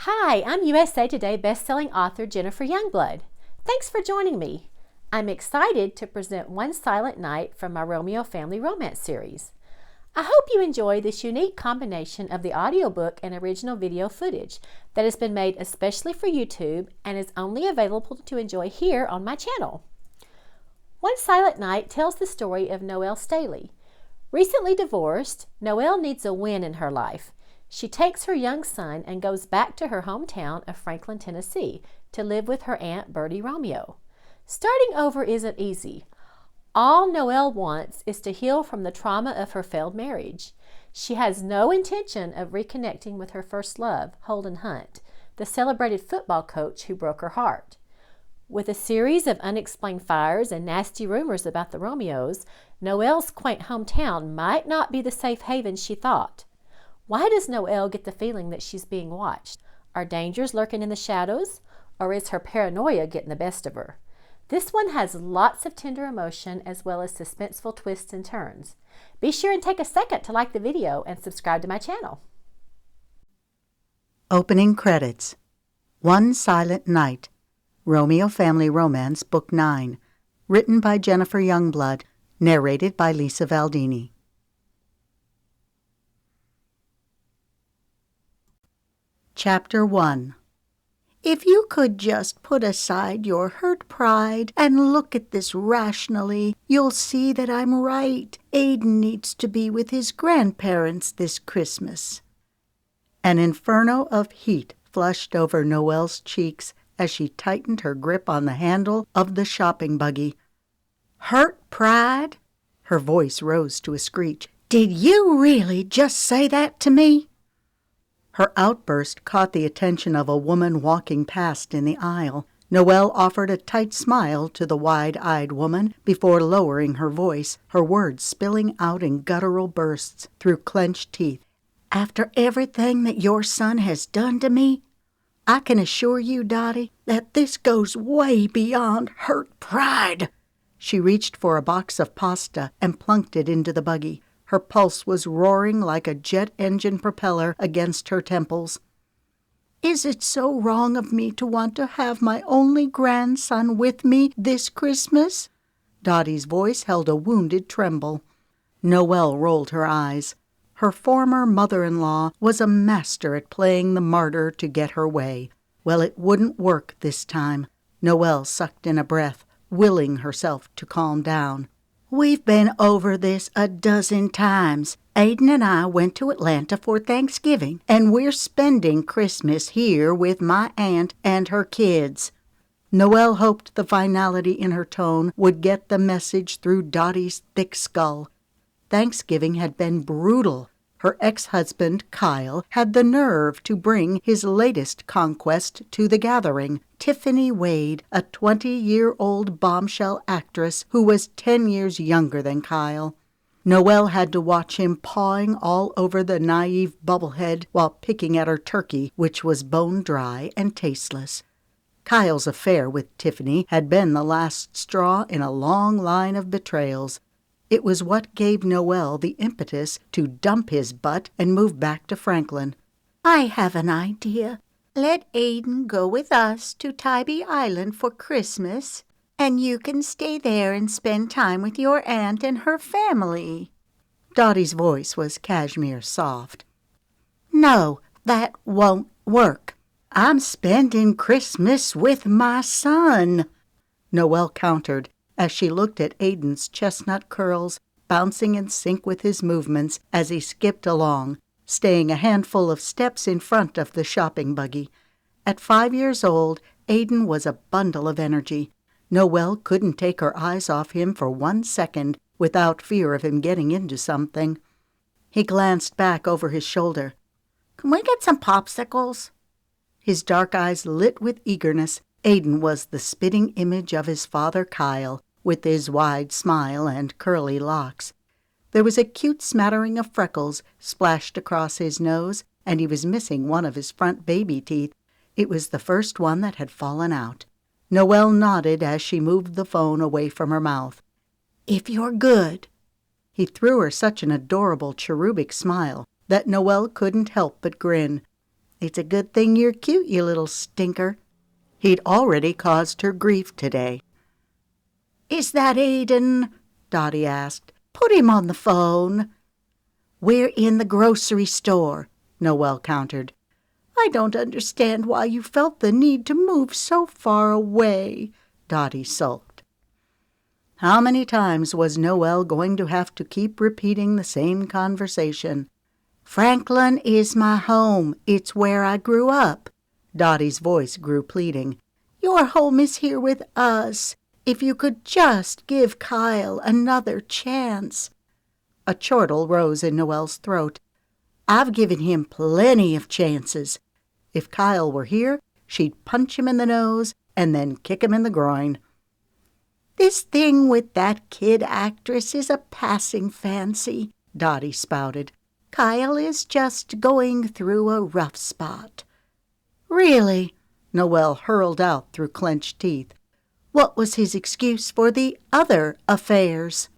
Hi, I'm USA Today Bestselling Author Jennifer Youngblood. Thanks for joining me. I'm excited to present One Silent Night from my Romeo Family Romance series. I hope you enjoy this unique combination of the audiobook and original video footage that has been made especially for YouTube and is only available to enjoy here on my channel. One Silent Night tells the story of Noelle Staley. Recently divorced, Noelle needs a win in her life. She takes her young son and goes back to her hometown of Franklin, Tennessee to live with her aunt Birdie Romeo. Starting over isn't easy. All Noelle wants is to heal from the trauma of her failed marriage. She has no intention of reconnecting with her first love, Holden Hunt, the celebrated football coach who broke her heart. With a series of unexplained fires and nasty rumors about the Romeos, Noelle's quaint hometown might not be the safe haven she thought. Why does Noelle get the feeling that she's being watched? Are dangers lurking in the shadows? Or is her paranoia getting the best of her? This one has lots of tender emotion as well as suspenseful twists and turns. Be sure and take a second to like the video and subscribe to my channel. Opening credits. One Silent Night. Romeo Family Romance, Book 9. Written by Jennifer Youngblood. Narrated by Valdini. Chapter 1. If you could just put aside your hurt pride and look at this rationally, you'll see that I'm right. Aiden needs to be with his grandparents this Christmas. An inferno of heat flushed over Noelle's cheeks as she tightened her grip on the handle of the shopping buggy. Hurt pride? Her voice rose to a screech. Did you really just say that to me? Her outburst caught the attention of a woman walking past in the aisle. Noelle offered a tight smile to the wide-eyed woman before lowering her voice, her words spilling out in guttural bursts through clenched teeth. After everything that your son has done to me, I can assure you, Dottie, that this goes way beyond hurt pride. She reached for a box of pasta and plunked it into the buggy. Her pulse was roaring like a jet engine propeller against her temples. Is it so wrong of me to want to have my only grandson with me this Christmas? Dottie's voice held a wounded tremble. Noelle rolled her eyes. Her former mother-in-law was a master at playing the martyr to get her way. Well, it wouldn't work this time. Noelle sucked in a breath, willing herself to calm down. We've been over this a dozen times. Aiden and I went to Atlanta for Thanksgiving, and we're spending Christmas here with my aunt and her kids. Noelle hoped the finality in her tone would get the message through Dottie's thick skull. Thanksgiving had been brutal. Her ex-husband, Kyle, had the nerve to bring his latest conquest to the gathering, Tiffany Wade, a 20-year-old bombshell actress who was 10 years younger than Kyle. Noelle had to watch him pawing all over the naive bubblehead while picking at her turkey, which was bone-dry and tasteless. Kyle's affair with Tiffany had been the last straw in a long line of betrayals. It was what gave Noelle the impetus to dump his butt and move back to Franklin. I have an idea. Let Aiden go with us to Tybee Island for Christmas, and you can stay there and spend time with your aunt and her family. Dottie's voice was cashmere soft. No, that won't work. I'm spending Christmas with my son, Noelle countered, as she looked at Aiden's chestnut curls bouncing in sync with his movements as he skipped along, staying a handful of steps in front of the shopping buggy. At 5 years old, Aiden was a bundle of energy. Noelle couldn't take her eyes off him for 1 second without fear of him getting into something. He glanced back over his shoulder. Can we get some popsicles? His dark eyes lit with eagerness. Aiden was the spitting image of his father Kyle, with his wide smile and curly locks. There was a cute smattering of freckles splashed across his nose, and he was missing one of his front baby teeth. It was the first one that had fallen out. Noelle nodded as she moved the phone away from her mouth. If you're good. He threw her such an adorable cherubic smile that Noelle couldn't help but grin. It's a good thing you're cute, you little stinker. He'd already caused her grief today. Is that Aiden? Dottie asked. Put him on the phone. We're in the grocery store, Noelle countered. I don't understand why you felt the need to move so far away, Dottie sulked. How many times was Noelle going to have to keep repeating the same conversation? Franklin is my home. It's where I grew up. Dottie's voice grew pleading. Your home is here with us. If you could just give Kyle another chance. A chortle rose in Noelle's throat. I've given him plenty of chances. If Kyle were here, she'd punch him in the nose and then kick him in the groin. This thing with that kid actress is a passing fancy, Dottie spouted. Kyle is just going through a rough spot. Really? Noelle hurled out through clenched teeth. What was his excuse for the other affairs?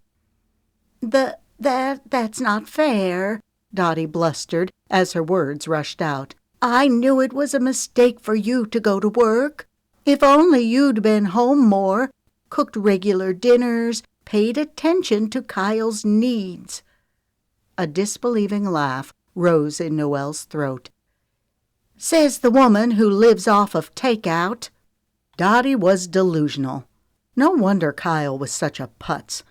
That's not fair, Dottie blustered as her words rushed out. I knew it was a mistake for you to go to work. If only you'd been home more, cooked regular dinners, paid attention to Kyle's needs. A disbelieving laugh rose in Noelle's throat. Says the woman who lives off of takeout. Dottie was delusional. No wonder Kyle was such a putz.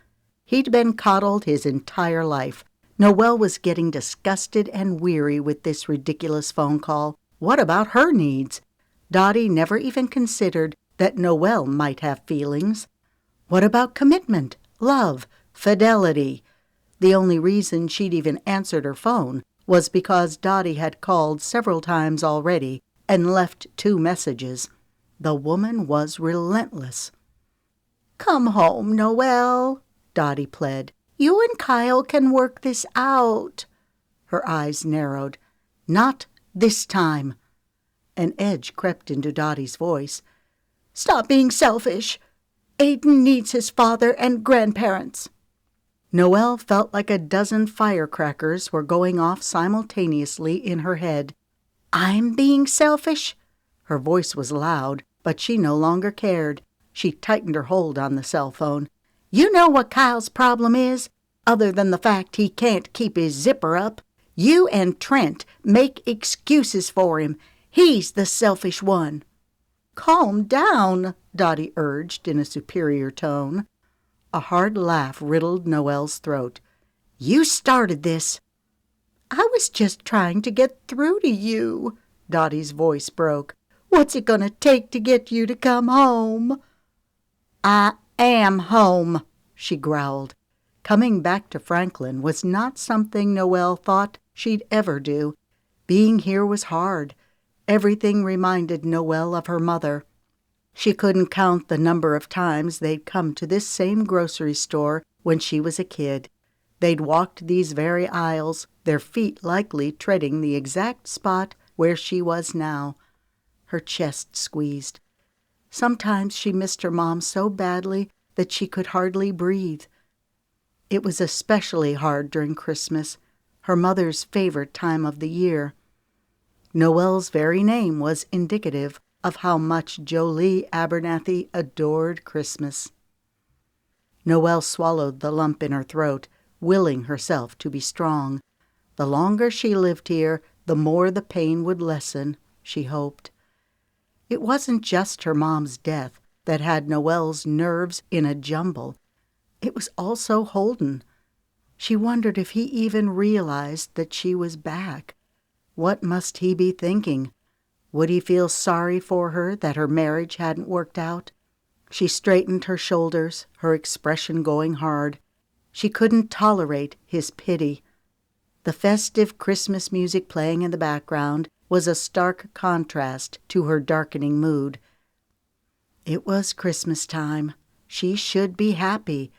He'd been coddled his entire life. Noelle was getting disgusted and weary with this ridiculous phone call. What about her needs? Dottie never even considered that Noelle might have feelings. What about commitment, love, fidelity? The only reason she'd even answered her phone was because Dottie had called several times already and left 2 messages. The woman was relentless. Come home, Noelle, Dottie pled. You and Kyle can work this out. Her eyes narrowed. Not this time. An edge crept into Dottie's voice. Stop being selfish. Aiden needs his father and grandparents. Noelle felt like a dozen firecrackers were going off simultaneously in her head. I'm being selfish? Her voice was loud, but she no longer cared. She tightened her hold on the cell phone. You know what Kyle's problem is? Other than the fact he can't keep his zipper up. You and Trent make excuses for him. He's the selfish one. Calm down, Dottie urged in a superior tone. A hard laugh riddled Noelle's throat. You started this. I was just trying to get through to you, Dottie's voice broke. What's it going to take to get you to come home? I am home, she growled. Coming back to Franklin was not something Noelle thought she'd ever do. Being here was hard. Everything reminded Noelle of her mother. She couldn't count the number of times they'd come to this same grocery store when she was a kid. They'd walked these very aisles, their feet likely treading the exact spot where she was now. Her chest squeezed. Sometimes she missed her mom so badly that she could hardly breathe. It was especially hard during Christmas, her mother's favorite time of the year. Noelle's very name was indicative of how much Jolie Abernathy adored Christmas. Noelle swallowed the lump in her throat, willing herself to be strong. The longer she lived here, the more the pain would lessen, she hoped. It wasn't just her mom's death that had Noelle's nerves in a jumble. It was also Holden. She wondered if he even realized that she was back. What must he be thinking? Would he feel sorry for her that her marriage hadn't worked out? She straightened her shoulders, her expression going hard. She couldn't tolerate his pity. The festive Christmas music playing in the background was a stark contrast to her darkening mood. It was Christmas time. She should be happy.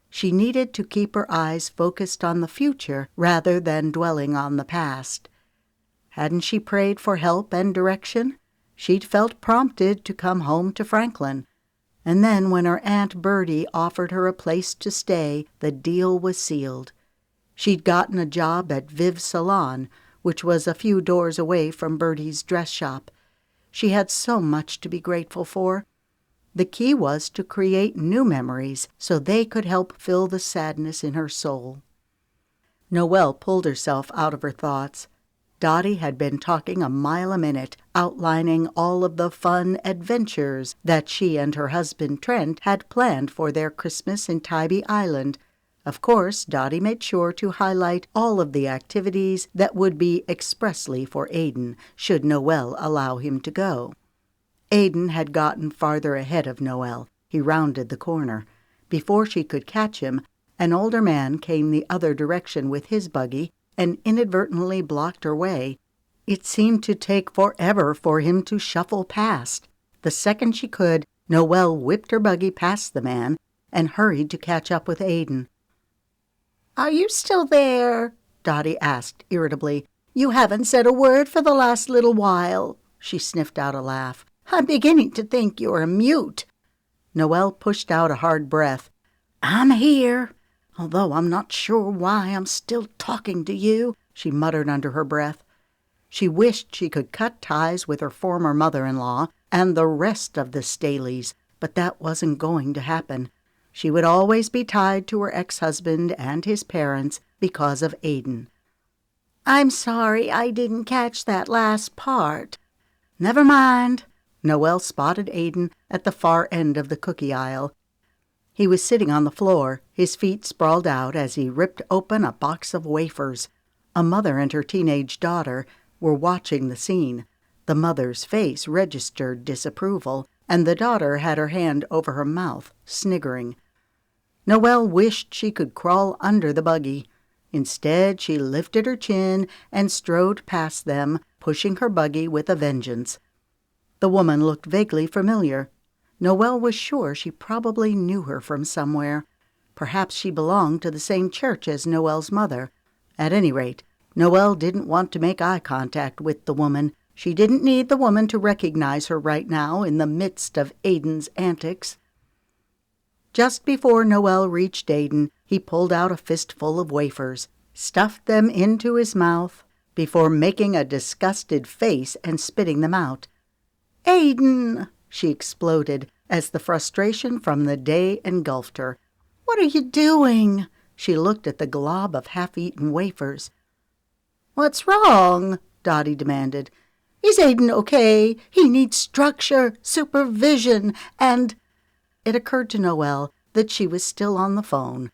She needed to keep her eyes focused on the future rather than dwelling on the past. Hadn't she prayed for help and direction? She'd felt prompted to come home to Franklin. And then when her Aunt Birdie offered her a place to stay, the deal was sealed. She'd gotten a job at Viv's salon, which was a few doors away from Birdie's dress shop. She had so much to be grateful for. The key was to create new memories so they could help fill the sadness in her soul. Noelle pulled herself out of her thoughts. Dottie had been talking a mile a minute, outlining all of the fun adventures that she and her husband Trent had planned for their Christmas in Tybee Island. Of course, Dottie made sure to highlight all of the activities that would be expressly for Aiden, should Noelle allow him to go. Aiden had gotten farther ahead of Noelle. He rounded the corner. Before she could catch him, an older man came the other direction with his buggy and inadvertently blocked her way. It seemed to take forever for him to shuffle past. The second she could, Noelle whipped her buggy past the man and hurried to catch up with Aiden. "Are you still there?" Dottie asked irritably. "You haven't said a word for the last little while." She sniffed out a laugh. "I'm beginning to think you're a mute." Noelle pushed out a hard breath. "I'm here, although I'm not sure why I'm still talking to you," she muttered under her breath. She wished she could cut ties with her former mother-in-law and the rest of the Staleys, but that wasn't going to happen. She would always be tied to her ex-husband and his parents because of Aiden. "I'm sorry I didn't catch that last part." "Never mind." Noelle spotted Aiden at the far end of the cookie aisle. He was sitting on the floor, his feet sprawled out as he ripped open a box of wafers. A mother and her teenage daughter were watching the scene. The mother's face registered disapproval, and the daughter had her hand over her mouth, sniggering. Noelle wished she could crawl under the buggy. Instead, she lifted her chin and strode past them, pushing her buggy with a vengeance. The woman looked vaguely familiar. Noelle was sure she probably knew her from somewhere. Perhaps she belonged to the same church as Noelle's mother. At any rate, Noelle didn't want to make eye contact with the woman. She didn't need the woman to recognize her right now in the midst of Aiden's antics. Just before Noelle reached Aiden, he pulled out a fistful of wafers, stuffed them into his mouth, before making a disgusted face and spitting them out. "Aiden!" she exploded as the frustration from the day engulfed her. "What are you doing?" She looked at the glob of half-eaten wafers. "What's wrong?" Dottie demanded. "Is Aiden okay? He needs structure, supervision, and—" It occurred to Noelle that she was still on the phone.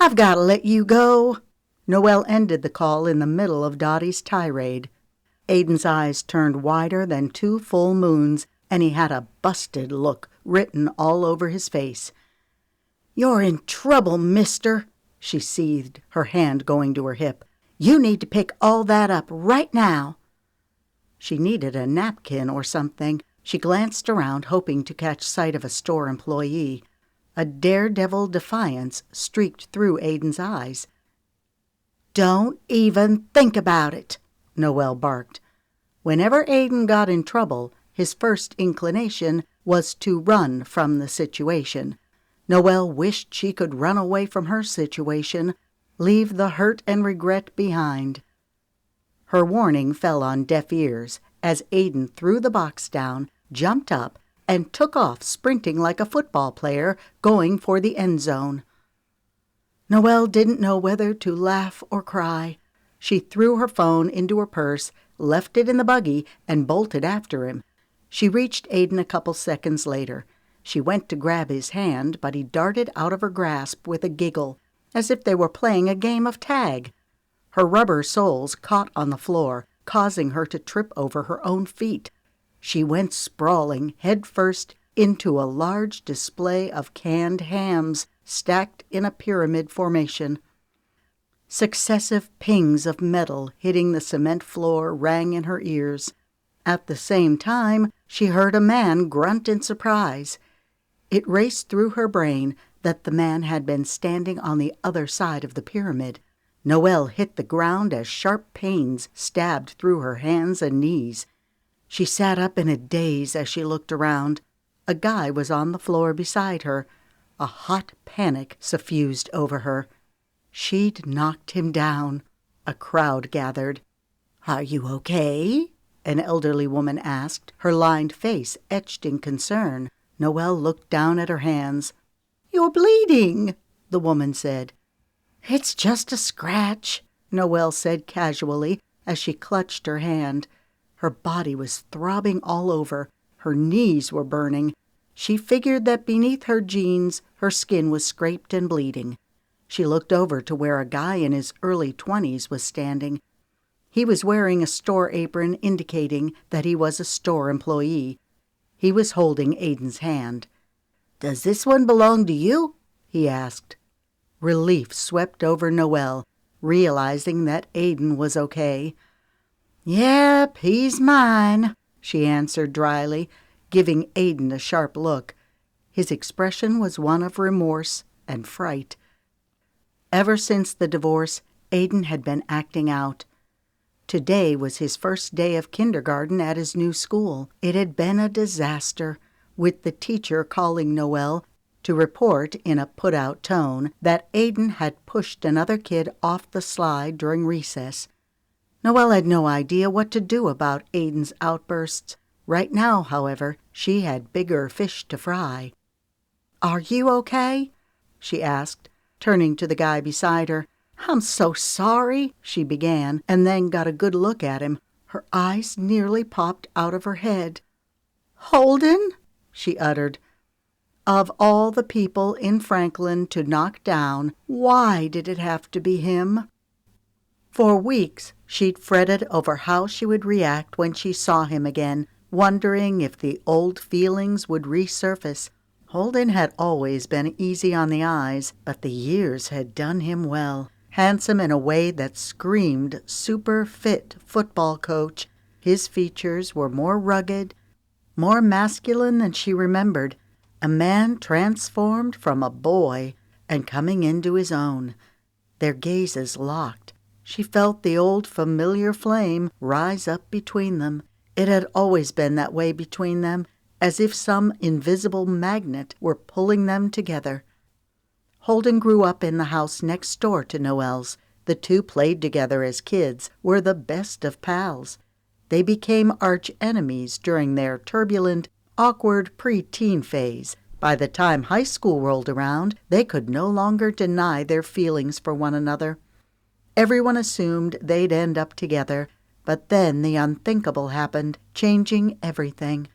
"I've got to let you go." Noelle ended the call in the middle of Dottie's tirade. Aiden's eyes turned wider than 2 full moons, and he had a busted look written all over his face. "You're in trouble, mister," she seethed, her hand going to her hip. "You need to pick all that up right now." She needed a napkin or something. She glanced around, hoping to catch sight of a store employee. A daredevil defiance streaked through Aiden's eyes. "Don't even think about it," Noelle barked. Whenever Aiden got in trouble, his first inclination was to run from the situation. Noelle wished she could run away from her situation, leave the hurt and regret behind. Her warning fell on deaf ears as Aiden threw the box down, jumped up, and took off sprinting like a football player going for the end zone. Noelle didn't know whether to laugh or cry. She threw her phone into her purse, left it in the buggy, and bolted after him. She reached Aiden a couple seconds later. She went to grab his hand, but he darted out of her grasp with a giggle, as if they were playing a game of tag. Her rubber soles caught on the floor, causing her to trip over her own feet. She went sprawling head first into a large display of canned hams stacked in a pyramid formation. Successive pings of metal hitting the cement floor rang in her ears. At the same time, she heard a man grunt in surprise. It raced through her brain that the man had been standing on the other side of the pyramid. Noelle hit the ground as sharp pains stabbed through her hands and knees. She sat up in a daze as she looked around. A guy was on the floor beside her. A hot panic suffused over her. She'd knocked him down. A crowd gathered. "Are you okay?" an elderly woman asked, her lined face etched in concern. Noelle looked down at her hands. "You're bleeding," the woman said. "It's just a scratch," Noelle said casually as she clutched her hand. Her body was throbbing all over. Her knees were burning. She figured that beneath her jeans, her skin was scraped and bleeding. She looked over to where a guy in his early 20s was standing. He was wearing a store apron indicating that he was a store employee. He was holding Aiden's hand. "Does this one belong to you?" he asked. Relief swept over Noelle, realizing that Aiden was okay. "Yep, he's mine," she answered dryly, giving Aiden a sharp look. His expression was one of remorse and fright. Ever since the divorce, Aiden had been acting out. Today was his first day of kindergarten at his new school. It had been a disaster, with the teacher calling Noelle to report in a put-out tone that Aiden had pushed another kid off the slide during recess. Noelle had no idea what to do about Aiden's outbursts. Right now, however, she had bigger fish to fry. "Are you okay?" she asked, turning to the guy beside her. "I'm so sorry," she began, and then got a good look at him. Her eyes nearly popped out of her head. "Holden?" she uttered. Of all the people in Franklin to knock down, why did it have to be him? For weeks, she'd fretted over how she would react when she saw him again, wondering if the old feelings would resurface. Holden had always been easy on the eyes, but the years had done him well. Handsome in a way that screamed super fit football coach, his features were more rugged, more masculine than she remembered. A man transformed from a boy and coming into his own. Their gazes locked. She felt the old familiar flame rise up between them. It had always been that way between them, as if some invisible magnet were pulling them together. Holden grew up in the house next door to Noelle's. The two played together as kids, were the best of pals. They became arch enemies during their turbulent, awkward pre-teen phase. By the time high school rolled around, they could no longer deny their feelings for one another. Everyone assumed they'd end up together, but then the unthinkable happened, changing everything.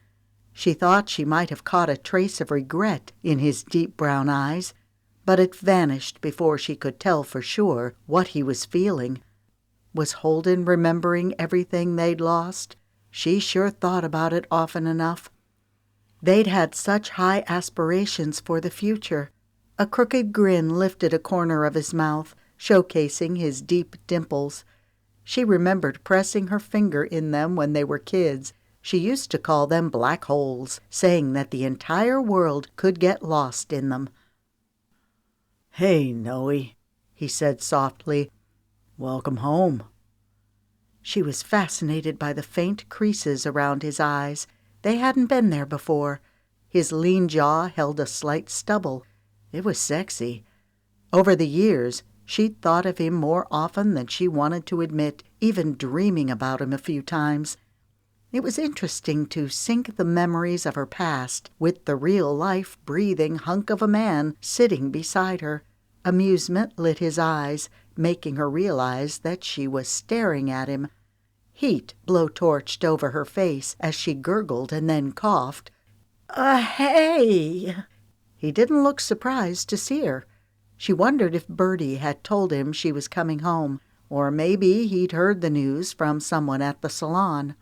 She thought she might have caught a trace of regret in his deep brown eyes, but it vanished before she could tell for sure what he was feeling. Was Holden remembering everything they'd lost? She sure thought about it often enough. They'd had such high aspirations for the future. A crooked grin lifted a corner of his mouth, showcasing his deep dimples. She remembered pressing her finger in them when they were kids. She used to call them black holes, saying that the entire world could get lost in them. "Hey, Noe," he said softly. "Welcome home." She was fascinated by the faint creases around his eyes. They hadn't been there before. His lean jaw held a slight stubble. It was sexy. Over the years, she'd thought of him more often than she wanted to admit, even dreaming about him a few times. It was interesting to sync the memories of her past with the real-life, breathing hunk of a man sitting beside her. Amusement lit his eyes, making her realize that she was staring at him. Heat blow-torched over her face as she gurgled and then coughed. Hey!" He didn't look surprised to see her. She wondered if Birdie had told him she was coming home, or maybe he'd heard the news from someone at the salon.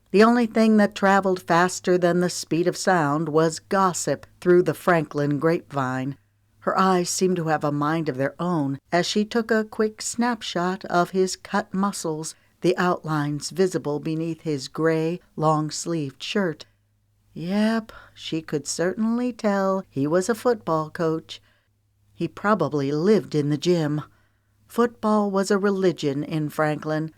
The only thing that traveled faster than the speed of sound was gossip through the Franklin grapevine. Her eyes seemed to have a mind of their own as she took a quick snapshot of his cut muscles, the outlines visible beneath his gray, long-sleeved shirt. Yep, she could certainly tell he was a football coach. He probably lived in the gym. Football was a religion in Franklin.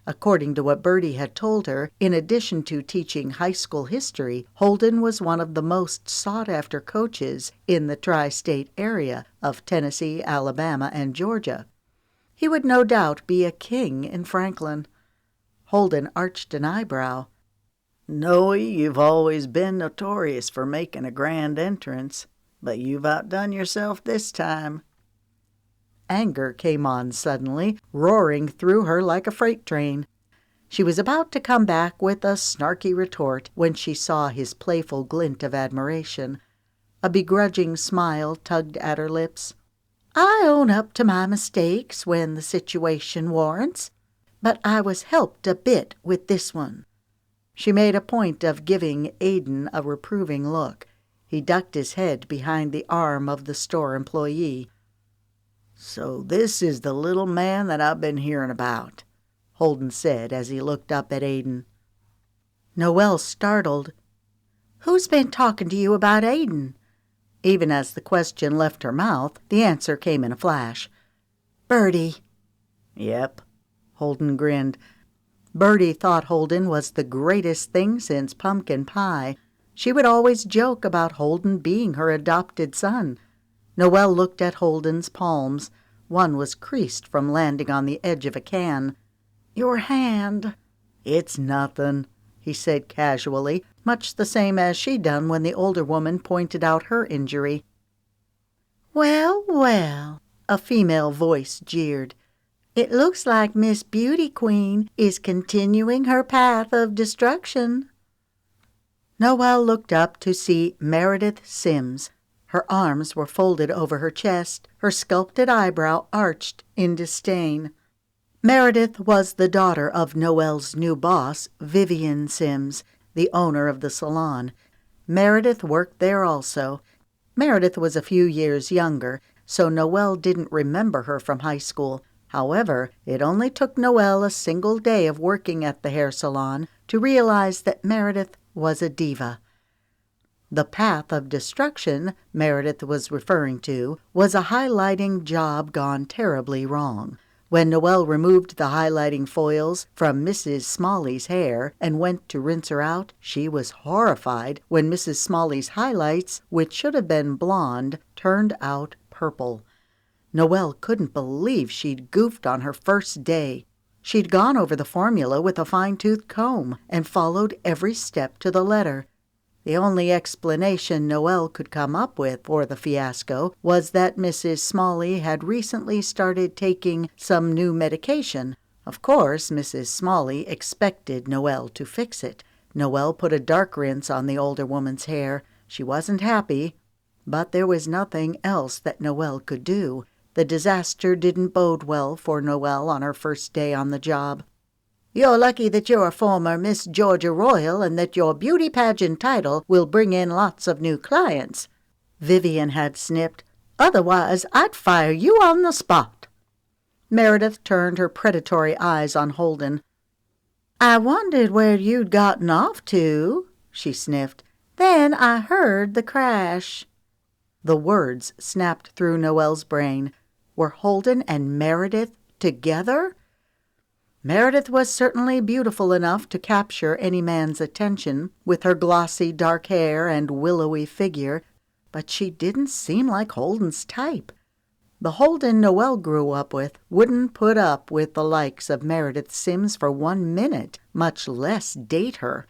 According to what Birdie had told her, in addition to teaching high school history, Holden was one of the most sought-after coaches in the tri-state area of Tennessee, Alabama, and Georgia. He would no doubt be a king in Franklin. Holden arched an eyebrow. "Noe, you've always been notorious for making a grand entrance, but you've outdone yourself this time." Anger came on suddenly, roaring through her like a freight train. She was about to come back with a snarky retort when she saw his playful glint of admiration. A begrudging smile tugged at her lips. "I own up to my mistakes when the situation warrants, but I was helped a bit with this one." She made a point of giving Aidan a reproving look. He ducked his head behind the arm of the store employee. "So this is the little man that I've been hearing about," Holden said as he looked up at Aidan. Noelle startled. "Who's been talking to you about Aidan?" Even as the question left her mouth, the answer came in a flash. "Birdie." "Yep," Holden grinned. Birdie thought Holden was the greatest thing since pumpkin pie. She would always joke about Holden being her adopted son. Noelle looked at Holden's palms. One was creased from landing on the edge of a can. "Your hand." "It's nothing," he said casually, much the same as she'd done when the older woman pointed out her injury. "Well, well," a female voice jeered. "It looks like Miss Beauty Queen is continuing her path of destruction." Noelle looked up to see Meredith Sims. Her arms were folded over her chest, her sculpted eyebrow arched in disdain. Meredith was the daughter of Noelle's new boss, Vivian Sims, the owner of the salon. Meredith worked there also. Meredith was a few years younger, so Noelle didn't remember her from high school. However, it only took Noelle a single day of working at the hair salon to realize that Meredith was a diva. The path of destruction Meredith was referring to was a highlighting job gone terribly wrong. When Noelle removed the highlighting foils from Mrs. Smalley's hair and went to rinse her out, she was horrified when Mrs. Smalley's highlights, which should have been blonde, turned out purple. Noelle couldn't believe she'd goofed on her first day. She'd gone over the formula with a fine-tooth comb and followed every step to the letter. The only explanation Noelle could come up with for the fiasco was that Mrs. Smalley had recently started taking some new medication. Of course, Mrs. Smalley expected Noelle to fix it. Noelle put a dark rinse on the older woman's hair. She wasn't happy, but there was nothing else that Noelle could do. The disaster didn't bode well for Noelle on her first day on the job. "You're lucky that you're a former Miss Georgia Royal and that your beauty pageant title will bring in lots of new clients," Vivian had snipped. "Otherwise, I'd fire you on the spot." Meredith turned her predatory eyes on Holden. "I wondered where you'd gotten off to," she sniffed. "Then I heard the crash." The words snapped through Noelle's brain. Were Holden and Meredith together? Meredith was certainly beautiful enough to capture any man's attention with her glossy dark hair and willowy figure, but she didn't seem like Holden's type. The Holden Noelle grew up with wouldn't put up with the likes of Meredith Sims for 1 minute, much less date her.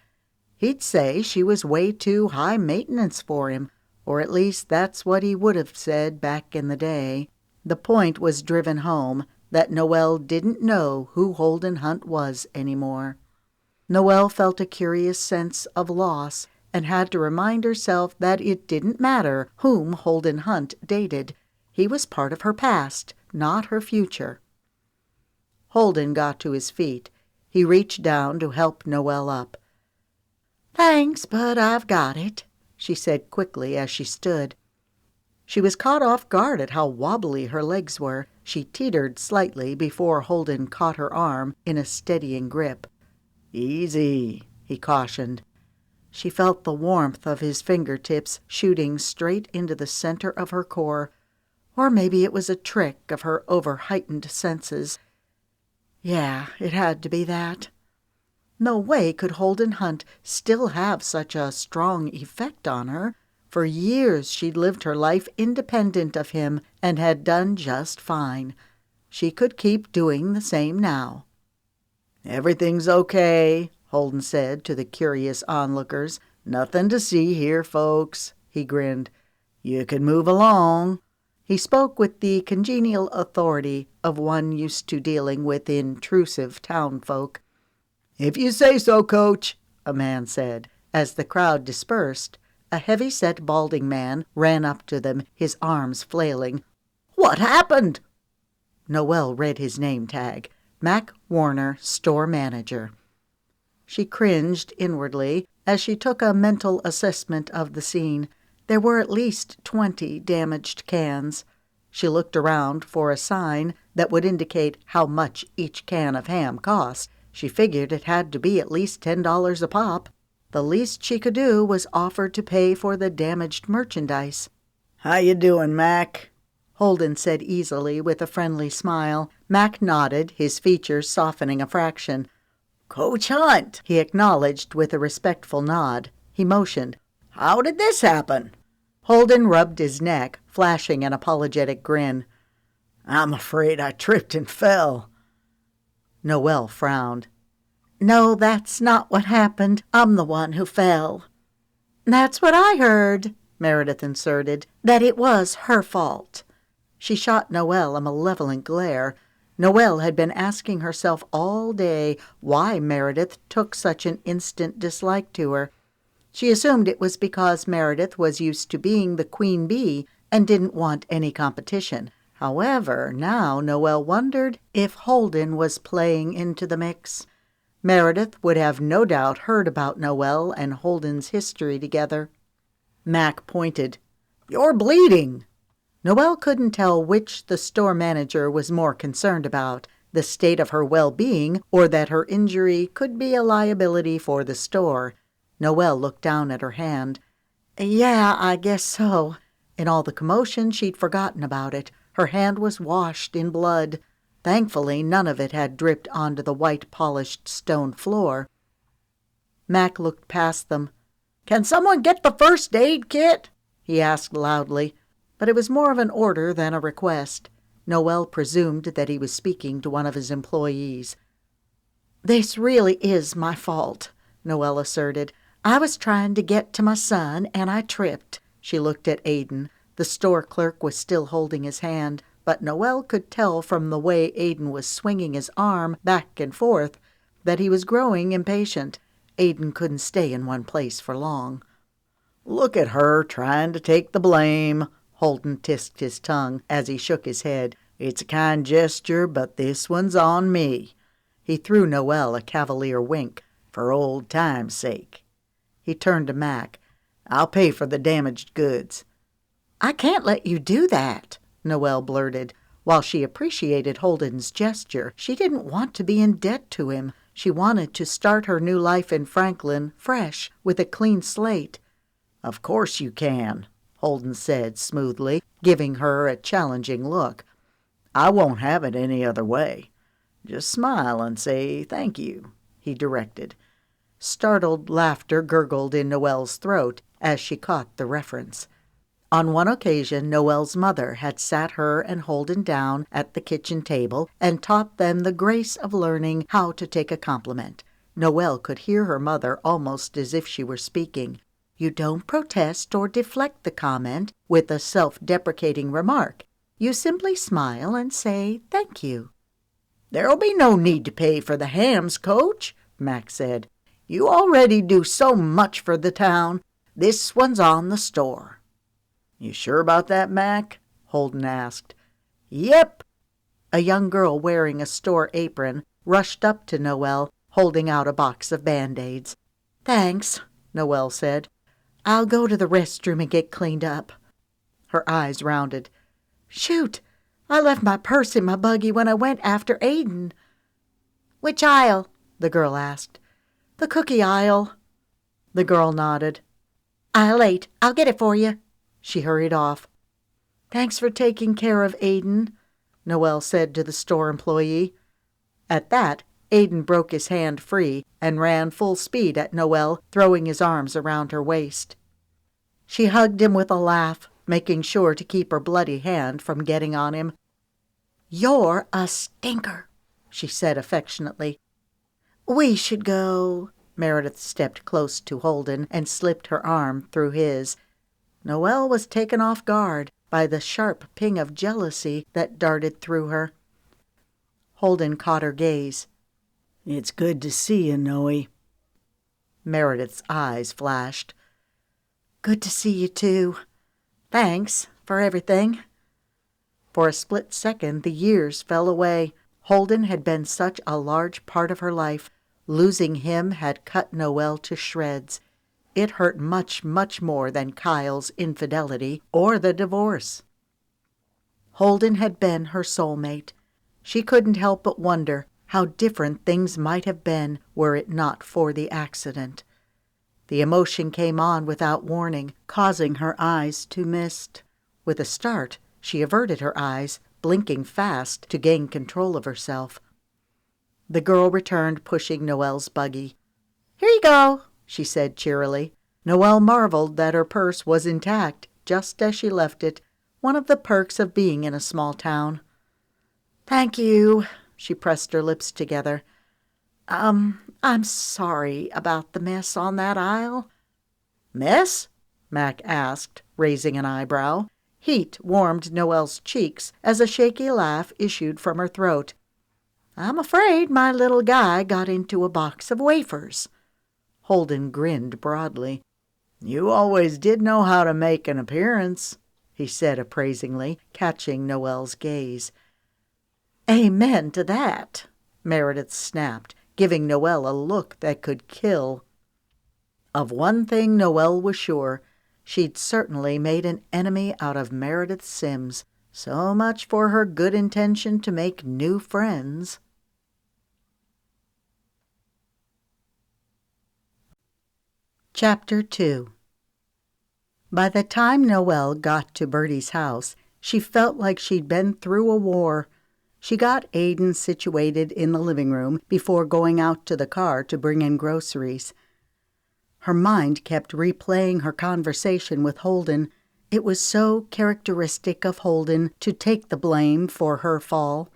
He'd say she was way too high maintenance for him, or at least that's what he would have said back in the day. The point was driven home that Noelle didn't know who Holden Hunt was anymore. Noelle felt a curious sense of loss and had to remind herself that it didn't matter whom Holden Hunt dated. He was part of her past, not her future. Holden got to his feet. He reached down to help Noelle up. "Thanks, but I've got it," she said quickly as she stood. She was caught off guard at how wobbly her legs were. She teetered slightly before Holden caught her arm in a steadying grip. "Easy," he cautioned. She felt the warmth of his fingertips shooting straight into the center of her core. Or maybe it was a trick of her over-heightened senses. Yeah, it had to be that. No way could Holden Hunt still have such a strong effect on her. For years she'd lived her life independent of him and had done just fine. She could keep doing the same now. "Everything's okay," Holden said to the curious onlookers. "Nothing to see here, folks," he grinned. "You can move along." He spoke with the congenial authority of one used to dealing with intrusive townfolk. "If you say so, Coach," a man said. As the crowd dispersed, a heavy-set balding man ran up to them, his arms flailing. "What happened?" Noelle read his name tag. Mac Warner, store manager. She cringed inwardly as she took a mental assessment of the scene. There were at least 20 damaged cans. She looked around for a sign that would indicate how much each can of ham cost. She figured it had to be at least $10 a pop. The least she could do was offer to pay for the damaged merchandise. "How you doing, Mac?" Holden said easily with a friendly smile. Mac nodded, his features softening a fraction. "Coach Hunt," he acknowledged with a respectful nod. He motioned. "How did this happen?" Holden rubbed his neck, flashing an apologetic grin. "I'm afraid I tripped and fell." Noelle frowned. "No, that's not what happened. I'm the one who fell." "That's what I heard," Meredith inserted, "that it was her fault." She shot Noelle a malevolent glare. Noelle had been asking herself all day why Meredith took such an instant dislike to her. She assumed it was because Meredith was used to being the queen bee and didn't want any competition. However, now Noelle wondered if Holden was playing into the mix. Meredith would have no doubt heard about Noelle and Holden's history together. Mac pointed. "You're bleeding." Noelle couldn't tell which the store manager was more concerned about, the state of her well-being or that her injury could be a liability for the store. Noelle looked down at her hand. "Yeah, I guess so." In all the commotion, she'd forgotten about it. Her hand was washed in blood. Thankfully, none of it had dripped onto the white-polished stone floor. Mac looked past them. "Can someone get the first aid kit?" he asked loudly. But it was more of an order than a request. Noelle presumed that he was speaking to one of his employees. "This really is my fault," Noelle asserted. "I was trying to get to my son, and I tripped." She looked at Aiden. The store clerk was still holding his hand, but Noelle could tell from the way Aiden was swinging his arm back and forth that he was growing impatient. Aiden couldn't stay in one place for long. "Look at her trying to take the blame," Holden tisked his tongue as he shook his head. "It's a kind gesture, but this one's on me." He threw Noelle a cavalier wink. "For old time's sake." He turned to Mac. "I'll pay for the damaged goods." "I can't let you do that," Noelle blurted. While she appreciated Holden's gesture, she didn't want to be in debt to him. She wanted to start her new life in Franklin fresh, with a clean slate. "Of course you can," Holden said smoothly, giving her a challenging look. "I won't have it any other way. Just smile and say thank you," he directed. Startled laughter gurgled in Noelle's throat as she caught the reference. On one occasion, Noelle's mother had sat her and Holden down at the kitchen table and taught them the grace of learning how to take a compliment. Noelle could hear her mother almost as if she were speaking. You don't protest or deflect the comment with a self-deprecating remark. You simply smile and say thank you. "There'll be no need to pay for the hams, Coach," Mac said. "You already do so much for the town. This one's on the store." "You sure about that, Mac?" Holden asked. "Yep." A young girl wearing a store apron rushed up to Noelle, holding out a box of Band-Aids. "Thanks," Noelle said. "I'll go to the restroom and get cleaned up." Her eyes rounded. "Shoot! I left my purse in my buggy when I went after Aiden." "Which aisle?" the girl asked. "The cookie aisle." The girl nodded. "Aisle 8. I'll get it for you." She hurried off. "Thanks for taking care of Aiden," Noelle said to the store employee. At that, Aiden broke his hand free and ran full speed at Noelle, throwing his arms around her waist. She hugged him with a laugh, making sure to keep her bloody hand from getting on him. "You're a stinker," she said affectionately. We should go. Meredith stepped close to Holden and slipped her arm through his. Noelle was taken off guard by the sharp ping of jealousy that darted through her. Holden caught her gaze. It's good to see you, Noe. Meredith's eyes flashed. Good to see you, too. Thanks for everything. For a split second, the years fell away. Holden had been such a large part of her life. Losing him had cut Noelle to shreds. It hurt much, much more than Kyle's infidelity or the divorce. Holden had been her soulmate. She couldn't help but wonder how different things might have been were it not for the accident. The emotion came on without warning, causing her eyes to mist. With a start, she averted her eyes, blinking fast to gain control of herself. The girl returned, pushing Noelle's buggy. Here you go, she said cheerily. Noelle marveled that her purse was intact, just as she left it, one of the perks of being in a small town. Thank you, she pressed her lips together. I'm sorry about the mess on that aisle. Mess? Mac asked, raising an eyebrow. Heat warmed Noelle's cheeks as a shaky laugh issued from her throat. I'm afraid my little guy got into a box of wafers. Holden grinned broadly. You always did know how to make an appearance, he said appraisingly, catching Noelle's gaze. Amen to that, Meredith snapped, giving Noelle a look that could kill. Of one thing Noelle was sure, she'd certainly made an enemy out of Meredith Sims. So much for her good intention to make new friends. Chapter 2. By the time Noelle got to Birdie's house, she felt like she'd been through a war. She got Aiden situated in the living room before going out to the car to bring in groceries. Her mind kept replaying her conversation with Holden. It was so characteristic of Holden to take the blame for her fall.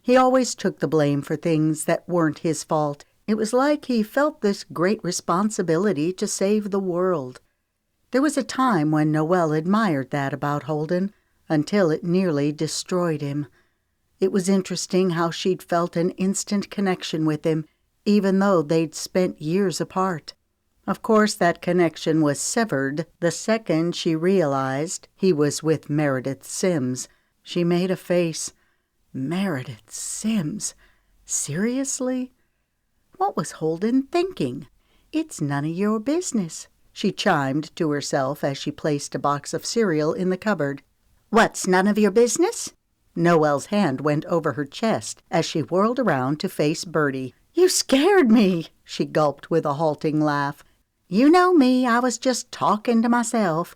He always took the blame for things that weren't his fault. It was like he felt this great responsibility to save the world. There was a time when Noelle admired that about Holden, until it nearly destroyed him. It was interesting how she'd felt an instant connection with him, even though they'd spent years apart. Of course, that connection was severed the second she realized he was with Meredith Sims. She made a face. Meredith Sims? Seriously? What was Holden thinking? It's none of your business, she chimed to herself as she placed a box of cereal in the cupboard. What's none of your business? Noelle's hand went over her chest as she whirled around to face Birdie. You scared me, she gulped with a halting laugh. You know me, I was just talking to myself.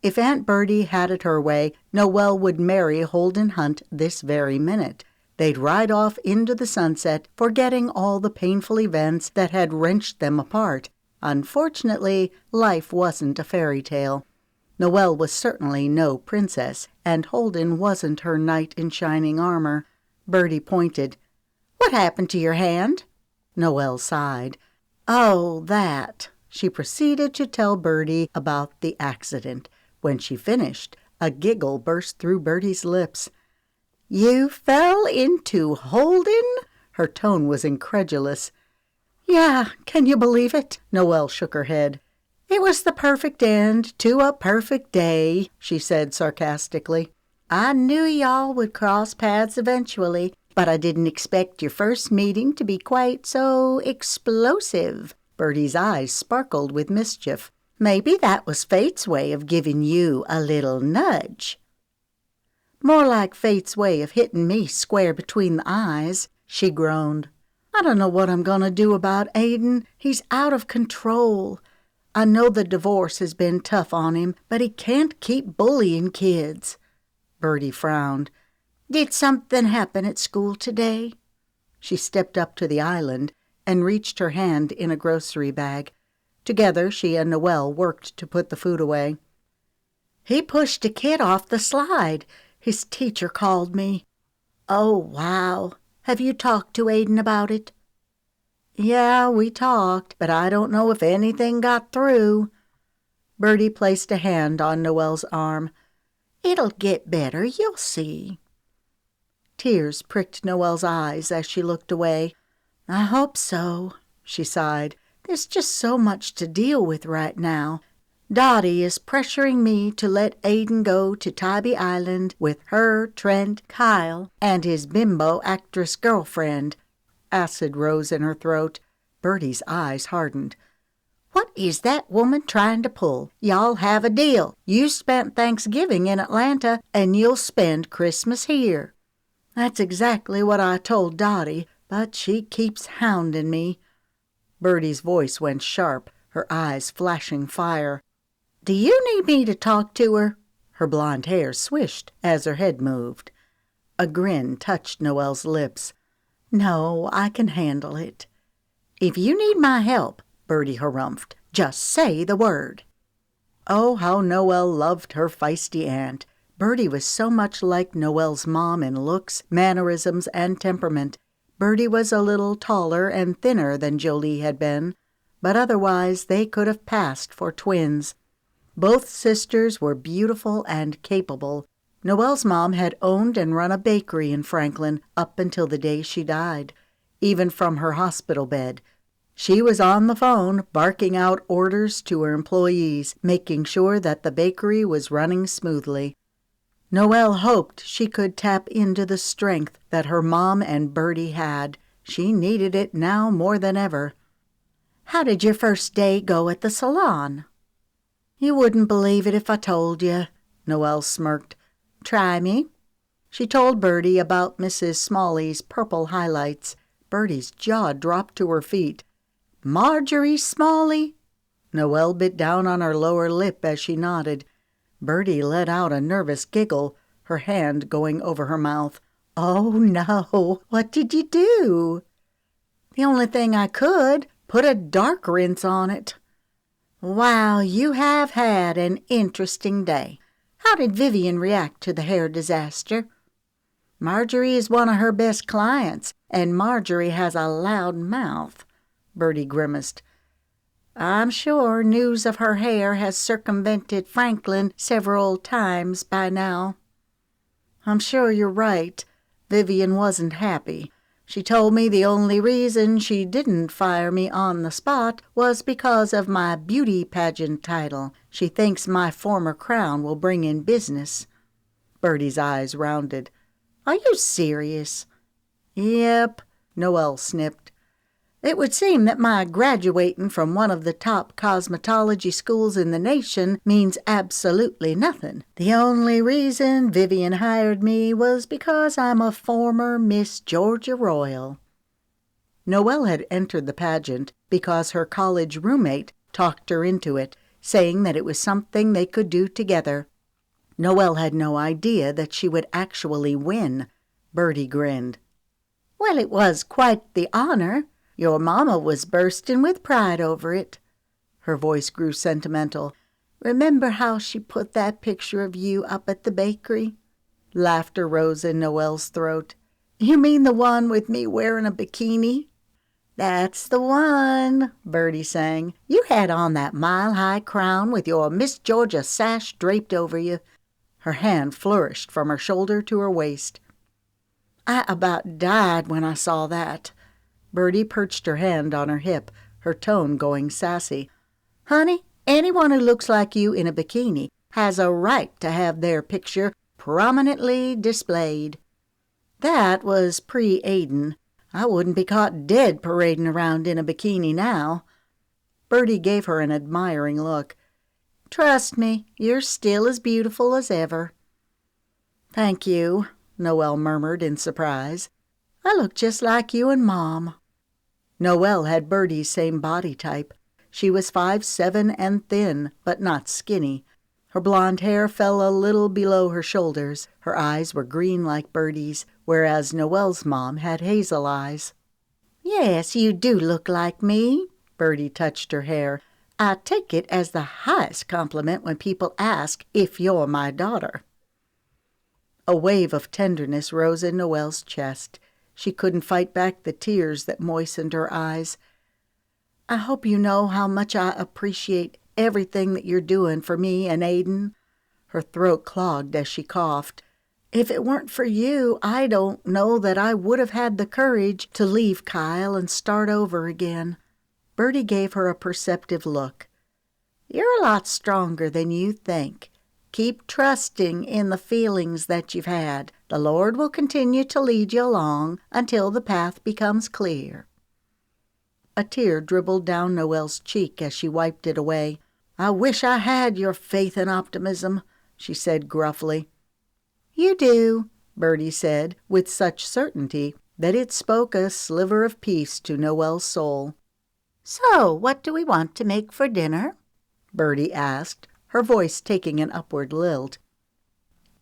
If Aunt Birdie had it her way, Noelle would marry Holden Hunt this very minute. They'd ride off into the sunset, forgetting all the painful events that had wrenched them apart. Unfortunately, life wasn't a fairy tale. Noelle was certainly no princess, and Holden wasn't her knight in shining armor. Birdie pointed. What happened to your hand? Noelle sighed. Oh, that. She proceeded to tell Birdie about the accident. When she finished, a giggle burst through Birdie's lips. You fell into Holden? Her tone was incredulous. Yeah, can you believe it? Noelle shook her head. It was the perfect end to a perfect day, she said sarcastically. I knew y'all would cross paths eventually, but I didn't expect your first meeting to be quite so explosive. Birdie's eyes sparkled with mischief. Maybe that was fate's way of giving you a little nudge. More like fate's way of hitting me square between the eyes, she groaned. I don't know what I'm going to do about Aiden. He's out of control. I know the divorce has been tough on him, but he can't keep bullying kids. Birdie frowned. Did something happen at school today? She stepped up to the island and reached her hand in a grocery bag. Together, she and Noelle worked to put the food away. He pushed a kid off the slide. His teacher called me. Oh, wow. Have you talked to Aiden about it? Yeah, we talked, but I don't know if anything got through. Birdie placed a hand on Noelle's arm. It'll get better, you'll see. Tears pricked Noelle's eyes as she looked away. I hope so, she sighed. There's just so much to deal with right now. Dottie is pressuring me to let Aiden go to Tybee Island with her, Trent, Kyle, and his bimbo actress girlfriend. Acid rose in her throat. Birdie's eyes hardened. What is that woman trying to pull? Y'all have a deal. You spent Thanksgiving in Atlanta, and you'll spend Christmas here. That's exactly what I told Dottie, but she keeps hounding me. Birdie's voice went sharp, her eyes flashing fire. Do you need me to talk to her? Her blonde hair swished as her head moved. A grin touched Noelle's lips. No, I can handle it. If you need my help, Birdie harumphed, just say the word. Oh, how Noelle loved her feisty aunt. Birdie was so much like Noelle's mom in looks, mannerisms, and temperament. Birdie was a little taller and thinner than Jolie had been, but otherwise they could have passed for twins. Both sisters were beautiful and capable. Noelle's mom had owned and run a bakery in Franklin up until the day she died. Even from her hospital bed, she was on the phone, barking out orders to her employees, making sure that the bakery was running smoothly. Noelle hoped she could tap into the strength that her mom and Birdie had. She needed it now more than ever. How did your first day go at the salon? You wouldn't believe it if I told you, Noelle smirked. Try me. She told Birdie about Mrs. Smalley's purple highlights. Birdie's jaw dropped to her feet. Marjorie Smalley? Noelle bit down on her lower lip as she nodded. Birdie let out a nervous giggle, her hand going over her mouth. Oh, no. What did you do? The only thing I could. Put a dark rinse on it. Wow, you have had an interesting day. How did Vivian react to the hair disaster? Marjorie is one of her best clients, and Marjorie has a loud mouth. Birdie grimaced. I'm sure news of her hair has circumvented Franklin several times by now. I'm sure you're right. Vivian wasn't happy. She told me the only reason she didn't fire me on the spot was because of my beauty pageant title. She thinks my former crown will bring in business. Birdie's eyes rounded. Are you serious? Yep, Noelle snipped. It would seem that my graduating from one of the top cosmetology schools in the nation means absolutely nothing. The only reason Vivian hired me was because I'm a former Miss Georgia Royal. Noelle had entered the pageant because her college roommate talked her into it, saying that it was something they could do together. Noelle had no idea that she would actually win. Birdie grinned. Well, it was quite the honor. Your mama was bursting with pride over it. Her voice grew sentimental. Remember how she put that picture of you up at the bakery? Laughter rose in Noelle's throat. You mean the one with me wearing a bikini? That's the one, Birdie sang. You had on that mile-high crown with your Miss Georgia sash draped over you. Her hand flourished from her shoulder to her waist. I about died when I saw that. Birdie perched her hand on her hip, her tone going sassy. Honey, anyone who looks like you in a bikini has a right to have their picture prominently displayed. That was pre-Aiden. I wouldn't be caught dead parading around in a bikini now. Birdie gave her an admiring look. Trust me, you're still as beautiful as ever. Thank you, Noelle murmured in surprise. I look just like you and Mom. Noelle had Birdie's same body type. She was 5'7" and thin, but not skinny. Her blonde hair fell a little below her shoulders. Her eyes were green like Birdie's, whereas Noelle's mom had hazel eyes. Yes, you do look like me. Birdie touched her hair. I take it as the highest compliment when people ask if you're my daughter. A wave of tenderness rose in Noelle's chest. She couldn't fight back the tears that moistened her eyes. I hope you know how much I appreciate everything that you're doing for me and Aiden." Her throat clogged as she coughed. "If it weren't for you, I don't know that I would have had the courage to leave Kyle and start over again." Birdie gave her a perceptive look. "You're a lot stronger than you think. Keep trusting in the feelings that you've had. The Lord will continue to lead you along until the path becomes clear." A tear dribbled down Noelle's cheek as she wiped it away. "I wish I had your faith and optimism," she said gruffly. "You do," Birdie said, with such certainty that it spoke a sliver of peace to Noelle's soul. "So, what do we want to make for dinner?" Birdie asked, her voice taking an upward lilt.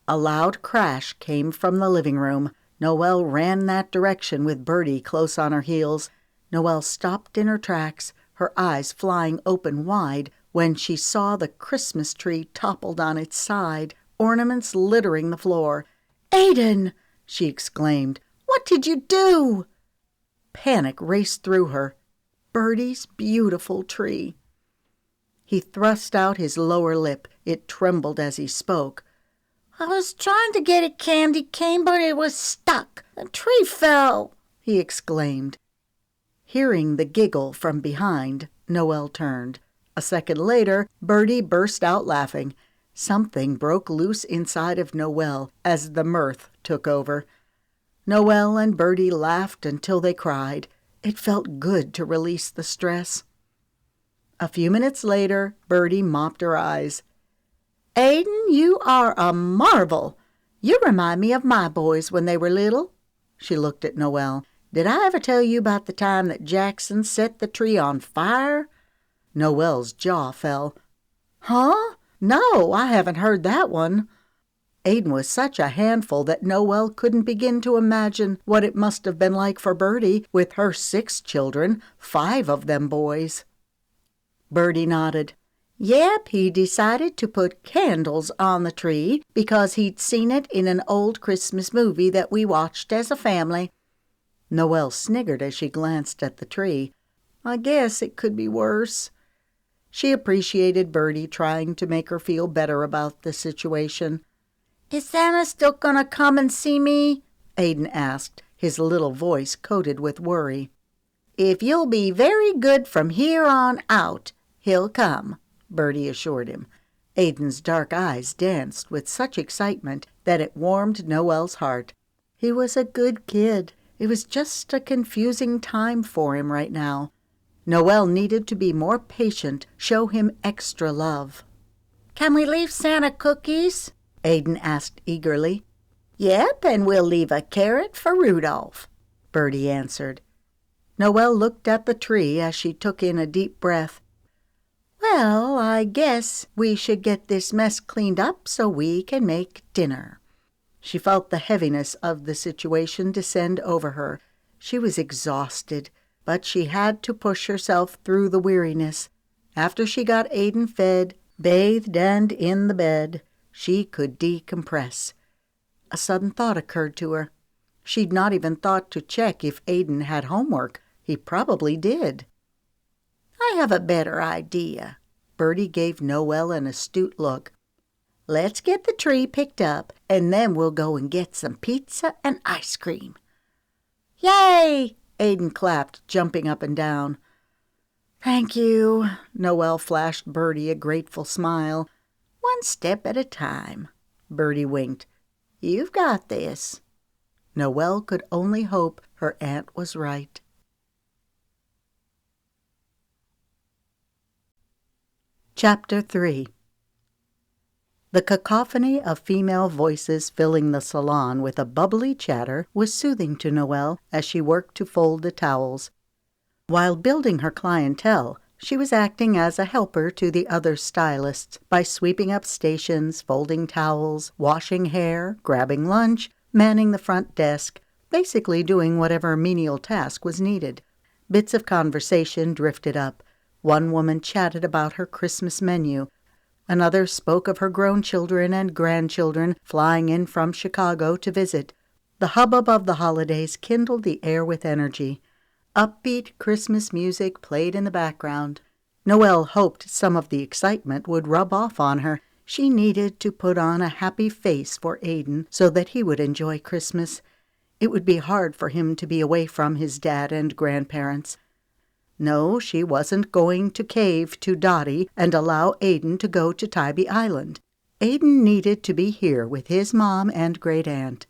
A loud crash came from the living room. Noelle ran that direction with Birdie close on her heels. Noelle stopped in her tracks, her eyes flying open wide when she saw the Christmas tree toppled on its side, ornaments littering the floor. "Aiden!" she exclaimed. "What did you do?" Panic raced through her. Birdie's beautiful tree. He thrust out his lower lip. It trembled as he spoke. "I was trying to get a candy cane, but it was stuck. The tree fell," he exclaimed. Hearing the giggle from behind, Noelle turned. A second later, Birdie burst out laughing. Something broke loose inside of Noelle as the mirth took over. Noelle and Birdie laughed until they cried. It felt good to release the stress. A few minutes later, Birdie mopped her eyes. "Aiden, you are a marvel. You remind me of my boys when they were little." She looked at Noelle. "Did I ever tell you about the time that Jackson set the tree on fire?" Noelle's jaw fell. "Huh? No, I haven't heard that one." Aiden was such a handful that Noelle couldn't begin to imagine what it must have been like for Birdie with her 6 children, 5 of them boys. Birdie nodded. "Yep, he decided to put candles on the tree because he'd seen it in an old Christmas movie that we watched as a family." Noelle sniggered as she glanced at the tree. I guess it could be worse. She appreciated Birdie trying to make her feel better about the situation. "Is Santa still gonna come and see me?" Aiden asked, his little voice coated with worry. "If you'll be very good from here on out, he'll come," Birdie assured him. Aiden's dark eyes danced with such excitement that it warmed Noelle's heart. He was a good kid. It was just a confusing time for him right now. Noelle needed to be more patient, show him extra love. "Can we leave Santa cookies?" Aiden asked eagerly. "Yep, and we'll leave a carrot for Rudolph," Birdie answered. Noelle looked at the tree as she took in a deep breath. "Well, I guess we should get this mess cleaned up so we can make dinner." She felt the heaviness of the situation descend over her. She was exhausted, but she had to push herself through the weariness. After she got Aiden fed, bathed, and in the bed, she could decompress. A sudden thought occurred to her. She'd not even thought to check if Aiden had homework. He probably did. "I have a better idea." Birdie gave Noelle an astute look. "Let's get the tree picked up, and then we'll go and get some pizza and ice cream." "Yay!" Aiden clapped, jumping up and down. "Thank you." Noelle flashed Birdie a grateful smile. "One step at a time." Birdie winked. "You've got this." Noelle could only hope her aunt was right. Chapter 3. The cacophony of female voices filling the salon with a bubbly chatter was soothing to Noelle as she worked to fold the towels. While building her clientele, she was acting as a helper to the other stylists by sweeping up stations, folding towels, washing hair, grabbing lunch, manning the front desk, basically doing whatever menial task was needed. Bits of conversation drifted up. One woman chatted about her Christmas menu. Another spoke of her grown children and grandchildren flying in from Chicago to visit. The hubbub of the holidays kindled the air with energy. Upbeat Christmas music played in the background. Noelle hoped some of the excitement would rub off on her. She needed to put on a happy face for Aiden so that he would enjoy Christmas. It would be hard for him to be away from his dad and grandparents. No, she wasn't going to cave to Dottie and allow Aiden to go to Tybee Island. Aiden needed to be here with his mom and great-aunt.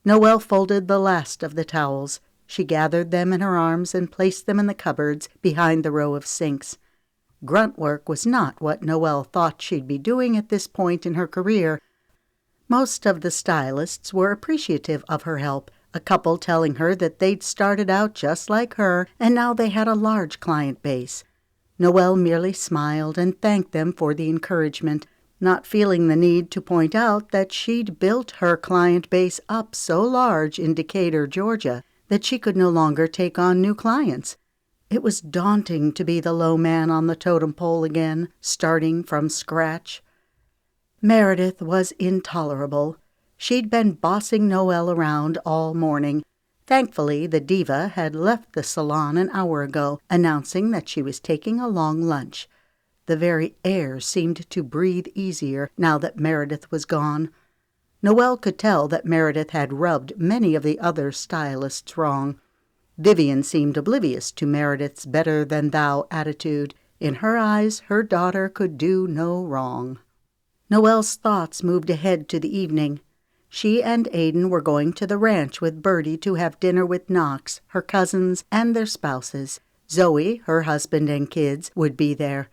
Noelle folded the last of the towels. She gathered them in her arms and placed them in the cupboards behind the row of sinks. Grunt work was not what Noelle thought she'd be doing at this point in her career. Most of the stylists were appreciative of her help, a couple telling her that they'd started out just like her and now they had a large client base. Noelle merely smiled and thanked them for the encouragement, not feeling the need to point out that she'd built her client base up so large in Decatur, Georgia, that she could no longer take on new clients. It was daunting to be the low man on the totem pole again, starting from scratch. Meredith was intolerable. She'd been bossing Noelle around all morning. Thankfully, the diva had left the salon an hour ago, announcing that she was taking a long lunch. The very air seemed to breathe easier now that Meredith was gone. Noelle could tell that Meredith had rubbed many of the other stylists wrong. Vivian seemed oblivious to Meredith's better-than-thou attitude. In her eyes, her daughter could do no wrong. Noelle's thoughts moved ahead to the evening. She and Aiden were going to the ranch with Birdie to have dinner with Knox, her cousins, and their spouses. Zoe, her husband and kids, would be there.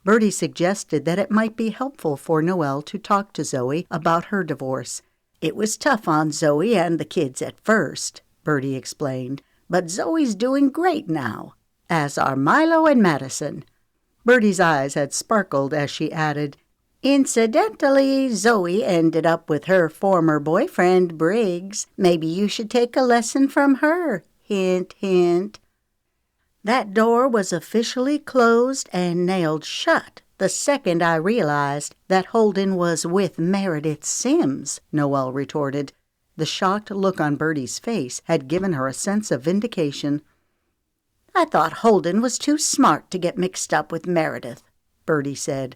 Birdie suggested that it might be helpful for Noelle to talk to Zoe about her divorce. "It was tough on Zoe and the kids at first," Birdie explained, "but Zoe's doing great now, as are Milo and Madison." Birdie's eyes had sparkled as she added, "Incidentally, Zoe ended up with her former boyfriend, Briggs. Maybe you should take a lesson from her. Hint, hint." "That door was officially closed and nailed shut the second I realized that Holden was with Meredith Sims," Noelle retorted. The shocked look on Birdie's face had given her a sense of vindication. "I thought Holden was too smart to get mixed up with Meredith," Birdie said.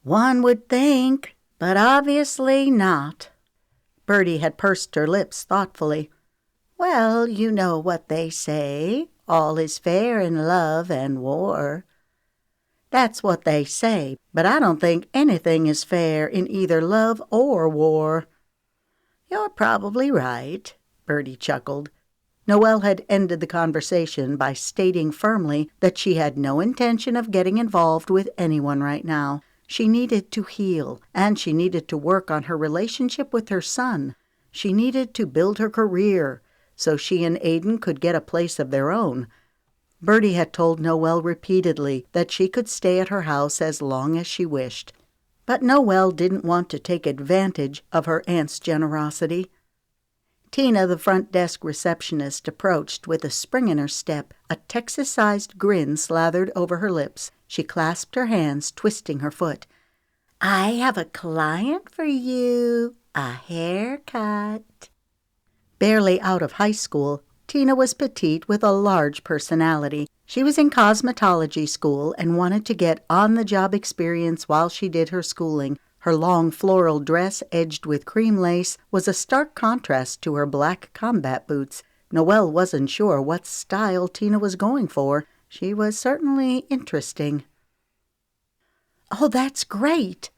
"One would think, but obviously not." Birdie had pursed her lips thoughtfully. "Well, you know what they say. All is fair in love and war." "That's what they say, but I don't think anything is fair in either love or war." "You're probably right," Birdie chuckled. Noelle had ended the conversation by stating firmly that she had no intention of getting involved with anyone right now. She needed to heal, and she needed to work on her relationship with her son. She needed to build her career, so she and Aiden could get a place of their own. Birdie had told Noelle repeatedly that she could stay at her house as long as she wished. But Noelle didn't want to take advantage of her aunt's generosity. Tina, the front desk receptionist, approached with a spring in her step, a Texas-sized grin slathered over her lips. She clasped her hands, twisting her foot. "I have a client for you. A haircut." Barely out of high school, Tina was petite with a large personality. She was in cosmetology school and wanted to get on-the-job experience while she did her schooling. Her long floral dress, edged with cream lace, was a stark contrast to her black combat boots. Noelle wasn't sure what style Tina was going for. She was certainly interesting. "Oh, that's great!"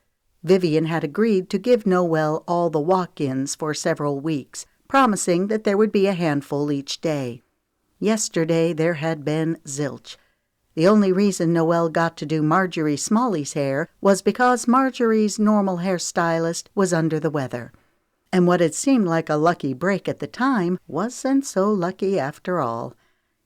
Vivian had agreed to give Noelle all the walk-ins for several weeks, promising that there would be a handful each day. Yesterday there had been zilch. The only reason Noelle got to do Marjorie Smalley's hair was because Marjorie's normal hairstylist was under the weather. And what had seemed like a lucky break at the time wasn't so lucky after all.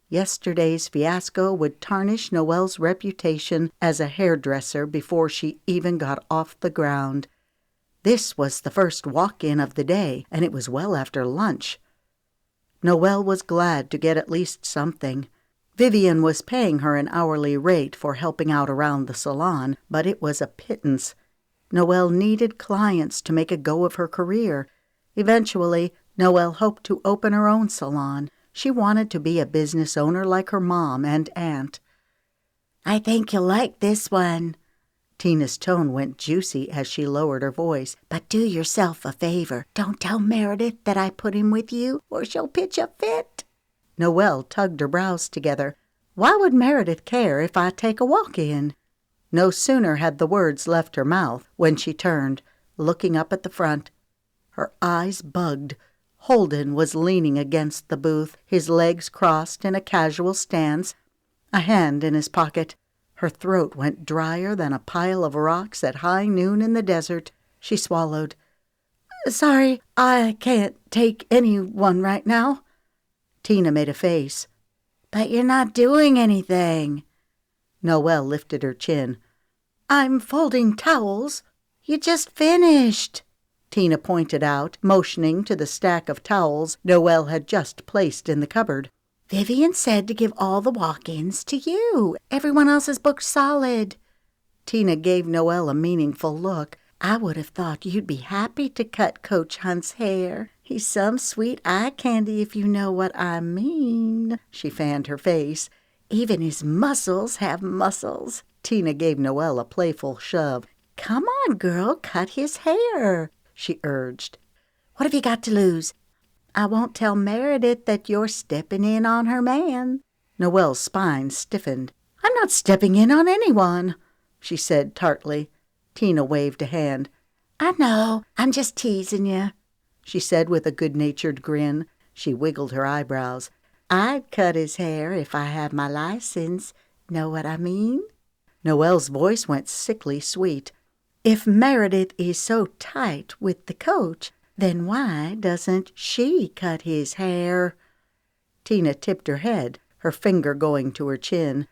Yesterday's fiasco would tarnish Noelle's reputation as a hairdresser before she even got off the ground. This was the first walk-in of the day, and it was well after lunch. Noelle was glad to get at least something. Vivian was paying her an hourly rate for helping out around the salon, but it was a pittance. Noelle needed clients to make a go of her career. Eventually, Noelle hoped to open her own salon. She wanted to be a business owner like her mom and aunt. "I think you'll like this one." Tina's tone went juicy as she lowered her voice. "But do yourself a favor. Don't tell Meredith that I put him with you, or she'll pitch a fit." Noelle tugged her brows together. Why would Meredith care if I take a walk in? No sooner had the words left her mouth when she turned, looking up at the front. Her eyes bugged. Holden was leaning against the booth, his legs crossed in a casual stance, a hand in his pocket. Her throat went drier than a pile of rocks at high noon in the desert. She swallowed. "Sorry, I can't take anyone right now." Tina made a face. "But you're not doing anything." Noelle lifted her chin. "I'm folding towels." "You just finished," Tina pointed out, motioning to the stack of towels Noelle had just placed in the cupboard. "Vivian said to give all the walk-ins to you. Everyone else is booked solid." Tina gave Noelle a meaningful look. "I would have thought you'd be happy to cut Coach Hunt's hair. He's some sweet eye candy, if you know what I mean." She fanned her face. "Even his muscles have muscles." Tina gave Noelle a playful shove. "Come on, girl, cut his hair," she urged. "What have you got to lose?" "I won't tell Meredith that you're stepping in on her man." Noelle's spine stiffened. "I'm not stepping in on anyone," she said tartly. Tina waved a hand. "I know, I'm just teasing you," she said with a good-natured grin. She wiggled her eyebrows. "I'd cut his hair if I had my license. Know what I mean?" Noelle's voice went sickly sweet. "If Meredith is so tight with the coach, then why doesn't she cut his hair?" Tina tipped her head, her finger going to her chin.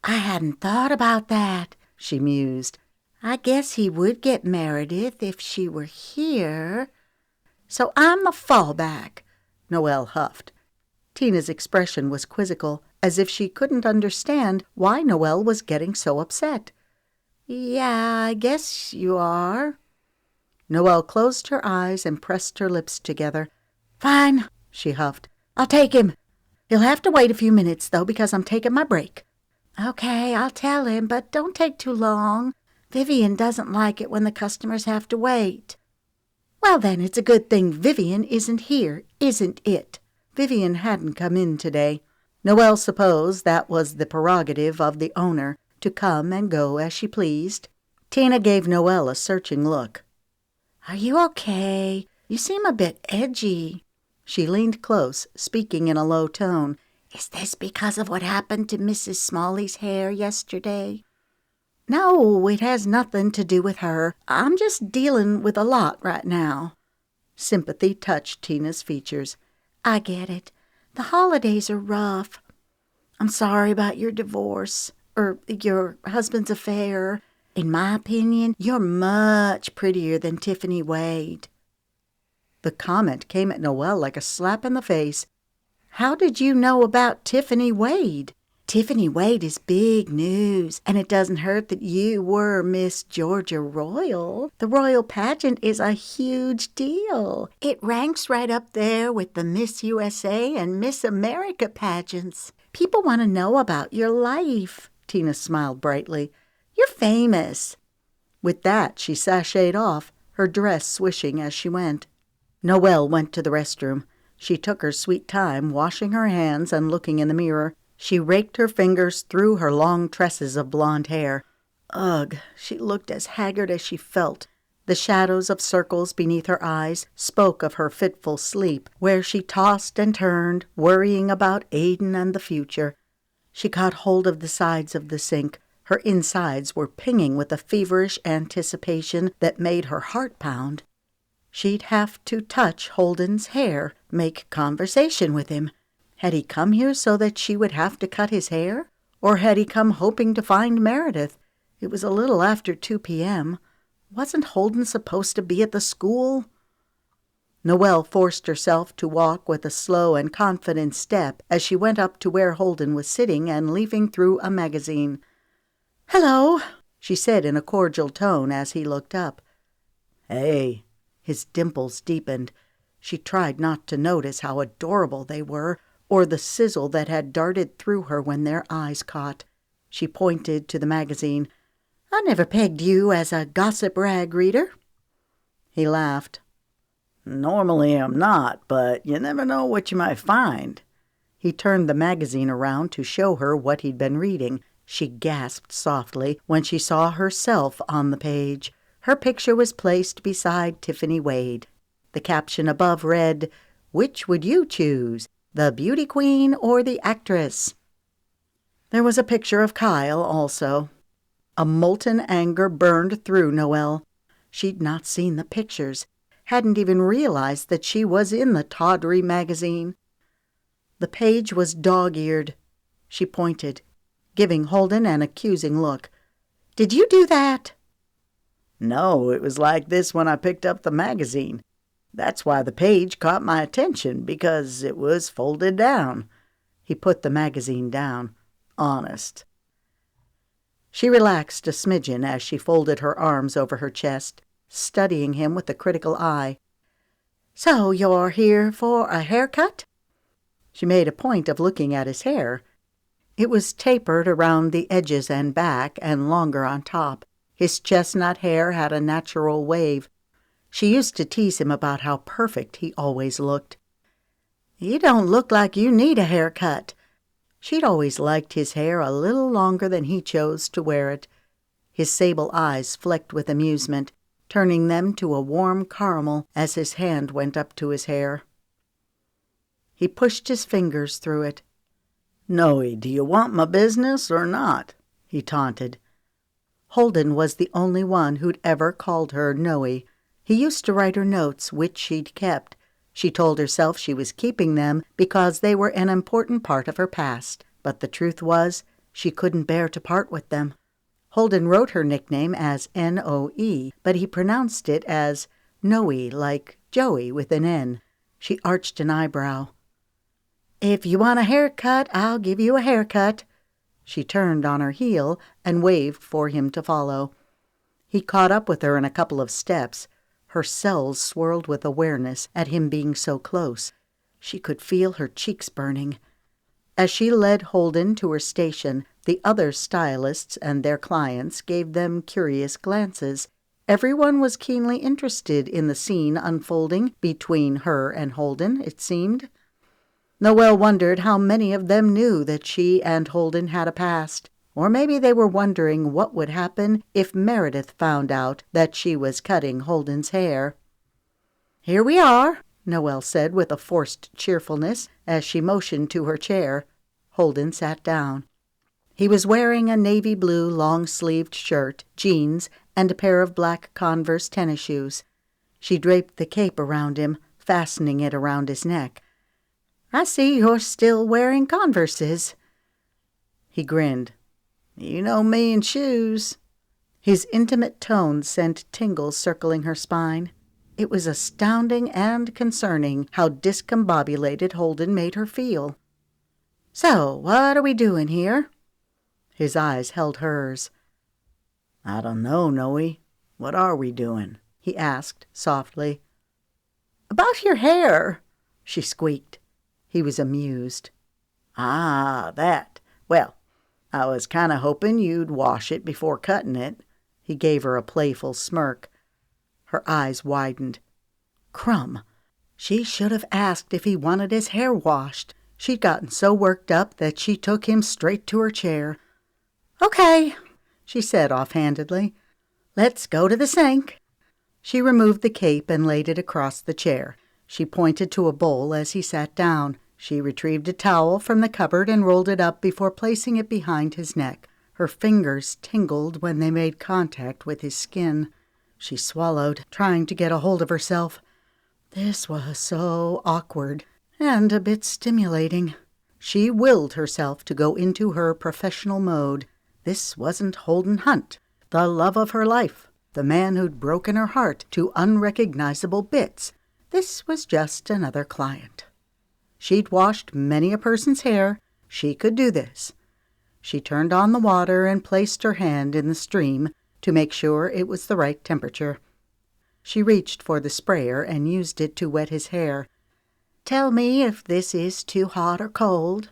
"I hadn't thought about that," she mused. "I guess he would get Meredith if she were here." "So I'm a fallback," Noelle huffed. Tina's expression was quizzical, as if she couldn't understand why Noelle was getting so upset. "Yeah, I guess you are." Noelle closed her eyes and pressed her lips together. "Fine," she huffed. "I'll take him. He'll have to wait a few minutes, though, because I'm taking my break." "Okay, I'll tell him, but don't take too long. Vivian doesn't like it when the customers have to wait." "Well, then, it's a good thing Vivian isn't here, isn't it?" Vivian hadn't come in today. Noelle supposed that was the prerogative of the owner, to come and go as she pleased. Tina gave Noelle a searching look. "Are you okay? You seem a bit edgy." She leaned close, speaking in a low tone. "Is this because of what happened to Mrs. Smalley's hair yesterday?" "No, it has nothing to do with her. I'm just dealing with a lot right now." Sympathy touched Tina's features. "I get it. The holidays are rough. I'm sorry about your divorce, or your husband's affair. In my opinion, you're much prettier than Tiffany Wade." The comment came at Noelle like a slap in the face. "How did you know about Tiffany Wade?" "Tiffany Wade is big news, and it doesn't hurt that you were Miss Georgia Royal. The royal pageant is a huge deal. It ranks right up there with the Miss USA and Miss America pageants. People want to know about your life." Tina smiled brightly. "You're famous." With that, she sashayed off, her dress swishing as she went. Noelle went to the restroom. She took her sweet time washing her hands and looking in the mirror. She raked her fingers through her long tresses of blonde hair. Ugh, she looked as haggard as she felt. The shadows of circles beneath her eyes spoke of her fitful sleep, where she tossed and turned, worrying about Aiden and the future. She caught hold of the sides of the sink. Her insides were pinging with a feverish anticipation that made her heart pound. She'd have to touch Holden's hair, make conversation with him. Had he come here so that she would have to cut his hair? Or had he come hoping to find Meredith? It was a little after 2 p.m. Wasn't Holden supposed to be at the school? Noelle forced herself to walk with a slow and confident step as she went up to where Holden was sitting and leafing through a magazine. "Hello," she said in a cordial tone as he looked up. "Hey." His dimples deepened. She tried not to notice how adorable they were, or the sizzle that had darted through her when their eyes caught. She pointed to the magazine. "I never pegged you as a gossip rag reader." He laughed. "Normally I'm not, but you never know what you might find." He turned the magazine around to show her what he'd been reading. She gasped softly when she saw herself on the page. Her picture was placed beside Tiffany Wade. The caption above read, "Which would you choose, the beauty queen or the actress?" There was a picture of Kyle also. A molten anger burned through Noelle. She'd not seen the pictures, hadn't even realized that she was in the tawdry magazine. The page was dog-eared. She pointed, giving Holden an accusing look. "Did you do that?" "No, it was like this when I picked up the magazine. That's why the page caught my attention, because it was folded down." He put the magazine down. "Honest." She relaxed a smidgen as she folded her arms over her chest, studying him with a critical eye. "So you're here for a haircut?" She made a point of looking at his hair. It was tapered around the edges and back, and longer on top. His chestnut hair had a natural wave. She used to tease him about how perfect he always looked. "You don't look like you need a haircut." She'd always liked his hair a little longer than he chose to wear it. His sable eyes flecked with amusement, turning them to a warm caramel as his hand went up to his hair. He pushed his fingers through it. "Noe, do you want my business or not?" he taunted. Holden was the only one who'd ever called her Noe. He used to write her notes, which she'd kept. She told herself she was keeping them because they were an important part of her past, but the truth was she couldn't bear to part with them. Holden wrote her nickname as Noe, but he pronounced it as Noe, like Joey with an N. She arched an eyebrow. "If you want a haircut, I'll give you a haircut." She turned on her heel and waved for him to follow. He caught up with her in a couple of steps. Her cells swirled with awareness at him being so close. She could feel her cheeks burning. As she led Holden to her station, the other stylists and their clients gave them curious glances. Everyone was keenly interested in the scene unfolding between her and Holden, it seemed. Noelle wondered how many of them knew that she and Holden had a past. Or maybe they were wondering what would happen if Meredith found out that she was cutting Holden's hair. "Here we are," Noelle said with a forced cheerfulness as she motioned to her chair. Holden sat down. He was wearing a navy blue long-sleeved shirt, jeans, and a pair of black Converse tennis shoes. She draped the cape around him, fastening it around his neck. "I see you're still wearing Converses." He grinned. "You know me and shoes." His intimate tone sent tingles circling her spine. It was astounding and concerning how discombobulated Holden made her feel. "So, what are we doing here?" His eyes held hers. "I don't know, Noe. What are we doing?" he asked softly. "About your hair," she squeaked. He was amused. "Ah, that. Well, I was kind of hoping you'd wash it before cutting it." He gave her a playful smirk. Her eyes widened. Crumb! She should have asked if he wanted his hair washed. She'd gotten so worked up that she took him straight to her chair. "Okay," she said offhandedly. "Let's go to the sink." She removed the cape and laid it across the chair. She pointed to a bowl as he sat down. She retrieved a towel from the cupboard and rolled it up before placing it behind his neck. Her fingers tingled when they made contact with his skin. She swallowed, trying to get a hold of herself. This was so awkward and a bit stimulating. She willed herself to go into her professional mode. This wasn't Holden Hunt, the love of her life, the man who'd broken her heart to unrecognizable bits. This was just another client. She'd washed many a person's hair. She could do this. She turned on the water and placed her hand in the stream to make sure it was the right temperature. She reached for the sprayer and used it to wet his hair. Tell me if this is too hot or cold."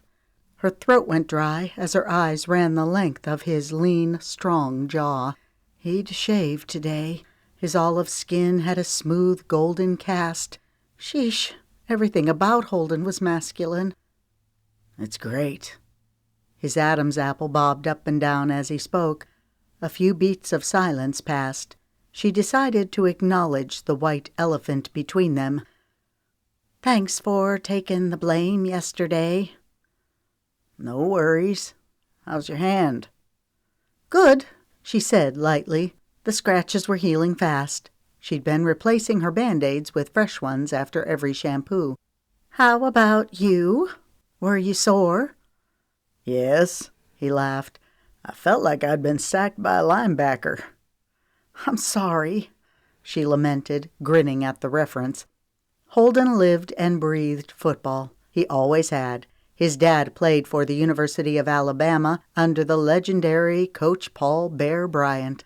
Her throat went dry as her eyes ran the length of his lean, strong jaw. He'd shaved today. His olive skin had a smooth golden cast. Sheesh, everything about Holden was masculine. "It's great." His Adam's apple bobbed up and down as he spoke. A few beats of silence passed. She decided to acknowledge the white elephant between them. "Thanks for taking the blame yesterday." "No worries. How's your hand?" "Good," she said lightly. The scratches were healing fast. She'd been replacing her Band-Aids with fresh ones after every shampoo. "How about you? Were you sore?" "Yes," he laughed. "I felt like I'd been sacked by a linebacker." "I'm sorry," she lamented, grinning at the reference. Holden lived and breathed football. He always had. His dad played for the University of Alabama under the legendary Coach Paul Bear Bryant.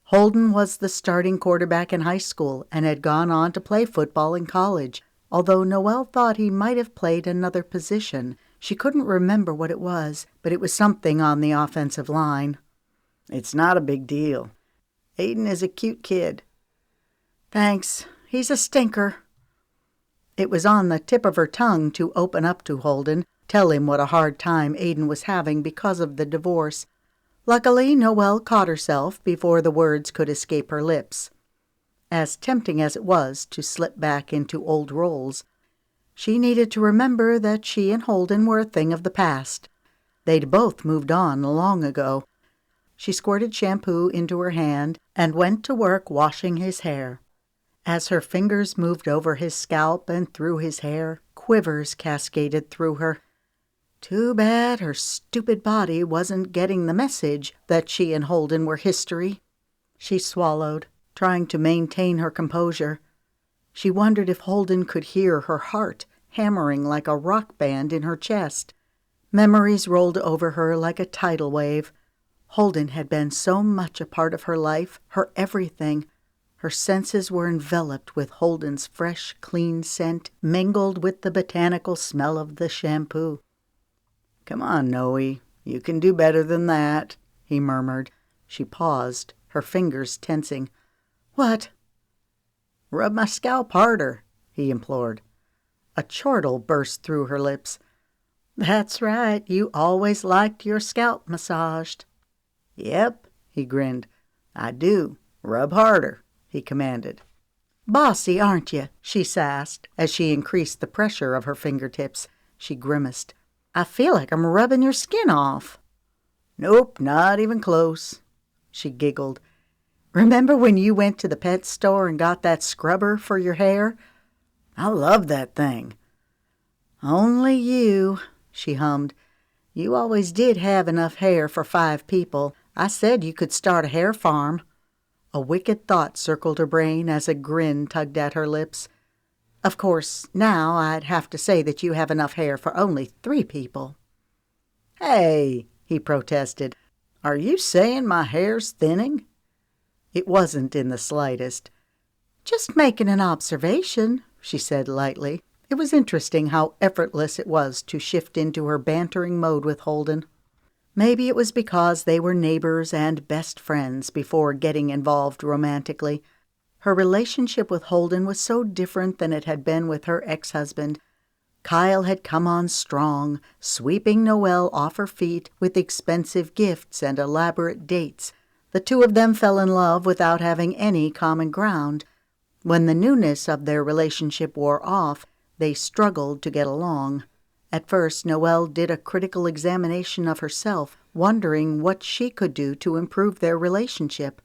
Holden was the starting quarterback in high school and had gone on to play football in college. Although Noelle thought he might have played another position, she couldn't remember what it was, but it was something on the offensive line. "It's not a big deal. Aiden is a cute kid." "Thanks. He's a stinker." It was on the tip of her tongue to open up to Holden, tell him what a hard time Aiden was having because of the divorce. Luckily, Noelle caught herself before the words could escape her lips. As tempting as it was to slip back into old roles, she needed to remember that she and Holden were a thing of the past. They'd both moved on long ago. She squirted shampoo into her hand and went to work washing his hair. As her fingers moved over his scalp and through his hair, quivers cascaded through her. Too bad her stupid body wasn't getting the message that she and Holden were history. She swallowed, trying to maintain her composure. She wondered if Holden could hear her heart hammering like a rock band in her chest. Memories rolled over her like a tidal wave. Holden had been so much a part of her life, her everything. Her senses were enveloped with Holden's fresh, clean scent, mingled with the botanical smell of the shampoo. "Come on, Noe. You can do better than that," he murmured. She paused, her fingers tensing. "What?" "Rub my scalp harder," he implored. A chortle burst through her lips. "That's right, you always liked your scalp massaged." "Yep," he grinned. "I do. Rub harder," he commanded. "Bossy, aren't you?" she sassed as she increased the pressure of her fingertips. She grimaced. "I feel like I'm rubbing your skin off." "Nope, not even close." She giggled. "Remember when you went to the pet store and got that scrubber for your hair?" "I love that thing." "Only you," she hummed. "You always did have enough hair for 5 people. I said you could start a hair farm." A wicked thought circled her brain as a grin tugged at her lips. "Of course, now I'd have to say that you have enough hair for only 3 people." "Hey," he protested. "Are you saying my hair's thinning?" It wasn't in the slightest. "Just making an observation," she said lightly. It was interesting how effortless it was to shift into her bantering mode with Holden. Maybe it was because they were neighbors and best friends before getting involved romantically. Her relationship with Holden was so different than it had been with her ex-husband. Kyle had come on strong, sweeping Noelle off her feet with expensive gifts and elaborate dates. The two of them fell in love without having any common ground. When the newness of their relationship wore off, they struggled to get along. At first, Noelle did a critical examination of herself, wondering what she could do to improve their relationship.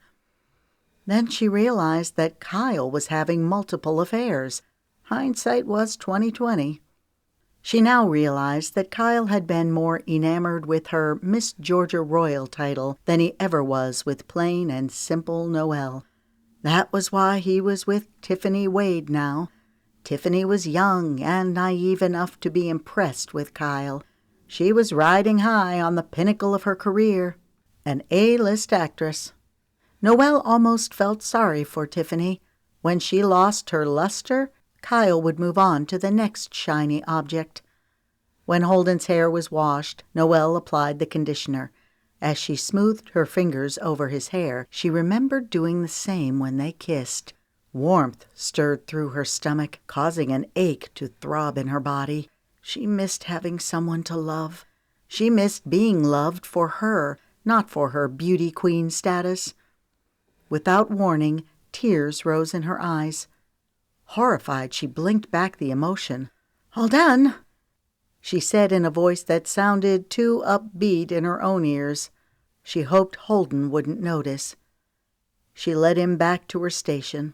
Then she realized that Kyle was having multiple affairs. Hindsight was 20/20. She now realized that Kyle had been more enamored with her Miss Georgia Royal title than he ever was with plain and simple Noelle. That was why he was with Tiffany Wade now. Tiffany was young and naive enough to be impressed with Kyle. She was riding high on the pinnacle of her career, an A-list actress. Noelle almost felt sorry for Tiffany. When she lost her luster, Kyle would move on to the next shiny object. When Holden's hair was washed, Noelle applied the conditioner. As she smoothed her fingers over his hair, she remembered doing the same when they kissed. Warmth stirred through her stomach, causing an ache to throb in her body. She missed having someone to love. She missed being loved for her, not for her beauty queen status. Without warning, tears rose in her eyes. Horrified, she blinked back the emotion. "All done," she said in a voice that sounded too upbeat in her own ears. She hoped Holden wouldn't notice. She led him back to her station.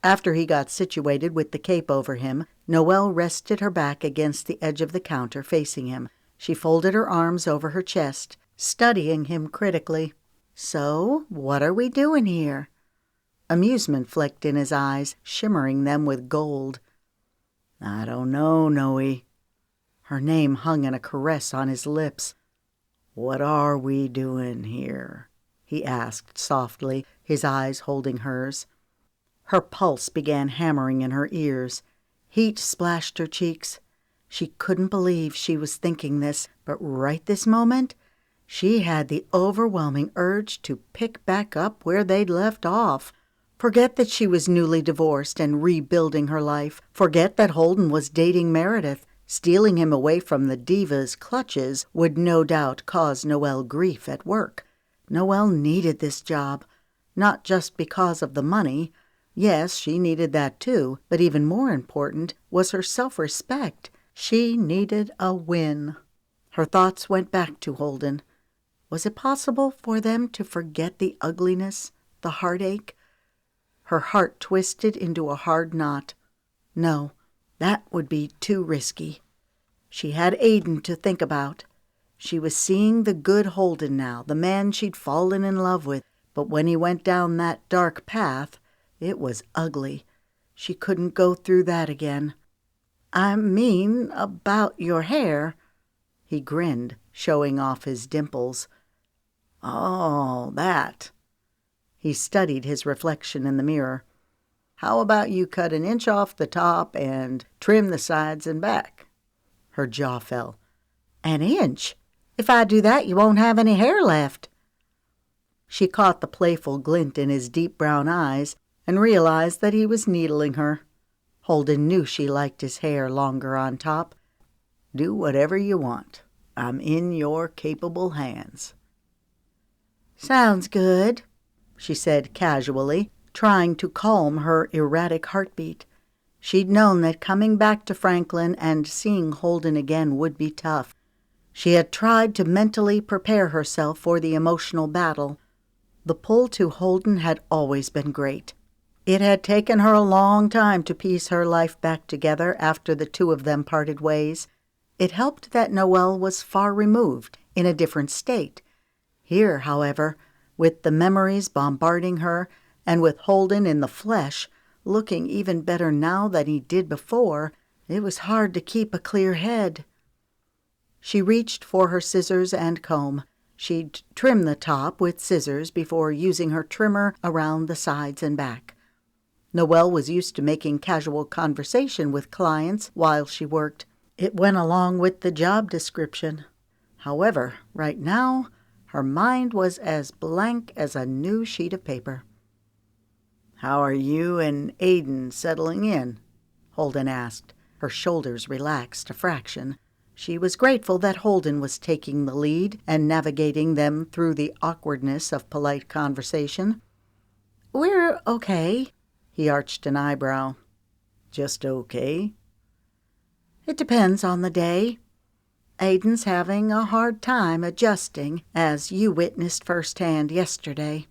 After he got situated with the cape over him, Noelle rested her back against the edge of the counter facing him. She folded her arms over her chest, studying him critically. "So, what are we doing here?" Amusement flicked in his eyes, shimmering them with gold. "I don't know, Noe." Her name hung in a caress on his lips. "What are we doing here?" he asked softly, his eyes holding hers. Her pulse began hammering in her ears. Heat splashed her cheeks. She couldn't believe she was thinking this, but right this moment, she had the overwhelming urge to pick back up where they'd left off. Forget that she was newly divorced and rebuilding her life. Forget that Holden was dating Meredith. Stealing him away from the diva's clutches would no doubt cause Noelle grief at work. Noelle needed this job, not just because of the money. Yes, she needed that too, but even more important was her self-respect. She needed a win. Her thoughts went back to Holden. Was it possible for them to forget the ugliness, the heartache? Her heart twisted into a hard knot. No, that would be too risky. She had Aiden to think about. She was seeing the good Holden now, the man she'd fallen in love with, but when he went down that dark path, it was ugly. She couldn't go through that again. "I mean about your hair." He grinned, showing off his dimples. "Oh, that." He studied his reflection in the mirror. "How about you cut an inch off the top and trim the sides and back?" Her jaw fell. "An inch? If I do that, you won't have any hair left." She caught the playful glint in his deep brown eyes and realized that he was needling her. Holden knew she liked his hair longer on top. "Do whatever you want. I'm in your capable hands." "Sounds good," she said casually, trying to calm her erratic heartbeat. She'd known that coming back to Franklin and seeing Holden again would be tough. She had tried to mentally prepare herself for the emotional battle. The pull to Holden had always been great. It had taken her a long time to piece her life back together after the two of them parted ways. It helped that Noelle was far removed, in a different state. Here, however, with the memories bombarding her, and with Holden in the flesh, looking even better now than he did before, it was hard to keep a clear head. She reached for her scissors and comb. She'd trim the top with scissors before using her trimmer around the sides and back. Noelle was used to making casual conversation with clients while she worked. It went along with the job description. However, right now, her mind was as blank as a new sheet of paper. "How are you and Aiden settling in?" Holden asked. Her shoulders relaxed a fraction. She was grateful that Holden was taking the lead and navigating them through the awkwardness of polite conversation. "We're okay." He arched an eyebrow. "Just okay?" "It depends on the day. Aiden's having a hard time adjusting, as you witnessed firsthand yesterday."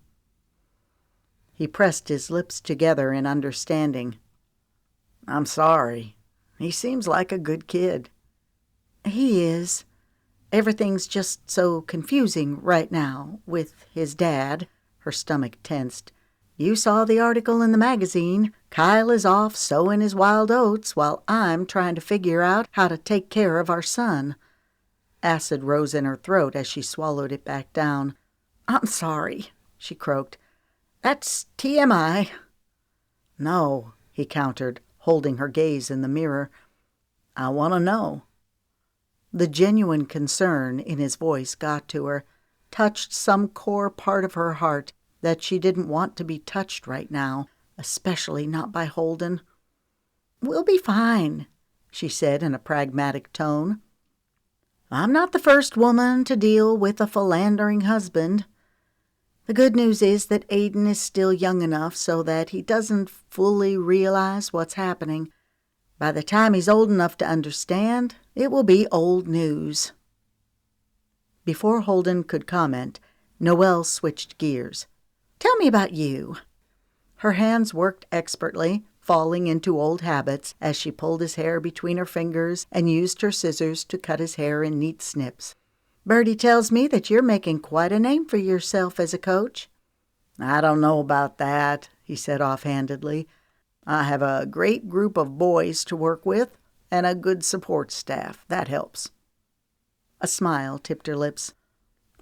He pressed his lips together in understanding. "I'm sorry. He seems like a good kid." "He is. Everything's just so confusing right now, with his dad." Her stomach tensed. "You saw the article in the magazine. Kyle is off sowing his wild oats while I'm trying to figure out how to take care of our son." Acid rose in her throat as she swallowed it back down. "I'm sorry," she croaked. "That's TMI." "No, he countered, holding her gaze in the mirror. "I want to know." The genuine concern in his voice got to her, touched some core part of her heart that she didn't want to be touched right now, especially not by Holden. "We'll be fine," she said in a pragmatic tone. "I'm not the first woman to deal with a philandering husband. The good news is that Aiden is still young enough so that he doesn't fully realize what's happening. By the time he's old enough to understand, it will be old news." Before Holden could comment, Noelle switched gears. "Tell me about you." Her hands worked expertly, falling into old habits as she pulled his hair between her fingers and used her scissors to cut his hair in neat snips. "Birdie tells me that you're making quite a name for yourself as a coach." "I don't know about that," he said offhandedly. "I have a great group of boys to work with and a good support staff. That helps." A smile tipped her lips.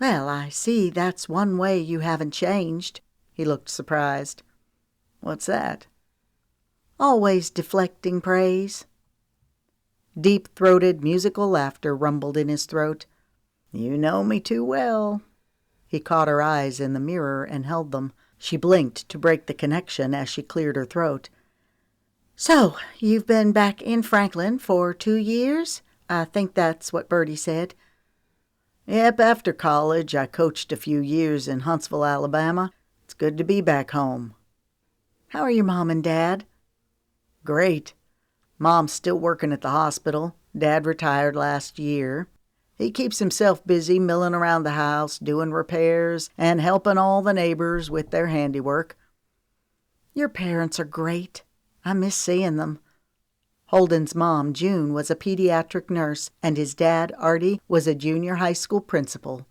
"Well, I see that's one way you haven't changed." He looked surprised. "What's that?" "Always deflecting praise." Deep-throated musical laughter rumbled in his throat. "You know me too well." He caught her eyes in the mirror and held them. She blinked to break the connection as she cleared her throat. "So, you've been back in Franklin for 2 years? I think that's what Birdie said." "Yep, after college I coached a few years in Huntsville, Alabama. It's good to be back home." "How are your mom and dad?" "Great. Mom's still working at the hospital. Dad retired last year. He keeps himself busy milling around the house, doing repairs, and helping all the neighbors with their handiwork." "Your parents are great. I miss seeing them." Holden's mom, June, was a pediatric nurse, and his dad, Artie, was a junior high school principal.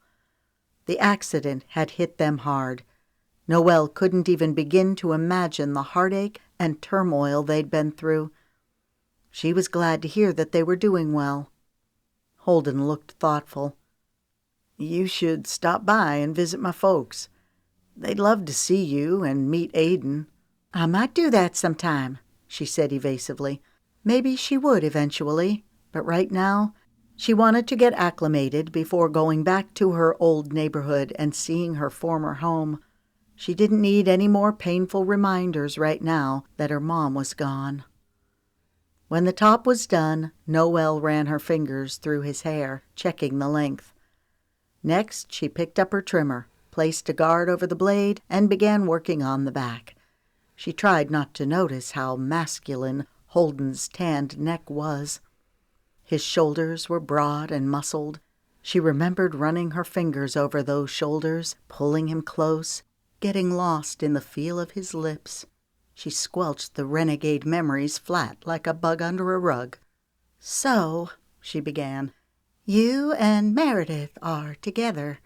The accident had hit them hard. Noelle couldn't even begin to imagine the heartache and turmoil they'd been through. She was glad to hear that they were doing well. Holden looked thoughtful. "You should stop by and visit my folks. They'd love to see you and meet Aiden." "I might do that sometime," she said evasively. Maybe she would eventually, but right now she wanted to get acclimated before going back to her old neighborhood and seeing her former home. She didn't need any more painful reminders right now that her mom was gone. When the top was done, Noelle ran her fingers through his hair, checking the length. Next, she picked up her trimmer, placed a guard over the blade, and began working on the back. She tried not to notice how masculine Holden's tanned neck was. His shoulders were broad and muscled. She remembered running her fingers over those shoulders, pulling him close, getting lost in the feel of his lips. She squelched the renegade memories flat like a bug under a rug. "So," she began, "you and Meredith are together."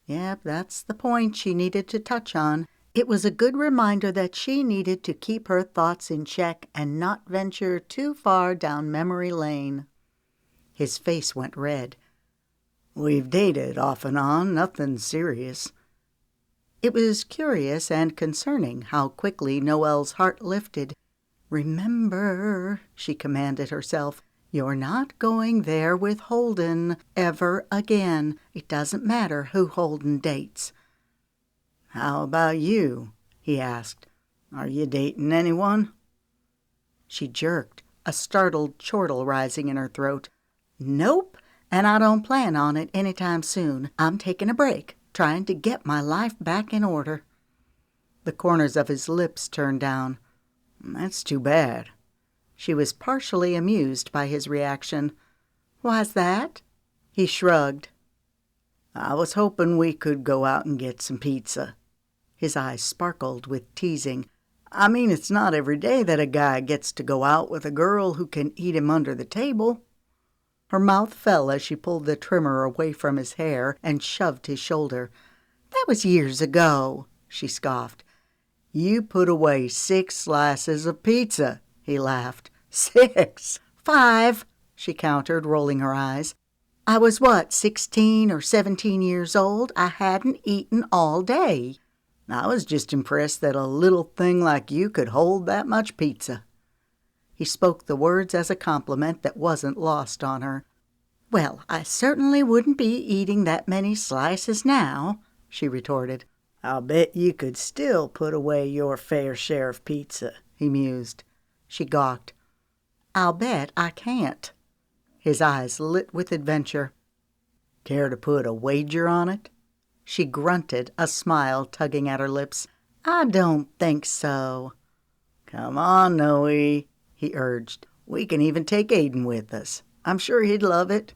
Yep, that's the point she needed to touch on. It was a good reminder that she needed to keep her thoughts in check and not venture too far down memory lane. His face went red. "We've dated off and on, nothing serious." It was curious and concerning how quickly Noelle's heart lifted. "Remember," she commanded herself, "you're not going there with Holden ever again. It doesn't matter who Holden dates." "How about you?" he asked. "Are you dating anyone?" She jerked, a startled chortle rising in her throat. "Nope, and I don't plan on it anytime soon. I'm taking a break, trying to get my life back in order." The corners of his lips turned down. "That's too bad." She was partially amused by his reaction. "Why's that?" He shrugged. "I was hoping we could go out and get some pizza." His eyes sparkled with teasing. "I mean, it's not every day that a guy gets to go out with a girl who can eat him under the table." Her mouth fell as she pulled the trimmer away from his hair and shoved his shoulder. "That was years ago," she scoffed. "You put away 6 slices of pizza," he laughed. 6? 5, she countered, rolling her eyes. "I was 16 or 17 years old? I hadn't eaten all day." I was just impressed that a little thing like you could hold that much pizza." He spoke the words as a compliment that wasn't lost on her. "Well, I certainly wouldn't be eating that many slices now," she retorted. "I'll bet you could still put away your fair share of pizza," he mused. She gawked. "I'll bet I can't." His eyes lit with adventure. "Care to put a wager on it?" She grunted, a smile tugging at her lips. "I don't think so." "Come on, Noe," he urged. "We can even take Aiden with us. I'm sure he'd love it."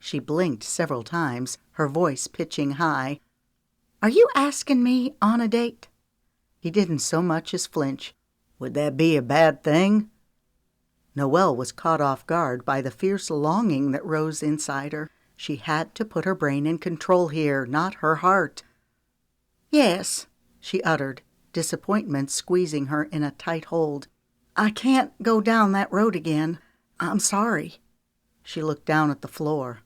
She blinked several times, her voice pitching high. "Are you asking me on a date?" He didn't so much as flinch. "Would that be a bad thing?" Noelle was caught off guard by the fierce longing that rose inside her. She had to put her brain in control here, not her heart. "Yes," she uttered, disappointment squeezing her in a tight hold. "I can't go down that road again. I'm sorry." She looked down at the floor.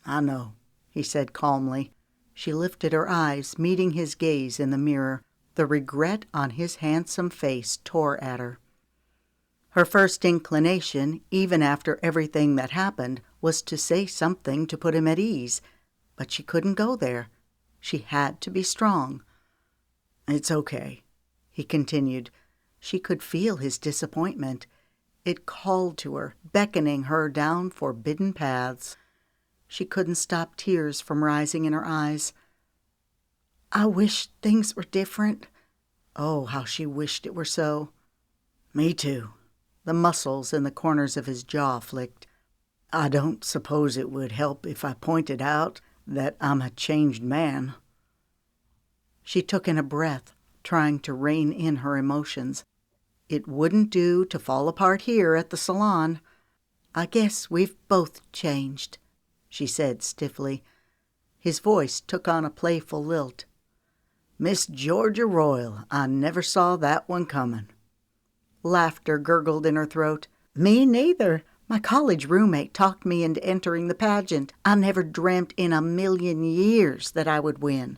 "I know," he said calmly. She lifted her eyes, meeting his gaze in the mirror. The regret on his handsome face tore at her. Her first inclination, even after everything that happened, was to say something to put him at ease. But she couldn't go there. She had to be strong. "It's okay," he continued. She could feel his disappointment. It called to her, beckoning her down forbidden paths. She couldn't stop tears from rising in her eyes. "I wish things were different." Oh, how she wished it were so. "Me too." The muscles in the corners of his jaw flicked. "I don't suppose it would help if I pointed out that I'm a changed man." She took in a breath, trying to rein in her emotions. It wouldn't do to fall apart here at the salon. "I guess we've both changed," she said stiffly. His voice took on a playful lilt. "Miss Georgia Royal, I never saw that one coming." Laughter gurgled in her throat. "Me neither. My college roommate talked me into entering the pageant. I never dreamt in a million years that I would win."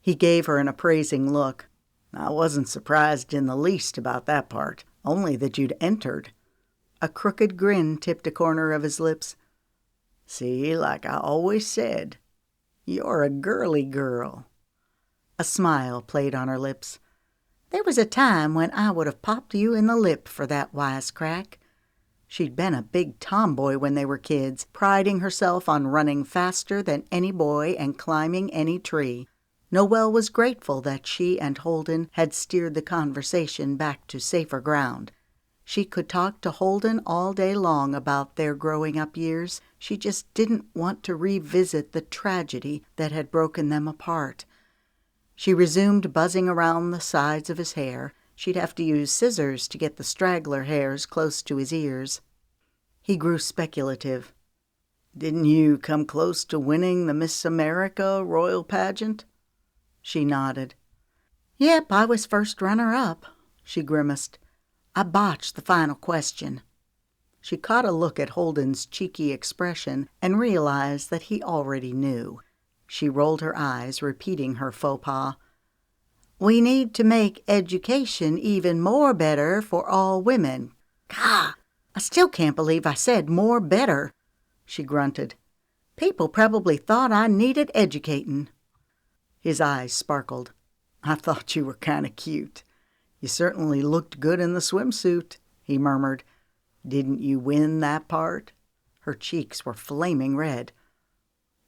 He gave her an appraising look. "I wasn't surprised in the least about that part, only that you'd entered." A crooked grin tipped a corner of his lips. "See, like I always said, you're a girly girl." A smile played on her lips. "There was a time when I would have popped you in the lip for that wisecrack." She'd been a big tomboy when they were kids, priding herself on running faster than any boy and climbing any tree. Noelle was grateful that she and Holden had steered the conversation back to safer ground. She could talk to Holden all day long about their growing-up years. She just didn't want to revisit the tragedy that had broken them apart. She resumed buzzing around the sides of his hair. She'd have to use scissors to get the straggler hairs close to his ears. He grew speculative. "Didn't you come close to winning the Miss America royal pageant?" She nodded. "Yep, I was first runner-up," she grimaced. "I botched the final question." She caught a look at Holden's cheeky expression and realized that he already knew. She rolled her eyes, repeating her faux pas. "We need to make education even more better for all women." "Gah! I still can't believe I said more better," she grunted. "People probably thought I needed educating." His eyes sparkled. "I thought you were kind of cute. You certainly looked good in the swimsuit," he murmured. "Didn't you win that part?" Her cheeks were flaming red.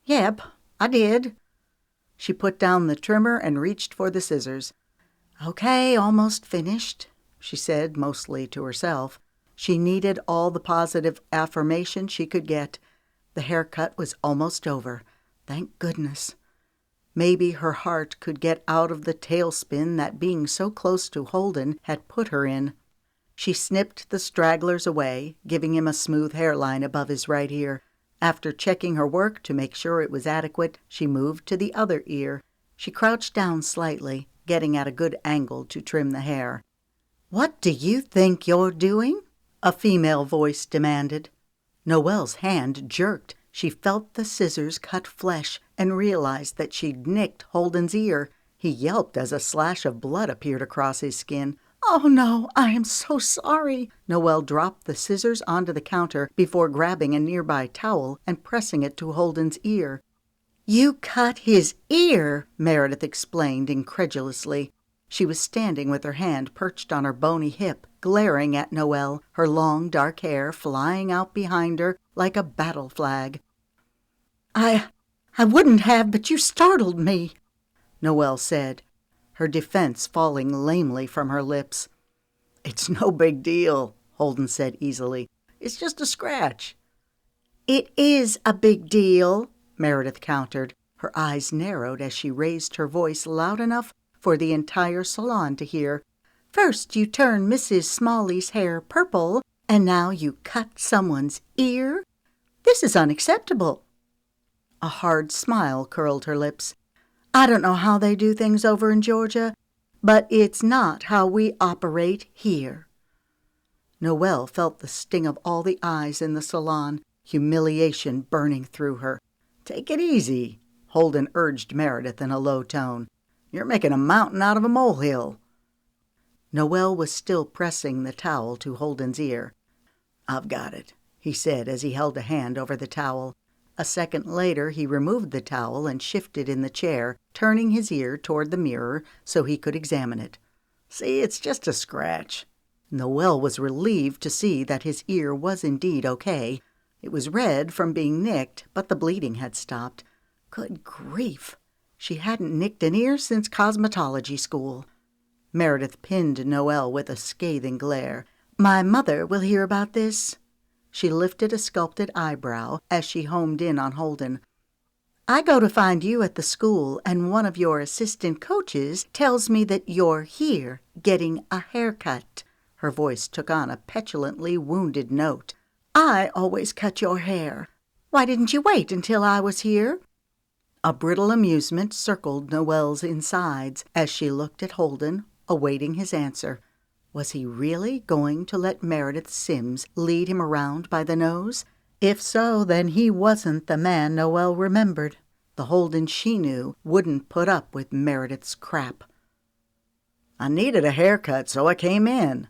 "Yep, I did." She put down the trimmer and reached for the scissors. "Okay, almost finished," she said, mostly to herself. She needed all the positive affirmation she could get. The haircut was almost over. Thank goodness. Maybe her heart could get out of the tailspin that being so close to Holden had put her in. She snipped the stragglers away, giving him a smooth hairline above his right ear. After checking her work to make sure it was adequate, she moved to the other ear. She crouched down slightly, getting at a good angle to trim the hair. "What do you think you're doing?" a female voice demanded. Noelle's hand jerked. She felt the scissors cut flesh and realized that she'd nicked Holden's ear. He yelped as a slash of blood appeared across his skin. "Oh no, I am so sorry." Noelle dropped the scissors onto the counter before grabbing a nearby towel and pressing it to Holden's ear. "You cut his ear," Meredith explained incredulously. She was standing with her hand perched on her bony hip, glaring at Noelle, her long dark hair flying out behind her like a battle flag. I wouldn't have, but you startled me," Noelle said, her defense falling lamely from her lips. "It's no big deal," Holden said easily. "It's just a scratch." "It is a big deal," Meredith countered. Her eyes narrowed as she raised her voice loud enough for the entire salon to hear. "First you turn Mrs. Smalley's hair purple, and now you cut someone's ear. This is unacceptable." A hard smile curled her lips. "I don't know how they do things over in Georgia, but it's not how we operate here." Noelle felt the sting of all the eyes in the salon, humiliation burning through her. "Take it easy," Holden urged Meredith in a low tone. "You're making a mountain out of a molehill." Noelle was still pressing the towel to Holden's ear. "I've got it," he said as he held a hand over the towel. A second later he removed the towel and shifted in the chair, turning his ear toward the mirror so he could examine it. "See, it's just a scratch." Noelle was relieved to see that his ear was indeed okay. It was red from being nicked, but the bleeding had stopped. Good grief! She hadn't nicked an ear since cosmetology school. Meredith pinned Noelle with a scathing glare. "My mother will hear about this." She lifted a sculpted eyebrow as she homed in on Holden. "I go to find you at the school, and one of your assistant coaches tells me that you're here getting a haircut." Her voice took on a petulantly wounded note. "I always cut your hair. Why didn't you wait until I was here?" A brittle amusement circled Noelle's insides as she looked at Holden, awaiting his answer. Was he really going to let Meredith Sims lead him around by the nose? If so, then he wasn't the man Noelle remembered. The Holden she knew wouldn't put up with Meredith's crap. "I needed a haircut, so I came in,"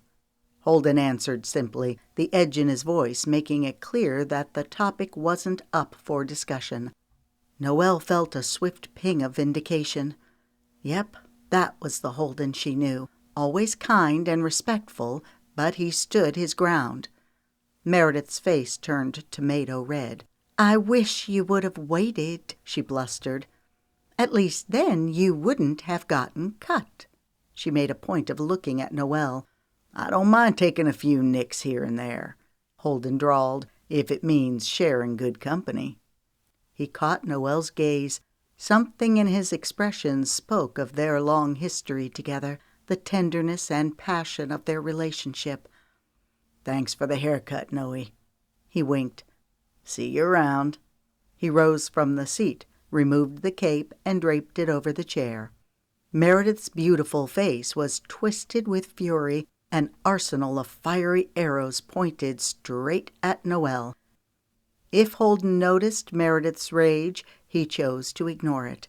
Holden answered simply, the edge in his voice making it clear that the topic wasn't up for discussion. Noelle felt a swift ping of vindication. Yep, that was the Holden she knew. Always kind and respectful, but he stood his ground. Meredith's face turned tomato red. "I wish you would have waited," she blustered. "At least then you wouldn't have gotten cut." She made a point of looking at Noelle. "I don't mind taking a few nicks here and there," Holden drawled, "if it means sharing good company." He caught Noelle's gaze. Something in his expression spoke of their long history together, the tenderness and passion of their relationship. "Thanks for the haircut, Noe." He winked. "See you around." He rose from the seat, removed the cape, and draped it over the chair. Meredith's beautiful face was twisted with fury, an arsenal of fiery arrows pointed straight at Noelle. If Holden noticed Meredith's rage, he chose to ignore it.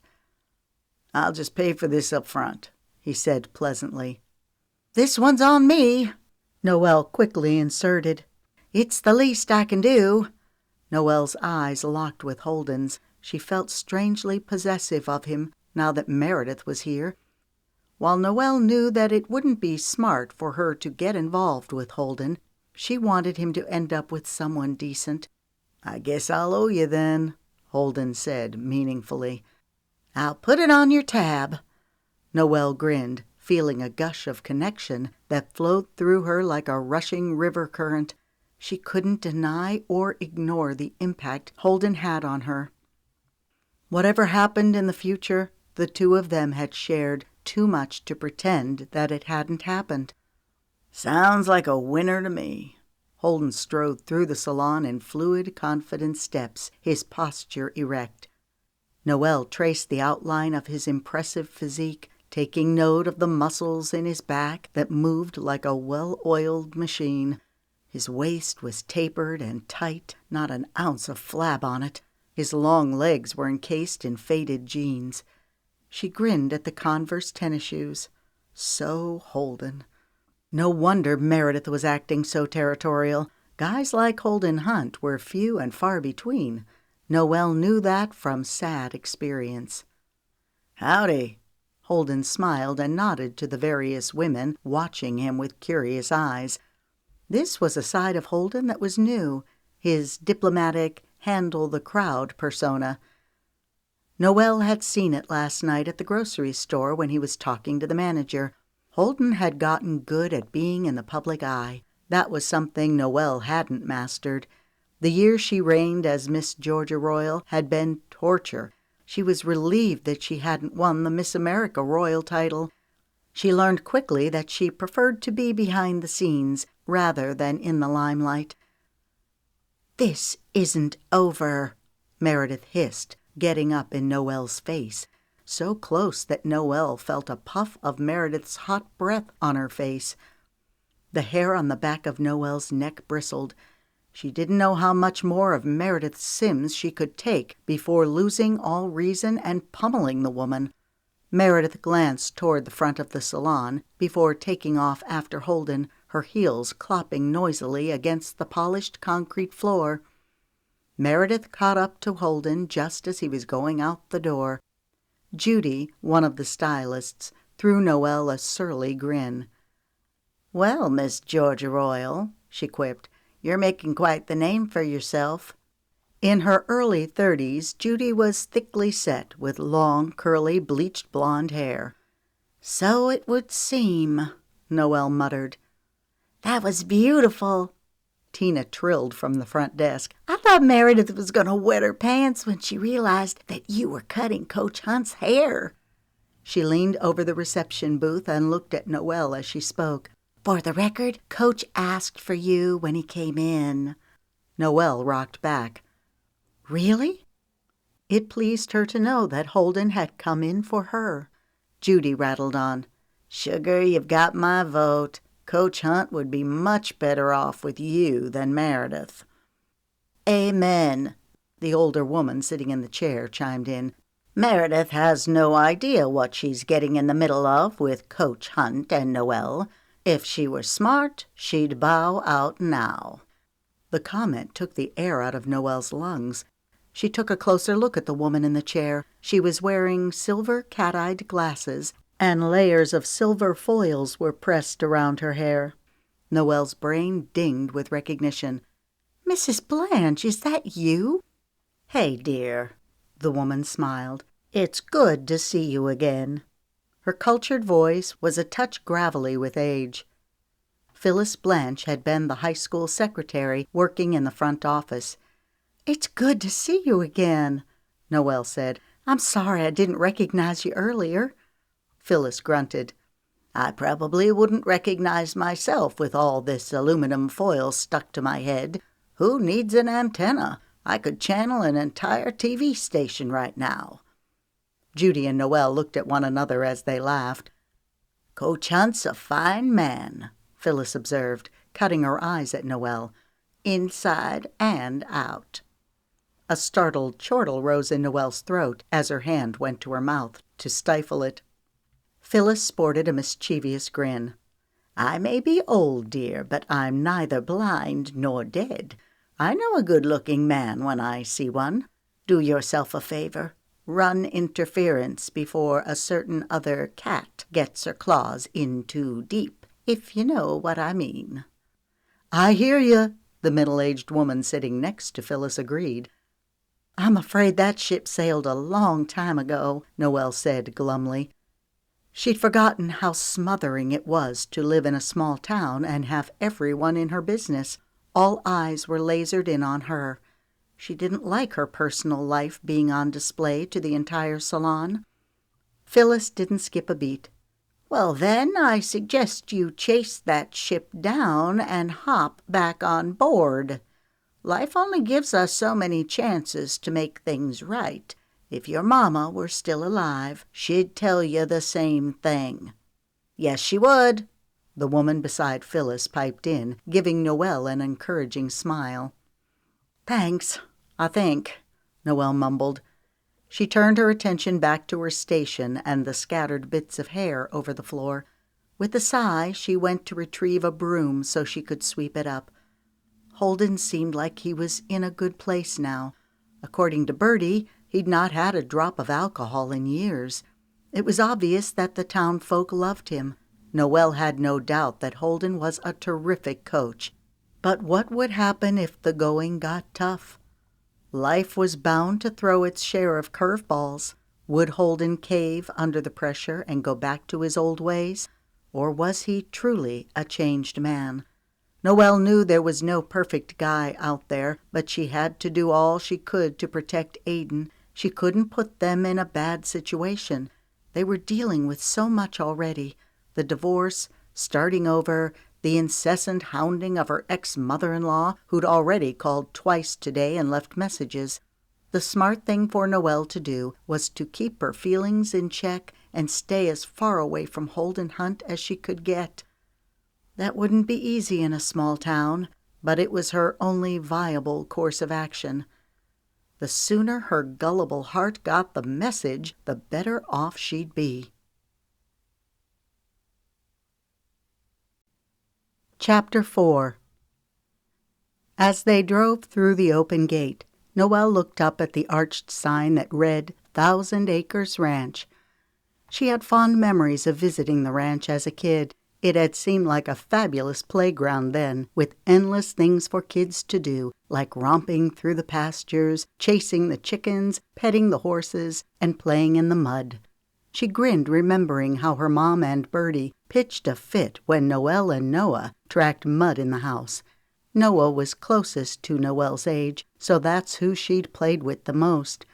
"I'll just pay for this up front," he said pleasantly. "This one's on me," Noelle quickly inserted. "It's the least I can do." Noelle's eyes locked with Holden's. She felt strangely possessive of him now that Meredith was here. While Noelle knew that it wouldn't be smart for her to get involved with Holden, she wanted him to end up with someone decent. "I guess I'll owe you then," Holden said meaningfully. "I'll put it on your tab." Noelle grinned, feeling a gush of connection that flowed through her like a rushing river current. She couldn't deny or ignore the impact Holden had on her. Whatever happened in the future, the two of them had shared too much to pretend that it hadn't happened. "Sounds like a winner to me." Holden strode through the salon in fluid, confident steps, his posture erect. Noelle traced the outline of his impressive physique, taking note of the muscles in his back that moved like a well-oiled machine. His waist was tapered and tight, not an ounce of flab on it. His long legs were encased in faded jeans. She grinned at the Converse tennis shoes. So Holden. No wonder Meredith was acting so territorial. Guys like Holden Hunt were few and far between. Noelle knew that from sad experience. "Howdy." Holden smiled and nodded to the various women, watching him with curious eyes. This was a side of Holden that was new, his diplomatic, handle-the-crowd persona. Noelle had seen it last night at the grocery store when he was talking to the manager. Holden had gotten good at being in the public eye. That was something Noelle hadn't mastered. The year she reigned as Miss Georgia Royal had been torture. She was relieved that she hadn't won the Miss America Royal title. She learned quickly that she preferred to be behind the scenes rather than in the limelight. "This isn't over," Meredith hissed, getting up in Noelle's face, so close that Noelle felt a puff of Meredith's hot breath on her face. The hair on the back of Noelle's neck bristled. She didn't know how much more of Meredith's Sims she could take before losing all reason and pummeling the woman. Meredith glanced toward the front of the salon before taking off after Holden, her heels clopping noisily against the polished concrete floor. Meredith caught up to Holden just as he was going out the door. Judy, one of the stylists, threw Noelle a surly grin. "Well, Miss Georgia Royal," she quipped, "you're making quite the name for yourself." In her early 30s, Judy was thickly set with long, curly, bleached blonde hair. "So it would seem," Noelle muttered. "That was beautiful," Tina trilled from the front desk. "I thought Meredith was going to wet her pants when she realized that you were cutting Coach Hunt's hair." She leaned over the reception booth and looked at Noelle as she spoke. "For the record, Coach asked for you when he came in." Noelle rocked back. "Really?" It pleased her to know that Holden had come in for her. Judy rattled on. "Sugar, you've got my vote. Coach Hunt would be much better off with you than Meredith." "Amen," the older woman sitting in the chair chimed in. "Meredith has no idea what she's getting in the middle of with Coach Hunt and Noelle. If she were smart, she'd bow out now." The comment took the air out of Noelle's lungs. She took a closer look at the woman in the chair. She was wearing silver cat-eyed glasses, and layers of silver foils were pressed around her hair. Noelle's brain dinged with recognition. "Mrs. Blanche, is that you?" "Hey, dear," the woman smiled. "It's good to see you again." Her cultured voice was a touch gravelly with age. Phyllis Blanche had been the high school secretary working in the front office. "It's good to see you again," Noelle said. "I'm sorry I didn't recognize you earlier." Phyllis grunted. "I probably wouldn't recognize myself with all this aluminum foil stuck to my head. Who needs an antenna? I could channel an entire TV station right now." Judy and Noelle looked at one another as they laughed. "Coach Hunt's a fine man," Phyllis observed, cutting her eyes at Noelle, "inside and out." A startled chortle rose in Noelle's throat as her hand went to her mouth to stifle it. Phyllis sported a mischievous grin. "I may be old, dear, but I'm neither blind nor dead. I know a good-looking man when I see one. Do yourself a favor. Run interference before a certain other cat gets her claws in too deep, if you know what I mean." "I hear you," the middle-aged woman sitting next to Phyllis agreed. "I'm afraid that ship sailed a long time ago," Noelle said glumly. She'd forgotten how smothering it was to live in a small town and have everyone in her business. All eyes were lasered in on her. She didn't like her personal life being on display to the entire salon. Phyllis didn't skip a beat. "Well, then, I suggest you chase that ship down and hop back on board. Life only gives us so many chances to make things right. If your mama were still alive, she'd tell you the same thing." "Yes, she would," the woman beside Phyllis piped in, giving Noelle an encouraging smile. "Thanks, I think," Noelle mumbled. She turned her attention back to her station and the scattered bits of hair over the floor. With a sigh, she went to retrieve a broom so she could sweep it up. Holden seemed like he was in a good place now. According to Birdie, he'd not had a drop of alcohol in years. It was obvious that the town folk loved him. Noelle had no doubt that Holden was a terrific coach. But what would happen if the going got tough? Life was bound to throw its share of curveballs. Would Holden cave under the pressure and go back to his old ways? Or was he truly a changed man? Noelle knew there was no perfect guy out there, but she had to do all she could to protect Aiden. She couldn't put them in a bad situation. They were dealing with so much already. The divorce, starting over, the incessant hounding of her ex-mother-in-law, who'd already called twice today and left messages. The smart thing for Noelle to do was to keep her feelings in check and stay as far away from Holden Hunt as she could get. That wouldn't be easy in a small town, but it was her only viable course of action. The sooner her gullible heart got the message, the better off she'd be. Chapter 4. As they drove through the open gate, Noelle looked up at the arched sign that read 1,000 Acres Ranch. She had fond memories of visiting the ranch as a kid. It had seemed like a fabulous playground then, with endless things for kids to do, like romping through the pastures, chasing the chickens, petting the horses, and playing in the mud. She grinned, remembering how her mom and Birdie pitched a fit when Noelle and Noah tracked mud in the house. Noah was closest to Noelle's age, so that's who she'd played with the most.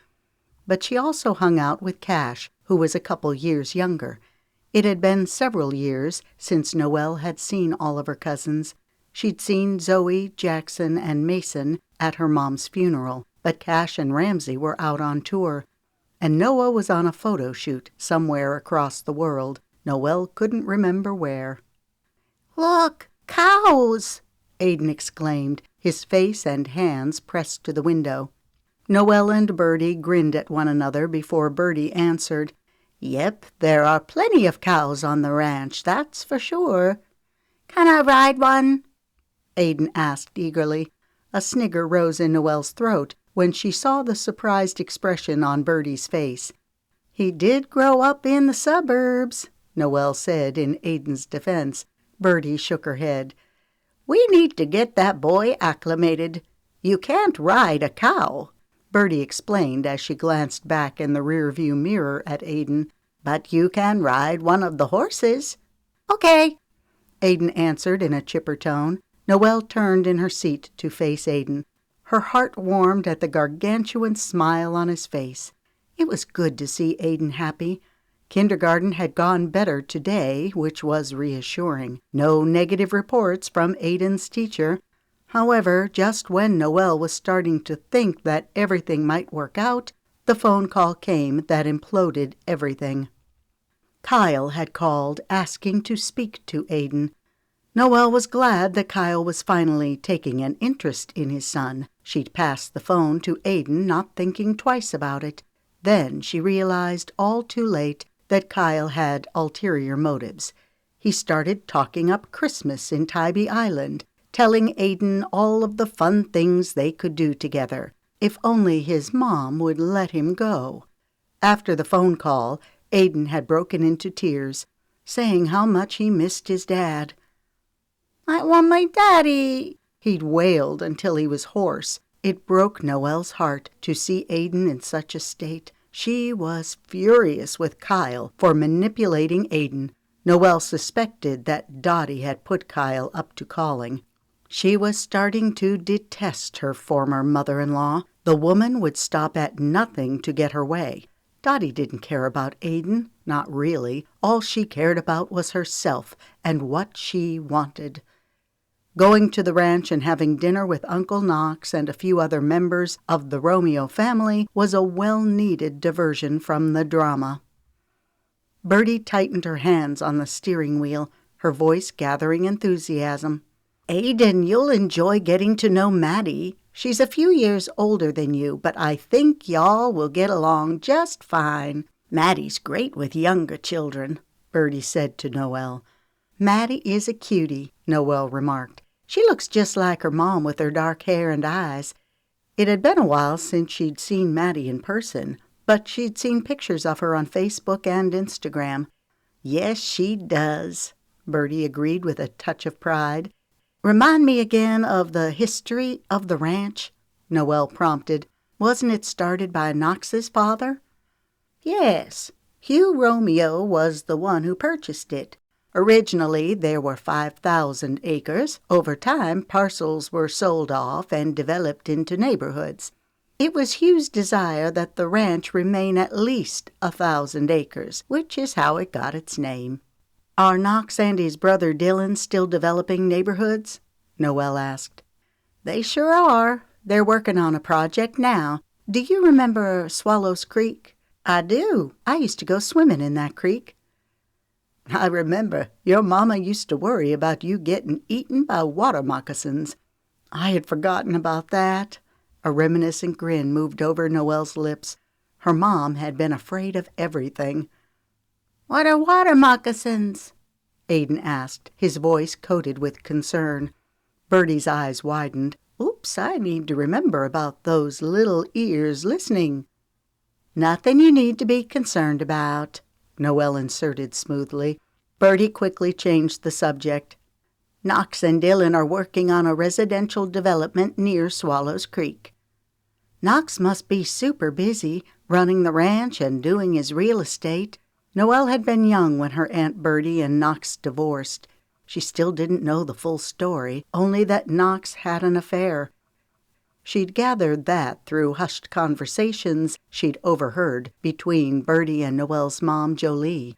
But she also hung out with Cash, who was a couple years younger. It had been several years since Noelle had seen all of her cousins. She'd seen Zoe, Jackson, and Mason at her mom's funeral, but Cash and Ramsey were out on tour, and Noah was on a photo shoot somewhere across the world. Noelle couldn't remember where. "Look, cows!" Aiden exclaimed, his face and hands pressed to the window. Noelle and Birdie grinned at one another before Birdie answered, "Yep, there are plenty of cows on the ranch, that's for sure." "Can I ride one?" Aiden asked eagerly. A snigger rose in Noelle's throat when she saw the surprised expression on Birdie's face. "He did grow up in the suburbs," Noelle said in Aiden's defense. Birdie shook her head. "We need to get that boy acclimated. You can't ride a cow," Birdie explained as she glanced back in the rearview mirror at Aiden. "But you can ride one of the horses." "Okay," Aiden answered in a chipper tone. Noelle turned in her seat to face Aiden. Her heart warmed at the gargantuan smile on his face. It was good to see Aiden happy. Kindergarten had gone better today, which was reassuring. No negative reports from Aiden's teacher. However, just when Noelle was starting to think that everything might work out, the phone call came that imploded everything. Kyle had called, asking to speak to Aiden. Noelle was glad that Kyle was finally taking an interest in his son. She'd passed the phone to Aiden, not thinking twice about it. Then she realized, all too late, that Kyle had ulterior motives. He started talking up Christmas in Tybee Island, telling Aiden all of the fun things they could do together, if only his mom would let him go. After the phone call, Aiden had broken into tears, saying how much he missed his dad. "I want my daddy," he'd wailed until he was hoarse. It broke Noelle's heart to see Aiden in such a state. She was furious with Kyle for manipulating Aiden. Noelle suspected that Dottie had put Kyle up to calling. She was starting to detest her former mother-in-law. The woman would stop at nothing to get her way. Dottie didn't care about Aiden, not really. All she cared about was herself and what she wanted. Going to the ranch and having dinner with Uncle Knox and a few other members of the Romeo family was a well-needed diversion from the drama. Birdie tightened her hands on the steering wheel, her voice gathering enthusiasm. "Aiden, you'll enjoy getting to know Maddie. She's a few years older than you, but I think y'all will get along just fine. Maddie's great with younger children," Birdie said to Noelle. "Maddie is a cutie," Noelle remarked. "She looks just like her mom with her dark hair and eyes." It had been a while since she'd seen Maddie in person, but she'd seen pictures of her on Facebook and Instagram. "Yes, she does," Birdie agreed with a touch of pride. "Remind me again of the history of the ranch," Noelle prompted. "Wasn't it started by Knox's father?" "Yes. Hugh Romeo was the one who purchased it. Originally, there were 5,000 acres. Over time, parcels were sold off and developed into neighborhoods. It was Hugh's desire that the ranch remain at least 1,000 acres, which is how it got its name." "Are Knox and his brother Dylan still developing neighborhoods?" Noelle asked. "They sure are. They're working on a project now. Do you remember Swallows Creek?" "I do. I used to go swimming in that creek." "I remember your mama used to worry about you getting eaten by water moccasins." I had forgotten about that. A reminiscent grin moved over Noelle's lips. Her mom had been afraid of everything. "What are water moccasins?" Aiden asked, his voice coated with concern. Birdie's eyes widened. "Oops, I need to remember about those little ears listening." "Nothing you need to be concerned about," Noelle inserted smoothly. Birdie quickly changed the subject. "Knox and Dylan are working on a residential development near Swallows Creek." "Knox must be super busy, running the ranch and doing his real estate." Noelle had been young when her Aunt Birdie and Knox divorced. She still didn't know the full story, only that Knox had an affair. She'd gathered that through hushed conversations she'd overheard between Birdie and Noelle's mom, Jolie.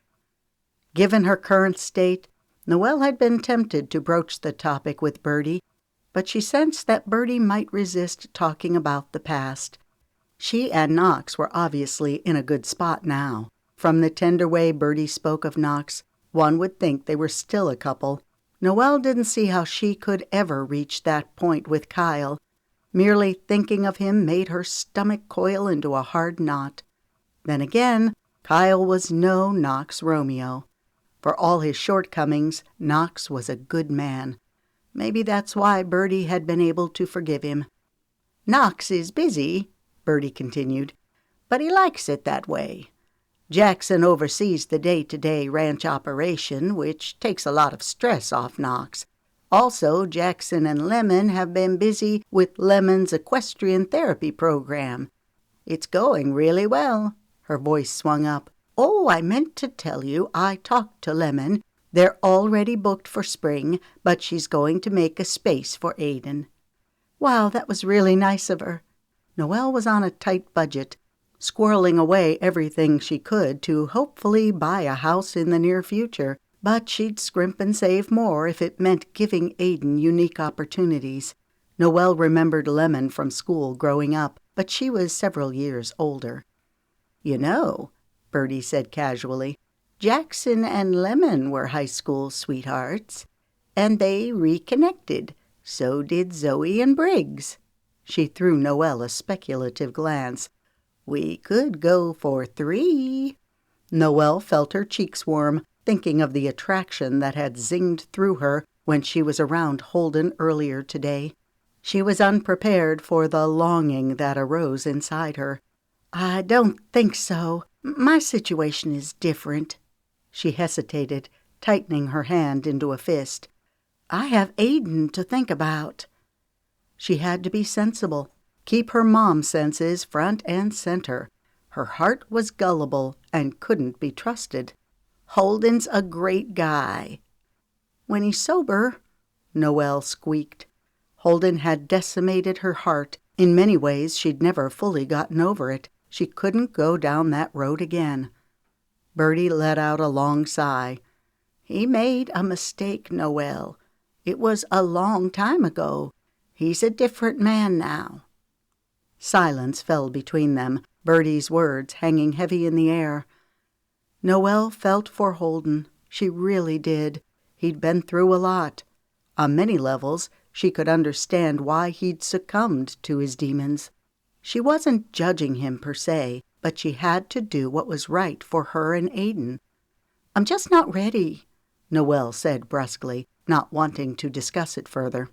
Given her current state, Noelle had been tempted to broach the topic with Birdie, but she sensed that Birdie might resist talking about the past. She and Knox were obviously in a good spot now. From the tender way Birdie spoke of Knox, one would think they were still a couple. Noelle didn't see how she could ever reach that point with Kyle. Merely thinking of him made her stomach coil into a hard knot. Then again, Kyle was no Knox Romeo. For all his shortcomings, Knox was a good man. Maybe that's why Birdie had been able to forgive him. "Knox is busy," Birdie continued, "but he likes it that way. Jackson oversees the day-to-day ranch operation, which takes a lot of stress off Knox. Also, Jackson and Lemon have been busy with Lemon's equestrian therapy program. It's going really well." Her voice swung up. "Oh, I meant to tell you I talked to Lemon. They're already booked for spring, but she's going to make a space for Aiden." Wow, that was really nice of her. Noelle was on a tight budget, squirreling away everything she could to hopefully buy a house in the near future. But she'd scrimp and save more if it meant giving Aiden unique opportunities. Noelle remembered Lemon from school growing up, but she was several years older. "You know," Birdie said casually, "Jackson and Lemon were high school sweethearts, and they reconnected. So did Zoe and Briggs." She threw Noelle a speculative glance. "We could go for 3. Noelle felt her cheeks warm, thinking of the attraction that had zinged through her when she was around Holden earlier today. She was unprepared for the longing that arose inside her. "I don't think so. My situation is different." She hesitated, tightening her hand into a fist. "I have Aiden to think about." She had to be sensible, keep her mom senses front and center. Her heart was gullible and couldn't be trusted. "Holden's a great guy." "When he's sober," Noelle squeaked. Holden had decimated her heart. In many ways, she'd never fully gotten over it. She couldn't go down that road again. Birdie let out a long sigh. "He made a mistake, Noelle. It was a long time ago. He's a different man now." Silence fell between them, Birdie's words hanging heavy in the air. Noelle felt for Holden. She really did. He'd been through a lot. On many levels, she could understand why he'd succumbed to his demons. She wasn't judging him per se, but she had to do what was right for her and Aiden. "I'm just not ready," Noelle said brusquely, not wanting to discuss it further.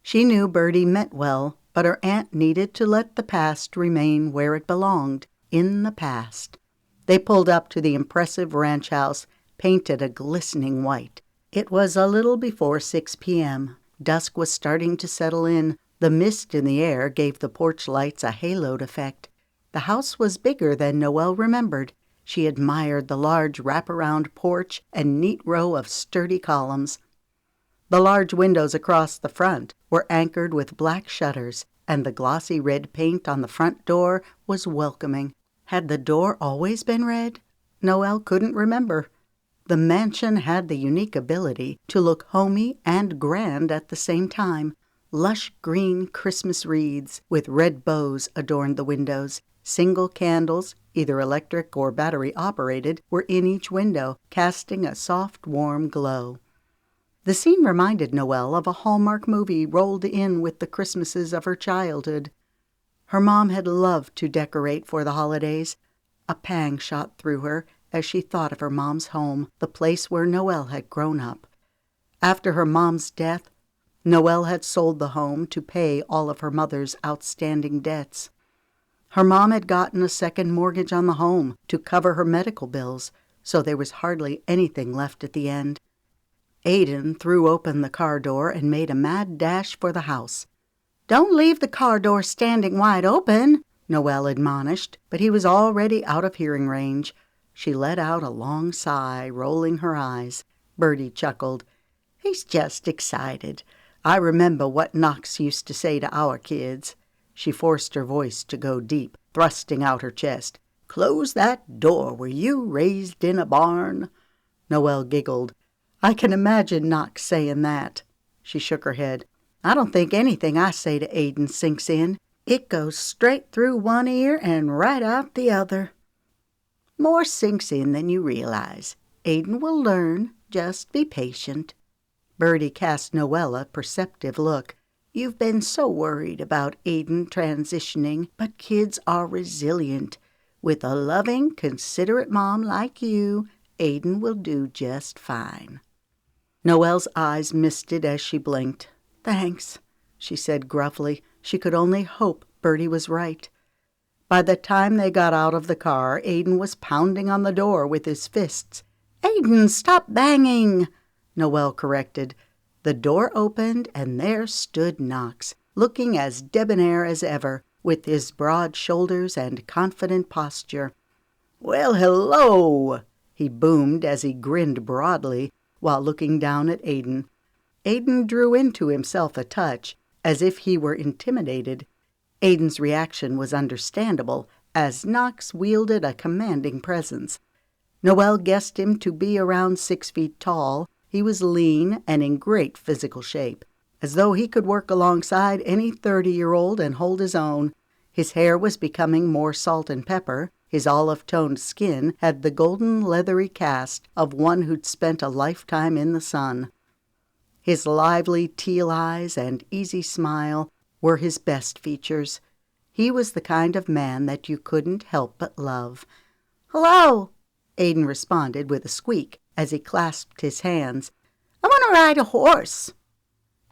She knew Birdie meant well, but her aunt needed to let the past remain where it belonged, in the past. They pulled up to the impressive ranch house, painted a glistening white. It was a little before 6 p.m. Dusk was starting to settle in. The mist in the air gave the porch lights a haloed effect. The house was bigger than Noelle remembered. She admired the large wraparound porch and neat row of sturdy columns. The large windows across the front were anchored with black shutters, and the glossy red paint on the front door was welcoming. Had the door always been red? Noelle couldn't remember. The mansion had the unique ability to look homey and grand at the same time. Lush green Christmas wreaths with red bows adorned the windows. Single candles, either electric or battery-operated, were in each window, casting a soft, warm glow. The scene reminded Noelle of a Hallmark movie rolled in with the Christmases of her childhood. Her mom had loved to decorate for the holidays. A pang shot through her as she thought of her mom's home, the place where Noelle had grown up. After her mom's death, Noelle had sold the home to pay all of her mother's outstanding debts. Her mom had gotten a second mortgage on the home to cover her medical bills, so there was hardly anything left at the end. Aiden threw open the car door and made a mad dash for the house. "Don't leave the car door standing wide open," Noelle admonished, but he was already out of hearing range. She let out a long sigh, rolling her eyes. Birdie chuckled. "He's just excited. I remember what Knox used to say to our kids." She forced her voice to go deep, thrusting out her chest. "Close that door. Were you raised in a barn?" Noelle giggled. "I can imagine Knox saying that." She shook her head. "I don't think anything I say to Aiden sinks in. It goes straight through one ear and right out the other." "More sinks in than you realize. Aiden will learn. Just be patient." Birdie cast Noelle a perceptive look. "You've been so worried about Aiden transitioning, but kids are resilient. With a loving, considerate mom like you, Aiden will do just fine." Noelle's eyes misted as she blinked. "Thanks," she said gruffly. She could only hope Birdie was right. By the time they got out of the car, Aiden was pounding on the door with his fists. "Aiden, stop banging!" Noelle corrected. The door opened, and there stood Knox, looking as debonair as ever, with his broad shoulders and confident posture. "Well, hello!" he boomed as he grinned broadly while looking down at Aiden. Aiden drew into himself a touch, as if he were intimidated. Aiden's reaction was understandable, as Knox wielded a commanding presence. Noelle guessed him to be around 6 feet tall. He was lean and in great physical shape, as though he could work alongside any 30-year-old and hold his own. His hair was becoming more salt and pepper. His olive-toned skin had the golden leathery cast of one who'd spent a lifetime in the sun. His lively teal eyes and easy smile were his best features. He was the kind of man that you couldn't help but love. "Hello," Aiden responded with a squeak as he clasped his hands. "I want to ride a horse."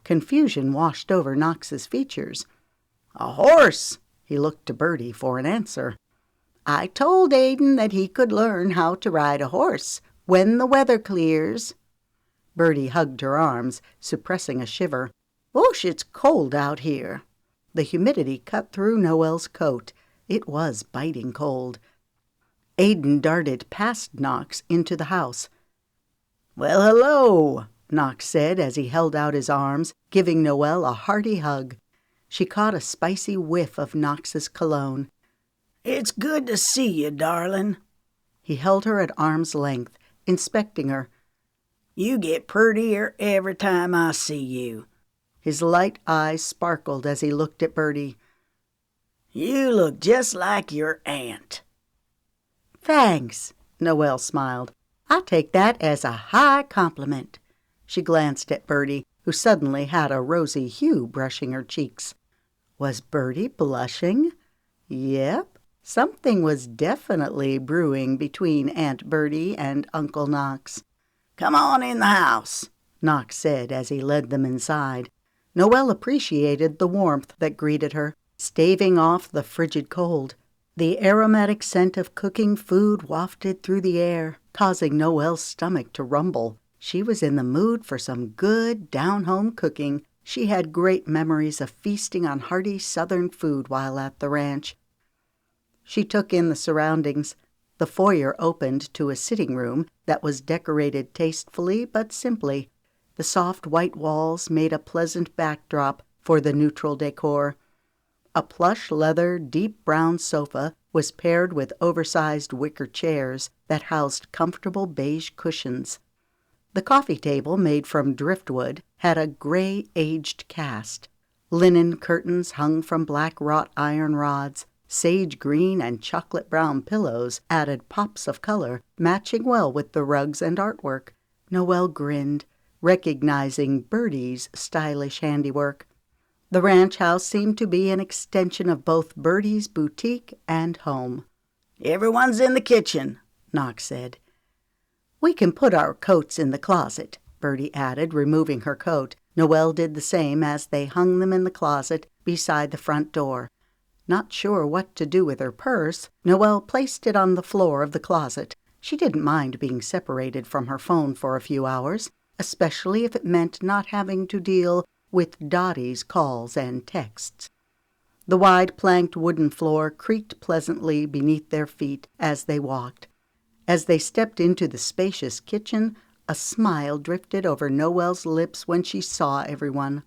Confusion washed over Knox's features. "A horse?" He looked to Birdie for an answer. "I told Aiden that he could learn how to ride a horse when the weather clears." Birdie hugged her arms, suppressing a shiver. "Whoosh, it's cold out here." The humidity cut through Noelle's coat. It was biting cold. Aiden darted past Knox into the house. "Well, hello," Knox said as he held out his arms, giving Noelle a hearty hug. She caught a spicy whiff of Knox's cologne. "It's good to see you, darling." He held her at arm's length, inspecting her. "You get prettier every time I see you." His light eyes sparkled as he looked at Birdie. "You look just like your aunt." "Thanks," Noelle smiled. "I take that as a high compliment." She glanced at Birdie. who suddenly had a rosy hue brushing her cheeks. Was Birdie blushing? Yep, something was definitely brewing between Aunt Birdie and Uncle Knox. "Come on in the house," Knox said as he led them inside. Noelle appreciated the warmth that greeted her, staving off the frigid cold. The aromatic scent of cooking food wafted through the air, causing Noelle's stomach to rumble. She was in the mood for some good, down-home cooking. She had great memories of feasting on hearty Southern food while at the ranch. She took in the surroundings. The foyer opened to a sitting room that was decorated tastefully but simply. The soft white walls made a pleasant backdrop for the neutral decor. A plush leather, deep brown sofa was paired with oversized wicker chairs that housed comfortable beige cushions. The coffee table, made from driftwood, had a gray, aged cast. Linen curtains hung from black wrought iron rods. Sage green and chocolate brown pillows added pops of color, matching well with the rugs and artwork. Noelle grinned, recognizing Birdie's stylish handiwork. The ranch house seemed to be an extension of both Birdie's boutique and home. "Everyone's in the kitchen," Knox said. "We can put our coats in the closet," Birdie added, removing her coat. Noelle did the same as they hung them in the closet beside the front door. Not sure what to do with her purse, Noelle placed it on the floor of the closet. She didn't mind being separated from her phone for a few hours, especially if it meant not having to deal with Dottie's calls and texts. The wide planked wooden floor creaked pleasantly beneath their feet as they walked. As they stepped into the spacious kitchen, a smile drifted over Noelle's lips when she saw everyone.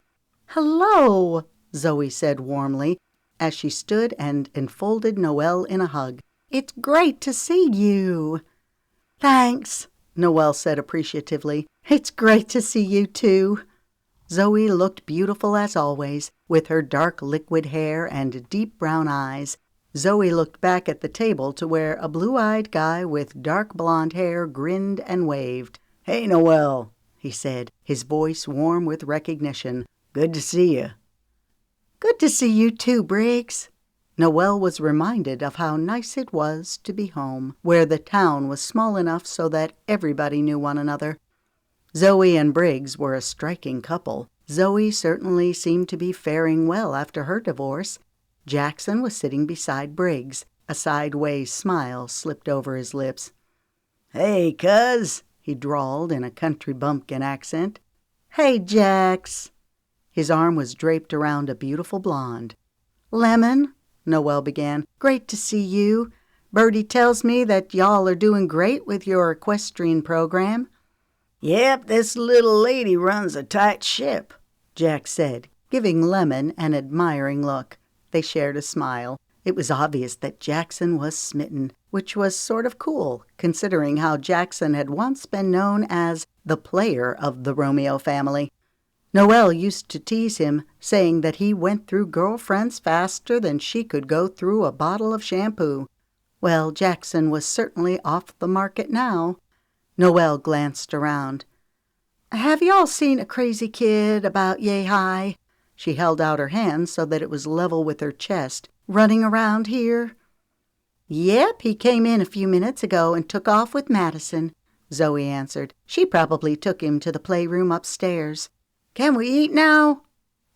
"Hello," Zoe said warmly, as she stood and enfolded Noelle in a hug. "It's great to see you." "Thanks," Noelle said appreciatively. "It's great to see you, too." Zoe looked beautiful as always, with her dark liquid hair and deep brown eyes. Zoe looked back at the table to where a blue-eyed guy with dark blonde hair grinned and waved. "Hey, Noelle," he said, his voice warm with recognition. "Good to see you." "Good to see you too, Briggs." Noelle was reminded of how nice it was to be home, where the town was small enough so that everybody knew one another. Zoe and Briggs were a striking couple. Zoe certainly seemed to be faring well after her divorce. Jackson was sitting beside Briggs. A sideways smile slipped over his lips. "Hey, cuz," he drawled in a country bumpkin accent. "Hey, Jax." His arm was draped around a beautiful blonde. "Lemon," Noelle began, "great to see you. Birdie tells me that y'all are doing great with your equestrian program." "Yep, this little lady runs a tight ship," Jack said, giving Lemon an admiring look. They shared a smile. It was obvious that Jackson was smitten, which was sort of cool, considering how Jackson had once been known as the player of the Romeo family. Noelle used to tease him, saying that he went through girlfriends faster than she could go through a bottle of shampoo. Well, Jackson was certainly off the market now. Noelle glanced around. "Have y'all seen a crazy kid about yay high?" She held out her hand so that it was level with her chest. "Running around here?" "Yep, he came in a few minutes ago and took off with Madison," Zoe answered. "She probably took him to the playroom upstairs." "Can we eat now?"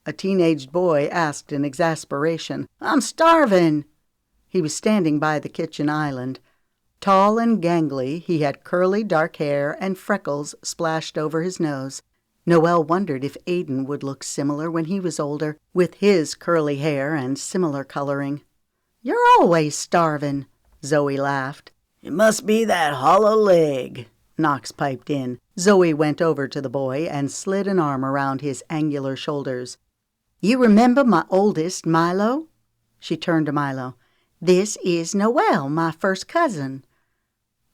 a teenaged boy asked in exasperation. "I'm starving." He was standing by the kitchen island. Tall and gangly, he had curly dark hair and freckles splashed over his nose. Noelle wondered if Aiden would look similar when he was older, with his curly hair and similar coloring. "You're always starving," Zoe laughed. "It must be that hollow leg," Knox piped in. Zoe went over to the boy and slid an arm around his angular shoulders. "You remember my oldest, Milo?" She turned to Milo. "This is Noelle, my first cousin."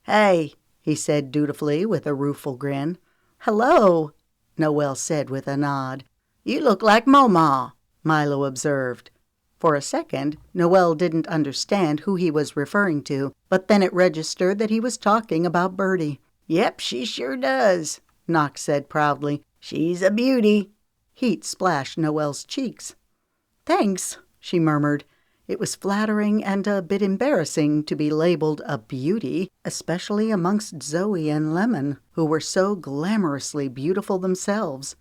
"Hey," he said dutifully with a rueful grin. "Hello," Noelle said with a nod. "You look like Moma," Milo observed. For a second, Noelle didn't understand who he was referring to, but then it registered that he was talking about Birdie. "Yep, she sure does," Knox said proudly. "She's a beauty." Heat splashed Noelle's cheeks. "Thanks," she murmured. It was flattering and a bit embarrassing to be labeled a beauty, especially amongst Zoe and Lemon, who were so glamorously beautiful themselves.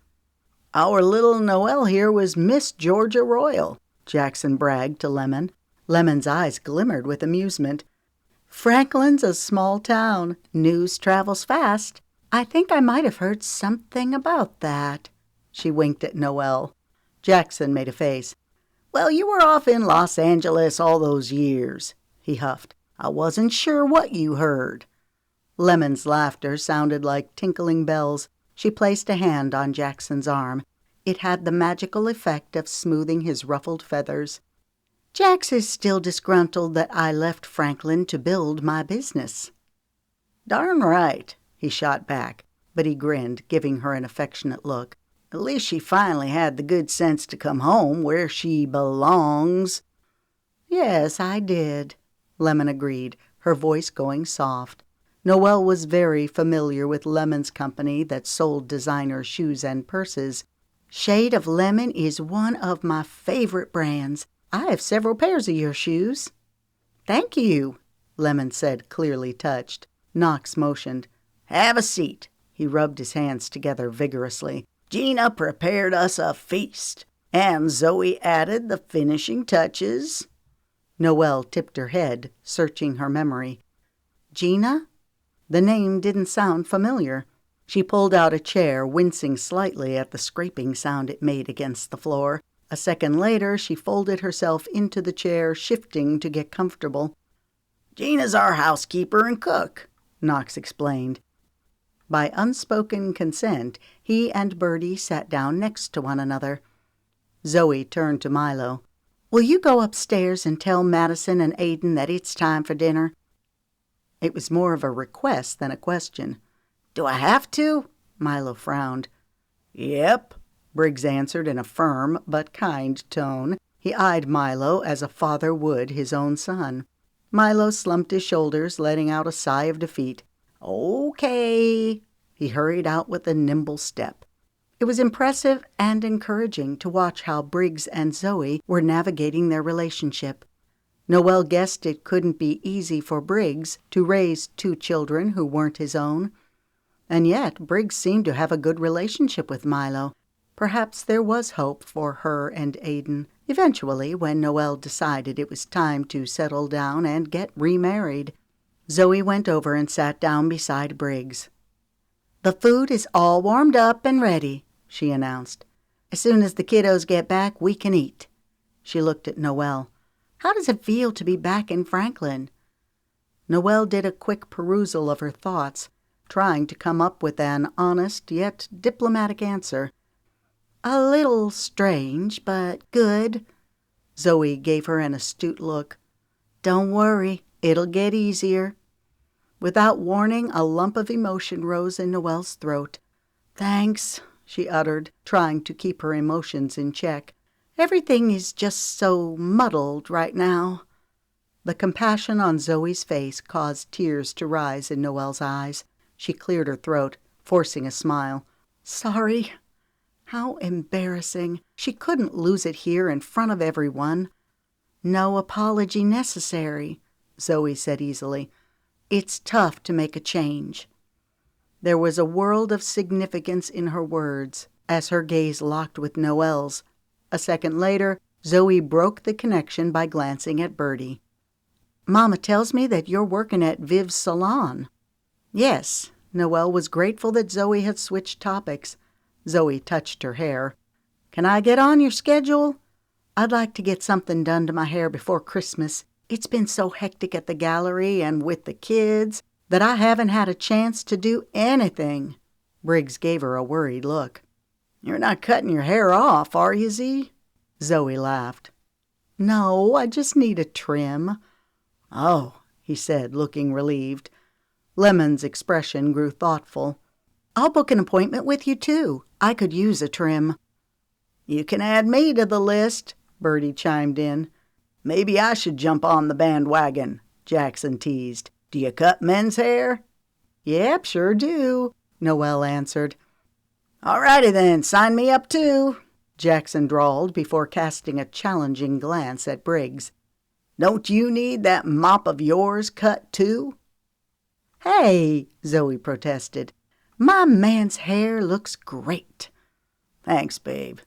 "Our little Noelle here was Miss Georgia Royal," Jackson bragged to Lemon. Lemon's eyes glimmered with amusement. "Franklin's a small town. News travels fast. I think I might have heard something about that." She winked at Noelle. Jackson made a face. "Well, you were off in Los Angeles all those years," he huffed. "I wasn't sure what you heard." Lemon's laughter sounded like tinkling bells. She placed a hand on Jackson's arm. It had the magical effect of smoothing his ruffled feathers. "Jax is still disgruntled that I left Franklin to build my business." "Darn right," he shot back, but he grinned, giving her an affectionate look. "At least she finally had the good sense to come home where she belongs." "Yes, I did," Lemon agreed, her voice going soft. Noelle was very familiar with Lemon's company that sold designer shoes and purses. "Shade of Lemon is one of my favorite brands. I have several pairs of your shoes." "Thank you," Lemon said, clearly touched. Knox motioned. "Have a seat." He rubbed his hands together vigorously. "Gina prepared us a feast, and Zoe added the finishing touches." Noelle tipped her head, searching her memory. "Gina?" The name didn't sound familiar. She pulled out a chair, wincing slightly at the scraping sound it made against the floor. A second later, she folded herself into the chair, shifting to get comfortable. "Gina's our housekeeper and cook," Knox explained. By unspoken consent, he and Birdie sat down next to one another. Zoe turned to Milo. "Will you go upstairs and tell Madison and Aiden that it's time for dinner?" It was more of a request than a question. "Do I have to?" Milo frowned. "Yep," Briggs answered in a firm but kind tone. He eyed Milo as a father would his own son. Milo slumped his shoulders, letting out a sigh of defeat. "Okay." He hurried out with a nimble step. It was impressive and encouraging to watch how Briggs and Zoe were navigating their relationship. Noelle guessed it couldn't be easy for Briggs to raise two children who weren't his own. And yet Briggs seemed to have a good relationship with Milo. Perhaps there was hope for her and Aiden. Eventually, when Noelle decided it was time to settle down and get remarried, Zoe went over and sat down beside Briggs. "The food is all warmed up and ready," she announced. "As soon as the kiddos get back, we can eat." She looked at Noelle. "How does it feel to be back in Franklin?" Noelle did a quick perusal of her thoughts, trying to come up with an honest yet diplomatic answer. "A little strange, but good." Zoe gave her an astute look. "Don't worry, it'll get easier." Without warning, a lump of emotion rose in Noelle's throat. "Thanks," she uttered, trying to keep her emotions in check. "Everything is just so muddled right now." The compassion on Zoe's face caused tears to rise in Noelle's eyes. She cleared her throat, forcing a smile. "Sorry." How embarrassing. She couldn't lose it here in front of everyone. "No apology necessary," Zoe said easily. "It's tough to make a change." There was a world of significance in her words as her gaze locked with Noelle's. A second later, Zoe broke the connection by glancing at Birdie. "Mama tells me that you're working at Viv's salon." "Yes." Noelle was grateful that Zoe had switched topics. Zoe touched her hair. "Can I get on your schedule? I'd like to get something done to my hair before Christmas. It's been so hectic at the gallery and with the kids that I haven't had a chance to do anything." Briggs gave her a worried look. "You're not cutting your hair off, are you, Z?" Zoe laughed. "No, I just need a trim." "Oh," he said, looking relieved. Lemon's expression grew thoughtful. "I'll book an appointment with you, too. I could use a trim." "You can add me to the list," Birdie chimed in. "Maybe I should jump on the bandwagon," Jackson teased. "Do you cut men's hair?" "Yep, sure do," Noelle answered. "All righty then, sign me up too." Jackson drawled before casting a challenging glance at Briggs. "Don't you need that mop of yours cut too?" "Hey," Zoe protested. "My man's hair looks great." "Thanks, babe,"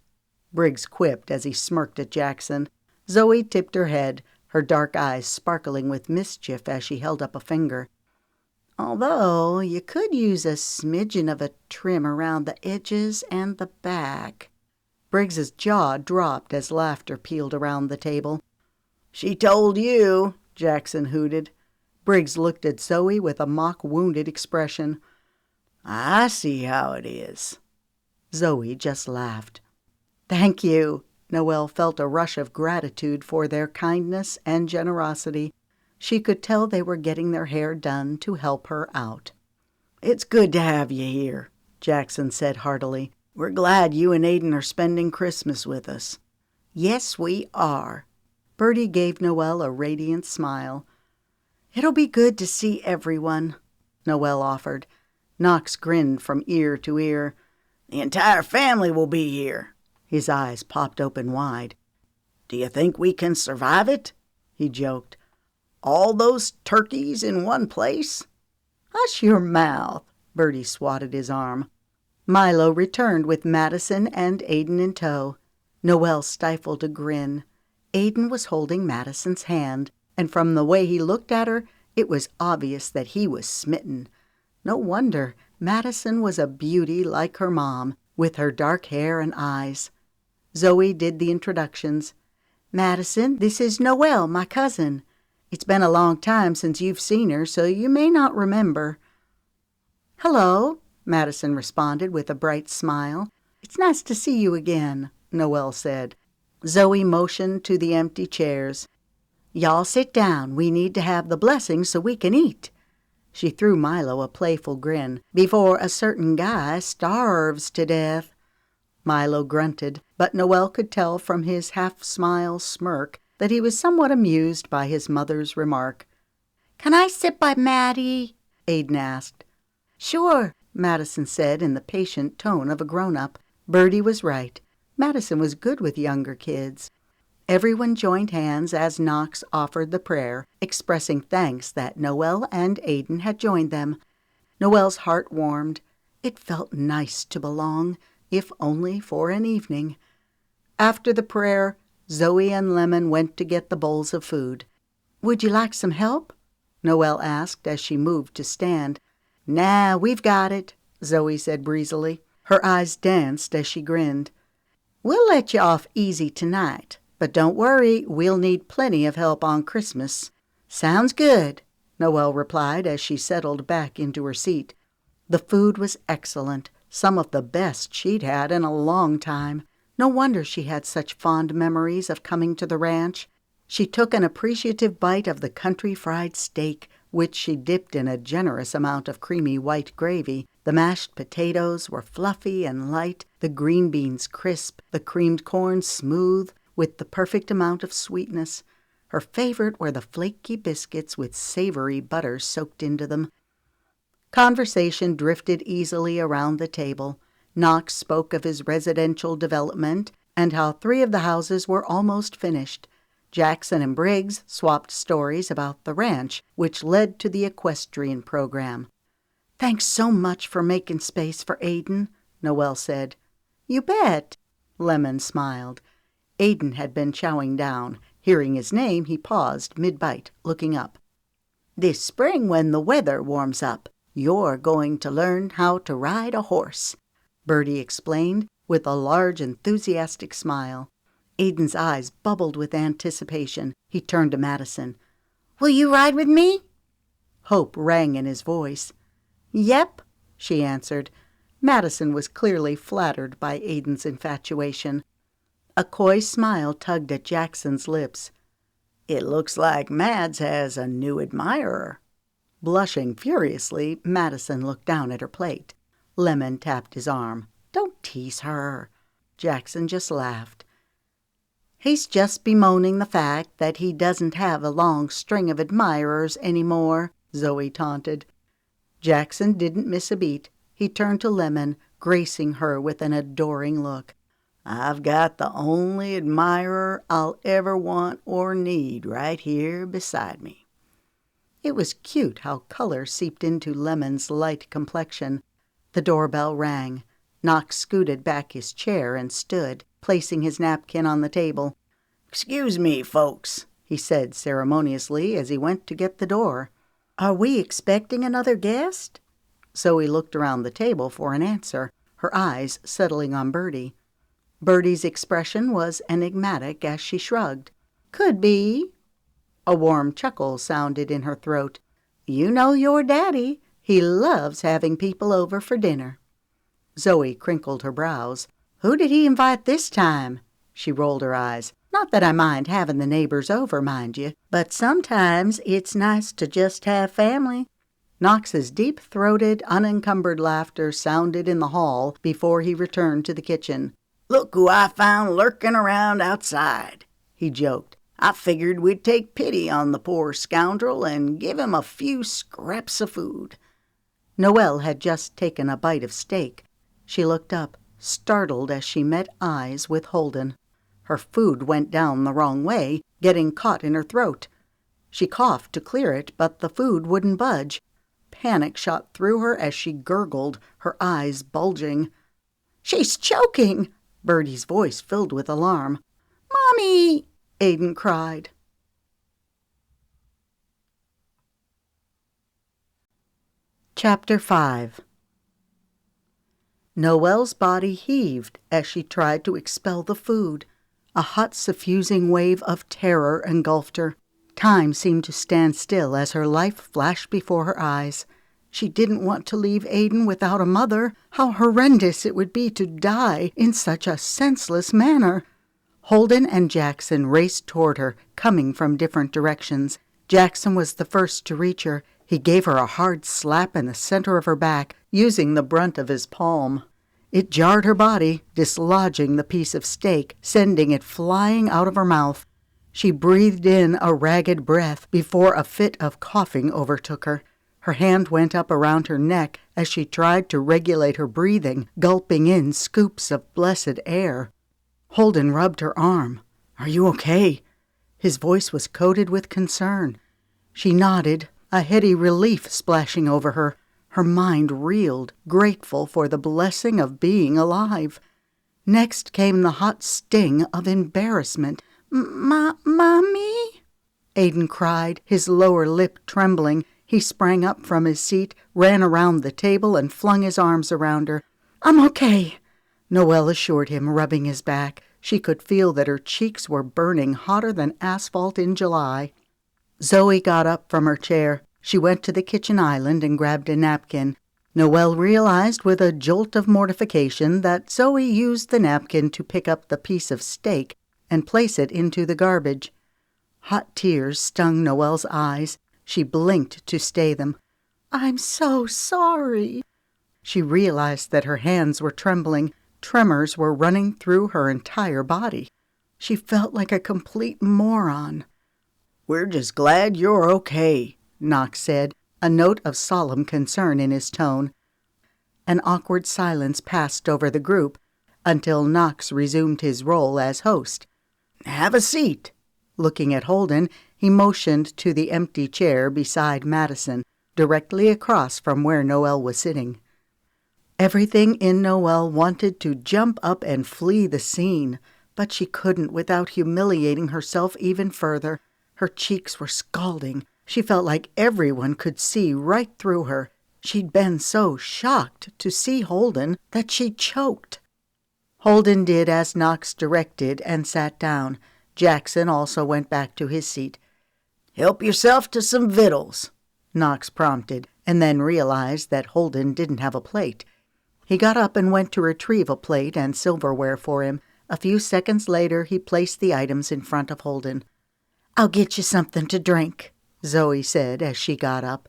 Briggs quipped as he smirked at Jackson. Zoe tipped her head, her dark eyes sparkling with mischief as she held up a finger. "Although you could use a smidgen of a trim around the edges and the back." Briggs's jaw dropped as laughter pealed around the table. "She told you," Jackson hooted. Briggs looked at Zoe with a mock-wounded expression. "I see how it is." Zoe just laughed. "Thank you." Noelle felt a rush of gratitude for their kindness and generosity. She could tell they were getting their hair done to help her out. "It's good to have you here," Jackson said heartily. "We're glad you and Aiden are spending Christmas with us." "Yes, we are." Birdie gave Noelle a radiant smile. "It'll be good to see everyone," Noelle offered. Knox grinned from ear to ear. "The entire family will be here." His eyes popped open wide. "Do you think we can survive it?" he joked. "All those turkeys in one place?" "Hush your mouth," Birdie swatted his arm. Milo returned with Madison and Aiden in tow. Noelle stifled a grin. Aiden was holding Madison's hand, and from the way he looked at her, it was obvious that he was smitten. No wonder. Madison was a beauty like her mom, with her dark hair and eyes. Zoe did the introductions. "Madison, this is Noelle, my cousin. It's been a long time since you've seen her, so you may not remember." "Hello," Madison responded with a bright smile. "It's nice to see you again," Noelle said. Zoe motioned to the empty chairs. "Y'all sit down. We need to have the blessing so we can eat." She threw Milo a playful grin. "Before a certain guy starves to death." Milo grunted, but Noelle could tell from his half-smile smirk that he was somewhat amused by his mother's remark. "Can I sit by Maddie?" Aiden asked. "Sure," Madison said in the patient tone of a grown-up. Birdie was right. Madison was good with younger kids. Everyone joined hands as Knox offered the prayer, expressing thanks that Noelle and Aiden had joined them. Noelle's heart warmed. It felt nice to belong, if only for an evening. After the prayer, Zoe and Lemon went to get the bowls of food. "Would you like some help?" Noelle asked as she moved to stand. "Nah, we've got it," Zoe said breezily. Her eyes danced as she grinned. "We'll let you off easy tonight, but don't worry, we'll need plenty of help on Christmas." "Sounds good," Noelle replied as she settled back into her seat. The food was excellent, some of the best she'd had in a long time. No wonder she had such fond memories of coming to the ranch. She took an appreciative bite of the country fried steak, which she dipped in a generous amount of creamy white gravy. The mashed potatoes were fluffy and light, the green beans crisp, the creamed corn smooth, with the perfect amount of sweetness. Her favorite were the flaky biscuits with savory butter soaked into them. Conversation drifted easily around the table. Knox spoke of his residential development and how 3 of the houses were almost finished. Jackson and Briggs swapped stories about the ranch, which led to the equestrian program. "Thanks so much for making space for Aiden," Noelle said. "You bet." Lemon smiled. Aiden had been chowing down. Hearing his name, he paused mid-bite, looking up. "This spring, when the weather warms up, you're going to learn how to ride a horse," Birdie explained with a large, enthusiastic smile. Aiden's eyes bubbled with anticipation. He turned to Madison. "Will you ride with me?" Hope rang in his voice. "Yep," she answered. Madison was clearly flattered by Aiden's infatuation. A coy smile tugged at Jackson's lips. "It looks like Mads has a new admirer." Blushing furiously, Madison looked down at her plate. Lemon tapped his arm. "Don't tease her." Jackson just laughed. "He's just bemoaning the fact that he doesn't have a long string of admirers anymore," Zoe taunted. Jackson didn't miss a beat. He turned to Lemon, gracing her with an adoring look. I've got the only admirer I'll ever want or need right here beside me." It was cute how color seeped into Lemon's light complexion. The doorbell rang. Knox scooted back his chair and stood, placing his napkin on the table. "Excuse me, folks," he said ceremoniously as he went to get the door. "Are we expecting another guest?" Zoe looked around the table for an answer, her eyes settling on Birdie. Birdie's expression was enigmatic as she shrugged. "Could be." A warm chuckle sounded in her throat. "You know your daddy. He loves having people over for dinner." Zoe crinkled her brows. "Who did he invite this time?" She rolled her eyes. "Not that I mind having the neighbors over, mind you, but sometimes it's nice to just have family." Knox's deep-throated, unencumbered laughter sounded in the hall before he returned to the kitchen. "Look who I found lurking around outside," he joked. "I figured we'd take pity on the poor scoundrel and give him a few scraps of food." Noelle had just taken a bite of steak. She looked up, startled as she met eyes with Holden. Her food went down the wrong way, getting caught in her throat. She coughed to clear it, but the food wouldn't budge. Panic shot through her as she gurgled, her eyes bulging. "She's choking!" Birdie's voice filled with alarm. "Mommy!" Aiden cried. Chapter 5. Noelle's body heaved as she tried to expel the food. A hot, suffusing wave of terror engulfed her. Time seemed to stand still as her life flashed before her eyes. She didn't want to leave Aiden without a mother. How horrendous it would be to die in such a senseless manner. Holden and Jackson raced toward her, coming from different directions. Jackson was the first to reach her. He gave her a hard slap in the center of her back, using the brunt of his palm. It jarred her body, dislodging the piece of steak, sending it flying out of her mouth. She breathed in a ragged breath before a fit of coughing overtook her. Her hand went up around her neck as she tried to regulate her breathing, gulping in scoops of blessed air. Holden rubbed her arm. "Are you okay?" His voice was coated with concern. She nodded, a heady relief splashing over her. Her mind reeled, grateful for the blessing of being alive. Next came the hot sting of embarrassment. Mommy? Aiden cried, his lower lip trembling. He sprang up from his seat, ran around the table, and flung his arms around her. "I'm okay," Noelle assured him, rubbing his back. She could feel that her cheeks were burning hotter than asphalt in July. Zoe got up from her chair. She went to the kitchen island and grabbed a napkin. Noelle realized with a jolt of mortification that Zoe used the napkin to pick up the piece of steak and place it into the garbage. Hot tears stung Noelle's eyes. She blinked to stay them. "I'm so sorry." She realized that her hands were trembling. Tremors were running through her entire body. She felt like a complete moron. "We're just glad you're okay," Knox said, a note of solemn concern in his tone. An awkward silence passed over the group until Knox resumed his role as host. "Have a seat." Looking at Holden, he motioned to the empty chair beside Madison, directly across from where Noelle was sitting. Everything in Noelle wanted to jump up and flee the scene, but she couldn't without humiliating herself even further. Her cheeks were scalding. She felt like everyone could see right through her. She'd been so shocked to see Holden that she choked. Holden did as Knox directed and sat down. Jackson also went back to his seat. "Help yourself to some victuals," Knox prompted, and then realized that Holden didn't have a plate. He got up and went to retrieve a plate and silverware for him. A few seconds later, he placed the items in front of Holden. "I'll get you something to drink," Zoe said as she got up.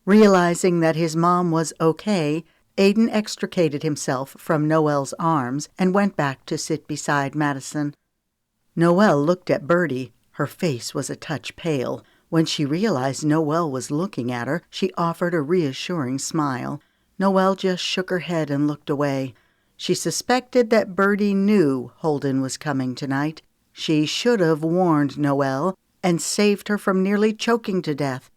Realizing that his mom was okay, Aiden extricated himself from Noelle's arms and went back to sit beside Madison. Noelle looked at Birdie. Her face was a touch pale. When she realized Noelle was looking at her, she offered a reassuring smile. Noelle just shook her head and looked away. She suspected that Birdie knew Holden was coming tonight. She should have warned Noelle and saved her from nearly choking to death.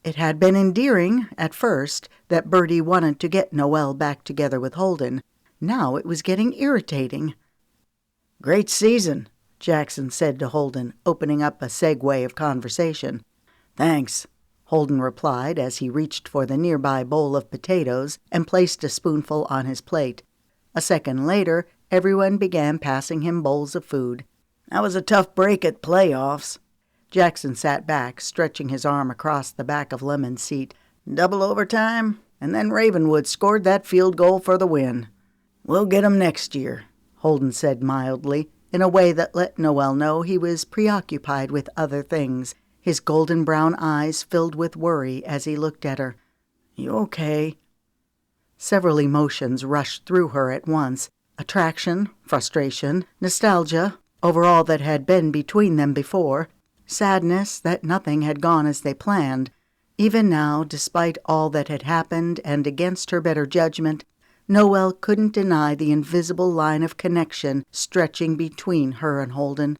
It had been endearing, at first, that Birdie wanted to get Noelle back together with Holden. Now it was getting irritating. "Great season," Jackson said to Holden, opening up a segue of conversation. "Thanks," Holden replied as he reached for the nearby bowl of potatoes and placed a spoonful on his plate. A second later, everyone began passing him bowls of food. "That was a tough break at playoffs." Jackson sat back, stretching his arm across the back of Lemon's seat. "Double overtime, and then Ravenwood scored that field goal for the win. We'll get 'em next year," Holden said mildly, in a way that let Noelle know he was preoccupied with other things. His golden brown eyes filled with worry as he looked at her. "You okay?" Several emotions rushed through her at once. Attraction, frustration, nostalgia over all that had been between them before, sadness that nothing had gone as they planned. Even now, despite all that had happened and against her better judgment, Noelle couldn't deny the invisible line of connection stretching between her and Holden.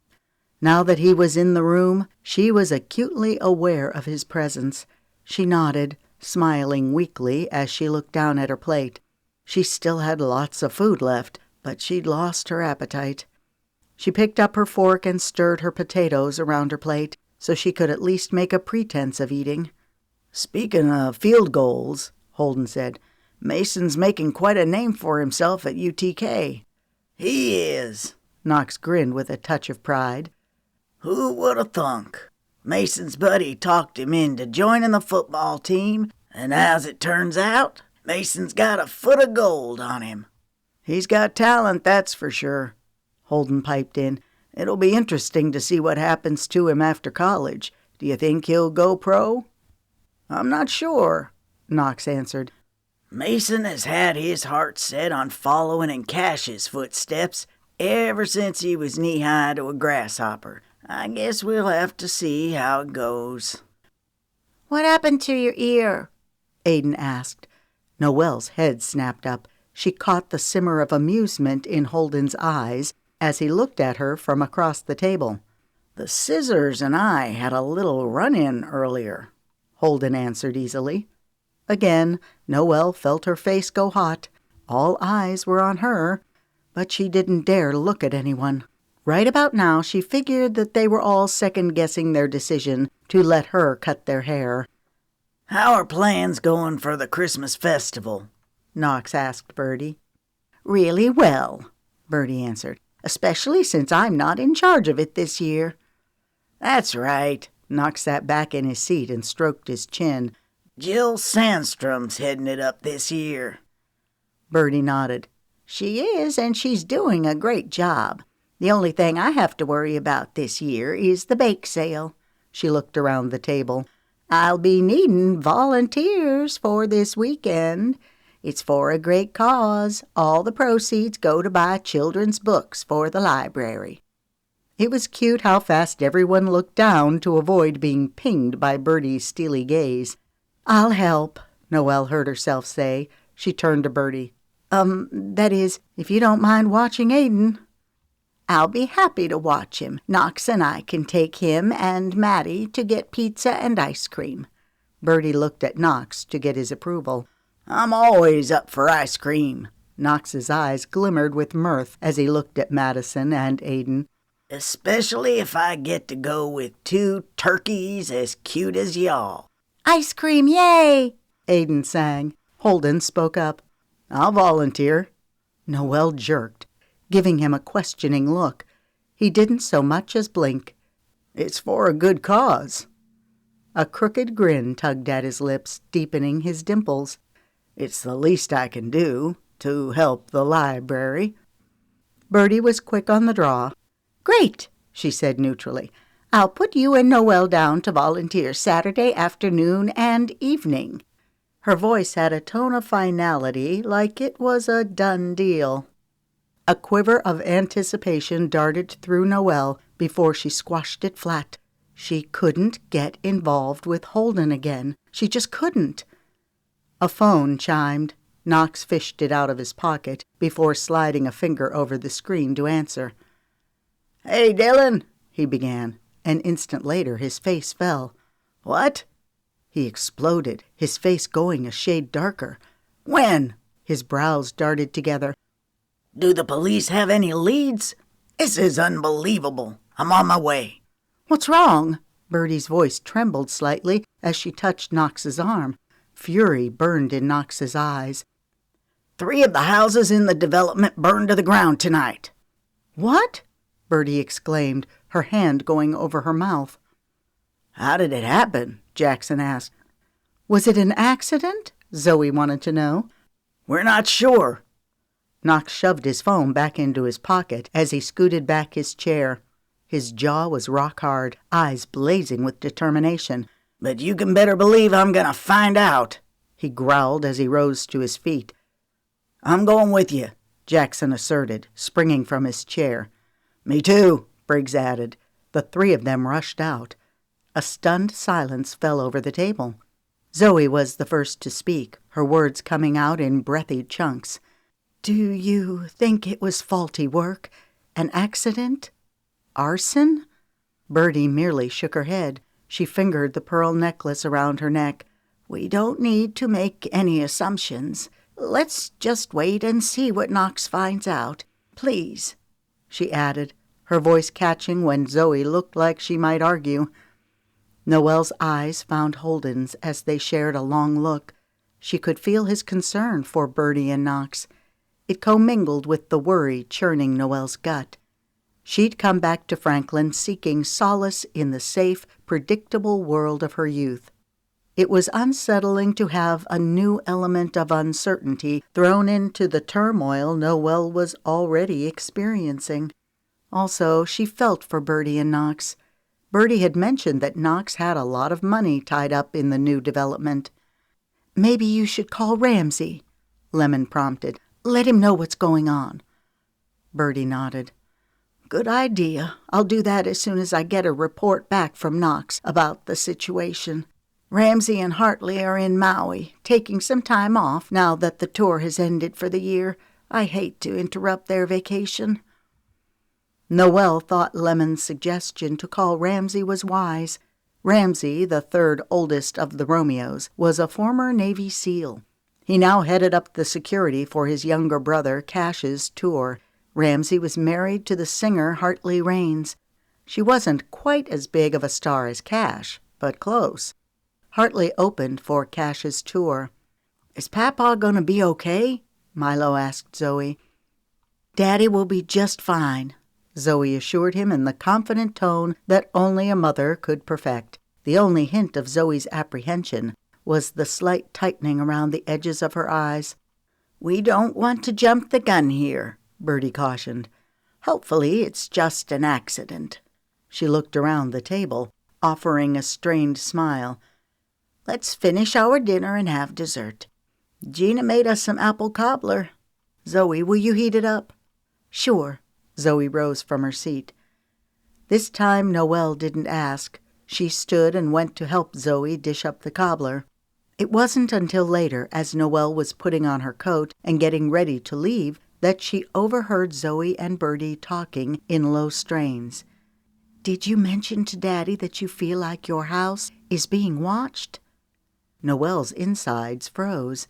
Now that he was in the room, she was acutely aware of his presence. She nodded, smiling weakly as she looked down at her plate. She still had lots of food left, but she'd lost her appetite. She picked up her fork and stirred her potatoes around her plate so she could at least make a pretense of eating. "Speaking of field goals," Holden said, "Mason's making quite a name for himself at UTK." "He is," Knox grinned with a touch of pride. "Who would have thunk? Mason's buddy talked him into joining the football team, and as it turns out, Mason's got a foot of gold on him." "He's got talent, that's for sure," Holden piped in. "It'll be interesting to see what happens to him after college. Do you think he'll go pro?" "I'm not sure," Knox answered. "Mason has had his heart set on following in Cash's footsteps ever since he was knee-high to a grasshopper. I guess we'll have to see how it goes." What happened to your ear? Aiden asked. Noelle's head snapped up. She caught the simmer of amusement in Holden's eyes as he looked at her from across the table. "The scissors and I had a little run-in earlier," Holden answered easily. Again, Noelle felt her face go hot. All eyes were on her, but she didn't dare look at anyone. Right about now, she figured that they were all second-guessing their decision to let her cut their hair. "How are plans going for the Christmas festival?" Knox asked Birdie. Really well, Birdie answered, "especially since I'm not in charge of it this year." "That's right." Knox sat back in his seat and stroked his chin. "Jill Sandstrom's heading it up this year." Birdie nodded. She is, and she's doing a great job. The only thing I have to worry about this year is the bake sale. She looked around the table. I'll be needing volunteers for this weekend. It's for a great cause. All the proceeds go to buy children's books for the library. It was cute how fast everyone looked down to avoid being pinged by Birdie's steely gaze. I'll help, Noelle heard herself say. She turned to Birdie. That is, if you don't mind watching Aiden. I'll be happy to watch him. Knox and I can take him and Maddie to get pizza and ice cream. Birdie looked at Knox to get his approval. "I'm always up for ice cream." Knox's eyes glimmered with mirth as he looked at Madison and Aiden. "Especially if I get to go with two turkeys as cute as y'all." "Ice cream, yay!" Aiden sang. Holden spoke up. "I'll volunteer." Noelle jerked, giving him a questioning look. He didn't so much as blink. "It's for a good cause." A crooked grin tugged at his lips, deepening his dimples. "It's the least I can do to help the library." Birdie was quick on the draw. "Great," she said neutrally. "I'll put you and Noelle down to volunteer Saturday afternoon and evening." Her voice had a tone of finality, like it was a done deal. A quiver of anticipation darted through Noelle before she squashed it flat. She couldn't get involved with Holden again. She just couldn't. A phone chimed. Knox fished it out of his pocket before sliding a finger over the screen to answer. "Hey, Dylan," he began. An instant later his face fell. "What?" He exploded, his face going a shade darker. "When?" His brows darted together. "Do the police have any leads? This is unbelievable. I'm on my way." "What's wrong?" Birdie's voice trembled slightly as she touched Knox's arm. Fury burned in Knox's eyes. 3 of the houses in the development burned to the ground tonight." "What?" Birdie exclaimed, her hand going over her mouth. "How did it happen?" Jackson asked. "Was it an accident?" Zoe wanted to know. "We're not sure." Knox shoved his phone back into his pocket as he scooted back his chair. His jaw was rock hard, eyes blazing with determination. "But you can better believe I'm gonna find out," he growled as he rose to his feet. "I'm going with you," Jackson asserted, springing from his chair. "Me too," Briggs added. The 3 of them rushed out. A stunned silence fell over the table. Zoe was the first to speak, her words coming out in breathy chunks. "Do you think it was faulty work? An accident? Arson?" Birdie merely shook her head. She fingered the pearl necklace around her neck. "We don't need to make any assumptions. Let's just wait and see what Knox finds out. Please," she added, her voice catching when Zoe looked like she might argue. Noelle's eyes found Holden's as they shared a long look. She could feel his concern for Birdie and Knox. It commingled with the worry churning Noelle's gut. She'd come back to Franklin seeking solace in the safe, predictable world of her youth. It was unsettling to have a new element of uncertainty thrown into the turmoil Noelle was already experiencing. Also, she felt for Birdie and Knox. Birdie had mentioned that Knox had a lot of money tied up in the new development. "Maybe you should call Ramsay," Lemon prompted. "Let him know what's going on." Birdie nodded. "Good idea. I'll do that as soon as I get a report back from Knox about the situation. Ramsay and Hartley are in Maui, taking some time off now that the tour has ended for the year. I hate to interrupt their vacation." Noelle thought Lemon's suggestion to call Ramsay was wise. Ramsay, the 3rd oldest of the Romeos, was a former Navy SEAL. He now headed up the security for his younger brother Cash's tour. Ramsay was married to the singer Hartley Raines. She wasn't quite as big of a star as Cash, but close. Hartley opened for Cash's tour. "Is Papa going to be okay?" Milo asked Zoe. "Daddy will be just fine," Zoe assured him in the confident tone that only a mother could perfect. The only hint of Zoe's apprehension was the slight tightening around the edges of her eyes. "We don't want to jump the gun here," Birdie cautioned. "Hopefully it's just an accident." She looked around the table, offering a strained smile. "Let's finish our dinner and have dessert. Gina made us some apple cobbler. Zoe, will you heat it up?" "Sure." Zoe rose from her seat. This time Noelle didn't ask. She stood and went to help Zoe dish up the cobbler. It wasn't until later, as Noelle was putting on her coat and getting ready to leave, that she overheard Zoe and Birdie talking in low strains. "Did you mention to Daddy that you feel like your house is being watched?" Noelle's insides froze,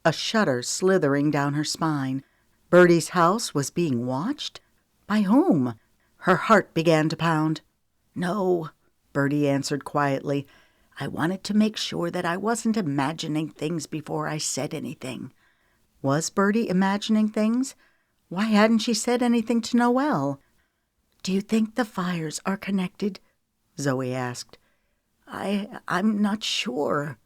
a shudder slithering down her spine. Birdie's house was being watched? By whom? Her heart began to pound. "No," Birdie answered quietly. "I wanted to make sure that I wasn't imagining things before I said anything." Was Birdie imagining things? Why hadn't she said anything to Noelle? "Do you think the fires are connected?" Zoe asked. I'm not sure."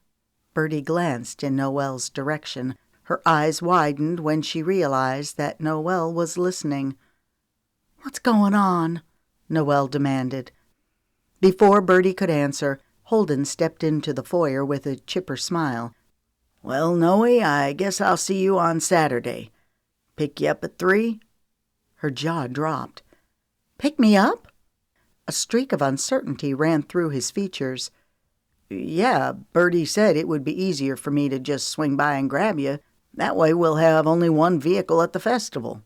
Birdie glanced in Noelle's direction. Her eyes widened when she realized that Noelle was listening. "What's going on?" Noelle demanded. Before Birdie could answer, Holden stepped into the foyer with a chipper smile. "Well, Noe, I guess I'll see you on Saturday. Pick you up at 3? Her jaw dropped. "Pick me up?" A streak of uncertainty ran through his features. "Yeah, Birdie said it would be easier for me to just swing by and grab you. That way we'll have only one vehicle at the festival."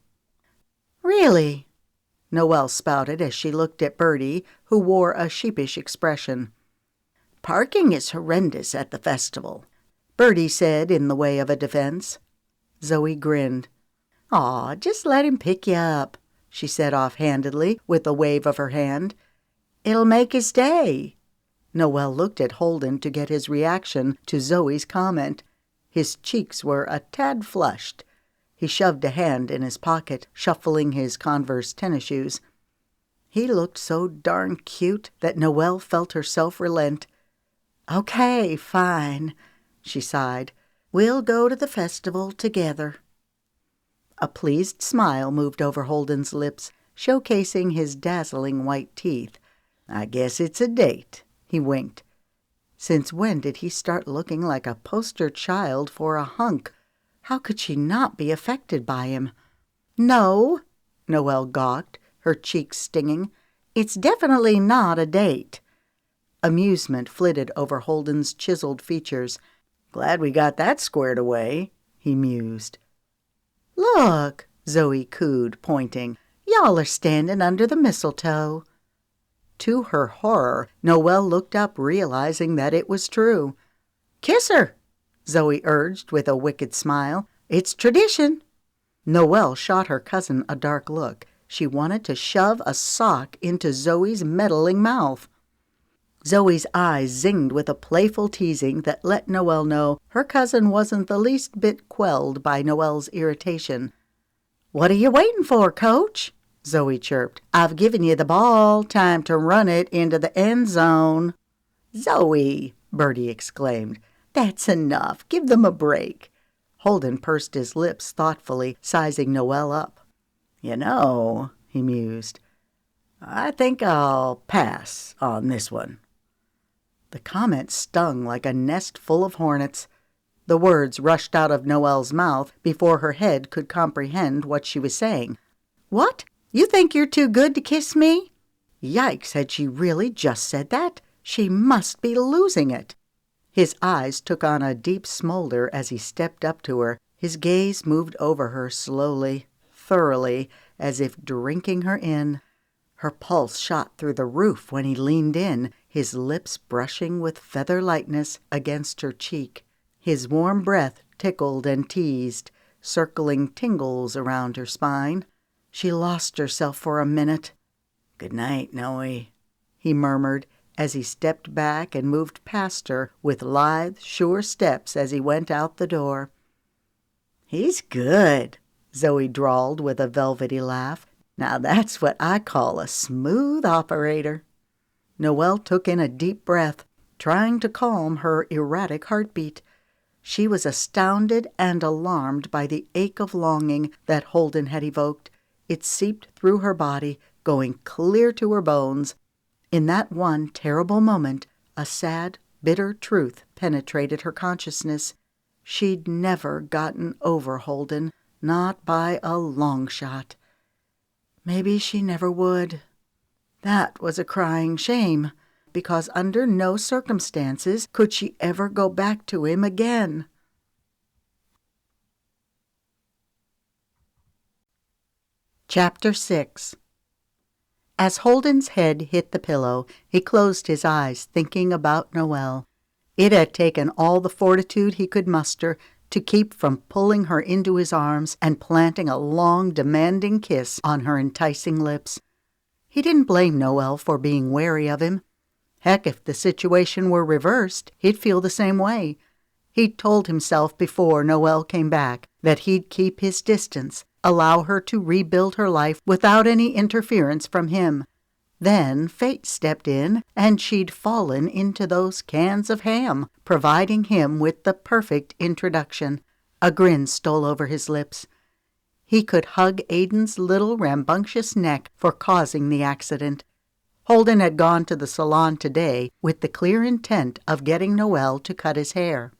"Really?" Noelle spouted as she looked at Birdie, who wore a sheepish expression. "Parking is horrendous at the festival," Birdie said in the way of a defense. Zoe grinned. "Aw, just let him pick you up," she said offhandedly with a wave of her hand. "It'll make his day." Noelle looked at Holden to get his reaction to Zoe's comment. His cheeks were a tad flushed. He shoved a hand in his pocket, shuffling his Converse tennis shoes. He looked so darn cute that Noelle felt herself relent. "Okay, fine," she sighed. "We'll go to the festival together." A pleased smile moved over Holden's lips, showcasing his dazzling white teeth. "I guess it's a date," he winked. Since when did he start looking like a poster child for a hunk? How could she not be affected by him? "No," Noelle gawked, her cheeks stinging. "It's definitely not a date." Amusement flitted over Holden's chiseled features. "Glad we got that squared away," he mused. "Look," Zoe cooed, pointing. "y'all are standing under the mistletoe." To her horror, Noelle looked up, realizing that it was true. "Kiss her," Zoe urged with a wicked smile. "It's tradition." Noelle shot her cousin a dark look. She wanted to shove a sock into Zoe's meddling mouth. Zoe's eyes zinged with a playful teasing that let Noelle know her cousin wasn't the least bit quelled by Noelle's irritation. "What are you waiting for, Coach?" Zoe chirped. "I've given you the ball. Time to run it into the end zone." "Zoe!" Birdie exclaimed. "That's enough. Give them a break." Holden pursed his lips thoughtfully, sizing Noelle up. "You know," he mused, "I think I'll pass on this one." The comment stung like a nest full of hornets. The words rushed out of Noelle's mouth before her head could comprehend what she was saying. "What? You think you're too good to kiss me?" Yikes, had she really just said that? She must be losing it. His eyes took on a deep smolder as he stepped up to her. His gaze moved over her slowly, thoroughly, as if drinking her in. Her pulse shot through the roof when he leaned in, his lips brushing with feather lightness against her cheek. His warm breath tickled and teased, circling tingles around her spine. She lost herself for a minute. "Good night, Noe," he murmured as he stepped back and moved past her with lithe, sure steps as he went out the door. "He's good," Zoe drawled with a velvety laugh. "Now that's what I call a smooth operator." Noelle took in a deep breath, trying to calm her erratic heartbeat. She was astounded and alarmed by the ache of longing that Holden had evoked. It seeped through her body, going clear to her bones. In that one terrible moment, a sad, bitter truth penetrated her consciousness. She'd never gotten over Holden, not by a long shot. Maybe she never would. That was a crying shame, because under no circumstances could she ever go back to him again. Chapter 6. As Holden's head hit the pillow, he closed his eyes, thinking about Noelle. It had taken all the fortitude he could muster to keep from pulling her into his arms and planting a long, demanding kiss on her enticing lips. He didn't blame Noelle for being wary of him. Heck, if the situation were reversed, he'd feel the same way. He'd told himself before Noelle came back that he'd keep his distance, allow her to rebuild her life without any interference from him. Then fate stepped in, and she'd fallen into those cans of ham, providing him with the perfect introduction. A grin stole over his lips. He could hug Aiden's little rambunctious neck for causing the accident. Holden had gone to the salon today with the clear intent of getting Noelle to cut his hair.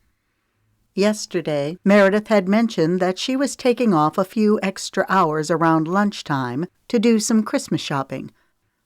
Yesterday, Meredith had mentioned that she was taking off a few extra hours around lunchtime to do some Christmas shopping.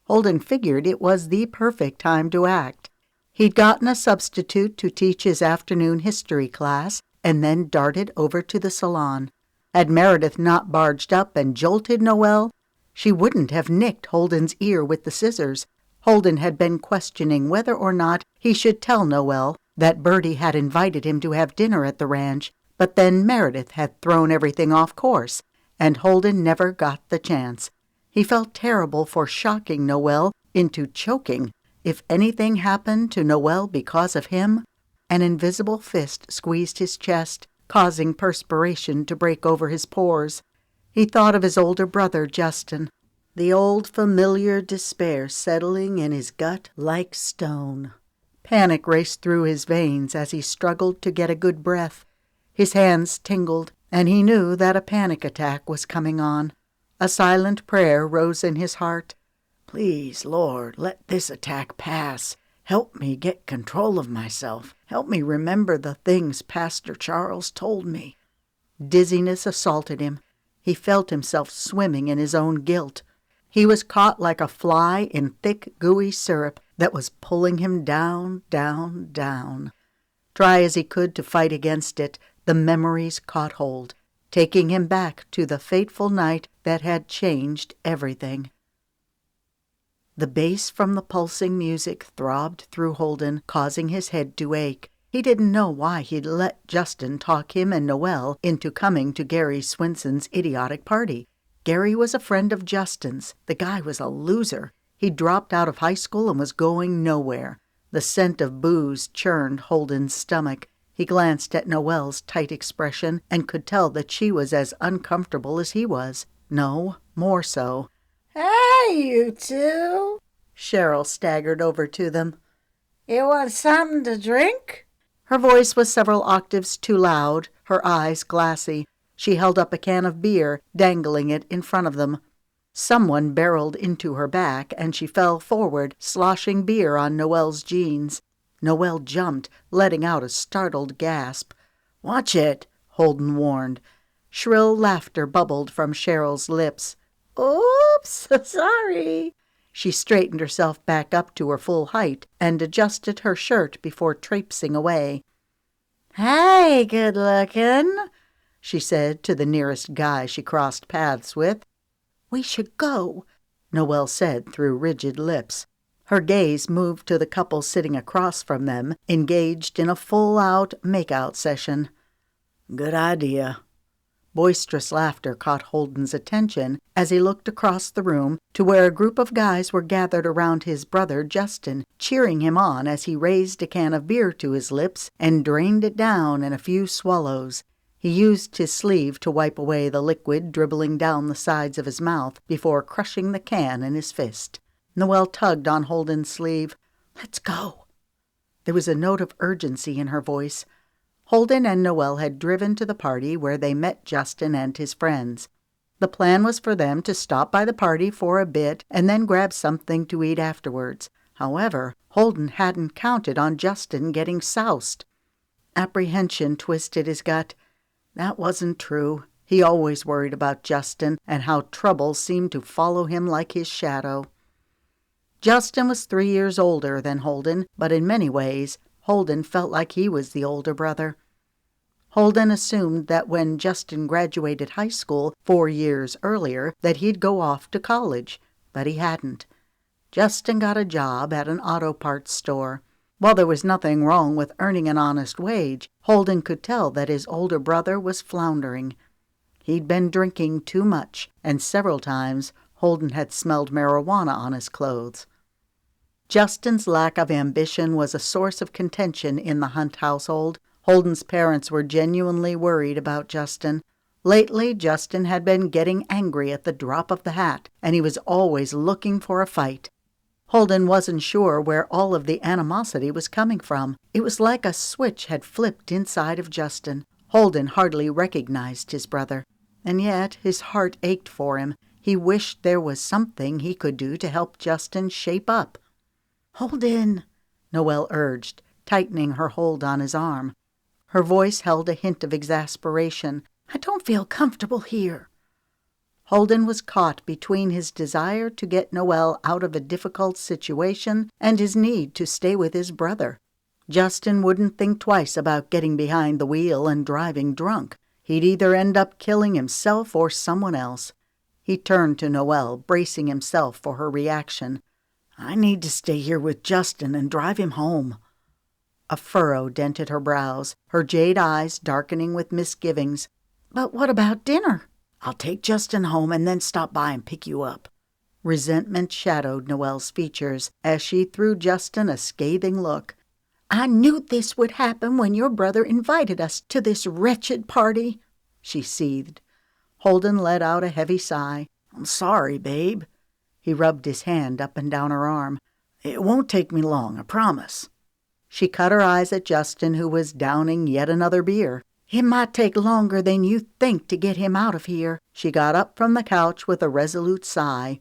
Holden figured it was the perfect time to act. He'd gotten a substitute to teach his afternoon history class, and then darted over to the salon. Had Meredith not barged up and jolted Noelle, she wouldn't have nicked Holden's ear with the scissors. Holden had been questioning whether or not he should tell Noelle that Birdie had invited him to have dinner at the ranch, but then Meredith had thrown everything off course, and Holden never got the chance. He felt terrible for shocking Noelle into choking. If anything happened to Noelle because of him, an invisible fist squeezed his chest, causing perspiration to break over his pores. He thought of his older brother, Justin, the old familiar despair settling in his gut like stone. Panic raced through his veins as he struggled to get a good breath. His hands tingled, and he knew that a panic attack was coming on. A silent prayer rose in his heart. Please, Lord, let this attack pass. Help me get control of myself. Help me remember the things Pastor Charles told me. Dizziness assaulted him. He felt himself swimming in his own guilt. He was caught like a fly in thick, gooey syrup that was pulling him down, down, down. Try as he could to fight against it, the memories caught hold, taking him back to the fateful night that had changed everything. The bass from the pulsing music throbbed through Holden, causing his head to ache. He didn't know why he'd let Justin talk him and Noelle into coming to Gary Swinson's idiotic party. Gary was a friend of Justin's. The guy was a loser. He dropped out of high school and was going nowhere. The scent of booze churned Holden's stomach. He glanced at Noelle's tight expression and could tell that she was as uncomfortable as he was. No, more so. Hey, you two! Cheryl staggered over to them. You want something to drink? Her voice was several octaves too loud, her eyes glassy. She held up a can of beer, dangling it in front of them. Someone barreled into her back, and she fell forward, sloshing beer on Noelle's jeans. Noelle jumped, letting out a startled gasp. "Watch it," Holden warned. Shrill laughter bubbled from Cheryl's lips. Oops, sorry. She straightened herself back up to her full height and adjusted her shirt before traipsing away. Hey, good-looking, she said to the nearest guy she crossed paths with. "We should go," Noelle said through rigid lips. Her gaze moved to the couple sitting across from them, engaged in a full-out make-out session. "Good idea." Boisterous laughter caught Holden's attention as he looked across the room to where a group of guys were gathered around his brother Justin, cheering him on as he raised a can of beer to his lips and drained it down in a few swallows. He used his sleeve to wipe away the liquid dribbling down the sides of his mouth before crushing the can in his fist. Noelle tugged on Holden's sleeve. "Let's go." There was a note of urgency in her voice. Holden and Noelle had driven to the party where they met Justin and his friends. The plan was for them to stop by the party for a bit and then grab something to eat afterwards. However, Holden hadn't counted on Justin getting soused. Apprehension twisted his gut. That wasn't true. He always worried about Justin and how trouble seemed to follow him like his shadow. Justin was 3 years older than Holden, but in many ways, Holden felt like he was the older brother. Holden assumed that when Justin graduated high school 4 years earlier that he'd go off to college, but he hadn't. Justin got a job at an auto parts store. While there was nothing wrong with earning an honest wage, Holden could tell that his older brother was floundering. He'd been drinking too much, and several times Holden had smelled marijuana on his clothes. Justin's lack of ambition was a source of contention in the Hunt household. Holden's parents were genuinely worried about Justin. Lately, Justin had been getting angry at the drop of the hat, and he was always looking for a fight. Holden wasn't sure where all of the animosity was coming from. It was like a switch had flipped inside of Justin. Holden hardly recognized his brother, and yet his heart ached for him. He wished there was something he could do to help Justin shape up. "Holden," Noelle urged, tightening her hold on his arm. Her voice held a hint of exasperation. "I don't feel comfortable here." Holden was caught between his desire to get Noelle out of a difficult situation and his need to stay with his brother. Justin wouldn't think twice about getting behind the wheel and driving drunk. He'd either end up killing himself or someone else. He turned to Noelle, bracing himself for her reaction. I need to stay here with Justin and drive him home. A furrow dented her brows, her jade eyes darkening with misgivings. But what about dinner? I'll take Justin home and then stop by and pick you up. Resentment shadowed Noelle's features as she threw Justin a scathing look. I knew this would happen when your brother invited us to this wretched party, she seethed. Holden let out a heavy sigh. I'm sorry, babe. He rubbed his hand up and down her arm. It won't take me long, I promise. She cut her eyes at Justin, who was downing yet another beer. It might take longer than you think to get him out of here. She got up from the couch with a resolute sigh.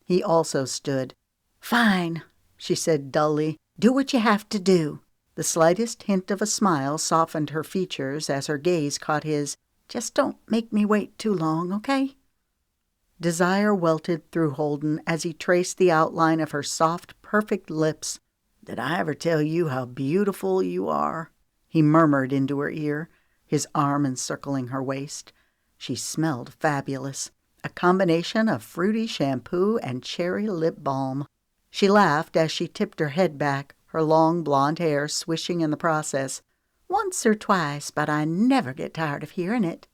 He also stood. Fine, she said dully. Do what you have to do. The slightest hint of a smile softened her features as her gaze caught his. Just don't make me wait too long, okay? Desire welted through Holden as he traced the outline of her soft, perfect lips. Did I ever tell you how beautiful you are? He murmured into her ear, his arm encircling her waist. She smelled fabulous, a combination of fruity shampoo and cherry lip balm. She laughed as she tipped her head back, her long blonde hair swishing in the process. Once or twice, but I never get tired of hearing it.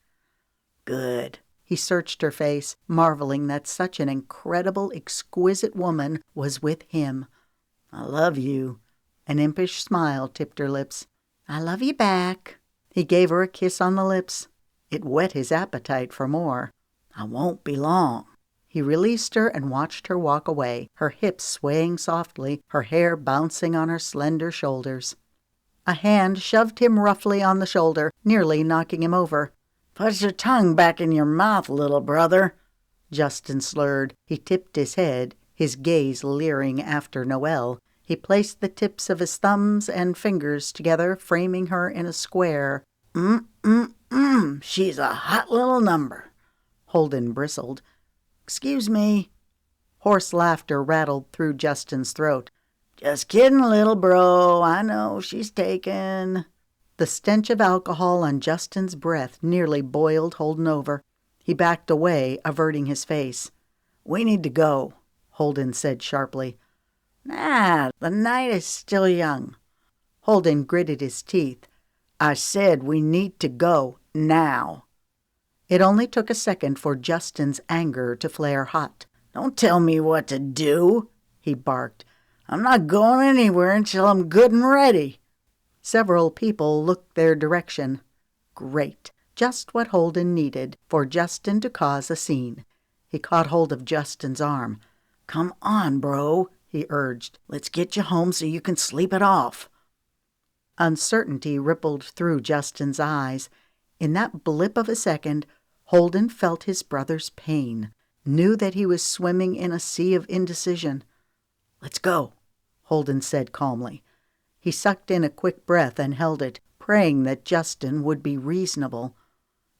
Good. He searched her face, marveling that such an incredible, exquisite woman was with him. I love you. An impish smile tipped her lips. I love you back. He gave her a kiss on the lips. It whet his appetite for more. I won't be long. He released her and watched her walk away, her hips swaying softly, her hair bouncing on her slender shoulders. A hand shoved him roughly on the shoulder, nearly knocking him over. Put your tongue back in your mouth, little brother. Justin slurred. He tipped his head, his gaze leering after Noelle. He placed the tips of his thumbs and fingers together, framing her in a square. She's a hot little number. Holden bristled. Excuse me. Hoarse laughter rattled through Justin's throat. Just kidding, little bro. I know she's taken. The stench of alcohol on Justin's breath nearly boiled Holden over. He backed away, averting his face. We need to go, Holden said sharply. Nah, the night is still young. Holden gritted his teeth. I said we need to go now. It only took a second for Justin's anger to flare hot. Don't tell me what to do, he barked. I'm not going anywhere until I'm good and ready. Several people looked their direction. Great. Just what Holden needed, for Justin to cause a scene. He caught hold of Justin's arm. Come on, bro, he urged. Let's get you home so you can sleep it off. Uncertainty rippled through Justin's eyes. In that blip of a second, Holden felt his brother's pain, knew that he was swimming in a sea of indecision. Let's go, Holden said calmly. He sucked in a quick breath and held it, praying that Justin would be reasonable.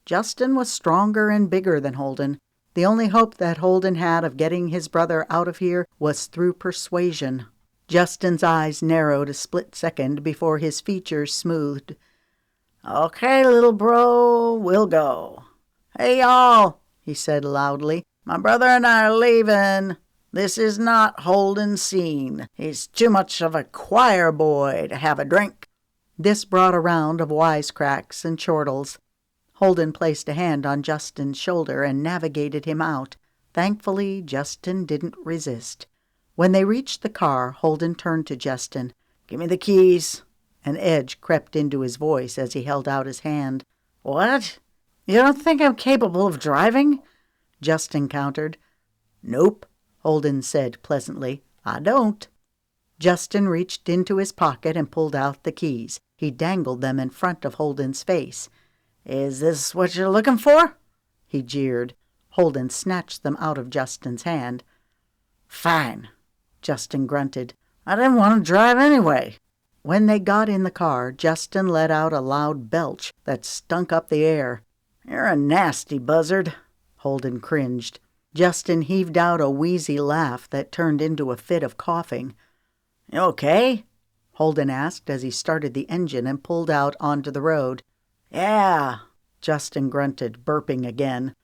Justin was stronger and bigger than Holden. The only hope that Holden had of getting his brother out of here was through persuasion. Justin's eyes narrowed a split second before his features smoothed. Okay, little bro, we'll go. Hey, y'all, he said loudly. My brother and I are leaving. This is not Holden's scene. He's too much of a choir boy to have a drink. This brought a round of wisecracks and chortles. Holden placed a hand on Justin's shoulder and navigated him out. Thankfully, Justin didn't resist. When they reached the car, Holden turned to Justin. Give me the keys. An edge crept into his voice as he held out his hand. What? You don't think I'm capable of driving? Justin countered. Nope, Holden said pleasantly. I don't. Justin reached into his pocket and pulled out the keys. He dangled them in front of Holden's face. Is this what you're looking for? He jeered. Holden snatched them out of Justin's hand. Fine, Justin grunted. I didn't want to drive anyway. When they got in the car, Justin let out a loud belch that stunk up the air. You're a nasty buzzard, Holden cringed. Justin heaved out a wheezy laugh that turned into a fit of coughing. You okay? Holden asked as he started the engine and pulled out onto the road. Yeah, Justin grunted, burping again.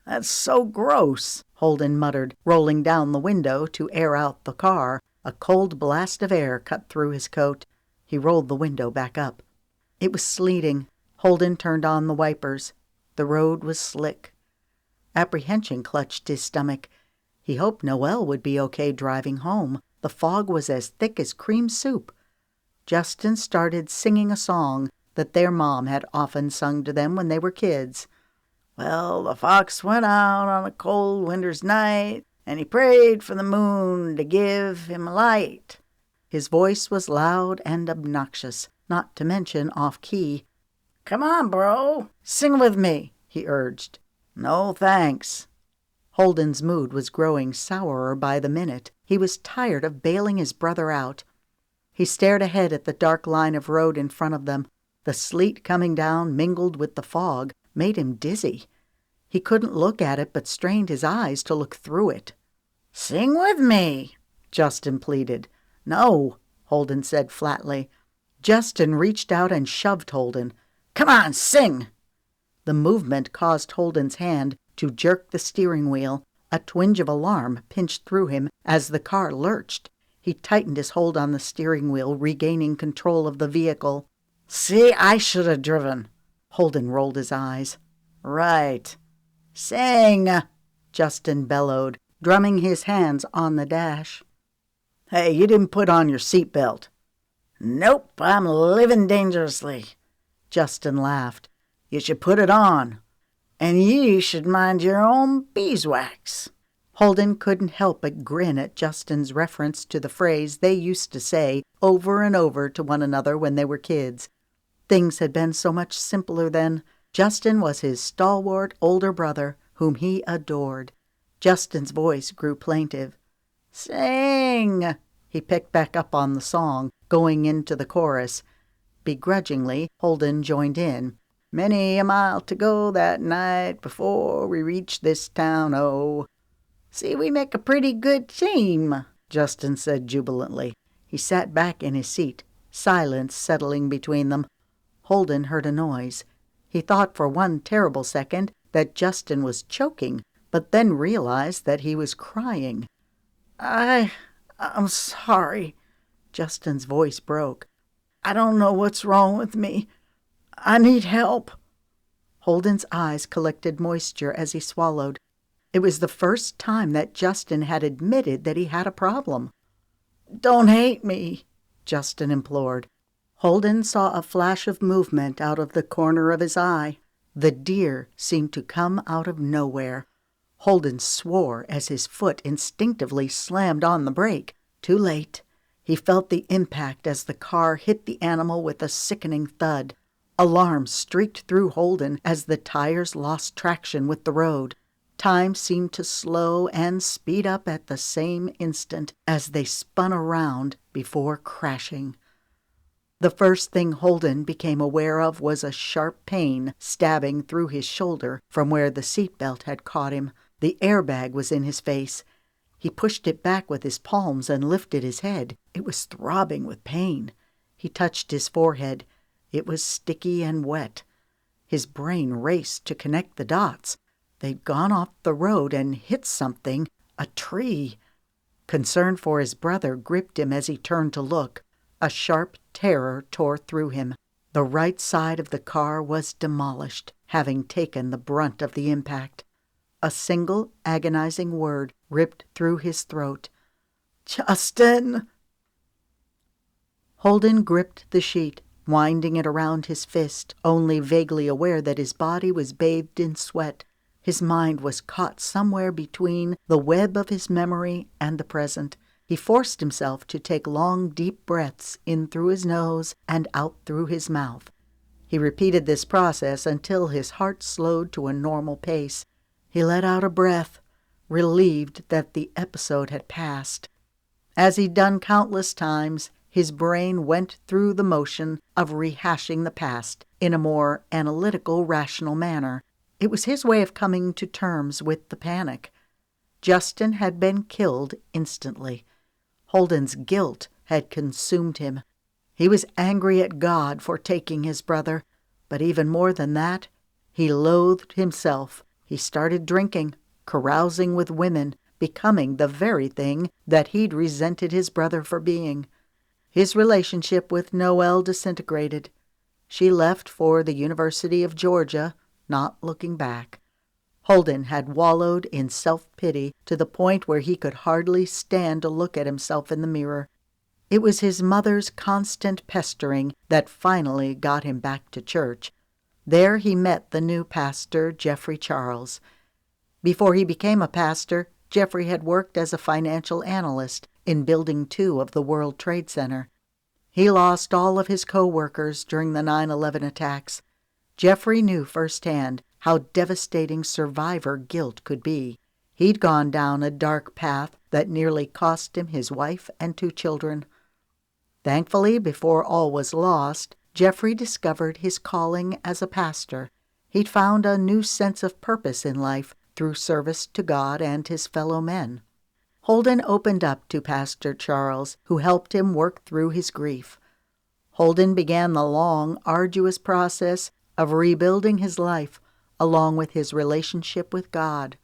that's so gross, Holden muttered, rolling down the window to air out the car. A cold blast of air cut through his coat. He rolled the window back up. It was sleeting. Holden turned on the wipers. The road was slick. Apprehension clutched his stomach. He hoped Noelle would be okay driving home. The fog was as thick as cream soup. Justin started singing a song that their mom had often sung to them when they were kids. Well, the fox went out on a cold winter's night, and he prayed for the moon to give him a light. His voice was loud and obnoxious, not to mention off-key. Come on, bro, Sing with me, he urged. No thanks. Holden's mood was growing sourer by the minute. He was tired of bailing his brother out. He stared ahead at the dark line of road in front of them. The sleet coming down, mingled with the fog, made him dizzy. He couldn't look at it, but strained his eyes to look through it. Sing with me, Justin pleaded. No, Holden said flatly. Justin reached out and shoved Holden. Come on, sing. The movement caused Holden's hand to jerk the steering wheel. A twinge of alarm pinched through him as the car lurched. He tightened his hold on the steering wheel, regaining control of the vehicle. See, I should have driven. Holden rolled his eyes. Right. Sing, Justin bellowed, drumming his hands on the dash. Hey, you didn't put on your seatbelt. Nope, I'm living dangerously. Justin laughed. You should put it on. And you should mind your own beeswax. Holden couldn't help but grin at Justin's reference to the phrase they used to say over and over to one another when they were kids. Things had been so much simpler then. Justin was his stalwart older brother, whom he adored. Justin's voice grew plaintive. Sing! He picked back up on the song, going into the chorus. Begrudgingly, Holden joined in. Many a mile to go that night before we reach this town, oh. See, we make a pretty good team, Justin said jubilantly. He sat back in his seat, silence settling between them. Holden heard a noise. He thought for one terrible second that Justin was choking, but then realized that he was crying. I'm sorry. Justin's voice broke. I don't know what's wrong with me. I need help. Holden's eyes collected moisture as he swallowed. It was the first time that Justin had admitted that he had a problem. Don't hate me, Justin implored. Holden saw a flash of movement out of the corner of his eye. The deer seemed to come out of nowhere. Holden swore as his foot instinctively slammed on the brake. Too late. He felt the impact as the car hit the animal with a sickening thud. Alarm streaked through Holden as the tires lost traction with the road. Time seemed to slow and speed up at the same instant as they spun around before crashing. The first thing Holden became aware of was a sharp pain stabbing through his shoulder from where the seatbelt had caught him. The airbag was in his face. He pushed it back with his palms and lifted his head. It was throbbing with pain. He touched his forehead. It was sticky and wet. His brain raced to connect the dots. They'd gone off the road and hit something, a tree. Concern for his brother gripped him as he turned to look. A sharp terror tore through him. The right side of the car was demolished, having taken the brunt of the impact. A single agonizing word ripped through his throat. Justin! Holden gripped the sheet, winding it around his fist, only vaguely aware that his body was bathed in sweat. His mind was caught somewhere between the web of his memory and the present. He forced himself to take long, deep breaths in through his nose and out through his mouth. He repeated this process until his heart slowed to a normal pace. He let out a breath, relieved that the episode had passed. As he'd done countless times, his brain went through the motion of rehashing the past in a more analytical, rational manner. It was his way of coming to terms with the panic. Justin had been killed instantly. Holden's guilt had consumed him. He was angry at God for taking his brother, but even more than that, he loathed himself. He started drinking, carousing with women, becoming the very thing that he'd resented his brother for being. His relationship with Noelle disintegrated. She left for the University of Georgia, not looking back. Holden had wallowed in self-pity to the point where he could hardly stand to look at himself in the mirror. It was his mother's constant pestering that finally got him back to church. There he met the new pastor, Jeffrey Charles. Before he became a pastor, Jeffrey had worked as a financial analyst in Building 2 of the World Trade Center. He lost all of his co-workers during the 9/11 attacks. Jeffrey knew firsthand how devastating survivor guilt could be. He'd gone down a dark path that nearly cost him his wife and 2 children. Thankfully, before all was lost, Jeffrey discovered his calling as a pastor. He'd found a new sense of purpose in life through service to God and his fellow men. Holden opened up to Pastor Charles, who helped him work through his grief. Holden began the long, arduous process of rebuilding his life, along with his relationship with God.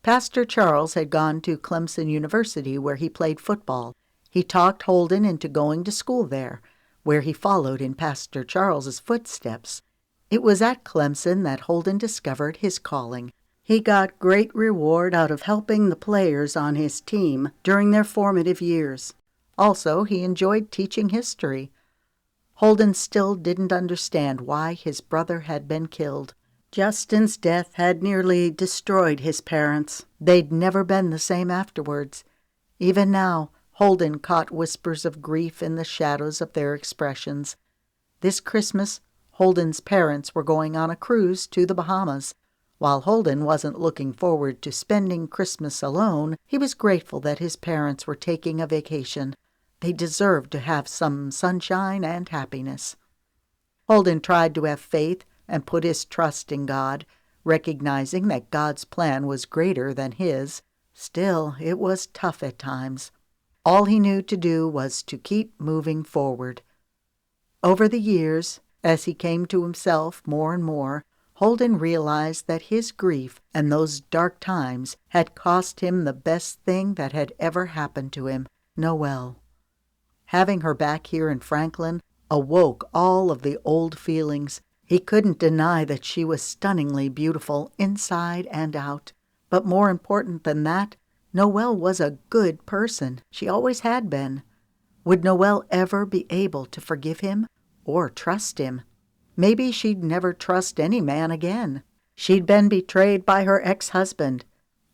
Pastor Charles had gone to Clemson University, where he played football. He talked Holden into going to school there, where he followed in Pastor Charles's footsteps. It was at Clemson that Holden discovered his calling. He got great reward out of helping the players on his team during their formative years. Also, he enjoyed teaching history. Holden still didn't understand why his brother had been killed. Justin's death had nearly destroyed his parents. They'd never been the same afterwards. Even now, Holden caught whispers of grief in the shadows of their expressions. This Christmas, Holden's parents were going on a cruise to the Bahamas. While Holden wasn't looking forward to spending Christmas alone, he was grateful that his parents were taking a vacation. They deserved to have some sunshine and happiness. Holden tried to have faith and put his trust in God, recognizing that God's plan was greater than his. Still, it was tough at times. All he knew to do was to keep moving forward. Over the years, as he came to himself more and more, Holden realized that his grief and those dark times had cost him the best thing that had ever happened to him, Noelle. Having her back here in Franklin awoke all of the old feelings. He couldn't deny that she was stunningly beautiful inside and out. But more important than that, Noelle was a good person. She always had been. Would Noelle ever be able to forgive him or trust him? Maybe she'd never trust any man again. She'd been betrayed by her ex-husband.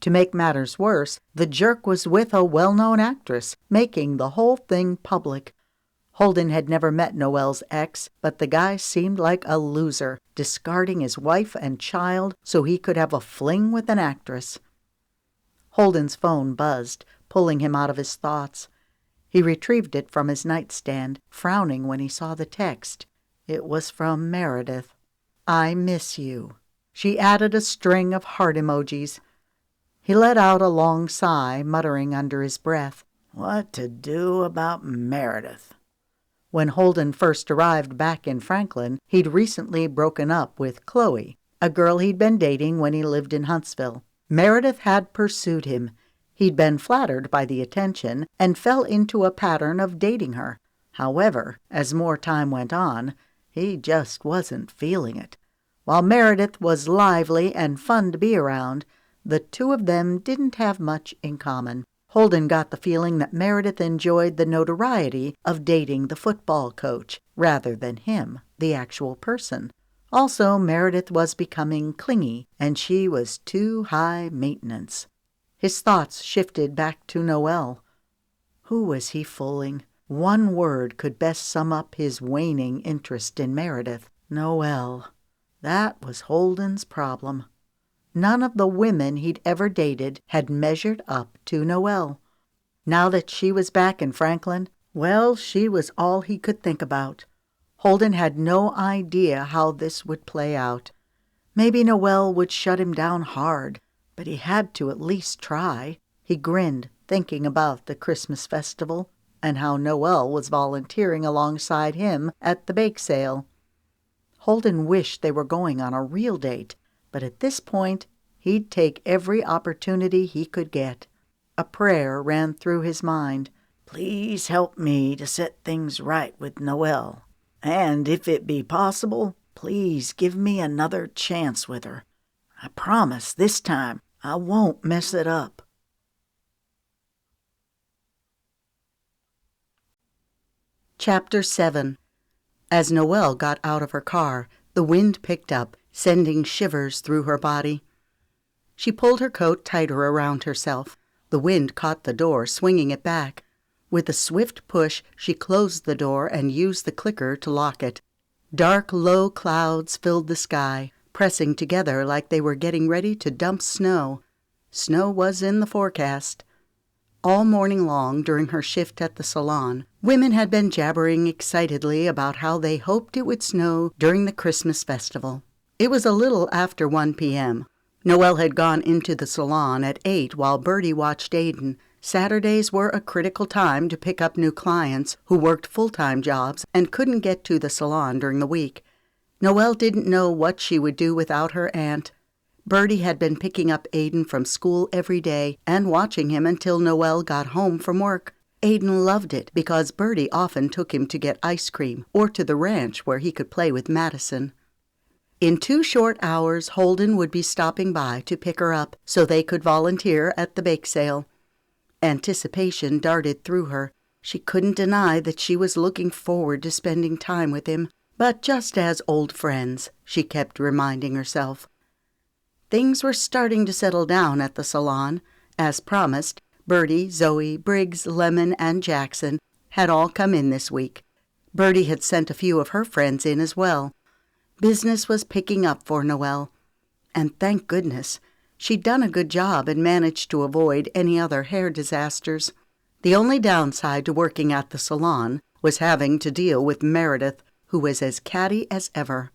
To make matters worse, the jerk was with a well-known actress, making the whole thing public. Holden had never met Noelle's ex, but the guy seemed like a loser, discarding his wife and child so he could have a fling with an actress. Holden's phone buzzed, pulling him out of his thoughts. He retrieved it from his nightstand, frowning when he saw the text. It was from Meredith. "I miss you." She added a string of heart emojis. He let out a long sigh, muttering under his breath, "What to do about Meredith?" When Holden first arrived back in Franklin, he'd recently broken up with Chloe, a girl he'd been dating when he lived in Huntsville. Meredith had pursued him. He'd been flattered by the attention and fell into a pattern of dating her. However, as more time went on, he just wasn't feeling it. While Meredith was lively and fun to be around, the two of them didn't have much in common. Holden got the feeling that Meredith enjoyed the notoriety of dating the football coach rather than him, the actual person. Also, Meredith was becoming clingy, and she was too high maintenance. His thoughts shifted back to Noelle. Who was he fooling? One word could best sum up his waning interest in Meredith. Noelle. That was Holden's problem. None of the women he'd ever dated had measured up to Noelle. Now that she was back in Franklin, well, she was all he could think about. Holden had no idea how this would play out. Maybe Noelle would shut him down hard, but he had to at least try. He grinned, thinking about the Christmas festival. and how Noelle was volunteering alongside him at the bake sale. Holden wished they were going on a real date, but at this point, he'd take every opportunity he could get. A prayer ran through his mind. Please help me to set things right with Noelle. And if it be possible, please give me another chance with her. I promise this time I won't mess it up. Chapter 7. As Noelle got out of her car, the wind picked up, sending shivers through her body. She pulled her coat tighter around herself. The wind caught the door, swinging it back. With a swift push, she closed the door and used the clicker to lock it. Dark, low clouds filled the sky, pressing together like they were getting ready to dump snow. Snow was in the forecast. All morning long, during her shift at the salon, women had been jabbering excitedly about how they hoped it would snow during the Christmas festival. It was a little after 1 p.m. Noelle had gone into the salon at 8 while Birdie watched Aiden. Saturdays were a critical time to pick up new clients who worked full-time jobs and couldn't get to the salon during the week. Noelle didn't know what she would do without her aunt. Birdie had been picking up Aiden from school every day and watching him until Noelle got home from work. Aiden loved it because Birdie often took him to get ice cream or to the ranch where he could play with Madison. In 2 short hours, Holden would be stopping by to pick her up so they could volunteer at the bake sale. Anticipation darted through her. She couldn't deny that she was looking forward to spending time with him, but just as old friends, she kept reminding herself. Things were starting to settle down at the salon. As promised, Birdie, Zoe, Briggs, Lemon, and Jackson had all come in this week. Birdie had sent a few of her friends in as well. Business was picking up for Noelle. And thank goodness, she'd done a good job and managed to avoid any other hair disasters. The only downside to working at the salon was having to deal with Meredith, who was as catty as ever.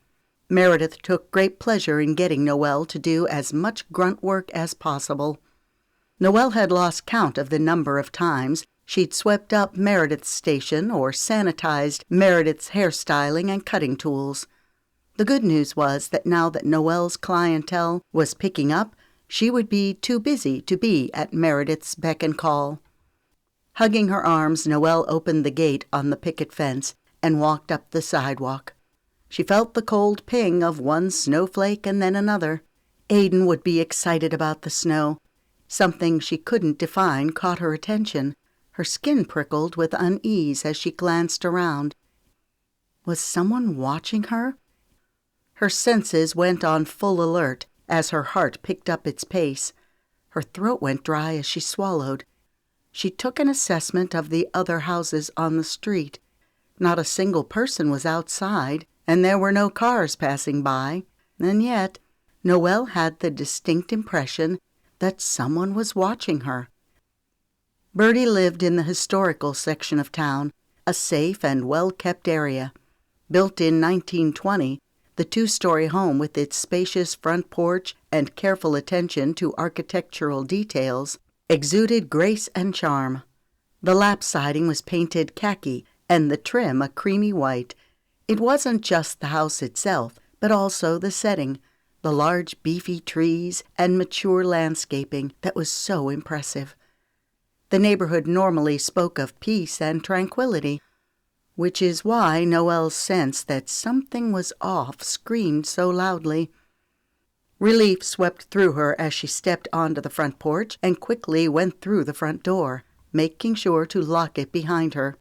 Meredith took great pleasure in getting Noelle to do as much grunt work as possible. Noelle had lost count of the number of times she'd swept up Meredith's station or sanitized Meredith's hairstyling and cutting tools. The good news was that now that Noelle's clientele was picking up, she would be too busy to be at Meredith's beck and call. Hugging her arms, Noelle opened the gate on the picket fence and walked up the sidewalk. She felt the cold ping of one snowflake and then another. Aiden would be excited about the snow. Something she couldn't define caught her attention. Her skin prickled with unease as she glanced around. Was someone watching her? Her senses went on full alert as her heart picked up its pace. Her throat went dry as she swallowed. She took an assessment of the other houses on the street. Not a single person was outside, and there were no cars passing by, and yet Noelle had the distinct impression that someone was watching her. Birdie lived in the historical section of town, a safe and well-kept area. Built in 1920, the 2-story home with its spacious front porch and careful attention to architectural details exuded grace and charm. The lap siding was painted khaki and the trim a creamy white. It wasn't just the house itself, but also the setting, the large beefy trees and mature landscaping that was so impressive. The neighborhood normally spoke of peace and tranquility, which is why Noelle's sense that something was off screamed so loudly. Relief swept through her as she stepped onto the front porch and quickly went through the front door, making sure to lock it behind her.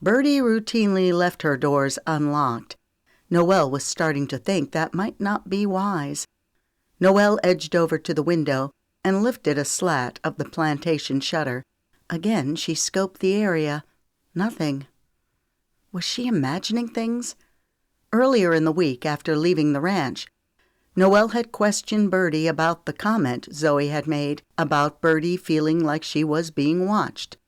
Birdie routinely left her doors unlocked. Noelle was starting to think that might not be wise. Noelle edged over to the window and lifted a slat of the plantation shutter. Again she scoped the area. Nothing. Was she imagining things? Earlier in the week, after leaving the ranch, Noelle had questioned Birdie about the comment Zoe had made about Birdie feeling like she was being watched.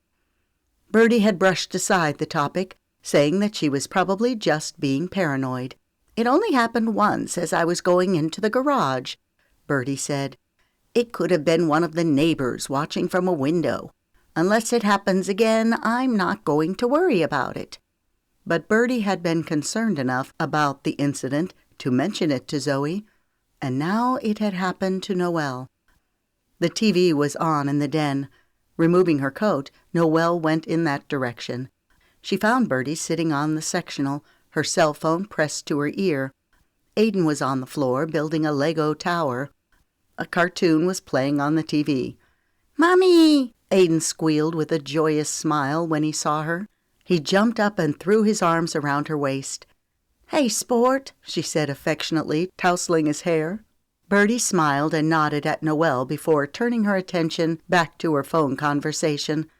Birdie had brushed aside the topic, saying that she was probably just being paranoid. "It only happened once as I was going into the garage," Birdie said. "It could have been one of the neighbors watching from a window. Unless it happens again, I'm not going to worry about it." But Birdie had been concerned enough about the incident to mention it to Zoe, and now it had happened to Noelle. The TV was on in the den. Removing her coat, Noelle went in that direction. She found Birdie sitting on the sectional, her cell phone pressed to her ear. Aiden was on the floor building a Lego tower. A cartoon was playing on the TV. "Mommy!" Aiden squealed with a joyous smile when he saw her. He jumped up and threw his arms around her waist. "Hey, sport," she said affectionately, tousling his hair. Birdie smiled and nodded at Noelle before turning her attention back to her phone conversation.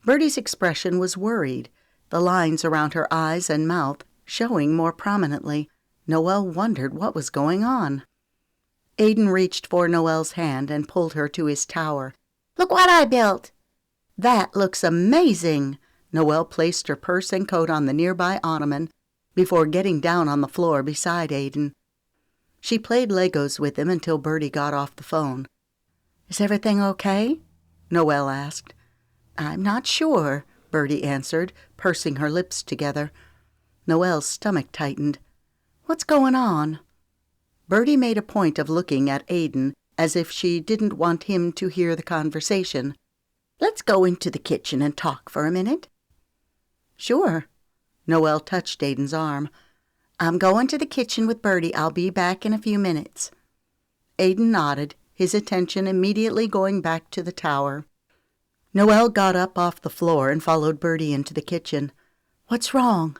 Birdie's expression was worried, the lines around her eyes and mouth showing more prominently. Noelle wondered what was going on. Aiden reached for Noelle's hand and pulled her to his tower. "Look what I built." "That looks amazing!" Noelle placed her purse and coat on the nearby ottoman before getting down on the floor beside Aiden. She played Legos with him until Birdie got off the phone. "Is everything okay?" Noelle asked. "I'm not sure," Birdie answered, pursing her lips together. Noelle's stomach tightened. "What's going on?" Birdie made a point of looking at Aiden as if she didn't want him to hear the conversation. "Let's go into the kitchen and talk for a minute." "Sure." Noelle touched Aiden's arm. "I'm going to the kitchen with Birdie. I'll be back in a few minutes." Aiden nodded, his attention immediately going back to the tower. Noelle got up off the floor and followed Birdie into the kitchen. "What's wrong?"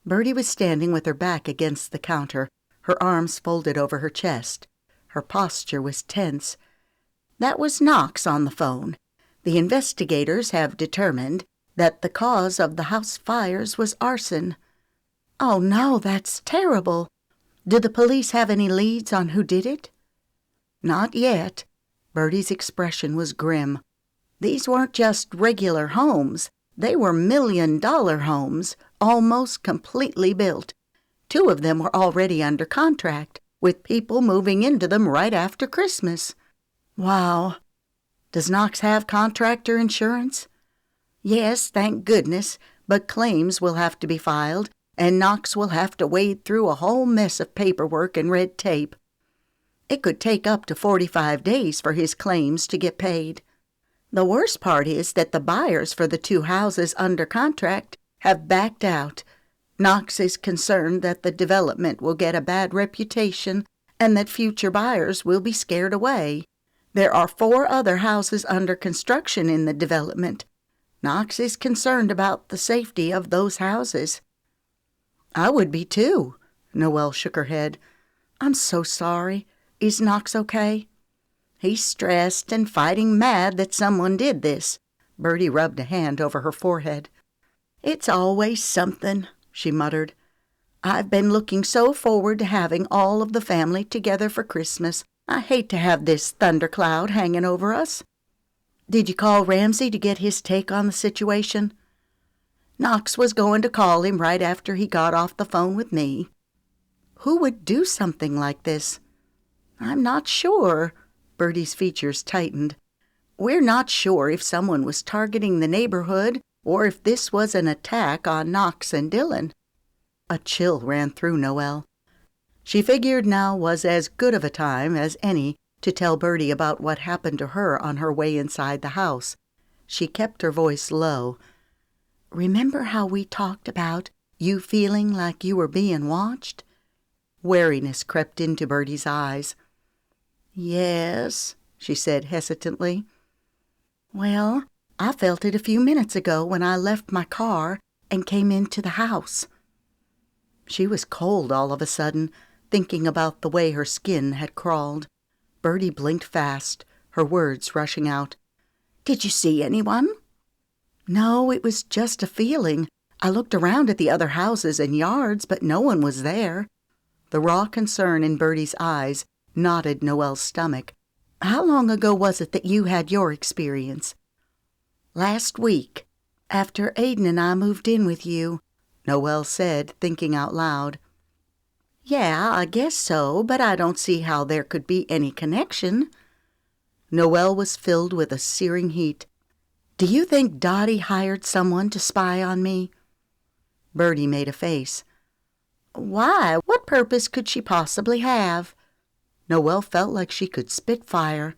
Birdie was standing with her back against the counter, her arms folded over her chest. Her posture was tense. "That was Knox on the phone. The investigators have determined that the cause of the house fires was arson." "Oh no, that's terrible. Do the police have any leads on who did it?" "Not yet." Birdie's expression was grim. "These weren't just regular homes. They were $1-million homes, almost completely built. 2 of them were already under contract, with people moving into them right after Christmas." "Wow. Does Knox have contractor insurance?" "Yes, thank goodness, but claims will have to be filed, and Knox will have to wade through a whole mess of paperwork and red tape. It could take up to 45 days for his claims to get paid. The worst part is that the buyers for the 2 houses under contract have backed out. Knox is concerned that the development will get a bad reputation and that future buyers will be scared away. There are 4 other houses under construction in the development. Knox is concerned about the safety of those houses." "I would be too." Noelle shook her head. "I'm so sorry. Is Knox okay?" "He's stressed and fighting mad that someone did this." Birdie rubbed a hand over her forehead. "It's always something," she muttered. "I've been looking so forward to having all of the family together for Christmas. I hate to have this thundercloud hanging over us." "Did you call Ramsey to get his take on the situation?" "Knox was going to call him right after he got off the phone with me." "Who would do something like this?" "I'm not sure." Birdie's features tightened. "We're not sure if someone was targeting the neighborhood or if this was an attack on Knox and Dylan." A chill ran through Noelle. She figured now was as good of a time as any to tell Birdie about what happened to her on her way inside the house. She kept her voice low. "Remember how we talked about you feeling like you were being watched?" Wariness crept into Birdie's eyes. "Yes," she said hesitantly. "Well, I felt it a few minutes ago when I left my car and came into the house." She was cold all of a sudden, thinking about the way her skin had crawled. Birdie blinked fast, her words rushing out. "Did you see anyone?" "No, it was just a feeling. I looked around at the other houses and yards, but no one was there." The raw concern in Birdie's eyes knotted Noelle's stomach. "How long ago was it that you had your experience?" "Last week, after Aiden and I moved in with you," Noelle said, thinking out loud. "Yeah, I guess so, but I don't see how there could be any connection." Noelle was filled with a searing heat. Do you think Dottie hired someone to spy on me?" Birdie made a face. "Why? What purpose could she possibly have?" Noelle felt like she could spit fire.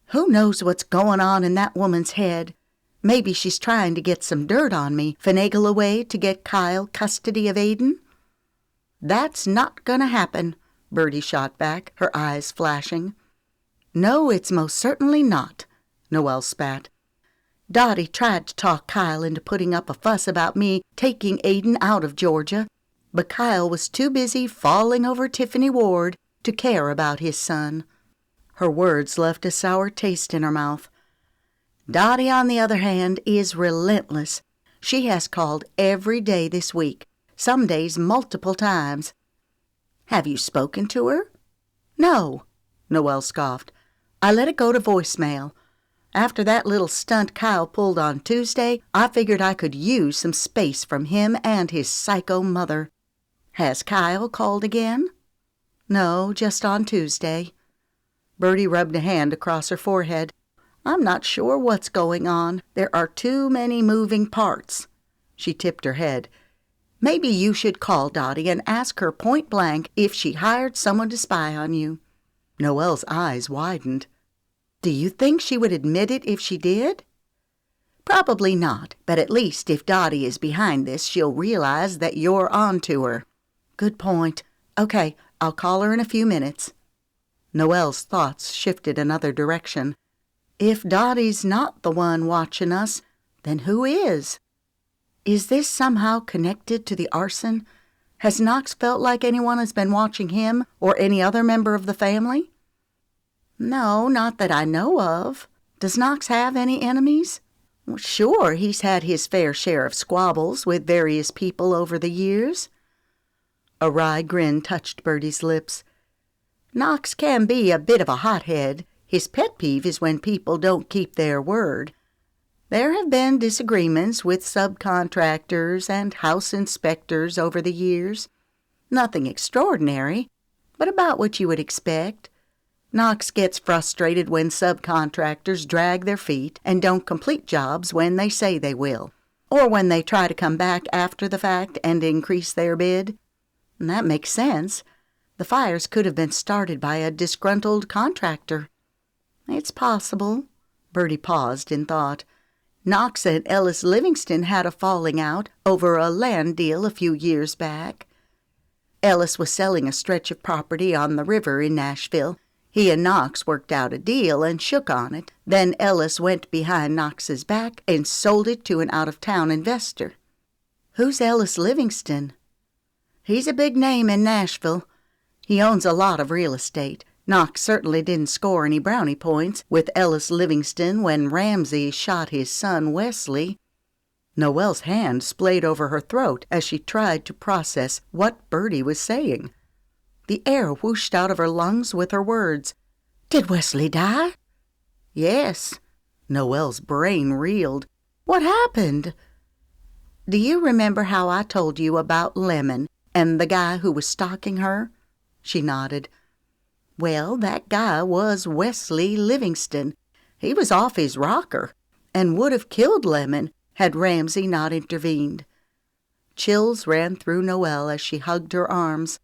"Who knows what's going on in that woman's head? Maybe she's trying to get some dirt on me, finagle away to get Kyle custody of Aiden." "That's not going to happen," Birdie shot back, her eyes flashing. "No, it's most certainly not," Noelle spat. "Dottie tried to talk Kyle into putting up a fuss about me taking Aiden out of Georgia, but Kyle was too busy falling over Tiffany Ward to care about his son." Her words left a sour taste in her mouth. "Dottie, on the other hand, is relentless. She has called every day this week, some days multiple times." "Have you spoken to her?" "No," Noelle scoffed. "I let it go to voicemail. After that little stunt Kyle pulled on Tuesday, I figured I could use some space from him and his psycho mother." "Has Kyle called again?" "No, just on Tuesday." Birdie rubbed a hand across her forehead. "I'm not sure what's going on. There are too many moving parts." She tipped her head. "Maybe you should call Dottie and ask her point blank if she hired someone to spy on you." Noelle's eyes widened. "Do you think she would admit it if she did?" "Probably not, but at least if Dottie is behind this, she'll realize that you're on to her." "Good point. Okay, I'll call her in a few minutes." Noelle's thoughts shifted another direction. If Dottie's not the one watching us, then who is? Is this somehow connected to the arson? Has Knox felt like anyone has been watching him or any other member of the family? "No, not that I know of. Does Knox have any enemies?" "Well, sure, he's had his fair share of squabbles with various people over the years." A wry grin touched Birdie's lips. "Knox can be a bit of a hothead. His pet peeve is when people don't keep their word. There have been disagreements with subcontractors and house inspectors over the years. Nothing extraordinary, but about what you would expect. Knox gets frustrated when subcontractors drag their feet and don't complete jobs when they say they will, or when they try to come back after the fact and increase their bid. And that makes sense. The fires could have been started by a disgruntled contractor." "It's possible." Birdie paused in thought. "Knox and Ellis Livingston had a falling out over a land deal a few years back. Ellis was selling a stretch of property on the river in Nashville. He and Knox worked out a deal and shook on it. Then Ellis went behind Knox's back and sold it to an out-of-town investor." "Who's Ellis Livingston?" "He's a big name in Nashville. He owns a lot of real estate. Knox certainly didn't score any brownie points with Ellis Livingston when Ramsey shot his son Wesley." Noelle's hand splayed over her throat as she tried to process what Birdie was saying. The air whooshed out of her lungs with her words. "Did Wesley die?" "Yes." Noelle's brain reeled. "What happened?" "Do you remember how I told you about Lemon and the guy who was stalking her?" She nodded. "Well, that guy was Wesley Livingston. He was off his rocker and would have killed Lemon had Ramsey not intervened." Chills ran through Noelle as she hugged her arms.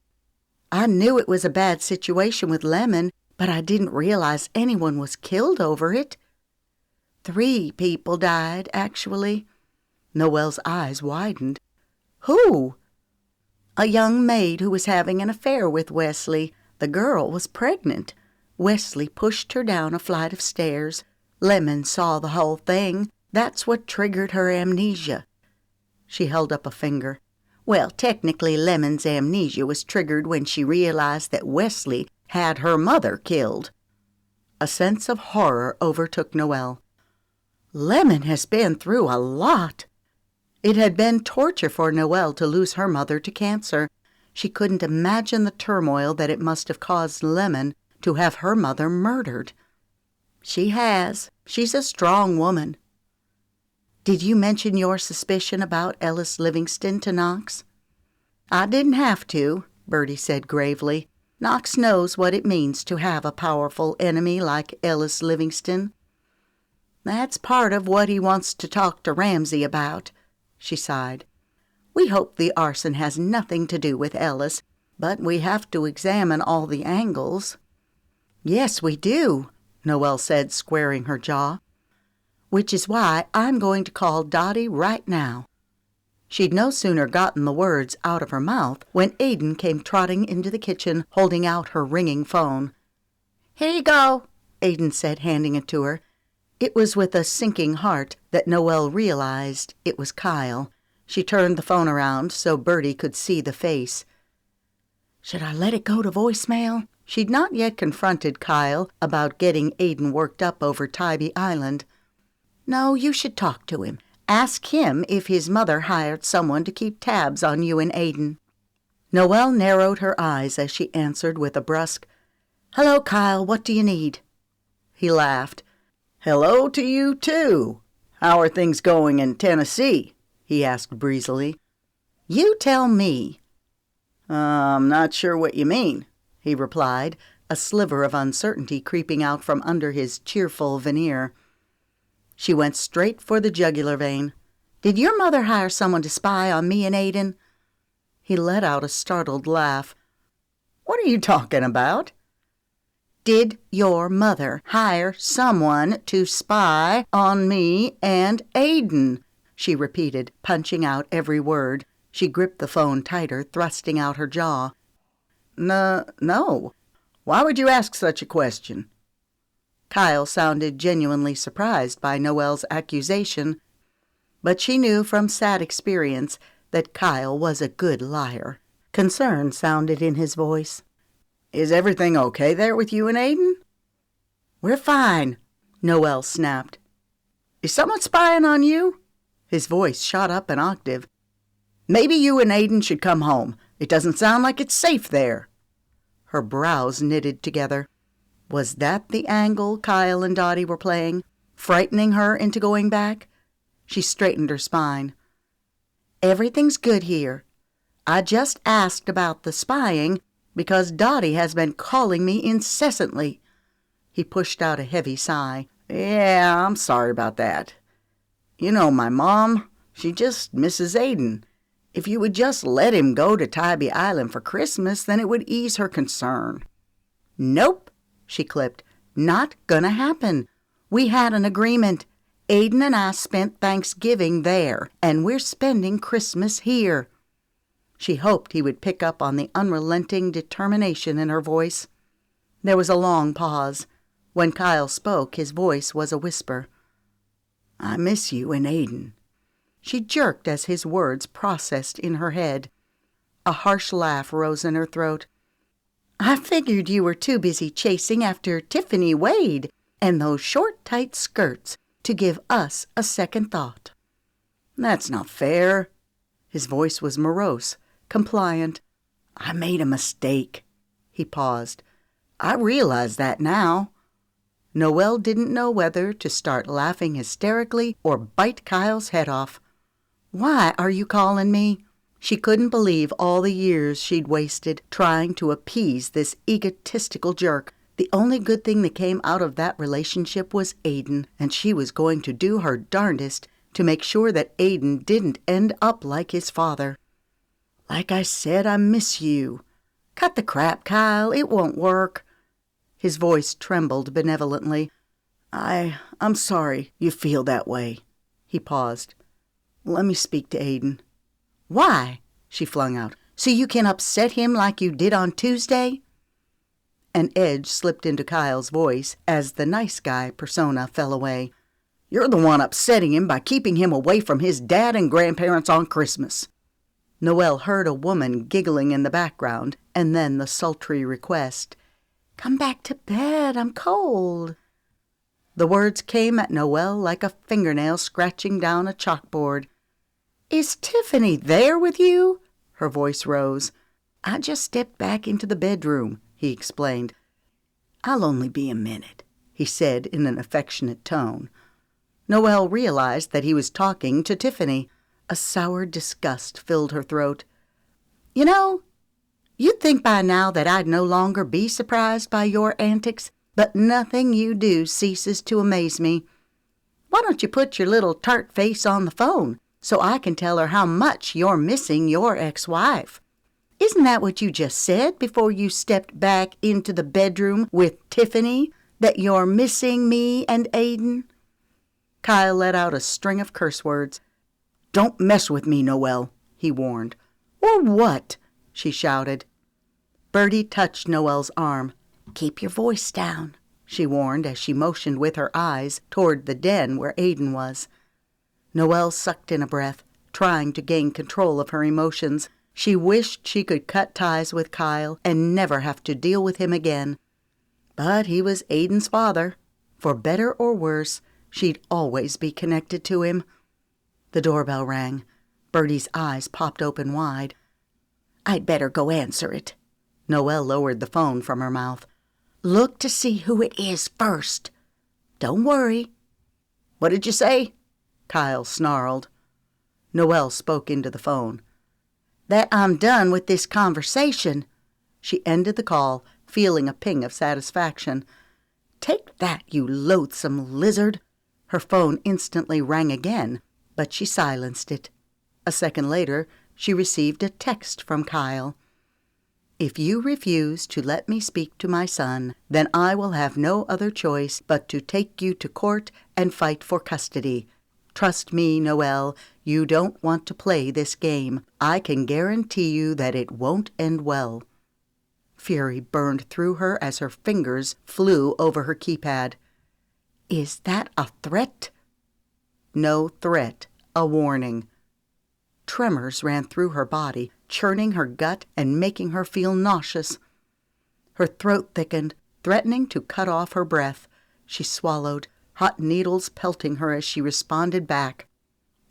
"I knew it was a bad situation with Lemon, but I didn't realize anyone was killed over it." 3 people died, actually." Noelle's eyes widened. "Who?" "A young maid who was having an affair with Wesley. The girl was pregnant. Wesley pushed her down a flight of stairs. Lemon saw the whole thing. That's what triggered her amnesia." She held up a finger. "Well, technically Lemon's amnesia was triggered when she realized that Wesley had her mother killed." A sense of horror overtook Noelle. Lemon has been through a lot. It had been torture for Noelle to lose her mother to cancer. She couldn't imagine the turmoil that it must have caused Lemon to have her mother murdered. "She has. She's a strong woman." "Did you mention your suspicion about Ellis Livingston to Knox?" "I didn't have to," Birdie said gravely. "Knox knows what it means to have a powerful enemy like Ellis Livingston." That's part of what he wants to talk to Ramsay about, she sighed. We hope the arson has nothing to do with Ellis, but we have to examine all the angles. Yes, we do, Noelle said, squaring her jaw. Which is why I'm going to call Dottie right now. She'd no sooner gotten the words out of her mouth when Aidan came trotting into the kitchen, holding out her ringing phone. Here you go, Aidan said, handing it to her. It was with a sinking heart that Noelle realized it was Kyle. She turned the phone around so Birdie could see the face. Should I let it go to voicemail? She'd not yet confronted Kyle about getting Aidan worked up over Tybee Island. No, you should talk to him. Ask him if his mother hired someone to keep tabs on you and Aidan. Noelle narrowed her eyes as she answered with a brusque, Hello, Kyle, what do you need? He laughed. Hello to you, too. How are things going in Tennessee? He asked breezily. You tell me. I'm not sure what you mean, he replied, a sliver of uncertainty creeping out from under his cheerful veneer. She went straight for the jugular vein. Did your mother hire someone to spy on me and Aidan? He let out a startled laugh. What are you talking about? Did your mother hire someone to spy on me and Aidan? She repeated, punching out every word. She gripped the phone tighter, thrusting out her jaw. No. Why would you ask such a question? Kyle sounded genuinely surprised by Noelle's accusation, but she knew from sad experience that Kyle was a good liar. Concern sounded in his voice. Is everything okay there with you and Aidan? We're fine, Noelle snapped. Is someone spying on you? His voice shot up an octave. Maybe you and Aidan should come home. It doesn't sound like it's safe there. Her brows knitted together. Was that the angle Kyle and Dottie were playing, frightening her into going back? She straightened her spine. Everything's good here. I just asked about the spying because Dottie has been calling me incessantly. He pushed out a heavy sigh. Yeah, I'm sorry about that. You know, my mom, she just misses Aidan. If you would just let him go to Tybee Island for Christmas, then it would ease her concern. Nope, she clipped. Not gonna happen. We had an agreement. Aidan and I spent Thanksgiving there, and we're spending Christmas here. She hoped he would pick up on the unrelenting determination in her voice. There was a long pause. When Kyle spoke, his voice was a whisper. I miss you and Aidan. She jerked as his words processed in her head. A harsh laugh rose in her throat. I figured you were too busy chasing after Tiffany Wade and those short, tight skirts to give us a second thought. That's not fair. His voice was morose, compliant. I made a mistake. He paused. I realize that now. Noelle didn't know whether to start laughing hysterically or bite Kyle's head off. Why are you calling me? She couldn't believe all the years she'd wasted trying to appease this egotistical jerk. The only good thing that came out of that relationship was Aidan, and she was going to do her darndest to make sure that Aidan didn't end up like his father. Like I said, I miss you. Cut the crap, Kyle. It won't work. His voice trembled benevolently. I'm sorry you feel that way. He paused. Let me speak to Aidan. Why? She flung out. So you can upset him like you did on Tuesday? An edge slipped into Kyle's voice as the nice guy persona fell away. You're the one upsetting him by keeping him away from his dad and grandparents on Christmas. Noelle heard a woman giggling in the background, and then the sultry request, Come back to bed, I'm cold. The words came at Noelle like a fingernail scratching down a chalkboard. Is Tiffany there with you? Her voice rose. I just stepped back into the bedroom, he explained. I'll only be a minute, he said in an affectionate tone. Noelle realized that he was talking to Tiffany. A sour disgust filled her throat. You know, you'd think by now that I'd no longer be surprised by your antics, but nothing you do ceases to amaze me. Why don't you put your little tart face on the phone so I can tell her how much you're missing your ex-wife? Isn't that what you just said before you stepped back into the bedroom with Tiffany, that you're missing me and Aiden?" Kyle let out a string of curse words. "Don't mess with me, Noelle," he warned. "Or what?" she shouted. Birdie touched Noelle's arm. "Keep your voice down," she warned as she motioned with her eyes toward the den where Aiden was. Noelle sucked in a breath, trying to gain control of her emotions. She wished she could cut ties with Kyle and never have to deal with him again. But he was Aiden's father. For better or worse, she'd always be connected to him. The doorbell rang. Birdie's eyes popped open wide. "I'd better go answer it." Noelle lowered the phone from her mouth. "Look to see who it is first. Don't worry." "What did you say?" Kyle snarled. Noelle spoke into the phone. "That I'm done with this conversation." She ended the call, feeling a ping of satisfaction. "Take that, you loathsome lizard." Her phone instantly rang again, but she silenced it. A second later, she received a text from Kyle. "If you refuse to let me speak to my son, then I will have no other choice but to take you to court and fight for custody. Trust me, Noelle, you don't want to play this game. I can guarantee you that it won't end well." Fury burned through her as her fingers flew over her keypad. "Is that a threat?" No threat, a warning. Tremors ran through her body, churning her gut and making her feel nauseous. Her throat thickened, threatening to cut off her breath. She swallowed, hot needles pelting her as she responded back.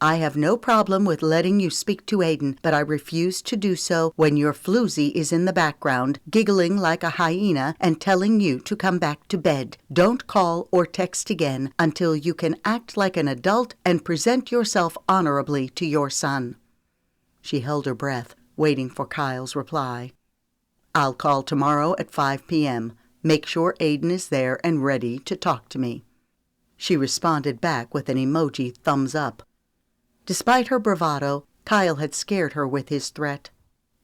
"I have no problem with letting you speak to Aiden, but I refuse to do so when your floozy is in the background, giggling like a hyena and telling you to come back to bed. Don't call or text again until you can act like an adult and present yourself honorably to your son." She held her breath, waiting for Kyle's reply. "I'll call tomorrow at 5 p.m. Make sure Aiden is there and ready to talk to me." She responded back with an emoji thumbs up. Despite her bravado, Kyle had scared her with his threat.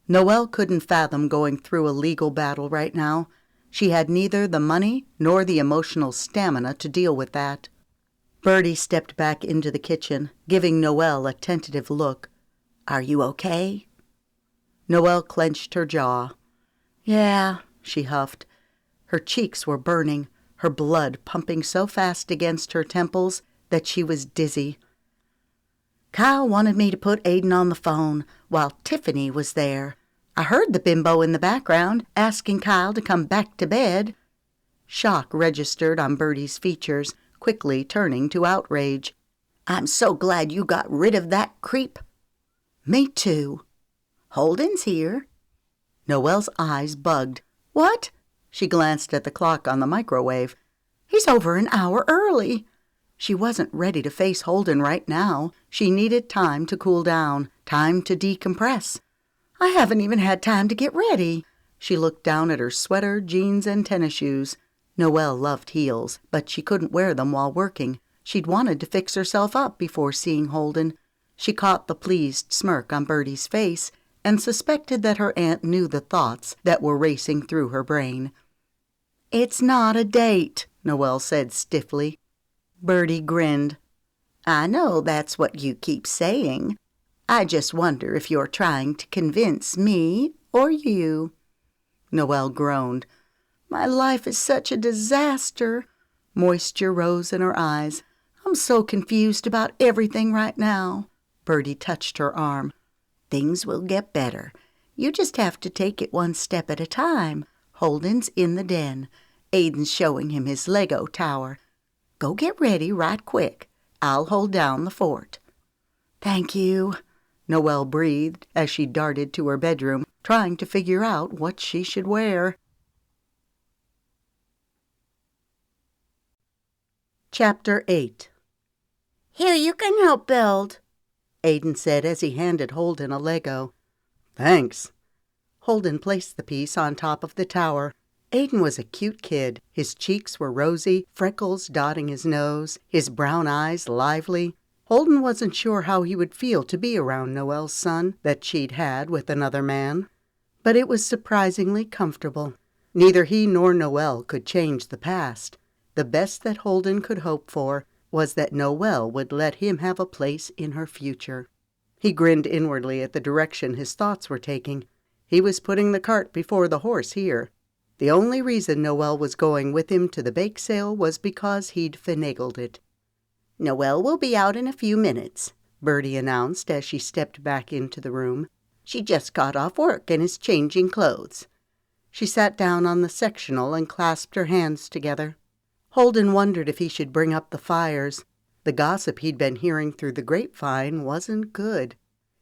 Noelle couldn't fathom going through a legal battle right now. She had neither the money nor the emotional stamina to deal with that. Birdie stepped back into the kitchen, giving Noelle a tentative look. "Are you okay?" Noelle clenched her jaw. "Yeah," she huffed. Her cheeks were burning, her blood pumping so fast against her temples that she was dizzy. "Kyle wanted me to put Aiden on the phone while Tiffany was there. I heard the bimbo in the background asking Kyle to come back to bed." Shock registered on Birdie's features, quickly turning to outrage. "I'm so glad you got rid of that creep." "Me too." "Holden's here." Noelle's eyes bugged. "What?" She glanced at the clock on the microwave. "He's over an hour early." She wasn't ready to face Holden right now. She needed time to cool down, time to decompress. "I haven't even had time to get ready." She looked down at her sweater, jeans, and tennis shoes. Noelle loved heels, but she couldn't wear them while working. She'd wanted to fix herself up before seeing Holden. She caught the pleased smirk on Birdie's face and suspected that her aunt knew the thoughts that were racing through her brain. "It's not a date," Noelle said stiffly. Birdie grinned. "I know that's what you keep saying. I just wonder if you're trying to convince me or you." Noelle groaned. "My life is such a disaster." Moisture rose in her eyes. "I'm so confused about everything right now." Birdie touched her arm. "Things will get better. You just have to take it one step at a time. Holden's in the den. Aiden's showing him his Lego tower. Go get ready right quick. I'll hold down the fort." "Thank you," Noelle breathed as she darted to her bedroom, trying to figure out what she should wear. Chapter 8. "Here, you can help build," Aiden said as he handed Holden a Lego. "Thanks." Holden placed the piece on top of the tower. Aiden was a cute kid. His cheeks were rosy, freckles dotting his nose, his brown eyes lively. Holden wasn't sure how he would feel to be around Noelle's son that she'd had with another man, but it was surprisingly comfortable. Neither he nor Noelle could change the past. The best that Holden could hope for was that Noelle would let him have a place in her future. He grinned inwardly at the direction his thoughts were taking. He was putting the cart before the horse here. The only reason Noelle was going with him to the bake sale was because he'd finagled it. "Noelle will be out in a few minutes," Birdie announced as she stepped back into the room. "She just got off work and is changing clothes." She sat down on the sectional and clasped her hands together. Holden wondered if he should bring up the fires. The gossip he'd been hearing through the grapevine wasn't good.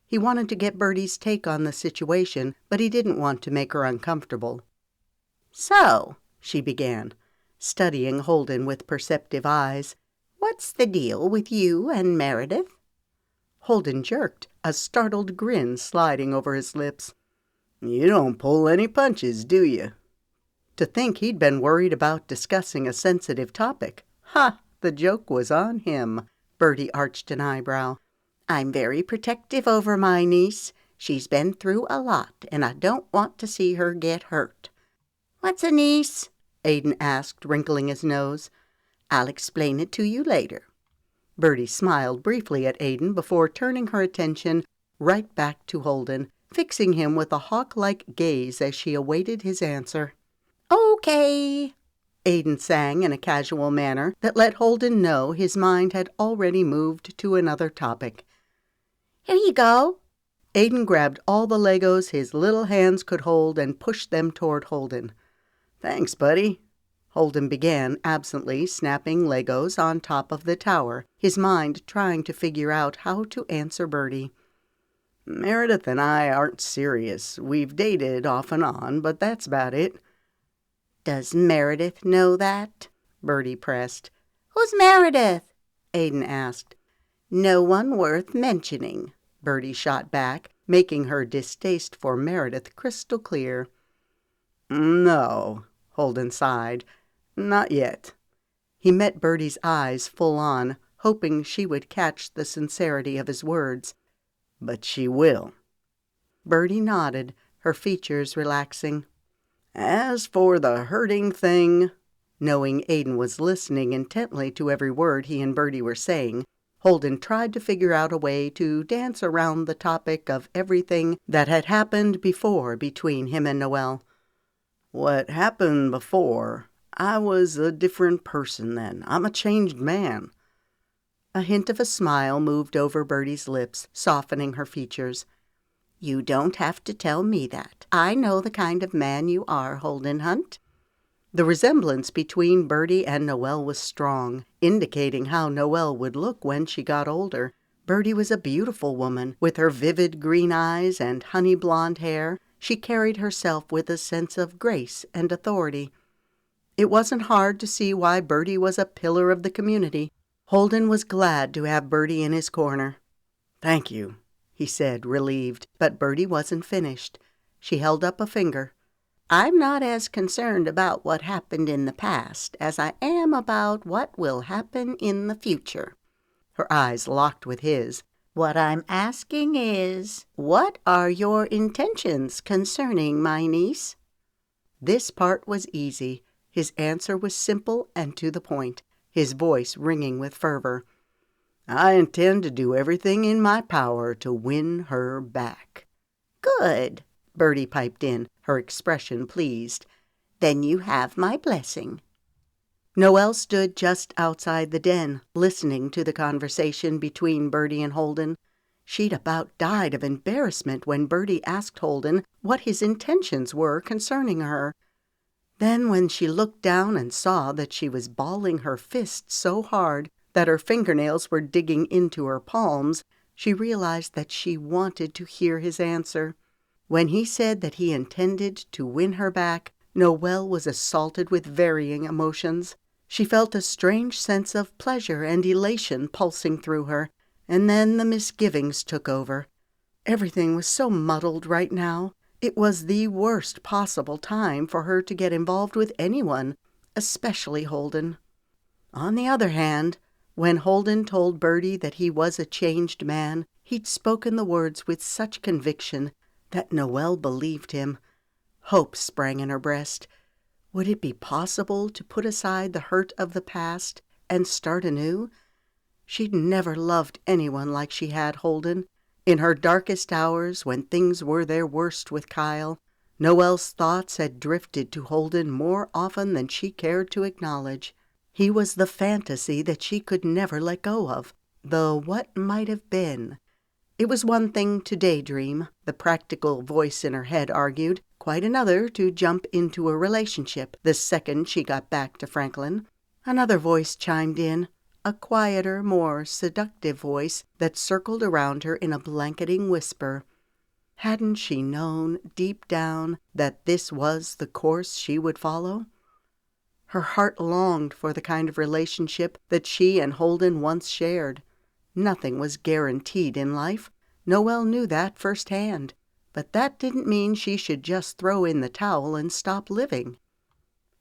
He wanted to get Birdie's take on the situation, but he didn't want to make her uncomfortable. "So," she began, studying Holden with perceptive eyes, "what's the deal with you and Meredith?" Holden jerked, a startled grin sliding over his lips. "You don't pull any punches, do you?" To think he'd been worried about discussing a sensitive topic. Ha! The joke was on him. Birdie arched an eyebrow. "I'm very protective over my niece. She's been through a lot, and I don't want to see her get hurt." "What's a niece?" Aiden asked, wrinkling his nose. "I'll explain it to you later." Birdie smiled briefly at Aiden before turning her attention right back to Holden, fixing him with a hawk-like gaze as she awaited his answer. "Okay," Aiden sang in a casual manner that let Holden know his mind had already moved to another topic. "Here you go." Aiden grabbed all the Legos his little hands could hold and pushed them toward Holden. "Thanks, buddy." Holden began absently snapping Legos on top of the tower, his mind trying to figure out how to answer Birdie. "Meredith and I aren't serious. We've dated off and on, but that's about it." "Does Meredith know that?" Birdie pressed. "Who's Meredith?" Aiden asked. "No one worth mentioning," Birdie shot back, making her distaste for Meredith crystal clear. "No," Holden sighed. "Not yet." He met Birdie's eyes full on, hoping she would catch the sincerity of his words. "But she will." Birdie nodded, her features relaxing. "As for the hurting thing," knowing Aiden was listening intently to every word he and Birdie were saying, Holden tried to figure out a way to dance around the topic of everything that had happened before between him and Noelle. "What happened before, I was a different person then. I'm a changed man." A hint of a smile moved over Birdie's lips, softening her features. "You don't have to tell me that. I know the kind of man you are, Holden Hunt." The resemblance between Birdie and Noelle was strong, indicating how Noelle would look when she got older. Birdie was a beautiful woman, with her vivid green eyes and honey blonde hair. She carried herself with a sense of grace and authority. It wasn't hard to see why Birdie was a pillar of the community. Holden was glad to have Birdie in his corner. "Thank you," he said, relieved, but Birdie wasn't finished. She held up a finger. "I'm not as concerned about what happened in the past as I am about what will happen in the future." Her eyes locked with his. "What I'm asking is, what are your intentions concerning my niece?" This part was easy. His answer was simple and to the point, his voice ringing with fervor. "I intend to do everything in my power to win her back." "Good," Birdie piped in, her expression pleased. "Then you have my blessing." Noelle stood just outside the den, listening to the conversation between Birdie and Holden. She'd about died of embarrassment when Birdie asked Holden what his intentions were concerning her. Then when she looked down and saw that she was balling her fists so hard that her fingernails were digging into her palms, she realized that she wanted to hear his answer. When he said that he intended to win her back, Noelle was assaulted with varying emotions. She felt a strange sense of pleasure and elation pulsing through her, and then the misgivings took over. Everything was so muddled right now. It was the worst possible time for her to get involved with anyone, especially Holden. On the other hand, when Holden told Birdie that he was a changed man, he'd spoken the words with such conviction that Noelle believed him. Hope sprang in her breast. Would it be possible to put aside the hurt of the past and start anew? She'd never loved anyone like she had Holden. In her darkest hours, when things were their worst with Kyle, Noelle's thoughts had drifted to Holden more often than she cared to acknowledge. He was the fantasy that she could never let go of, the what might have been. It was one thing to daydream, the practical voice in her head argued, quite another to jump into a relationship the second she got back to Franklin. Another voice chimed in, a quieter, more seductive voice that circled around her in a blanketing whisper. Hadn't she known, deep down, that this was the course she would follow? Her heart longed for the kind of relationship that she and Holden once shared. Nothing was guaranteed in life. Noelle knew that firsthand. But that didn't mean she should just throw in the towel and stop living.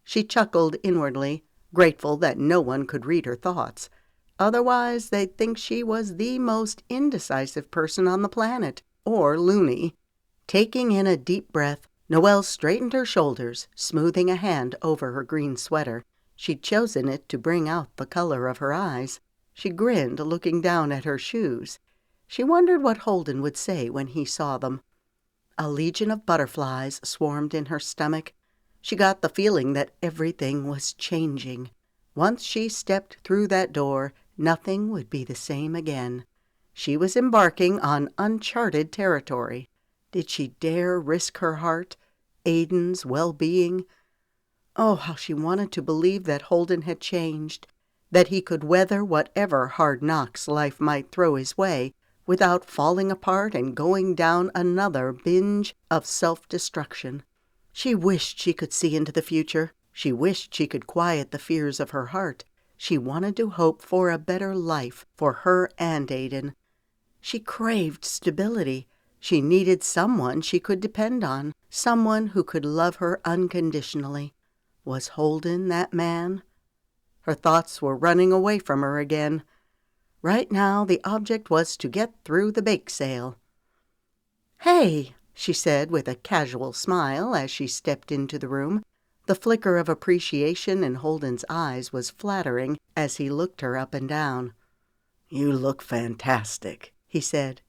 She chuckled inwardly, grateful that no one could read her thoughts. Otherwise, they'd think she was the most indecisive person on the planet, or loony. Taking in a deep breath, Noelle straightened her shoulders, smoothing a hand over her green sweater. She'd chosen it to bring out the color of her eyes. She grinned, looking down at her shoes. She wondered what Holden would say when he saw them. A legion of butterflies swarmed in her stomach. She got the feeling that everything was changing. Once she stepped through that door, nothing would be the same again. She was embarking on uncharted territory. Did she dare risk her heart, Aiden's well-being? Oh, how she wanted to believe that Holden had changed, that he could weather whatever hard knocks life might throw his way without falling apart and going down another binge of self-destruction. She wished she could see into the future. She wished she could quiet the fears of her heart. She wanted to hope for a better life for her and Aiden. She craved stability. She needed someone she could depend on, someone who could love her unconditionally. Was Holden that man? Her thoughts were running away from her again. Right now, the object was to get through the bake sale. "Hey," she said with a casual smile as she stepped into the room. The flicker of appreciation in Holden's eyes was flattering as he looked her up and down. "You look fantastic," he said.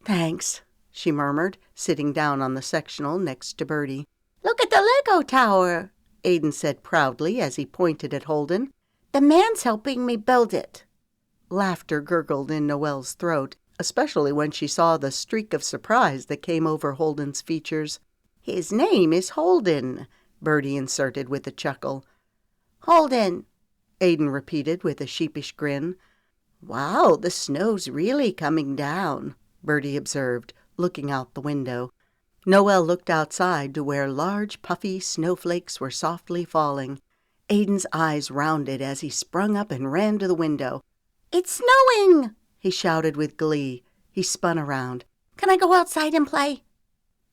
"Thanks," she murmured, sitting down on the sectional next to Birdie. "Look at the Lego tower," Aiden said proudly as he pointed at Holden. "The man's helping me build it." Laughter gurgled in Noelle's throat, especially when she saw the streak of surprise that came over Holden's features. "His name is Holden," Birdie inserted with a chuckle. "Holden," Aiden repeated with a sheepish grin. "Wow, the snow's really coming down," Birdie observed, looking out the window. Noelle looked outside to where large, puffy snowflakes were softly falling. Aiden's eyes rounded as he sprung up and ran to the window. "It's snowing!" he shouted with glee. He spun around. "Can I go outside and play?"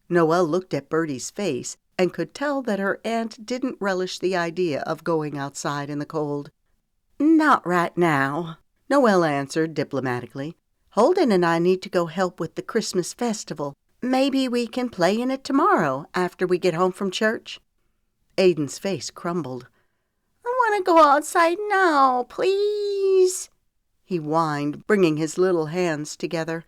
Noelle looked at Birdie's face and could tell that her aunt didn't relish the idea of going outside in the cold. "Not right now," Noelle answered diplomatically. "Holden and I need to go help with the Christmas festival. Maybe we can play in it tomorrow after we get home from church." Aiden's face crumbled. "I want to go outside now, please," he whined, bringing his little hands together.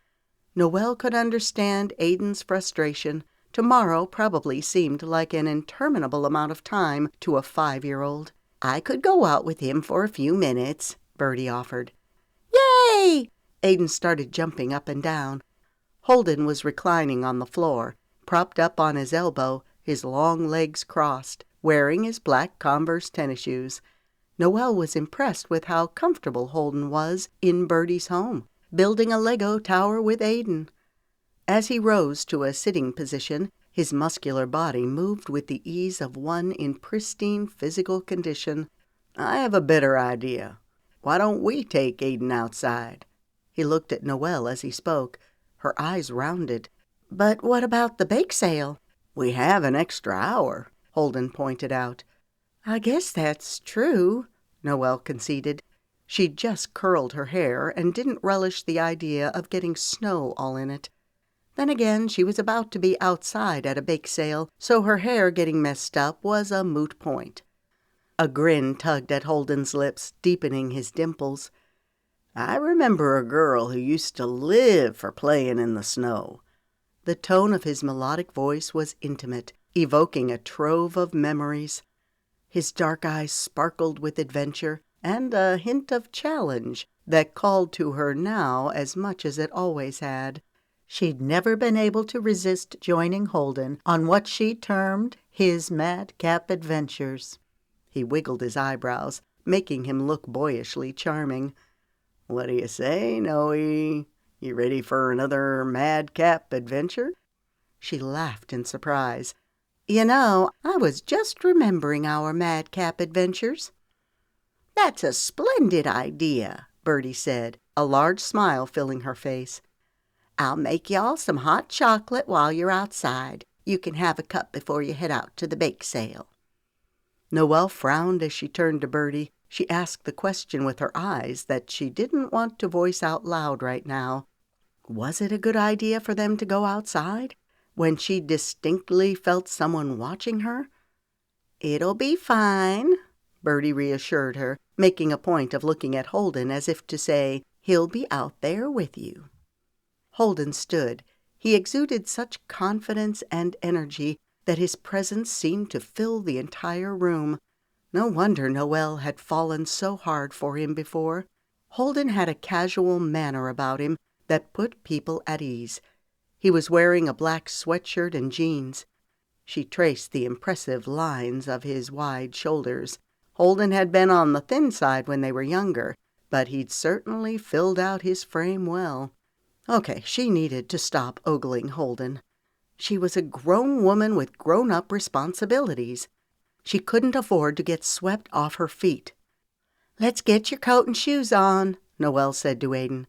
Noelle could understand Aiden's frustration. Tomorrow probably seemed like an interminable amount of time to a 5-year-old. "I could go out with him for a few minutes," Birdie offered. "Yay!" Aiden started jumping up and down. Holden was reclining on the floor, propped up on his elbow, his long legs crossed, wearing his black Converse tennis shoes. Noelle was impressed with how comfortable Holden was in Birdie's home, building a Lego tower with Aiden. As he rose to a sitting position, his muscular body moved with the ease of one in pristine physical condition. "I have a better idea. Why don't we take Aiden outside?" He looked at Noelle as he spoke. Her eyes rounded. But what about the bake sale? We have an extra hour, Holden pointed out. I guess that's true, Noelle conceded. She'd just curled her hair and didn't relish the idea of getting snow all in it. Then again, she was about to be outside at a bake sale, so her hair getting messed up was a moot point. A grin tugged at Holden's lips, deepening his dimples. I remember a girl who used to live for playing in the snow. The tone of his melodic voice was intimate, evoking a trove of memories. His dark eyes sparkled with adventure and a hint of challenge that called to her now as much as it always had. She'd never been able to resist joining Holden on what she termed his madcap adventures. He wiggled his eyebrows, making him look boyishly charming. What do you say, Noe? You ready for another madcap adventure? She laughed in surprise. You know, I was just remembering our madcap adventures. That's a splendid idea, Birdie said, a large smile filling her face. I'll make y'all some hot chocolate while you're outside. You can have a cup before you head out to the bake sale. Noelle frowned as she turned to Birdie. She asked the question with her eyes that she didn't want to voice out loud right now. Was it a good idea for them to go outside when she distinctly felt someone watching her? It'll be fine, Birdie reassured her, making a point of looking at Holden as if to say, he'll be out there with you. Holden stood. He exuded such confidence and energy that his presence seemed to fill the entire room. No wonder Noelle had fallen so hard for him before. Holden had a casual manner about him that put people at ease. He was wearing a black sweatshirt and jeans. She traced the impressive lines of his wide shoulders. Holden had been on the thin side when they were younger, but he'd certainly filled out his frame well. Okay, she needed to stop ogling Holden. She was a grown woman with grown-up responsibilities. She couldn't afford to get swept off her feet. Let's get your coat and shoes on, Noelle said to Aiden.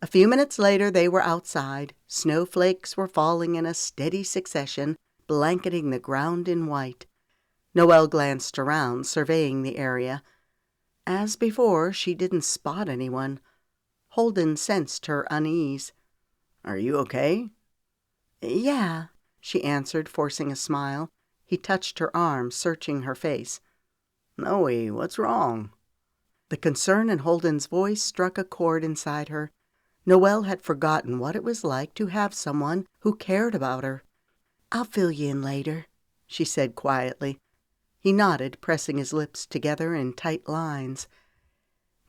A few minutes later they were outside. Snowflakes were falling in a steady succession, blanketing the ground in white. Noelle glanced around, surveying the area. As before, she didn't spot anyone. Holden sensed her unease. Are you okay? Yeah, she answered, forcing a smile. He touched her arm, searching her face. Noe, what's wrong? The concern in Holden's voice struck a chord inside her. Noelle had forgotten what it was like to have someone who cared about her. I'll fill you in later, she said quietly. He nodded, pressing his lips together in tight lines.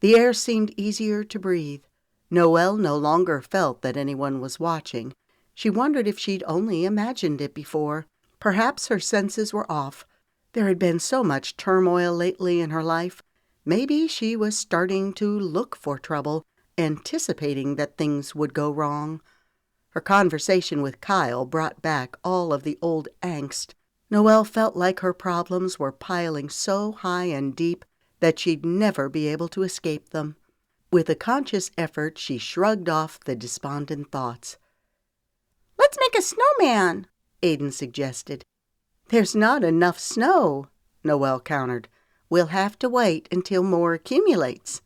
The air seemed easier to breathe. Noelle no longer felt that anyone was watching. She wondered if she'd only imagined it before. Perhaps her senses were off. There had been so much turmoil lately in her life. Maybe she was starting to look for trouble, anticipating that things would go wrong. Her conversation with Kyle brought back all of the old angst. Noelle felt like her problems were piling so high and deep that she'd never be able to escape them. With a conscious effort, she shrugged off the despondent thoughts. Let's make a snowman, Aiden suggested. There's not enough snow, Noelle countered. We'll have to wait until more accumulates.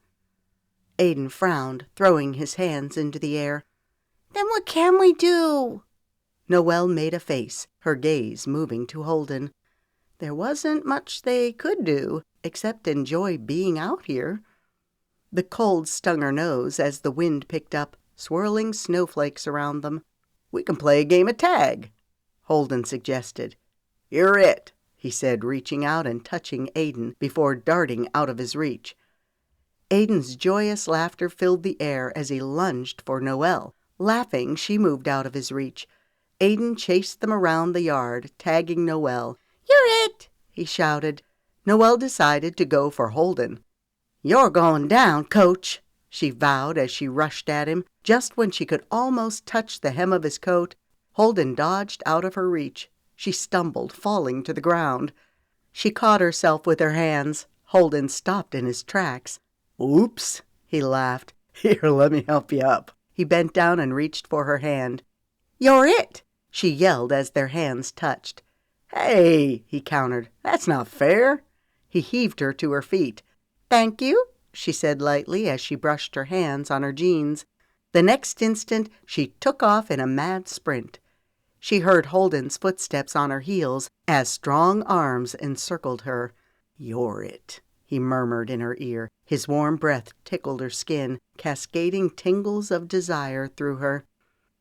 Aiden frowned, throwing his hands into the air. Then what can we do? Noelle made a face, her gaze moving to Holden. There wasn't much they could do, except enjoy being out here. The cold stung her nose as the wind picked up, swirling snowflakes around them. We can play a game of tag, Holden suggested. You're it, he said, reaching out and touching Aiden before darting out of his reach. Aiden's joyous laughter filled the air as he lunged for Noelle. Laughing, she moved out of his reach. Aiden chased them around the yard, tagging Noelle. You're it, he shouted. Noelle decided to go for Holden. You're going down, coach, she vowed as she rushed at him. Just when she could almost touch the hem of his coat, Holden dodged out of her reach. She stumbled, falling to the ground. She caught herself with her hands. Holden stopped in his tracks. Oops, he laughed. Here, let me help you up. He bent down and reached for her hand. You're it, she yelled as their hands touched. "Hey," he countered, "that's not fair." He heaved her to her feet. "Thank you," she said lightly as she brushed her hands on her jeans. The next instant, she took off in a mad sprint. She heard Holden's footsteps on her heels as strong arms encircled her. "You're it," he murmured in her ear. His warm breath tickled her skin, cascading tingles of desire through her.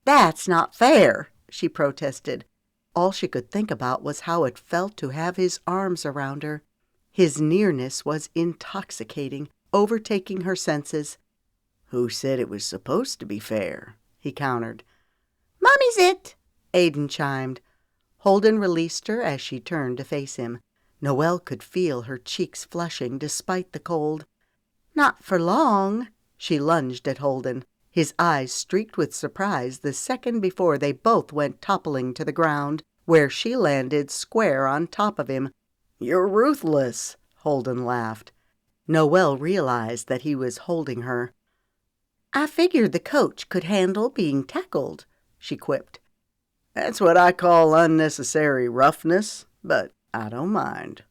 "That's not fair," she protested. All she could think about was how it felt to have his arms around her. His nearness was intoxicating, overtaking her senses. "Who said it was supposed to be fair?" he countered. "Mommy's it," Aiden chimed. Holden released her as she turned to face him. Noelle could feel her cheeks flushing despite the cold. "Not for long." She lunged at Holden. His eyes streaked with surprise the second before they both went toppling to the ground, where she landed square on top of him. "You're ruthless," Holden laughed. Noelle realized that he was holding her. "I figured the coach could handle being tackled," she quipped. "That's what I call unnecessary roughness, but I don't mind."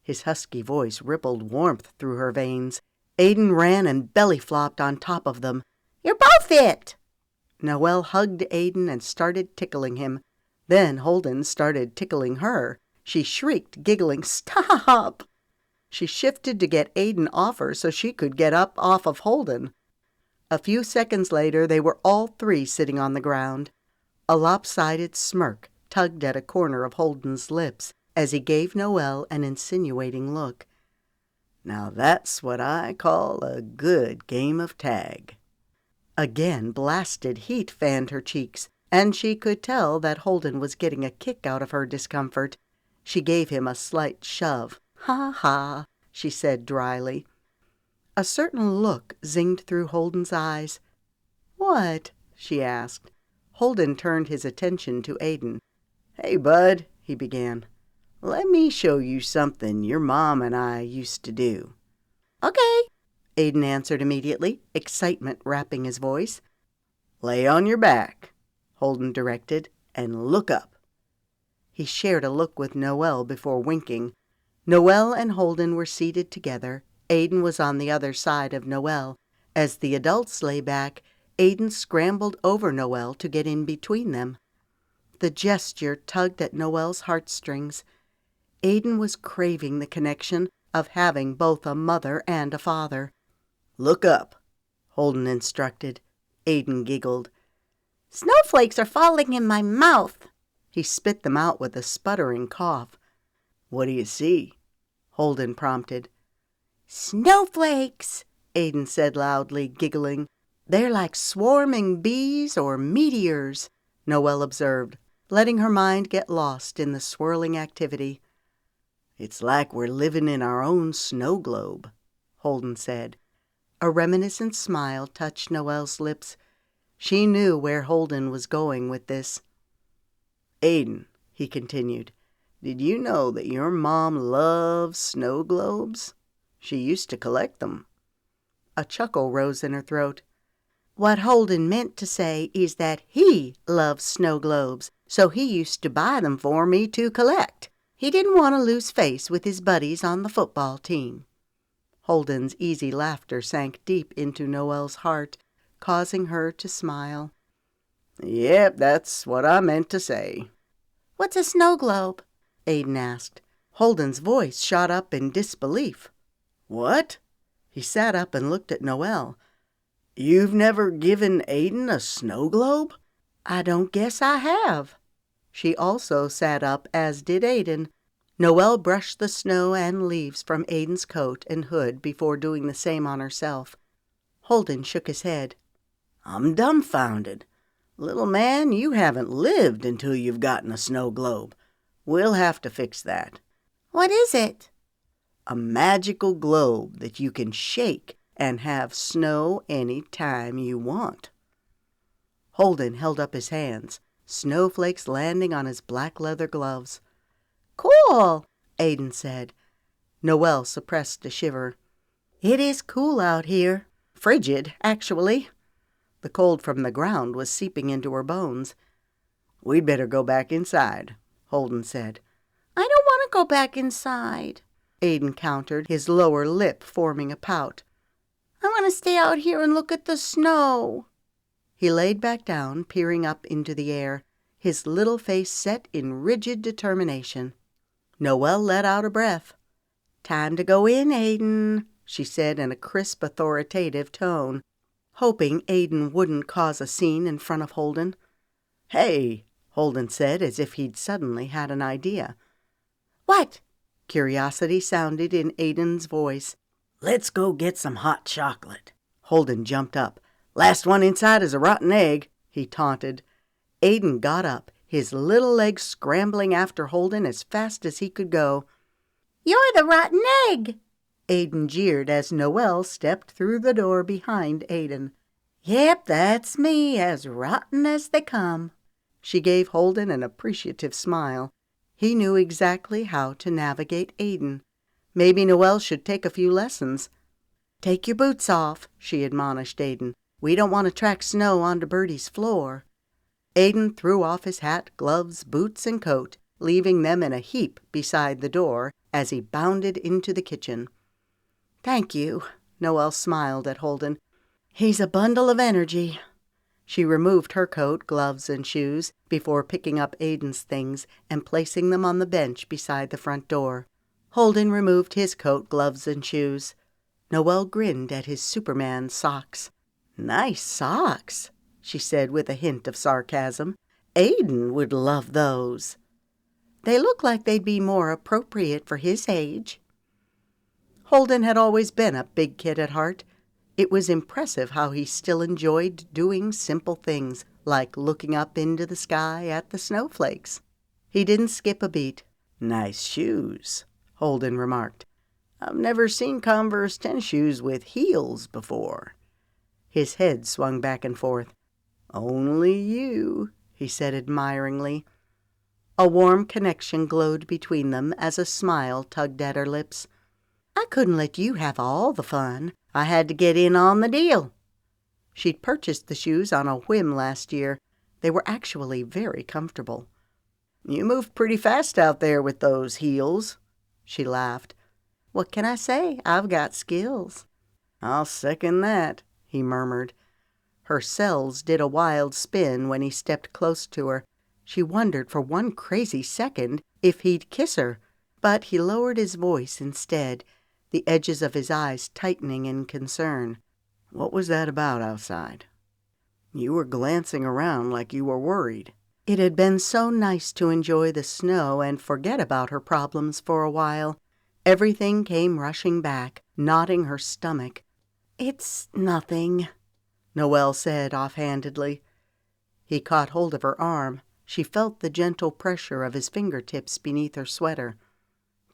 His husky voice rippled warmth through her veins. Aiden ran and belly-flopped on top of them. "You're both it!" Noelle hugged Aiden and started tickling him. Then Holden started tickling her. She shrieked, giggling, "Stop!" She shifted to get Aiden off her so she could get up off of Holden. A few seconds later, they were all three sitting on the ground. A lopsided smirk tugged at a corner of Holden's lips as he gave Noelle an insinuating look. "Now that's what I call a good game of tag." Again, blasted heat fanned her cheeks, and she could tell that Holden was getting a kick out of her discomfort. She gave him a slight shove. "Ha ha," she said dryly. A certain look zinged through Holden's eyes. "What?" she asked. Holden turned his attention to Aiden. "Hey, bud," he began. "Let me show you something your mom and I used to do." "Okay," Aiden answered immediately, excitement wrapping his voice. "Lay on your back," Holden directed, "and look up." He shared a look with Noelle before winking. Noelle and Holden were seated together. Aiden was on the other side of Noelle. As the adults lay back, Aiden scrambled over Noelle to get in between them. The gesture tugged at Noelle's heartstrings. Aiden was craving the connection of having both a mother and a father. "Look up," Holden instructed. Aiden giggled. "Snowflakes are falling in my mouth." He spit them out with a sputtering cough. "What do you see?" Holden prompted. "Snowflakes," Aiden said loudly, giggling. "They're like swarming bees or meteors," Noelle observed, letting her mind get lost in the swirling activity. "It's like we're living in our own snow globe," Holden said. A reminiscent smile touched Noelle's lips. She knew where Holden was going with this. "Aiden," he continued, "did you know that your mom loves snow globes? She used to collect them." A chuckle rose in her throat. "What Holden meant to say is that he loves snow globes, so he used to buy them for me to collect. He didn't want to lose face with his buddies on the football team." Holden's easy laughter sank deep into Noelle's heart, causing her to smile. "Yep, that's what I meant to say." "What's a snow globe?" Aiden asked. Holden's voice shot up in disbelief. "What?" He sat up and looked at Noelle. "You've never given Aiden a snow globe?" "I don't guess I have." She also sat up, as did Aiden. Noelle brushed the snow and leaves from Aiden's coat and hood before doing the same on herself. Holden shook his head. "I'm dumbfounded. Little man, you haven't lived until you've gotten a snow globe. We'll have to fix that." "What is it?" "A magical globe that you can shake and have snow any time you want." Holden held up his hands, snowflakes landing on his black leather gloves. "Cool," Aiden said. Noelle suppressed a shiver. "It is cool out here. Frigid, actually." The cold from the ground was seeping into her bones. "We'd better go back inside," Holden said. "I don't want to go back inside," Aiden countered, his lower lip forming a pout. "I want to stay out here and look at the snow." He laid back down, peering up into the air, his little face set in rigid determination. Noelle let out a breath. "Time to go in, Aiden," she said in a crisp, authoritative tone, hoping Aiden wouldn't cause a scene in front of Holden. "Hey," Holden said, as if he'd suddenly had an idea. "What?" Curiosity sounded in Aiden's voice. "Let's go get some hot chocolate." Holden jumped up. "Last one inside is a rotten egg," he taunted. Aiden got up, his little legs scrambling after Holden as fast as he could go. "You're the rotten egg," Aiden jeered as Noelle stepped through the door behind Aiden. "Yep, that's me, as rotten as they come." She gave Holden an appreciative smile. He knew exactly how to navigate Aiden. Maybe Noelle should take a few lessons. "Take your boots off," she admonished Aiden. "We don't want to track snow onto Birdie's floor." Aiden threw off his hat, gloves, boots, and coat, leaving them in a heap beside the door as he bounded into the kitchen. "Thank you," Noelle smiled at Holden. "He's a bundle of energy." She removed her coat, gloves, and shoes before picking up Aiden's things and placing them on the bench beside the front door. Holden removed his coat, gloves, and shoes. Noelle grinned at his Superman socks. "Nice socks," she said with a hint of sarcasm. "Aiden would love those." "They look like they'd be more appropriate for his age." Holden had always been a big kid at heart. It was impressive how he still enjoyed doing simple things, like looking up into the sky at the snowflakes. He didn't skip a beat. "Nice shoes," Holden remarked. "I've never seen Converse tennis shoes with heels before." His head swung back and forth. "Only you," he said admiringly. A warm connection glowed between them as a smile tugged at her lips. "I couldn't let you have all the fun. I had to get in on the deal." She'd purchased the shoes on a whim last year. They were actually very comfortable. "You moved pretty fast out there with those heels," she laughed. "What can I say? I've got skills." "I'll second that," he murmured. Her cells did a wild spin when he stepped close to her. She wondered for one crazy second if he'd kiss her, but he lowered his voice instead, the edges of his eyes tightening in concern. "What was that about outside? You were glancing around like you were worried." It had been so nice to enjoy the snow and forget about her problems for a while. Everything came rushing back, knotting her stomach. "It's nothing," Noelle said offhandedly. He caught hold of her arm. She felt the gentle pressure of his fingertips beneath her sweater.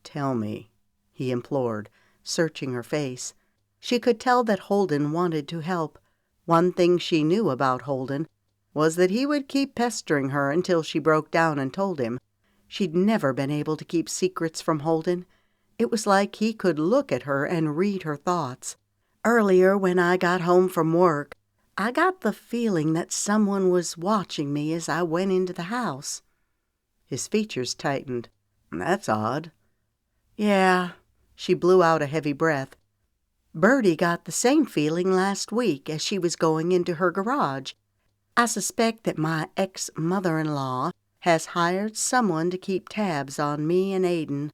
"Tell me," he implored, searching her face. She could tell that Holden wanted to help. One thing she knew about Holden was that he would keep pestering her until she broke down and told him. She'd never been able to keep secrets from Holden. It was like he could look at her and read her thoughts. "Earlier, when I got home from work, I got the feeling that someone was watching me as I went into the house." His features tightened. "That's odd." "Yeah." She blew out a heavy breath. "Birdie got the same feeling last week as she was going into her garage. I suspect that my ex-mother-in-law has hired someone to keep tabs on me and Aiden."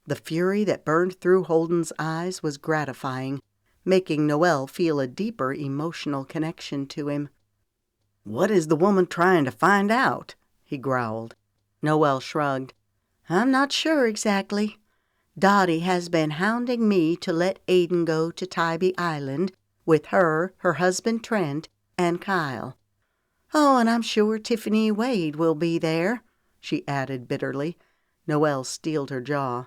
The fury that burned through Holden's eyes was gratifying, making Noelle feel a deeper emotional connection to him. "What is the woman trying to find out?" he growled. Noelle shrugged. "I'm not sure exactly. Dottie has been hounding me to let Aiden go to Tybee Island with her husband Trent, and Kyle. Oh, and I'm sure Tiffany Wade will be there," she added bitterly. Noelle steeled her jaw.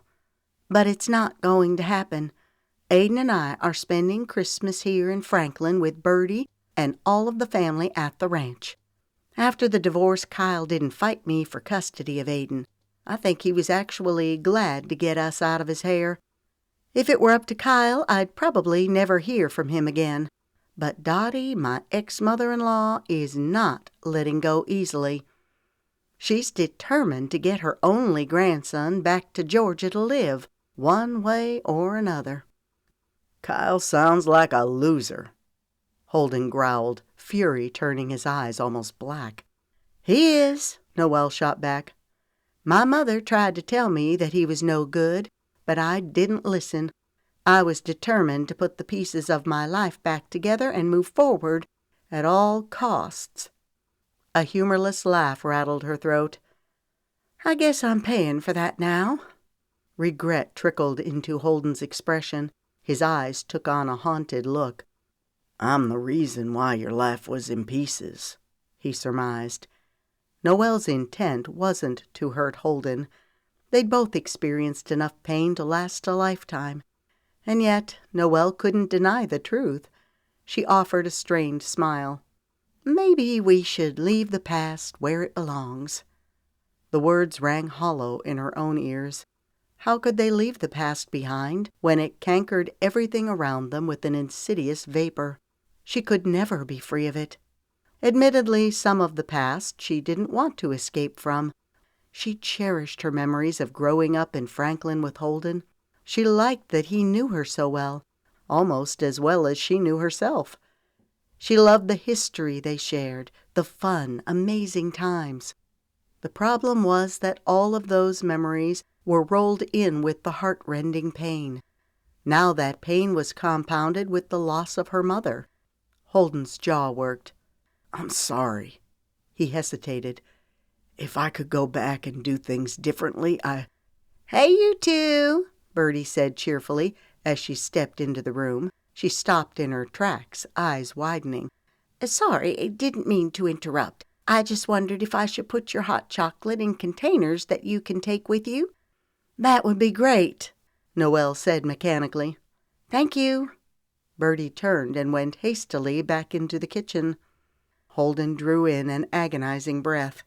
"But it's not going to happen. Aiden and I are spending Christmas here in Franklin with Birdie and all of the family at the ranch. After the divorce, Kyle didn't fight me for custody of Aiden. I think he was actually glad to get us out of his hair. If it were up to Kyle, I'd probably never hear from him again. But Dottie, my ex-mother-in-law, is not letting go easily." She's determined to get her only grandson back to Georgia to live, one way or another." "Kyle sounds like a loser," Holden growled, fury turning his eyes almost black. "He is," Noelle shot back. "My mother tried to tell me that he was no good, but I didn't listen. I was determined to put the pieces of my life back together and move forward at all costs." A humorless laugh rattled her throat. "I guess I'm paying for that now." Regret trickled into Holden's expression. His eyes took on a haunted look. "I'm the reason why your life was in pieces," he surmised. Noelle's intent wasn't to hurt Holden. They'd both experienced enough pain to last a lifetime. And yet Noelle couldn't deny the truth. She offered a strained smile. "Maybe we should leave the past where it belongs." The words rang hollow in her own ears. How could they leave the past behind when it cankered everything around them with an insidious vapor? She could never be free of it. Admittedly, some of the past she didn't want to escape from. She cherished her memories of growing up in Franklin with Holden. She liked that he knew her so well, almost as well as she knew herself. She loved the history they shared, the fun, amazing times. The problem was that all of those memories were rolled in with the heart-rending pain. Now that pain was compounded with the loss of her mother. Holden's jaw worked. "I'm sorry." He hesitated. "If I could go back and do things differently, "Hey, you two," Birdie said cheerfully as she stepped into the room. She stopped in her tracks, eyes widening. "Sorry, I didn't mean to interrupt. I just wondered if I should put your hot chocolate in containers that you can take with you." "That would be great," Noelle said mechanically. "Thank you." Birdie turned and went hastily back into the kitchen. Holden drew in an agonizing breath.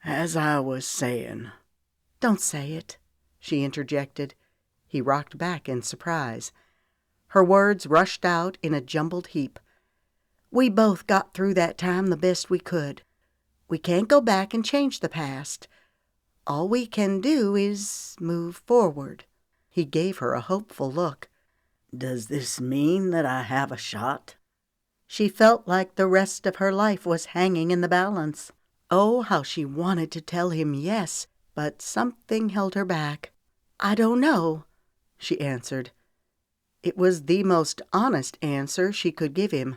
"As I was saying—" "Don't say it," she interjected. He rocked back in surprise. Her words rushed out in a jumbled heap. "We both got through that time the best we could. We can't go back and change the past. All we can do is move forward." He gave her a hopeful look. "Does this mean that I have a shot?" She felt like the rest of her life was hanging in the balance. Oh, how she wanted to tell him yes, but something held her back. "I don't know," she answered. It was the most honest answer she could give him.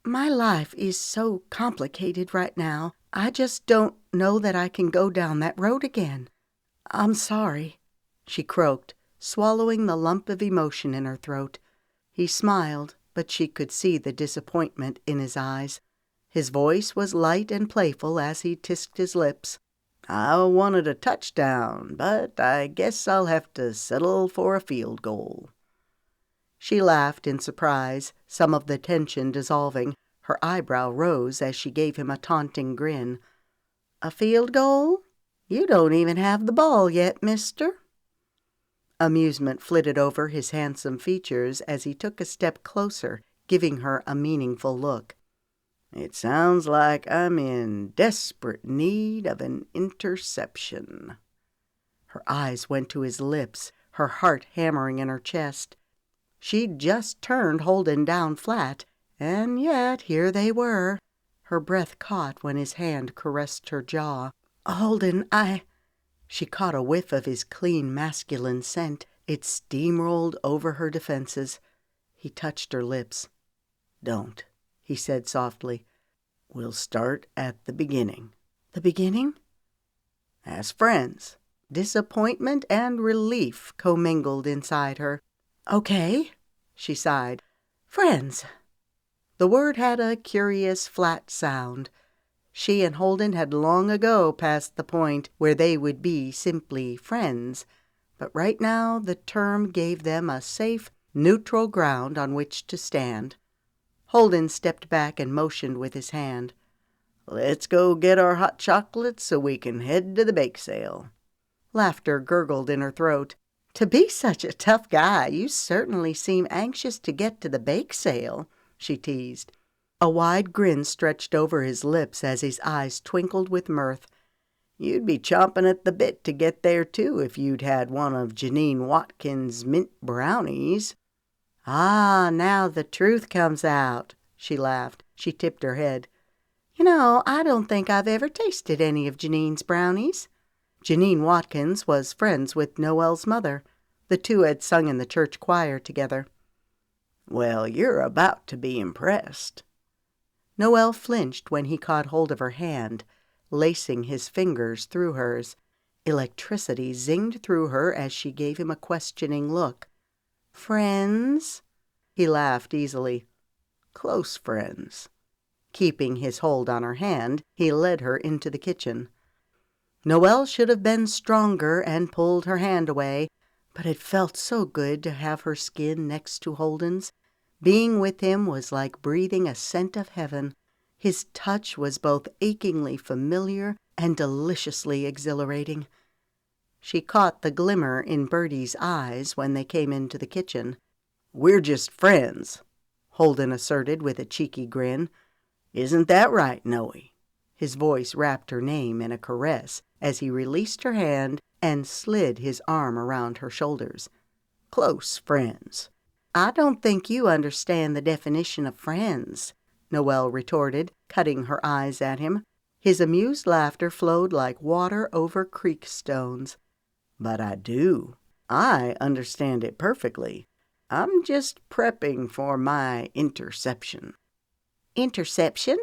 "My life is so complicated right now. I just don't know that I can go down that road again. I'm sorry," she croaked, swallowing the lump of emotion in her throat. He smiled, but she could see the disappointment in his eyes. His voice was light and playful as he tisked his lips. "I wanted a touchdown, but I guess I'll have to settle for a field goal." She laughed in surprise, some of the tension dissolving. Her eyebrow rose as she gave him a taunting grin. "A field goal? You don't even have the ball yet, mister." Amusement flitted over his handsome features as he took a step closer, giving her a meaningful look. "It sounds like I'm in desperate need of an interception." Her eyes went to his lips, her heart hammering in her chest. She'd just turned Holden down flat, and yet here they were. Her breath caught when his hand caressed her jaw. "Holden, She caught a whiff of his clean masculine scent. It steamrolled over her defenses. He touched her lips. "Don't," he said softly. "We'll start at the beginning." "The beginning?" "As friends." Disappointment and relief commingled inside her. "Okay," she sighed. "Friends." The word had a curious flat sound. She and Holden had long ago passed the point where they would be simply friends, but right now the term gave them a safe, neutral ground on which to stand. Holden stepped back and motioned with his hand. "Let's go get our hot chocolate so we can head to the bake sale." Laughter gurgled in her throat. "To be such a tough guy, you certainly seem anxious to get to the bake sale," she teased. A wide grin stretched over his lips as his eyes twinkled with mirth. "You'd be chomping at the bit to get there, too, if you'd had one of Janine Watkins' mint brownies." "Ah, now the truth comes out," she laughed. She tipped her head. "You know, I don't think I've ever tasted any of Janine's brownies." Janine Watkins was friends with Noelle's mother. The two had sung in the church choir together. "Well, you're about to be impressed." Noelle flinched when he caught hold of her hand, lacing his fingers through hers. Electricity zinged through her as she gave him a questioning look. "Friends?" He laughed easily. "Close friends." Keeping his hold on her hand, he led her into the kitchen. Noelle should have been stronger and pulled her hand away, but it felt so good to have her skin next to Holden's. Being with him was like breathing a scent of heaven. His touch was both achingly familiar and deliciously exhilarating. She caught the glimmer in Birdie's eyes when they came into the kitchen. "We're just friends," Holden asserted with a cheeky grin. "Isn't that right, Noe?" His voice wrapped her name in a caress as he released her hand and slid his arm around her shoulders. "Close friends." "I don't think you understand the definition of friends," Noelle retorted, cutting her eyes at him. His amused laughter flowed like water over creek stones. "But I do. I understand it perfectly. I'm just prepping for my interception." "Interception?"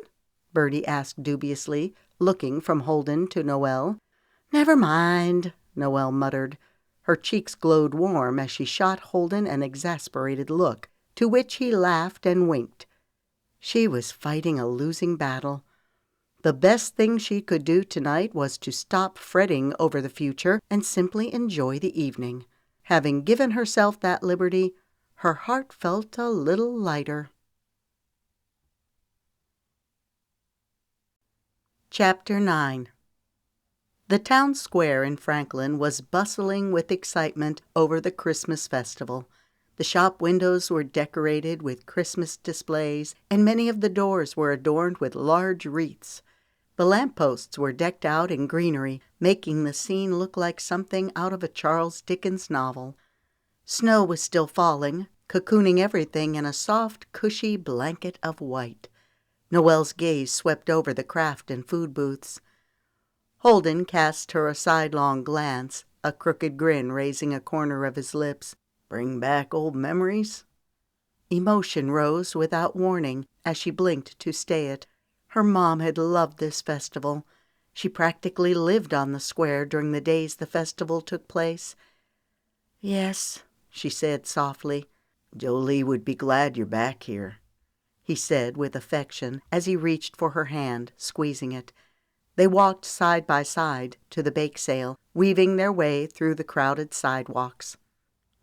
Birdie asked dubiously, looking from Holden to Noelle. "Never mind," Noelle muttered. Her cheeks glowed warm as she shot Holden an exasperated look, to which he laughed and winked. She was fighting a losing battle. The best thing she could do tonight was to stop fretting over the future and simply enjoy the evening. Having given herself that liberty, her heart felt a little lighter. Chapter 9. The town square in Franklin was bustling with excitement over the Christmas festival. The shop windows were decorated with Christmas displays, and many of the doors were adorned with large wreaths. The lampposts were decked out in greenery, making the scene look like something out of a Charles Dickens novel. Snow was still falling, cocooning everything in a soft, cushy blanket of white. Noelle's gaze swept over the craft and food booths. Holden cast her a sidelong glance, a crooked grin raising a corner of his lips. "Bring back old memories?" Emotion rose without warning as she blinked to stay it. Her mom had loved this festival. She practically lived on the square during the days the festival took place. "Yes," she said softly. "Jolie would be glad you're back here," he said with affection as he reached for her hand, squeezing it. They walked side by side to the bake sale, weaving their way through the crowded sidewalks.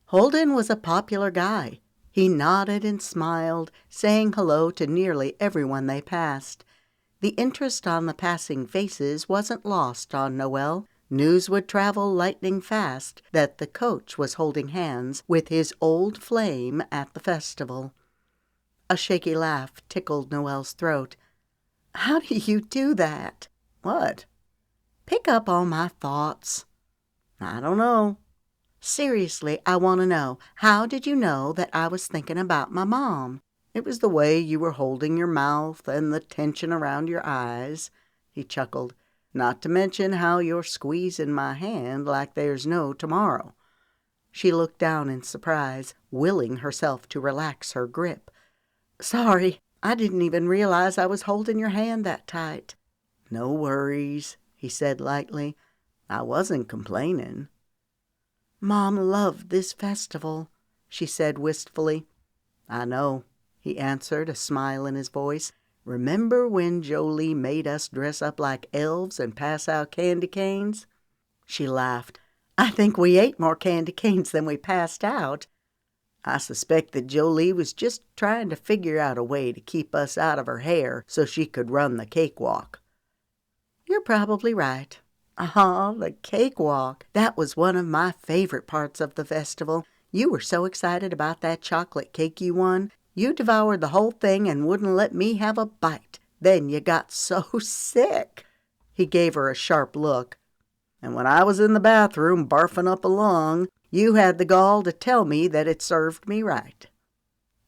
Holden was a popular guy. He nodded and smiled, saying hello to nearly everyone they passed. The interest on the passing faces wasn't lost on Noelle. News would travel lightning fast that the coach was holding hands with his old flame at the festival. A shaky laugh tickled Noelle's throat. "How do you do that?" "What?" "Pick up on my thoughts." "I don't know." "Seriously, I want to know. How did you know that I was thinking about my mom?" "It was the way you were holding your mouth and the tension around your eyes," he chuckled. "Not to mention how you're squeezing my hand like there's no tomorrow." She looked down in surprise, willing herself to relax her grip. "Sorry, I didn't even realize I was holding your hand that tight." "No worries," he said lightly. "I wasn't complaining." "Mom loved this festival," she said wistfully. "I know," he answered, a smile in his voice. "Remember when Jolie made us dress up like elves and pass out candy canes?" She laughed. "I think we ate more candy canes than we passed out." "I suspect that Jolie was just trying to figure out a way to keep us out of her hair so she could run the cakewalk." "You're probably right." "Ah, the cakewalk. That was one of my favorite parts of the festival. You were so excited about that chocolate cake you won. You devoured the whole thing and wouldn't let me have a bite. Then you got so sick." He gave her a sharp look. "And when I was in the bathroom barfing up a lung, you had the gall to tell me that it served me right."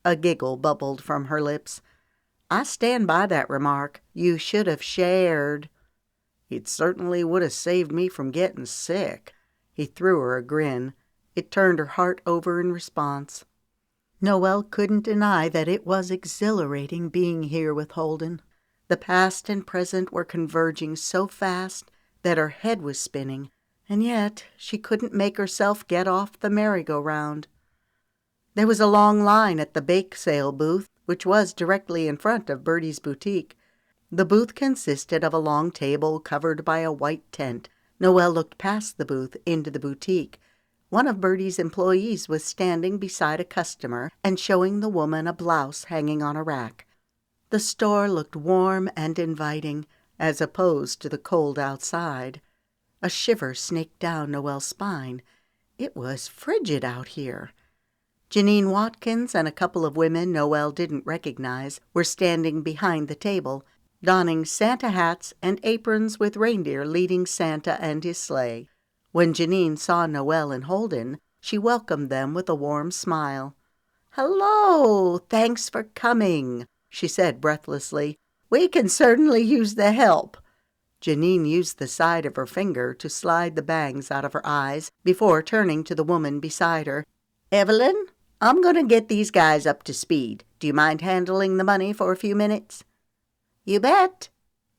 A giggle bubbled from her lips. "I stand by that remark. You should have shared." "It certainly would have saved me from getting sick." He threw her a grin. It turned her heart over in response. Noelle couldn't deny that it was exhilarating being here with Holden. The past and present were converging so fast that her head was spinning, and yet she couldn't make herself get off the merry-go-round. There was a long line at the bake sale booth, which was directly in front of Birdie's boutique. The booth consisted of a long table covered by a white tent. Noelle looked past the booth into the boutique. One of Birdie's employees was standing beside a customer and showing the woman a blouse hanging on a rack. The store looked warm and inviting, as opposed to the cold outside. A shiver snaked down Noelle's spine. It was frigid out here. Janine Watkins and a couple of women Noelle didn't recognize were standing behind the table, donning Santa hats and aprons with reindeer leading Santa and his sleigh. When Janine saw Noelle and Holden, she welcomed them with a warm smile. "Hello! Thanks for coming," she said breathlessly. "We can certainly use the help." Janine used the side of her finger to slide the bangs out of her eyes before turning to the woman beside her. "Evelyn, I'm going to get these guys up to speed. Do you mind handling the money for a few minutes?" "You bet,"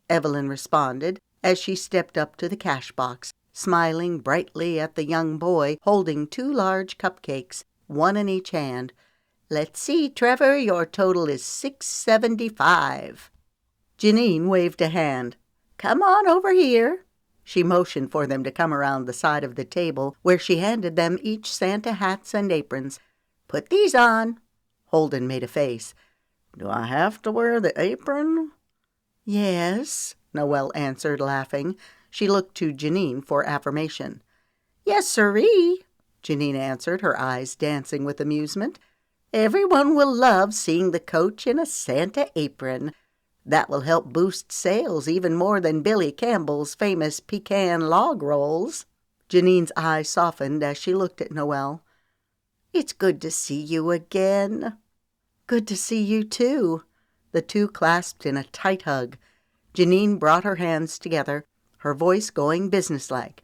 Evelyn responded as she stepped up to the cash box, smiling brightly at the young boy holding 2 large cupcakes, one in each hand. "Let's see, Trevor, your total is $6.75. Janine waved a hand. "Come on over here." She motioned for them to come around the side of the table, where she handed them each Santa hats and aprons. "Put these on." Holden made a face. "Do I have to wear the apron?" "Yes," Noelle answered, laughing. She looked to Janine for affirmation. "Yes, sirree," Janine answered, her eyes dancing with amusement. "Everyone will love seeing the coach in a Santa apron. That will help boost sales even more than Billy Campbell's famous pecan log rolls." Janine's eyes softened as she looked at Noelle. "It's good to see you again." "Good to see you, too." The two clasped in a tight hug. Janine brought her hands together, her voice going businesslike.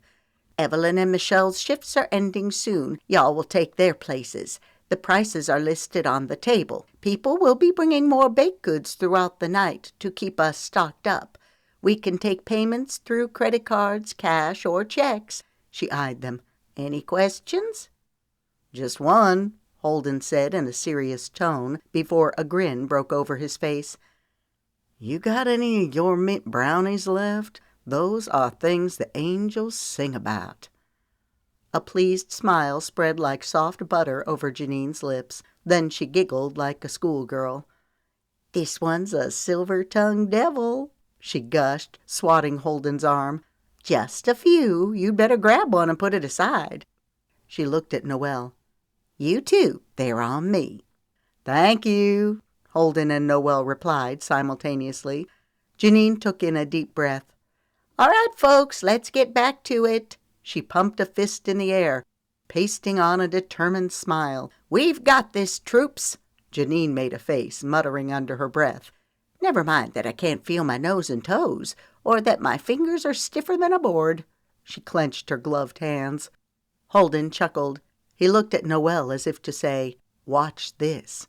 "Evelyn and Michelle's shifts are ending soon. Y'all will take their places. The prices are listed on the table. People will be bringing more baked goods throughout the night to keep us stocked up. We can take payments through credit cards, cash, or checks." She eyed them. "Any questions?" "Just one," Holden said in a serious tone before a grin broke over his face. "You got any of your mint brownies left? Those are things the angels sing about." A pleased smile spread like soft butter over Janine's lips. Then she giggled like a schoolgirl. "This one's a silver-tongued devil," she gushed, swatting Holden's arm. "Just a few. You'd better grab one and put it aside." She looked at Noelle. "You too. They're on me." "Thank you," Holden and Noelle replied simultaneously. Janine took in a deep breath. "All right, folks, let's get back to it." She pumped a fist in the air, pasting on a determined smile. "We've got this, troops." Janine made a face, muttering under her breath. "Never mind that I can't feel my nose and toes, or that my fingers are stiffer than a board." She clenched her gloved hands. Holden chuckled. He looked at Noelle as if to say, "Watch this."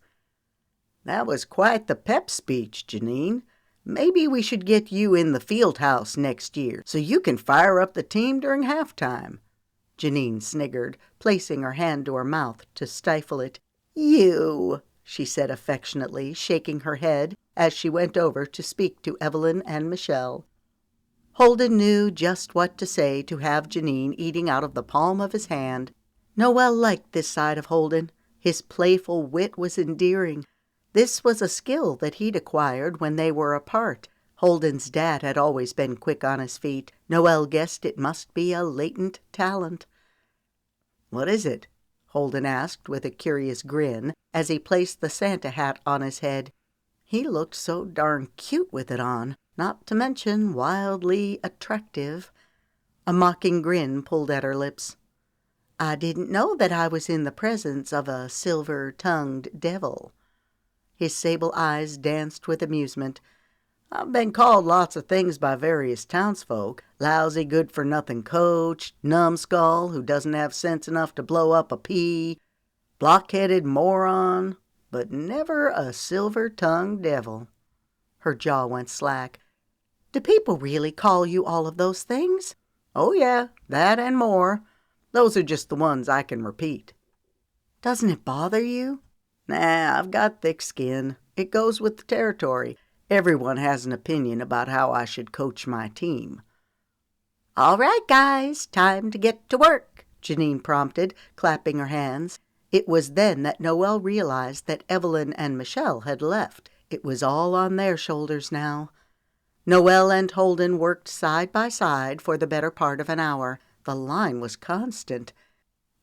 "That was quite the pep speech, Janine. Maybe we should get you in the field house next year so you can fire up the team during halftime." Janine sniggered, placing her hand to her mouth to stifle it. "You," she said affectionately, shaking her head as she went over to speak to Evelyn and Michelle. Holden knew just what to say to have Janine eating out of the palm of his hand. Noelle liked this side of Holden. His playful wit was endearing. This was a skill that he'd acquired when they were apart. Holden's dad had always been quick on his feet. Noelle guessed it must be a latent talent. "What is it?" Holden asked with a curious grin as he placed the Santa hat on his head. He looked so darn cute with it on, not to mention wildly attractive. A mocking grin pulled at her lips. I didn't know that I was in the presence of a silver-tongued devil. His sable eyes danced with amusement. I've been called lots of things by various townsfolk. Lousy, good-for-nothing coach, numbskull who doesn't have sense enough to blow up a pea, blockheaded moron, but never a silver-tongued devil. Her jaw went slack. Do people really call you all of those things? Oh, yeah, that and more. Those are just the ones I can repeat. Doesn't it bother you? Nah, I've got thick skin. It goes with the territory. Everyone has an opinion about how I should coach my team. All right, guys, time to get to work, Janine prompted, clapping her hands. It was then that Noelle realized that Evelyn and Michelle had left. It was all on their shoulders now. Noelle and Holden worked side by side for the better part of an hour. The line was constant.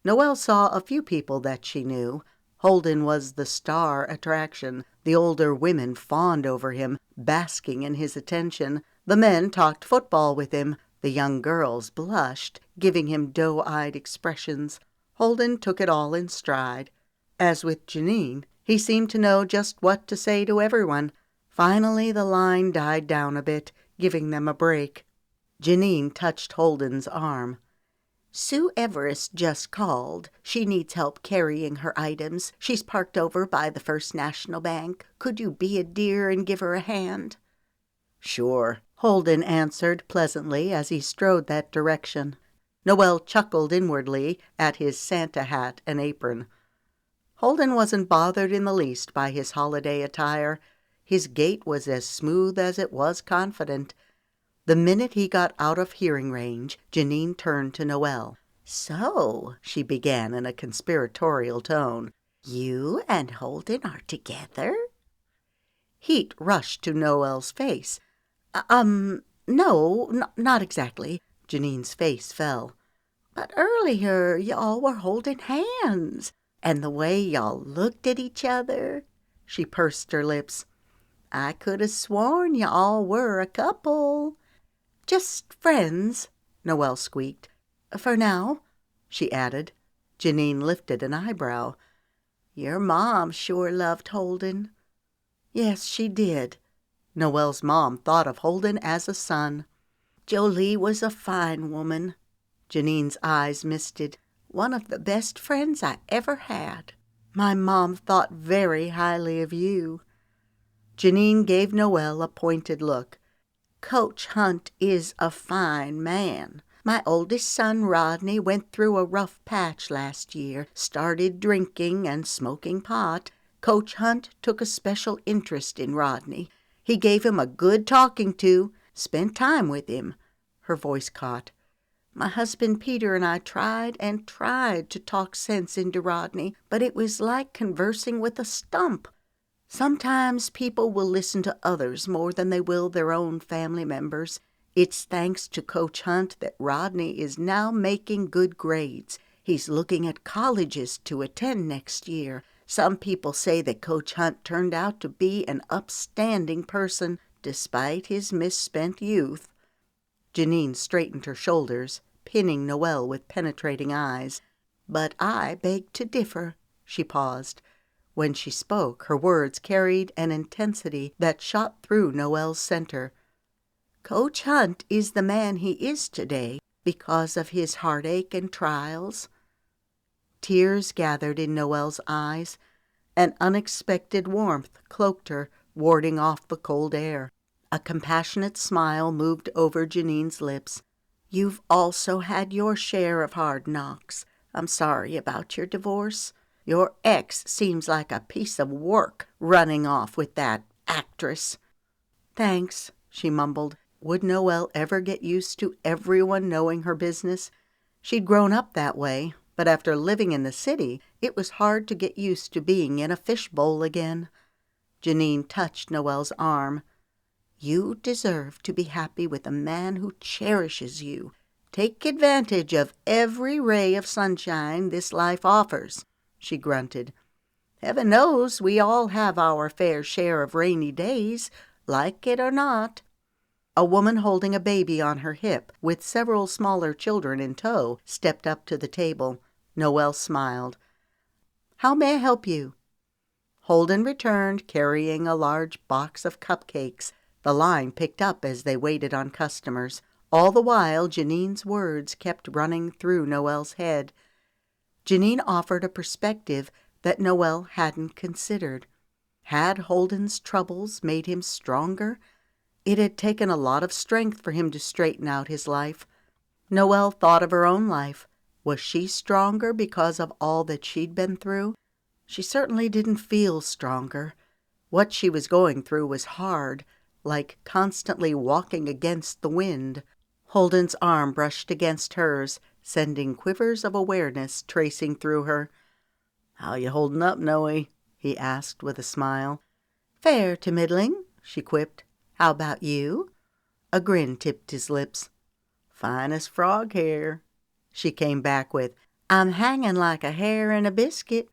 Noelle saw a few people that she knew. Holden was the star attraction. The older women fawned over him, basking in his attention. The men talked football with him. The young girls blushed, giving him doe-eyed expressions. Holden took it all in stride. As with Janine, he seemed to know just what to say to everyone. Finally, the line died down a bit, giving them a break. Janine touched Holden's arm. Sue Everest just called. She needs help carrying her items. She's parked over by the First National Bank. Could you be a dear and give her a hand? Sure, Holden answered pleasantly as he strode that direction. Noelle chuckled inwardly at his Santa hat and apron. Holden wasn't bothered in the least by his holiday attire. His gait was as smooth as it was confident. The minute he got out of hearing range, Janine turned to Noelle. So, she began in a conspiratorial tone, you and Holden are together? Heat rushed to Noelle's face. No, not exactly. Janine's face fell. But earlier y'all were holding hands, and the way y'all looked at each other. She pursed her lips. I could have sworn y'all were a couple. Just friends, Noelle squeaked. For now, she added. Janine lifted an eyebrow. Your mom sure loved Holden. Yes, she did. Noelle's mom thought of Holden as a son. Jolie was a fine woman. Janine's eyes misted. One of the best friends I ever had. My mom thought very highly of you. Janine gave Noelle a pointed look. Coach Hunt is a fine man. My oldest son, Rodney, went through a rough patch last year, started drinking and smoking pot. Coach Hunt took a special interest in Rodney. He gave him a good talking to, spent time with him. Her voice caught. My husband Peter and I tried and tried to talk sense into Rodney, but it was like conversing with a stump. Sometimes people will listen to others more than they will their own family members. It's thanks to Coach Hunt that Rodney is now making good grades. He's looking at colleges to attend next year. Some people say that Coach Hunt turned out to be an upstanding person, despite his misspent youth. Janine straightened her shoulders, pinning Noelle with penetrating eyes. But I beg to differ. She paused. When she spoke, her words carried an intensity that shot through Noelle's center. Coach Hunt is the man he is today because of his heartache and trials. Tears gathered in Noelle's eyes. An unexpected warmth cloaked her, warding off the cold air. A compassionate smile moved over Janine's lips. You've also had your share of hard knocks. I'm sorry about your divorce. Your ex seems like a piece of work running off with that actress. Thanks, she mumbled. Would Noelle ever get used to everyone knowing her business? She'd grown up that way, but after living in the city, it was hard to get used to being in a fishbowl again. Janine touched Noelle's arm. You deserve to be happy with a man who cherishes you. Take advantage of every ray of sunshine this life offers, she grunted. Heaven knows we all have our fair share of rainy days, like it or not. A woman holding a baby on her hip, with several smaller children in tow, stepped up to the table. Noelle smiled. How may I help you? Holden returned, carrying a large box of cupcakes. The line picked up as they waited on customers. All the while, Janine's words kept running through Noelle's head. Janine offered a perspective that Noelle hadn't considered. Had Holden's troubles made him stronger? It had taken a lot of strength for him to straighten out his life. Noelle thought of her own life. Was she stronger because of all that she'd been through? She certainly didn't feel stronger. What she was going through was hard, like constantly walking against the wind. Holden's arm brushed against hers, sending quivers of awareness tracing through her. "How you holding up, Noe?" he asked with a smile. "Fair to middling," she quipped. "How about you?" A grin tipped his lips. "Fine as frog hair," she came back with. "I'm hanging like a hair in a biscuit."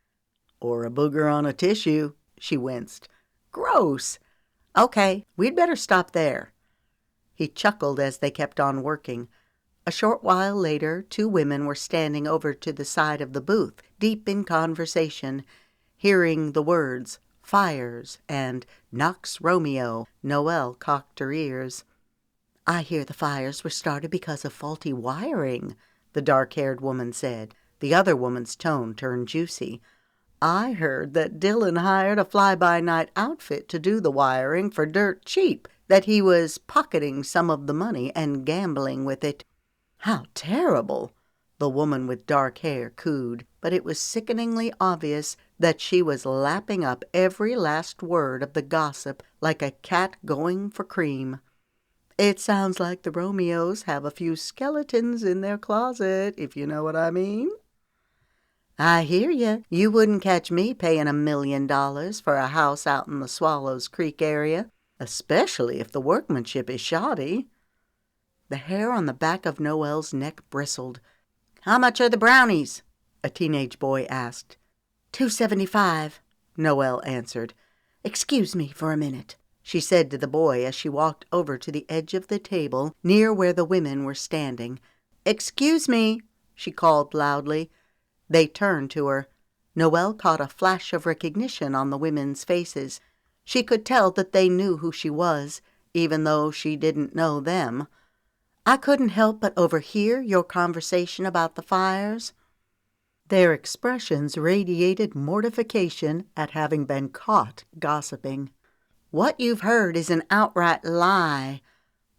"Or a booger on a tissue," she winced. "Gross. Okay, we'd better stop there." He chuckled as they kept on working. A short while later, two women were standing over to the side of the booth, deep in conversation. Hearing the words "fires" and "Knox Romeo," Noelle cocked her ears. "I hear the fires were started because of faulty wiring," the dark-haired woman said. The other woman's tone turned juicy. "I heard that Dylan hired a fly-by-night outfit to do the wiring for dirt cheap, that he was pocketing some of the money and gambling with it." "How terrible!" the woman with dark hair cooed, but it was sickeningly obvious that she was lapping up every last word of the gossip like a cat going for cream. "It sounds like the Romeos have a few skeletons in their closet, if you know what I mean." "I hear you. You wouldn't catch me paying $1 million for a house out in the Swallows Creek area, especially if the workmanship is shoddy." The hair on the back of Noelle's neck bristled. "How much are the brownies?" a teenage boy asked. $2.75, Noelle answered. "Excuse me for a minute," she said to the boy as she walked over to the edge of the table near where the women were standing. "Excuse me," she called loudly. They turned to her. Noelle caught a flash of recognition on the women's faces. She could tell that they knew who she was, even though she didn't know them. "I couldn't help but overhear your conversation about the fires." Their expressions radiated mortification at having been caught gossiping. "What you've heard is an outright lie."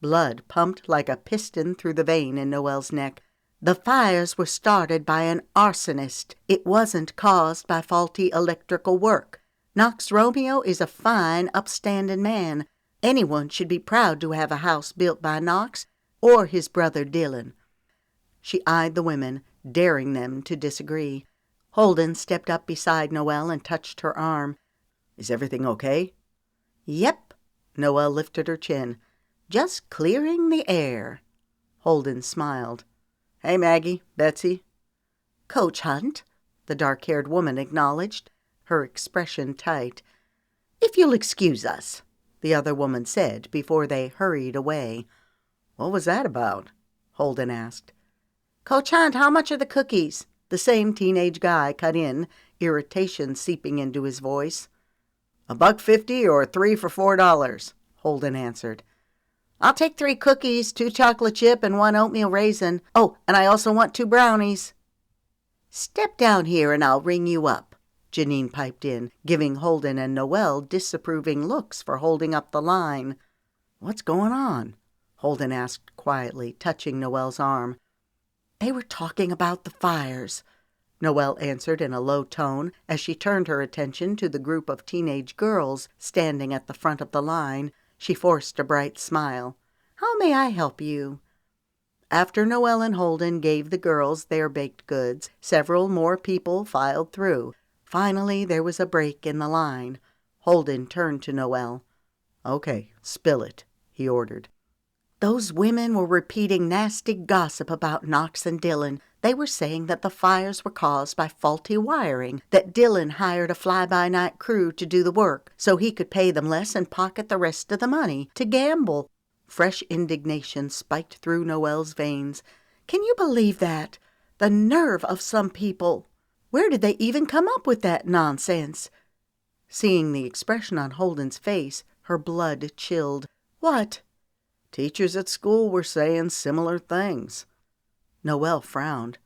Blood pumped like a piston through the vein in Noelle's neck. "The fires were started by an arsonist. It wasn't caused by faulty electrical work. Knox Romeo is a fine, upstanding man. Anyone should be proud to have a house built by Knox or his brother Dylan." She eyed the women, daring them to disagree. Holden stepped up beside Noelle and touched her arm. "Is everything okay?" "Yep." Noelle lifted her chin. "Just clearing the air." Holden smiled. "Hey, Maggie, Betsy." "Coach Hunt," the dark-haired woman acknowledged, her expression tight. "If you'll excuse us," the other woman said before they hurried away. "What was that about?" Holden asked. "Coach Hunt, how much are the cookies?" The same teenage guy cut in, irritation seeping into his voice. $1.50 or 3 for $4, Holden answered. "I'll take 3 cookies, 2 chocolate chip, and 1 oatmeal raisin. Oh, and I also want 2 brownies." "Step down here and I'll ring you up," Janine piped in, giving Holden and Noelle disapproving looks for holding up the line. "What's going on?" Holden asked quietly, touching Noelle's arm. "They were talking about the fires," Noelle answered in a low tone as she turned her attention to the group of teenage girls standing at the front of the line. She forced a bright smile. "How may I help you?" After Noelle and Holden gave the girls their baked goods, several more people filed through. Finally, there was a break in the line. Holden turned to Noelle. "Okay, spill it," he ordered. Those women were repeating nasty gossip about Knox and Dillon. They were saying that the fires were caused by faulty wiring, that Dillon hired a fly-by-night crew to do the work so he could pay them less and pocket the rest of the money to gamble. Fresh indignation spiked through Noelle's veins. Can you believe that? The nerve of some people! Where did they even come up with that nonsense? Seeing the expression on Holden's face, her blood chilled. What? Teachers at school were saying similar things. Noelle frowned.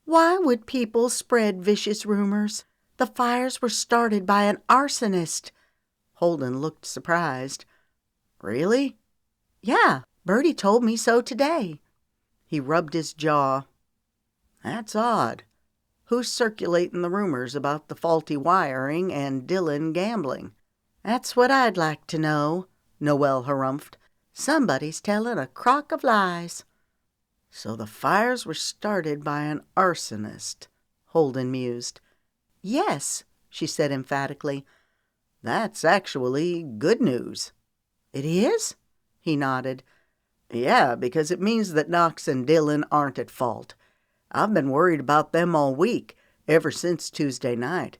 Why would people spread vicious rumors? The fires were started by an arsonist. Holden looked surprised. Really? Yeah, Birdie told me so today. He rubbed his jaw. That's odd. Who's circulating the rumors about the faulty wiring and Dillon gambling? That's what I'd like to know, Noelle harumphed. Somebody's telling a crock of lies. So the fires were started by an arsonist, Holden mused. Yes, she said emphatically. That's actually good news. It is? He nodded. Yeah, because it means that Knox and Dillon aren't at fault. I've been worried about them all week, ever since Tuesday night.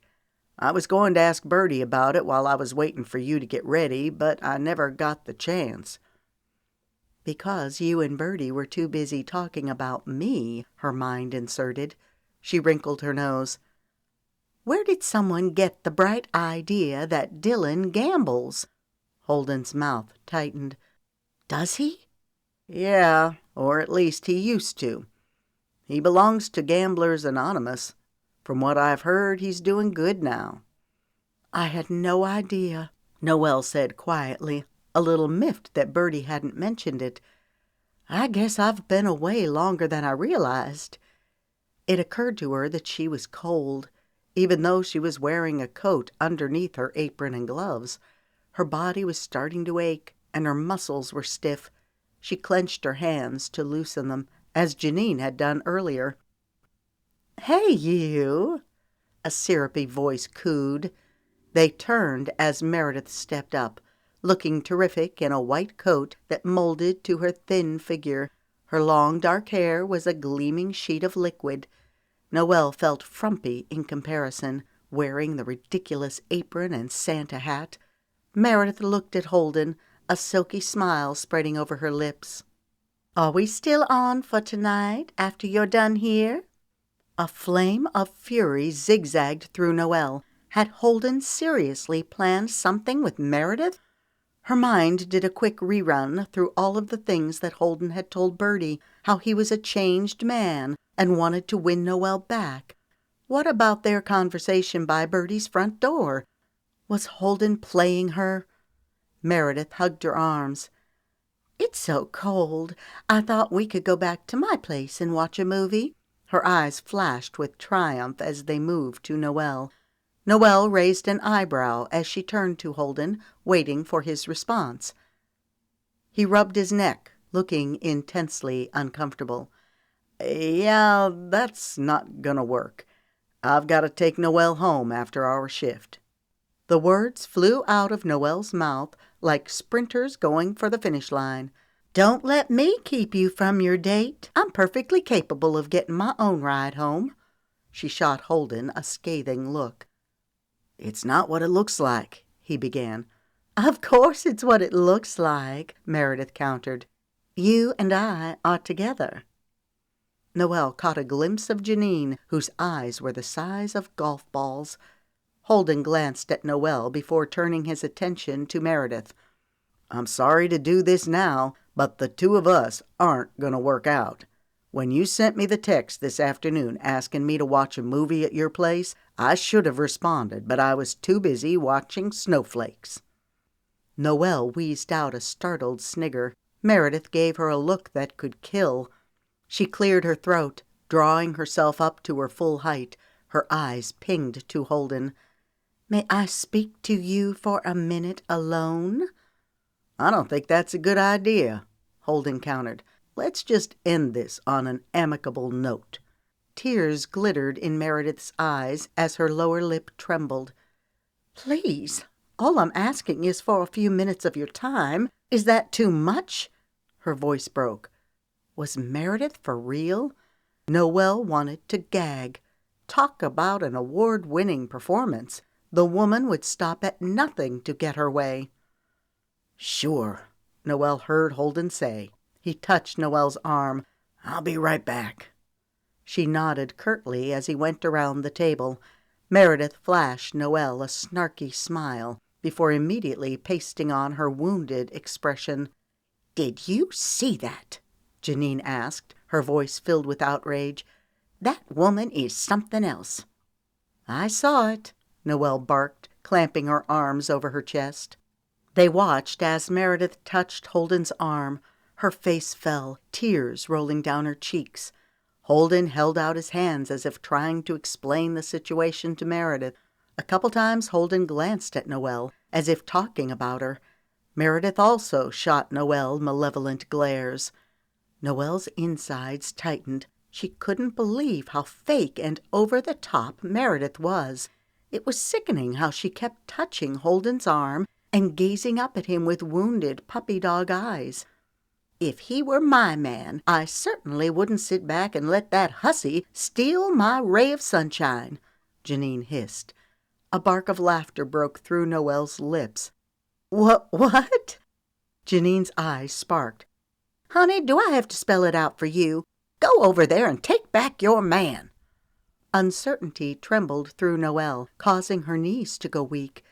I was going to ask Birdie about it while I was waiting for you to get ready, but I never got the chance. Because you and Birdie were too busy talking about me, her mind inserted. She wrinkled her nose. Where did someone get the bright idea that Dillon gambles? Holden's mouth tightened. Does he? Yeah, or at least he used to. He belongs to Gamblers Anonymous. From what I've heard, he's doing good now. I had no idea, Noelle said quietly, a little miffed that Birdie hadn't mentioned it. I guess I've been away longer than I realized. It occurred to her that she was cold, even though she was wearing a coat underneath her apron and gloves. Her body was starting to ache, and her muscles were stiff. She clenched her hands to loosen them, as Janine had done earlier. "Hey, you!" a syrupy voice cooed. They turned as Meredith stepped up, looking terrific in a white coat that molded to her thin figure. Her long dark hair was a gleaming sheet of liquid. Noelle felt frumpy in comparison, wearing the ridiculous apron and Santa hat. Meredith looked at Holden, a silky smile spreading over her lips. "Are we still on for tonight, after you're done here?" A flame of fury zigzagged through Noelle. Had Holden seriously planned something with Meredith? Her mind did a quick rerun through all of the things that Holden had told Birdie, how he was a changed man and wanted to win Noelle back. What about their conversation by Birdie's front door? Was Holden playing her? Meredith hugged her arms. "It's so cold. I thought we could go back to my place and watch a movie." Her eyes flashed with triumph as they moved to Noelle. Noelle raised an eyebrow as she turned to Holden, waiting for his response. He rubbed his neck, looking intensely uncomfortable. "Yeah, that's not gonna work. I've got to take Noelle home after our shift." The words flew out of Noelle's mouth like sprinters going for the finish line. "Don't let me keep you from your date. I'm perfectly capable of getting my own ride home." She shot Holden a scathing look. "It's not what it looks like," he began. "Of course it's what it looks like," Meredith countered. "You and I are together." Noelle caught a glimpse of Janine, whose eyes were the size of golf balls. Holden glanced at Noelle before turning his attention to Meredith. "I'm sorry to do this now, but the two of us aren't going to work out. When you sent me the text this afternoon asking me to watch a movie at your place, I should have responded, but I was too busy watching snowflakes." Noelle wheezed out a startled snigger. Meredith gave her a look that could kill. She cleared her throat, drawing herself up to her full height. Her eyes pinged to Holden. "May I speak to you for a minute alone?" "I don't think that's a good idea," Holden countered. "Let's just end this on an amicable note." Tears glittered in Meredith's eyes as her lower lip trembled. "Please, all I'm asking is for a few minutes of your time. Is that too much?" Her voice broke. Was Meredith for real? Noelle wanted to gag. Talk about an award-winning performance. The woman would stop at nothing to get her way. "Sure," Noelle heard Holden say. He touched Noelle's arm. "I'll be right back." She nodded curtly as he went around the table. Meredith flashed Noelle a snarky smile before immediately pasting on her wounded expression. "Did you see that?" Janine asked, her voice filled with outrage. "That woman is something else." "I saw it," Noelle barked, clamping her arms over her chest. They watched as Meredith touched Holden's arm. Her face fell, tears rolling down her cheeks. Holden held out his hands as if trying to explain the situation to Meredith. A couple times Holden glanced at Noelle, as if talking about her. Meredith also shot Noelle malevolent glares. Noelle's insides tightened. She couldn't believe how fake and over-the-top Meredith was. It was sickening how she kept touching Holden's arm and gazing up at him with wounded puppy-dog eyes. "If he were my man, I certainly wouldn't sit back and let that hussy steal my ray of sunshine," Janine hissed. A bark of laughter broke through Noelle's lips. What? Janine's eyes sparked. "Honey, do I have to spell it out for you? Go over there and take back your man." Uncertainty trembled through Noelle, causing her knees to go weak.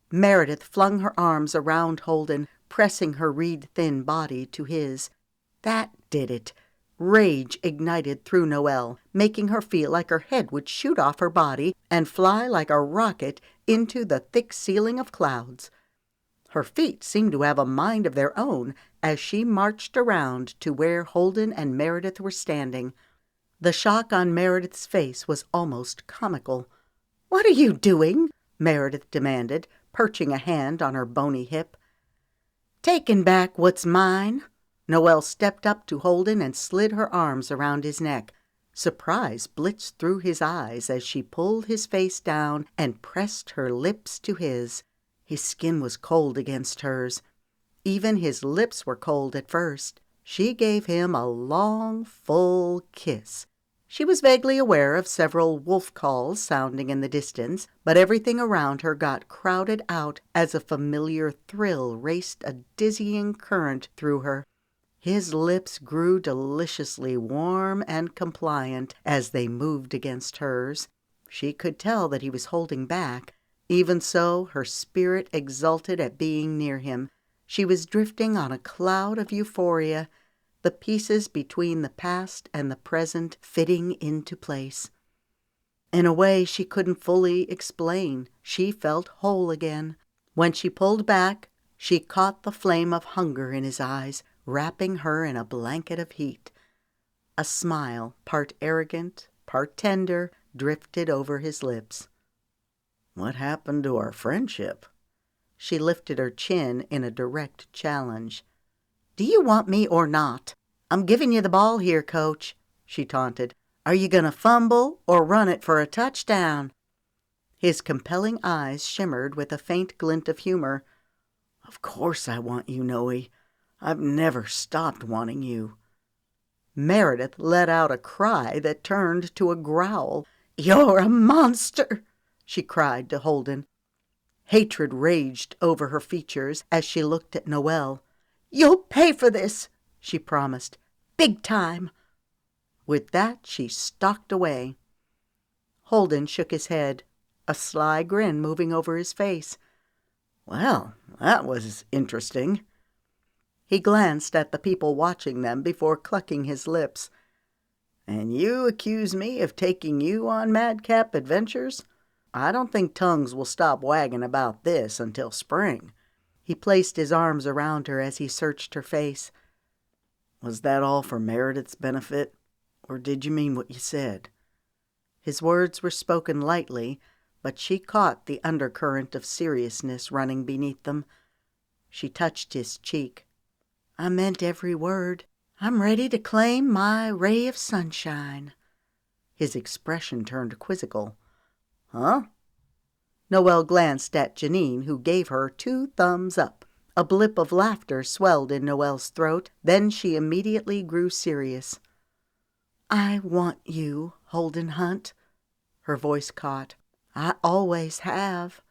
Meredith flung her arms around Holden, pressing her reed-thin body to his. That did it. Rage ignited through Noelle, making her feel like her head would shoot off her body and fly like a rocket into the thick ceiling of clouds. Her feet seemed to have a mind of their own as she marched around to where Holden and Meredith were standing. The shock on Meredith's face was almost comical. "What are you doing?" Meredith demanded, perching a hand on her bony hip. "Taking back what's mine." Noelle stepped up to Holden and slid her arms around his neck. Surprise blitzed through his eyes as she pulled his face down and pressed her lips to his. His skin was cold against hers. Even his lips were cold at first. She gave him a long, full kiss. She was vaguely aware of several wolf calls sounding in the distance, but everything around her got crowded out as a familiar thrill raced a dizzying current through her. His lips grew deliciously warm and compliant as they moved against hers. She could tell that he was holding back. Even so, her spirit exulted at being near him. She was drifting on a cloud of euphoria, the pieces between the past and the present fitting into place. In a way she couldn't fully explain, she felt whole again. When she pulled back, she caught the flame of hunger in his eyes, wrapping her in a blanket of heat. A smile, part arrogant, part tender, drifted over his lips. "What happened to our friendship?" She lifted her chin in a direct challenge. "Do you want me or not? I'm giving you the ball here, Coach," she taunted. "Are you going to fumble or run it for a touchdown?" His compelling eyes shimmered with a faint glint of humor. "Of course I want you, Noe. I've never stopped wanting you." Meredith let out a cry that turned to a growl. "You're a monster!" she cried to Holden. Hatred raged over her features as she looked at Noelle. "You'll pay for this," she promised. "Big time." With that, she stalked away. Holden shook his head, a sly grin moving over his face. "Well, that was interesting." He glanced at the people watching them before clucking his lips. "And you accuse me of taking you on madcap adventures? I don't think tongues will stop wagging about this until spring." He placed his arms around her as he searched her face. "Was that all for Meredith's benefit, or did you mean what you said?" His words were spoken lightly, but she caught the undercurrent of seriousness running beneath them. She touched his cheek. "I meant every word. I'm ready to claim my ray of sunshine." His expression turned quizzical. "Huh?" Noelle glanced at Janine, who gave her 2 thumbs up. A blip of laughter swelled in Noelle's throat. Then she immediately grew serious. "I want you, Holden Hunt." Her voice caught. "I always have."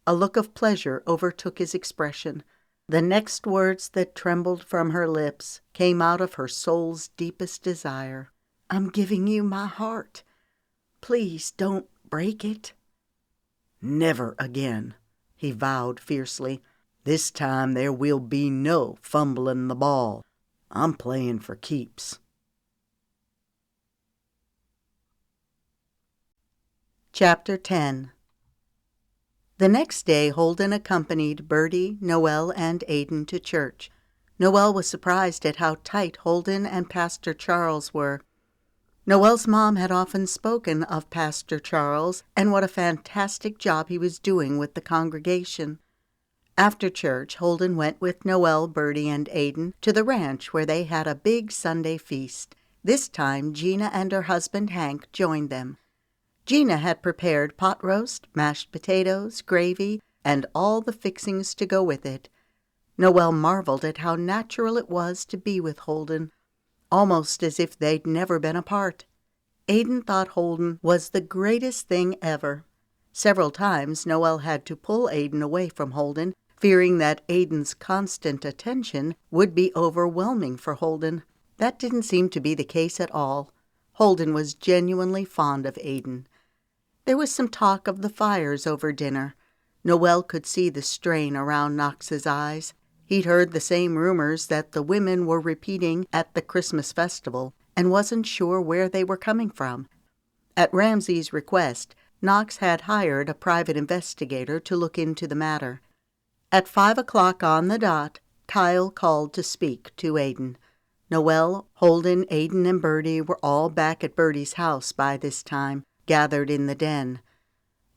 A look of pleasure overtook his expression. The next words that trembled from her lips came out of her soul's deepest desire. "I'm giving you my heart. Please don't break it." "Never again," he vowed fiercely. "This time there will be no fumbling the ball. I'm playing for keeps." Chapter 10. The next day Holden accompanied Birdie, Noelle, and Aiden to church. Noelle was surprised at how tight Holden and Pastor Charles were. Noelle's mom had often spoken of Pastor Charles and what a fantastic job he was doing with the congregation. After church, Holden went with Noelle, Birdie, and Aiden to the ranch where they had a big Sunday feast. This time Gina and her husband Hank joined them. Gina had prepared pot roast, mashed potatoes, gravy, and all the fixings to go with it. Noelle marveled at how natural it was to be with Holden, almost as if they'd never been apart. Aiden thought Holden was the greatest thing ever. Several times Noelle had to pull Aiden away from Holden, fearing that Aiden's constant attention would be overwhelming for Holden. That didn't seem to be the case at all. Holden was genuinely fond of Aiden. There was some talk of the fires over dinner. Noelle could see the strain around Knox's eyes. He'd heard the same rumors that the women were repeating at the Christmas festival and wasn't sure where they were coming from. At Ramsey's request, Knox had hired a private investigator to look into the matter. At 5 o'clock on the dot, Kyle called to speak to Aiden. Noelle, Holden, Aiden, and Birdie were all back at Birdie's house by this time, gathered in the den.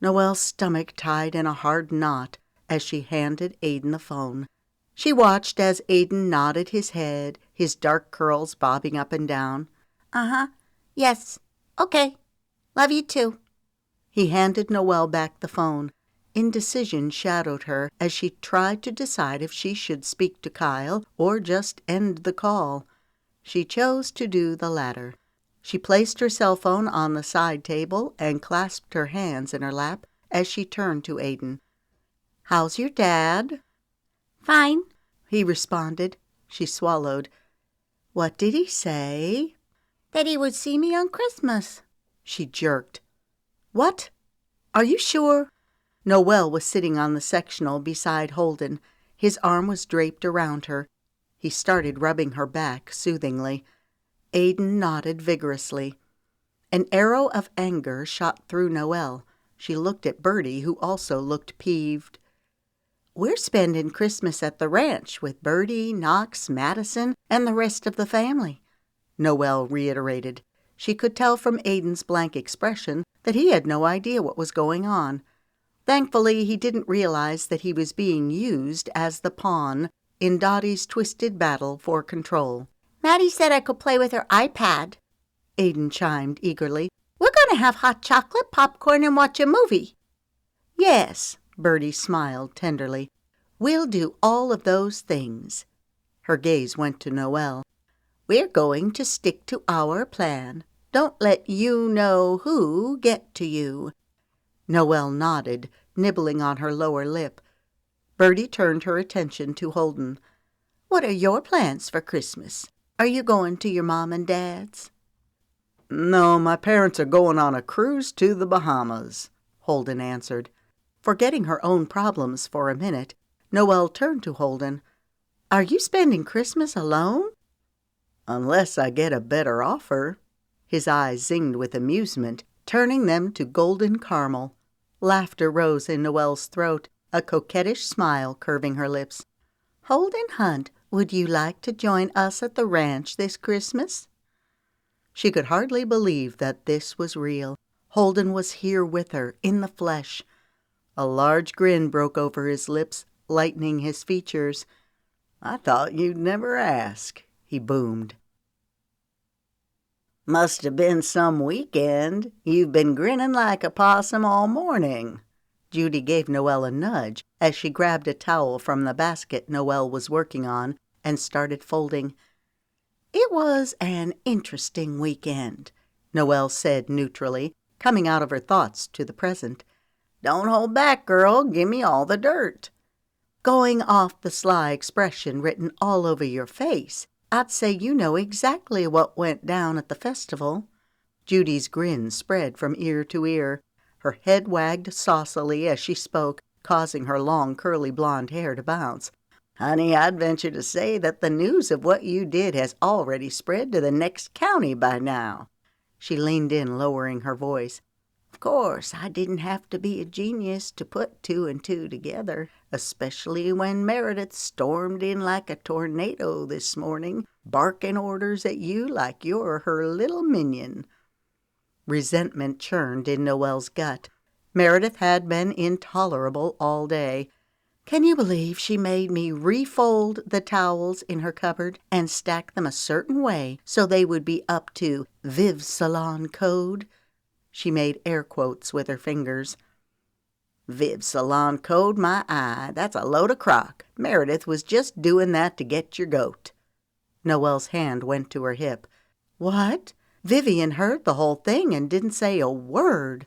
Noelle's stomach tied in a hard knot as she handed Aiden the phone. She watched as Aiden nodded his head, his dark curls bobbing up and down. "Uh-huh. Yes. Okay. Love you too." He handed Noelle back the phone. Indecision shadowed her as she tried to decide if she should speak to Kyle or just end the call. She chose to do the latter. She placed her cell phone on the side table and clasped her hands in her lap as she turned to Aiden. "How's your dad?" "Fine," he responded. She swallowed. "What did he say?" "That he would see me on Christmas." She jerked. "What? Are you sure?" Noelle was sitting on the sectional beside Holden. His arm was draped around her. He started rubbing her back soothingly. Aiden nodded vigorously. An arrow of anger shot through Noelle. She looked at Birdie, who also looked peeved. "We're spending Christmas at the ranch with Birdie, Knox, Madison, and the rest of the family," Noelle reiterated. She could tell from Aiden's blank expression that he had no idea what was going on. Thankfully, he didn't realize that he was being used as the pawn in Dottie's twisted battle for control. "Maddie said I could play with her iPad," Aiden chimed eagerly. "We're going to have hot chocolate, popcorn, and watch a movie." "Yes," Birdie smiled tenderly. "We'll do all of those things." Her gaze went to Noelle. "We're going to stick to our plan. Don't let you know who get to you." Noelle nodded, nibbling on her lower lip. Birdie turned her attention to Holden. "What are your plans for Christmas? Are you going to your mom and dad's?" "No, my parents are going on a cruise to the Bahamas," Holden answered. Forgetting her own problems for a minute, Noelle turned to Holden. "Are you spending Christmas alone?" "Unless I get a better offer." His eyes zinged with amusement, turning them to golden caramel. Laughter rose in Noelle's throat, a coquettish smile curving her lips. "Holden Hunt, would you like to join us at the ranch this Christmas?" She could hardly believe that this was real. Holden was here with her, in the flesh. A large grin broke over his lips, lightening his features. "I thought you'd never ask," he boomed. "Must have been some weekend. You've been grinning like a possum all morning." Judy gave Noelle a nudge as she grabbed a towel from the basket Noelle was working on and started folding. "It was an interesting weekend," Noelle said neutrally, coming out of her thoughts to the present. "Don't hold back, girl. Give me all the dirt." Going off the sly expression written all over your face, I'd say you know exactly what went down at the festival. Judy's grin spread from ear to ear. Her head wagged saucily as she spoke, causing her long curly blonde hair to bounce. "Honey, I'd venture to say that the news of what you did has already spread to the next county by now." She leaned in, lowering her voice. "Of course, I didn't have to be a genius to put two and two together, especially when Meredith stormed in like a tornado this morning, barking orders at you like you're her little minion." Resentment churned in Noelle's gut. Meredith had been intolerable all day. Can you believe she made me refold the towels in her cupboard and stack them a certain way so they would be up to Viv Salon code? She made air quotes with her fingers. "Viv Salon code, my eye. That's a load of crock. Meredith was just doing that to get your goat." Noelle's hand went to her hip. "What? Vivian heard the whole thing and didn't say a word."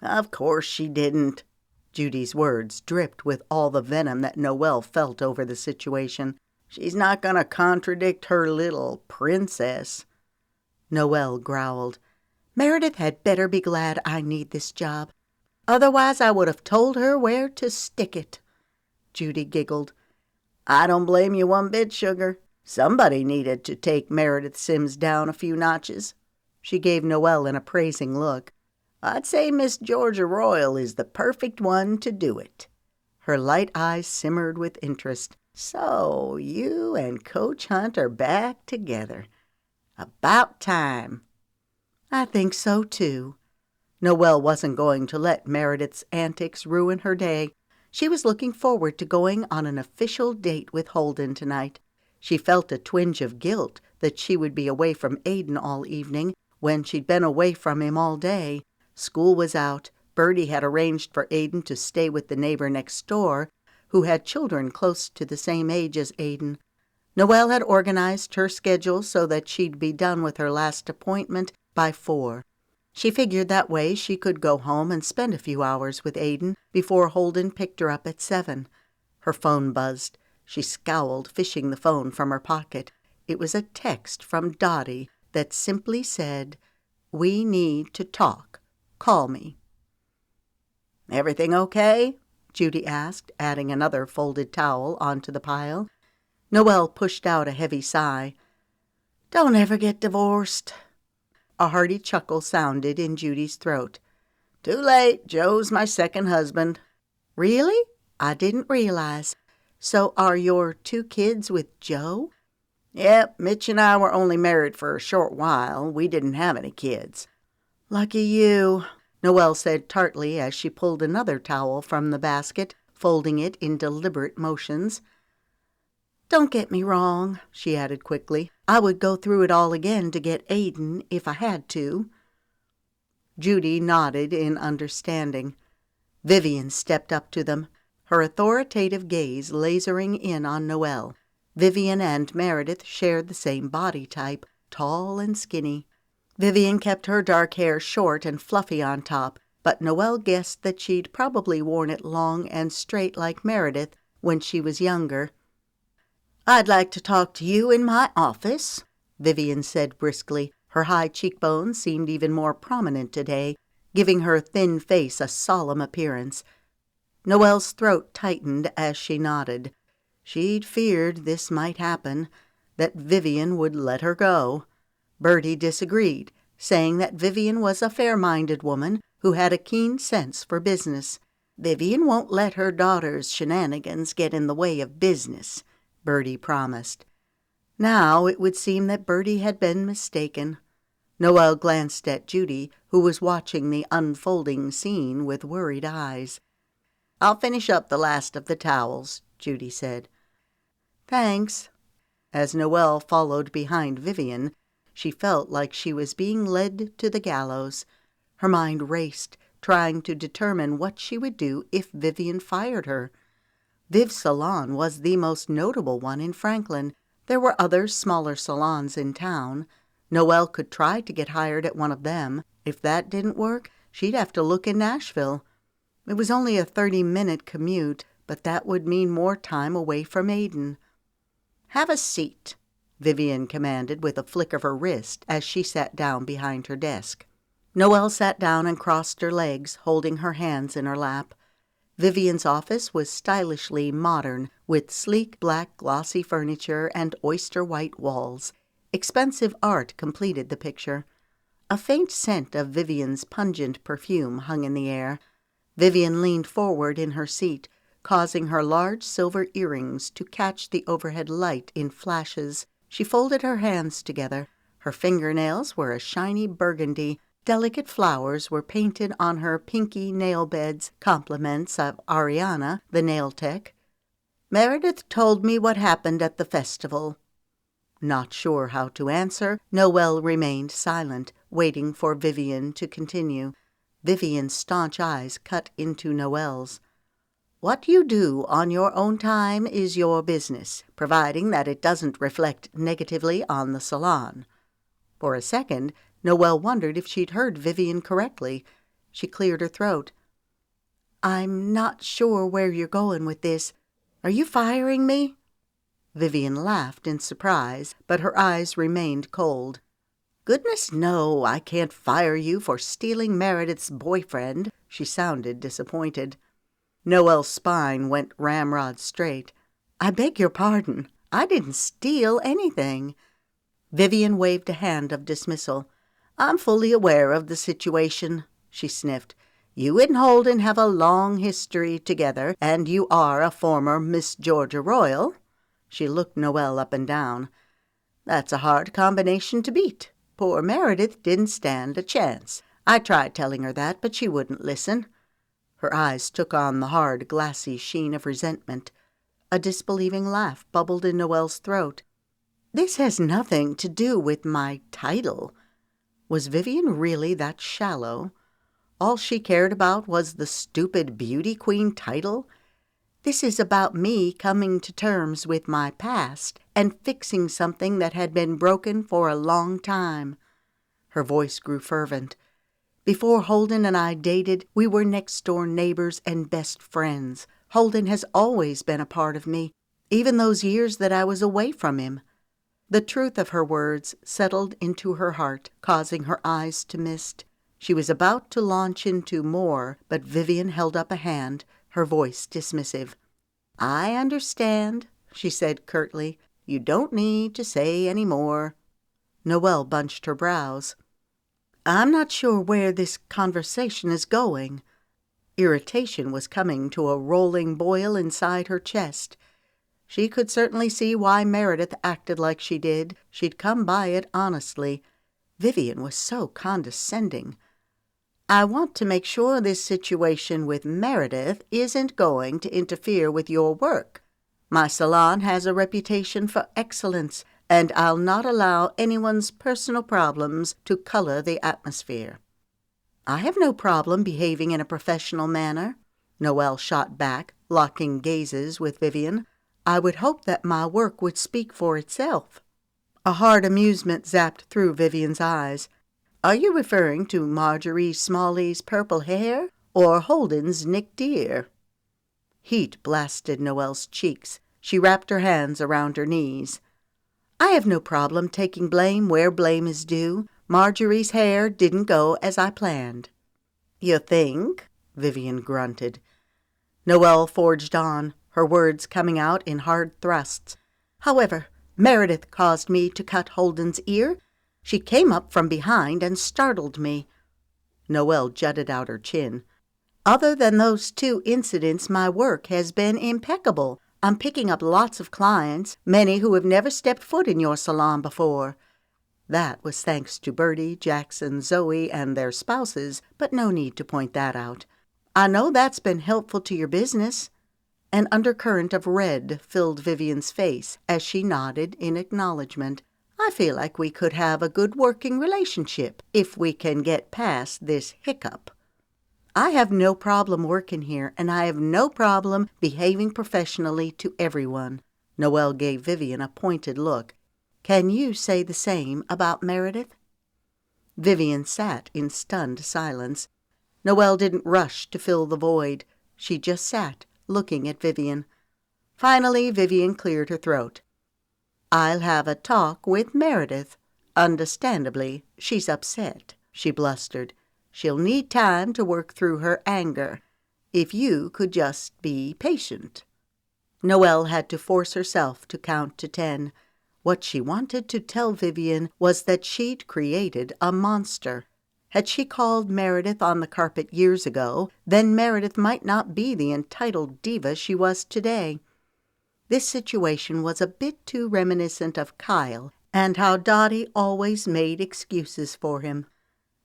"Of course she didn't." Judy's words dripped with all the venom that Noelle felt over the situation. "She's not going to contradict her little princess." Noelle growled. "Meredith had better be glad I need this job. Otherwise I would have told her where to stick it." Judy giggled. "I don't blame you one bit, sugar. Somebody needed to take Meredith Sims down a few notches." She gave Noelle an appraising look. "I'd say Miss Georgia Royal is the perfect one to do it." Her light eyes simmered with interest. "So you and Coach Hunt are back together. About time." "I think so, too." Noelle wasn't going to let Meredith's antics ruin her day. She was looking forward to going on an official date with Holden tonight. She felt a twinge of guilt that she would be away from Aiden all evening when she'd been away from him all day. School was out. Birdie had arranged for Aiden to stay with the neighbor next door, who had children close to the same age as Aiden. Noelle had organized her schedule so that she'd be done with her last appointment by 4. She figured that way she could go home and spend a few hours with Aiden before Holden picked her up at 7. Her phone buzzed. She scowled, fishing the phone from her pocket. It was a text from Dottie that simply said, "We need to talk. Call me." "Everything okay?" Judy asked, adding another folded towel onto the pile. Noelle pushed out a heavy sigh. "Don't ever get divorced." A hearty chuckle sounded in Judy's throat. "Too late. Joe's my second husband." "Really? I didn't realize. So are your 2 kids with Joe?" "Yep, Mitch and I were only married for a short while. We didn't have any kids." "Lucky you," Noelle said tartly as she pulled another towel from the basket, folding it in deliberate motions. "Don't get me wrong," she added quickly. "I would go through it all again to get Aiden if I had to." Judy nodded in understanding. Vivian stepped up to them, her authoritative gaze lasering in on Noelle. Vivian and Meredith shared the same body type, tall and skinny. Vivian kept her dark hair short and fluffy on top, but Noelle guessed that she'd probably worn it long and straight like Meredith when she was younger. "I'd like to talk to you in my office," Vivian said briskly. Her high cheekbones seemed even more prominent today, giving her thin face a solemn appearance. Noelle's throat tightened as she nodded. She'd feared this might happen, that Vivian would let her go. Birdie disagreed, saying that Vivian was a fair-minded woman who had a keen sense for business. "Vivian won't let her daughter's shenanigans get in the way of business," Birdie promised. Now it would seem that Birdie had been mistaken. Noelle glanced at Judy, who was watching the unfolding scene with worried eyes. "I'll finish up the last of the towels," Judy said. "Thanks." As Noelle followed behind Vivian, she felt like she was being led to the gallows. Her mind raced, trying to determine what she would do if Vivian fired her. Viv's salon was the most notable one in Franklin. There were other smaller salons in town. Noelle could try to get hired at one of them. If that didn't work, she'd have to look in Nashville. It was only a 30-minute commute, but that would mean more time away from Aiden. "Have a seat," Vivian commanded with a flick of her wrist as she sat down behind her desk. Noelle sat down and crossed her legs, holding her hands in her lap. Vivian's office was stylishly modern, with sleek black glossy furniture and oyster-white walls. Expensive art completed the picture. A faint scent of Vivian's pungent perfume hung in the air. Vivian leaned forward in her seat, causing her large silver earrings to catch the overhead light in flashes. She folded her hands together. Her fingernails were a shiny burgundy. Delicate flowers were painted on her pinky nail beds, compliments of Ariana, the nail tech. "Meredith told me what happened at the festival." Not sure how to answer, Noelle remained silent, waiting for Vivian to continue. Vivian's staunch eyes cut into Noelle's. "What you do on your own time is your business, providing that it doesn't reflect negatively on the salon." For a second, Noelle wondered if she'd heard Vivian correctly. She cleared her throat. "I'm not sure where you're going with this. Are you firing me?" Vivian laughed in surprise, but her eyes remained cold. "Goodness, no, I can't fire you for stealing Meredith's boyfriend." She sounded disappointed. Noelle's spine went ramrod straight. "I beg your pardon. I didn't steal anything." Vivian waved a hand of dismissal. "I'm fully aware of the situation," she sniffed. "You and Holden have a long history together, and you are a former Miss Georgia Royal." She looked Noelle up and down. "That's a hard combination to beat. Poor Meredith didn't stand a chance. I tried telling her that, but she wouldn't listen." Her eyes took on the hard, glassy sheen of resentment. A disbelieving laugh bubbled in Noelle's throat. "This has nothing to do with my title." Was Vivian really that shallow? All she cared about was the stupid beauty queen title? "This is about me coming to terms with my past and fixing something that had been broken for a long time." Her voice grew fervent. "Before Holden and I dated, we were next-door neighbors and best friends. Holden has always been a part of me, even those years that I was away from him." The truth of her words settled into her heart, causing her eyes to mist. She was about to launch into more, but Vivian held up a hand, her voice dismissive. "I understand," she said curtly. "You don't need to say any more." Noelle bunched her brows. "I'm not sure where this conversation is going." Irritation was coming to a rolling boil inside her chest. She could certainly see why Meredith acted like she did. She'd come by it honestly. Vivian was so condescending. "I want to make sure this situation with Meredith isn't going to interfere with your work. My salon has a reputation for excellence, and I'll not allow anyone's personal problems to color the atmosphere." "I have no problem behaving in a professional manner," Noelle shot back, locking gazes with Vivian. "I would hope that my work would speak for itself." A hard amusement zapped through Vivian's eyes. "Are you referring to Marjorie Smalley's purple hair or Holden's Nick Deer?" Heat blasted Noelle's cheeks. She wrapped her hands around her knees. "I have no problem taking blame where blame is due. Marjorie's hair didn't go as I planned." "You think?" Vivian grunted. Noelle forged on, her words coming out in hard thrusts. "However, Meredith caused me to cut Holden's ear. She came up from behind and startled me." Noelle jutted out her chin. "Other than those 2 incidents, my work has been impeccable. I'm picking up lots of clients, many who have never stepped foot in your salon before." That was thanks to Birdie, Jackson, Zoe, and their spouses, but no need to point that out. "I know that's been helpful to your business." An undercurrent of red filled Vivian's face as she nodded in acknowledgement. "I feel like we could have a good working relationship if we can get past this hiccup." I have no problem working here, and I have no problem behaving professionally to everyone." Noelle gave Vivian a pointed look. "Can you say the same about Meredith?" Vivian sat in stunned silence. Noelle didn't rush to fill the void. She just sat, looking at Vivian. Finally, Vivian cleared her throat. "I'll have a talk with Meredith. Understandably, she's upset," she blustered. "She'll need time to work through her anger. If you could just be patient." Noelle had to force herself to count to 10. What she wanted to tell Vivian was that she'd created a monster. Had she called Meredith on the carpet years ago, then Meredith might not be the entitled diva she was today. This situation was a bit too reminiscent of Kyle and how Dottie always made excuses for him.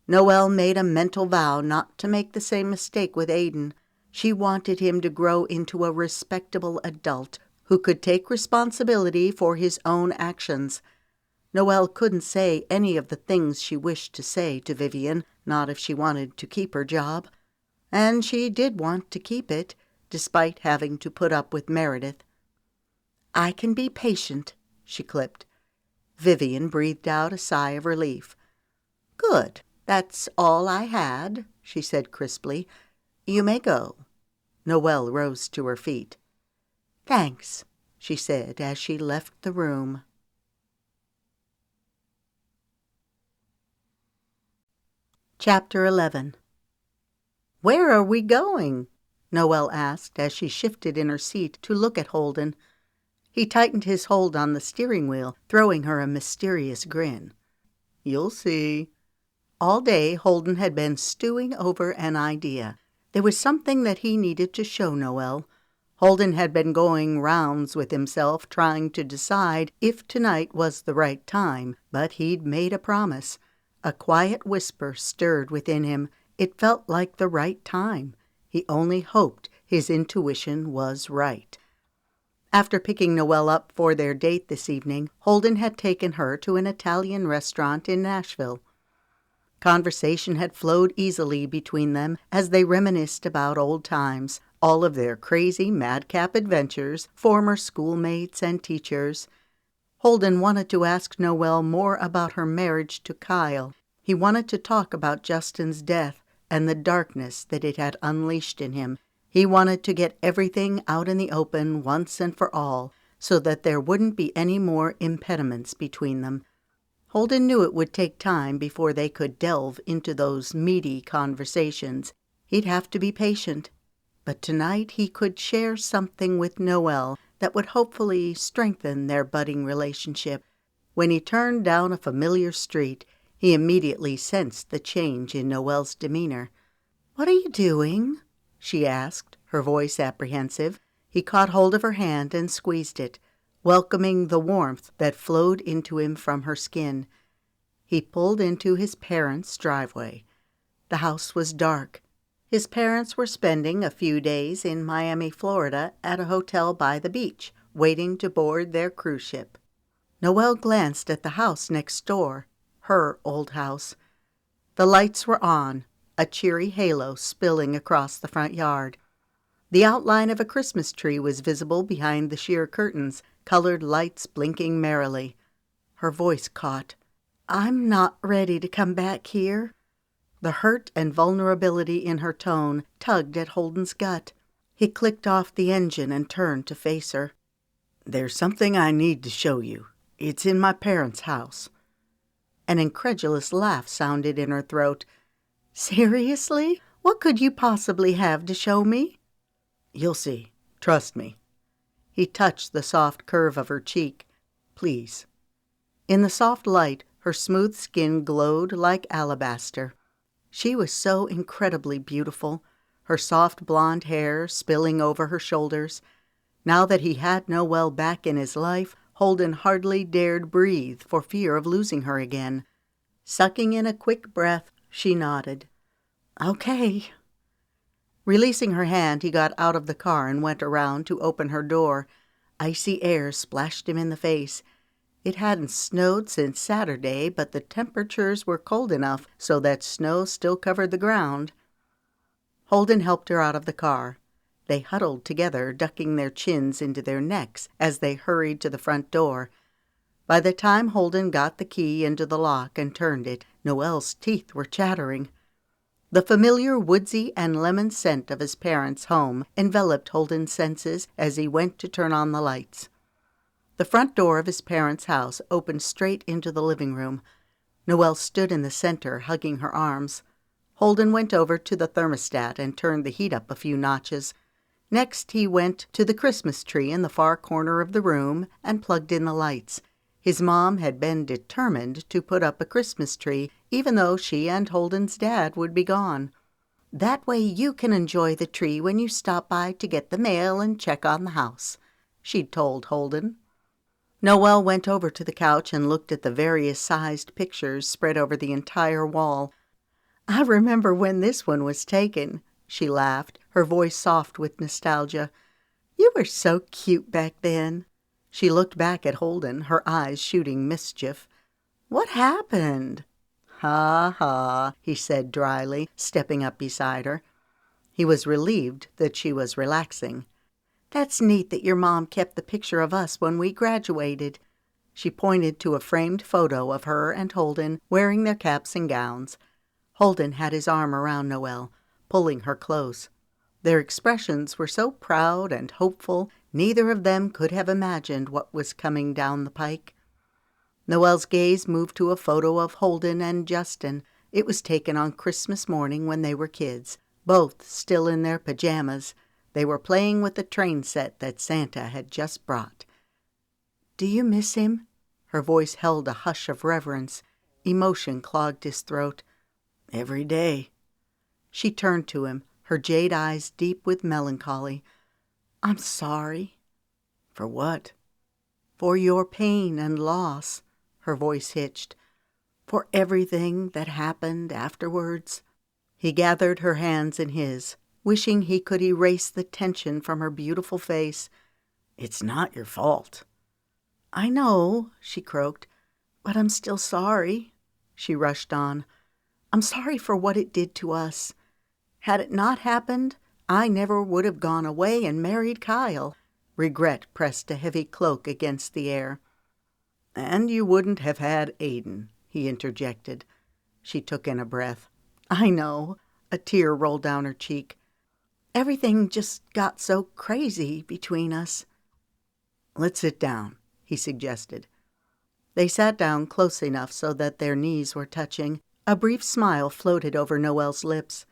Noelle made a mental vow not to make the same mistake with Aiden. She wanted him to grow into a respectable adult who could take responsibility for his own actions. Noelle couldn't say any of the things she wished to say to Vivian, not if she wanted to keep her job. And she did want to keep it, despite having to put up with Meredith. "I can be patient," she clipped. Vivian breathed out a sigh of relief. "Good. That's all I had," she said crisply. "You may go." Noelle rose to her feet. "Thanks," she said as she left the room. Chapter 11. "Where are we going?" Noelle asked as she shifted in her seat to look at Holden. He tightened his hold on the steering wheel, throwing her a mysterious grin. "You'll see." All day Holden had been stewing over an idea. There was something that he needed to show Noelle. Holden had been going rounds with himself, trying to decide if tonight was the right time, but he'd made a promise. A quiet whisper stirred within him. It felt like the right time. He only hoped his intuition was right. After picking Noelle up for their date this evening, Holden had taken her to an Italian restaurant in Nashville. Conversation had flowed easily between them as they reminisced about old times, all of their crazy madcap adventures, former schoolmates and teachers. Holden wanted to ask Noelle more about her marriage to Kyle. He wanted to talk about Justin's death and the darkness that it had unleashed in him. He wanted to get everything out in the open once and for all, so that there wouldn't be any more impediments between them. Holden knew it would take time before they could delve into those meaty conversations. He'd have to be patient. But tonight he could share something with Noelle that would hopefully strengthen their budding relationship. When he turned down a familiar street, he immediately sensed the change in Noelle's demeanor. "What are you doing?" she asked, her voice apprehensive. He caught hold of her hand and squeezed it, welcoming the warmth that flowed into him from her skin. He pulled into his parents' driveway. The house was dark. His parents were spending a few days in Miami, Florida, at a hotel by the beach, waiting to board their cruise ship. Noelle glanced at the house next door, her old house. The lights were on, a cheery halo spilling across the front yard. The outline of a Christmas tree was visible behind the sheer curtains, colored lights blinking merrily. Her voice caught. "I'm not ready to come back here." The hurt and vulnerability in her tone tugged at Holden's gut. He clicked off the engine and turned to face her. "There's something I need to show you. It's in my parents' house." An incredulous laugh sounded in her throat. "Seriously? What could you possibly have to show me?" "You'll see. Trust me." He touched the soft curve of her cheek. "Please." In the soft light, her smooth skin glowed like alabaster. She was so incredibly beautiful, her soft blonde hair spilling over her shoulders. Now that he had Noelle back in his life, Holden hardly dared breathe for fear of losing her again. Sucking in a quick breath, she nodded. "Okay." Releasing her hand, he got out of the car and went around to open her door. Icy air splashed him in the face. It hadn't snowed since Saturday, but the temperatures were cold enough so that snow still covered the ground. Holden helped her out of the car. They huddled together, ducking their chins into their necks as they hurried to the front door. By the time Holden got the key into the lock and turned it, Noelle's teeth were chattering. The familiar woodsy and lemon scent of his parents' home enveloped Holden's senses as he went to turn on the lights. The front door of his parents' house opened straight into the living room. Noelle stood in the center, hugging her arms. Holden went over to the thermostat and turned the heat up a few notches. Next, he went to the Christmas tree in the far corner of the room and plugged in the lights. His mom had been determined to put up a Christmas tree, even though she and Holden's dad would be gone. "That way you can enjoy the tree when you stop by to get the mail and check on the house," she'd told Holden. Noelle went over to the couch and looked at the various sized pictures spread over the entire wall. "I remember when this one was taken," she laughed, her voice soft with nostalgia. "You were so cute back then." She looked back at Holden, her eyes shooting mischief. "What happened?" "Ha, ha," he said dryly, stepping up beside her. He was relieved that she was relaxing. "That's neat that your mom kept the picture of us when we graduated." She pointed to a framed photo of her and Holden wearing their caps and gowns. Holden had his arm around Noelle, pulling her close. Their expressions were so proud and hopeful, neither of them could have imagined what was coming down the pike. Noelle's gaze moved to a photo of Holden and Justin. It was taken on Christmas morning when they were kids, both still in their pajamas. They were playing with the train set that Santa had just brought. "Do you miss him?" Her voice held a hush of reverence. Emotion clogged his throat. "Every day." She turned to him, her jade eyes deep with melancholy. "I'm sorry." "For what?" "For your pain and loss." Her voice hitched. "For everything that happened afterwards." He gathered her hands in his, wishing he could erase the tension from her beautiful face. "It's not your fault." "I know," she croaked, "but I'm still sorry." She rushed on. "I'm sorry for what it did to us. Had it not happened, I never would have gone away and married Kyle." Regret pressed a heavy cloak against the air. "And you wouldn't have had Aiden," he interjected. She took in a breath. "I know." A tear rolled down her cheek. "Everything just got so crazy between us." "Let's sit down," he suggested. They sat down close enough so that their knees were touching. A brief smile floated over Noelle's lips.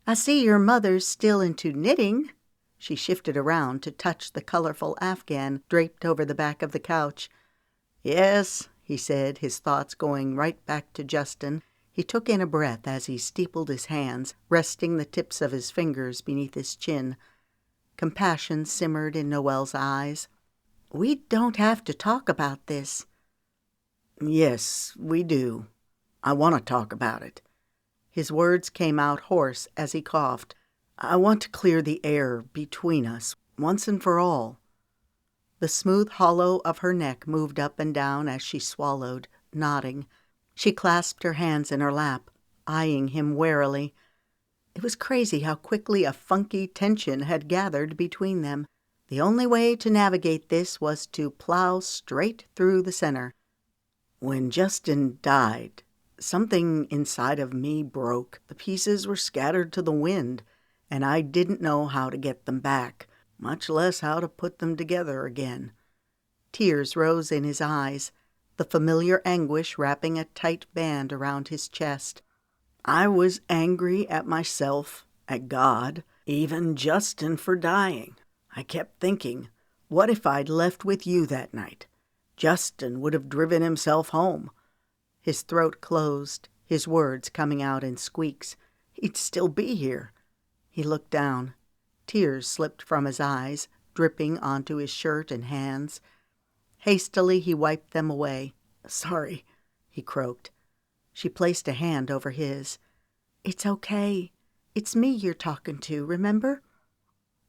"I see your mother's still into knitting." She shifted around to touch the colorful afghan draped over the back of the couch. "Yes," he said, his thoughts going right back to Justin. He took in a breath as he steepled his hands, resting the tips of his fingers beneath his chin. Compassion simmered in Noelle's eyes. "We don't have to talk about this." "Yes, we do. I want to talk about it." His words came out hoarse as he coughed. "I want to clear the air between us, once and for all." The smooth hollow of her neck moved up and down as she swallowed, nodding. She clasped her hands in her lap, eyeing him warily. It was crazy how quickly a funky tension had gathered between them. The only way to navigate this was to plow straight through the center. "When Justin died, something inside of me broke. The pieces were scattered to the wind, and I didn't know how to get them back, much less how to put them together again." Tears rose in his eyes, the familiar anguish wrapping a tight band around his chest. "I was angry at myself, at God, even Justin for dying. I kept thinking, what if I'd left with you that night? Justin would have driven himself home." His throat closed, his words coming out in squeaks. "He'd still be here." He looked down. Tears slipped from his eyes, dripping onto his shirt and hands. Hastily he wiped them away. "Sorry," he croaked. She placed a hand over his. "It's okay. It's me you're talking to, remember?"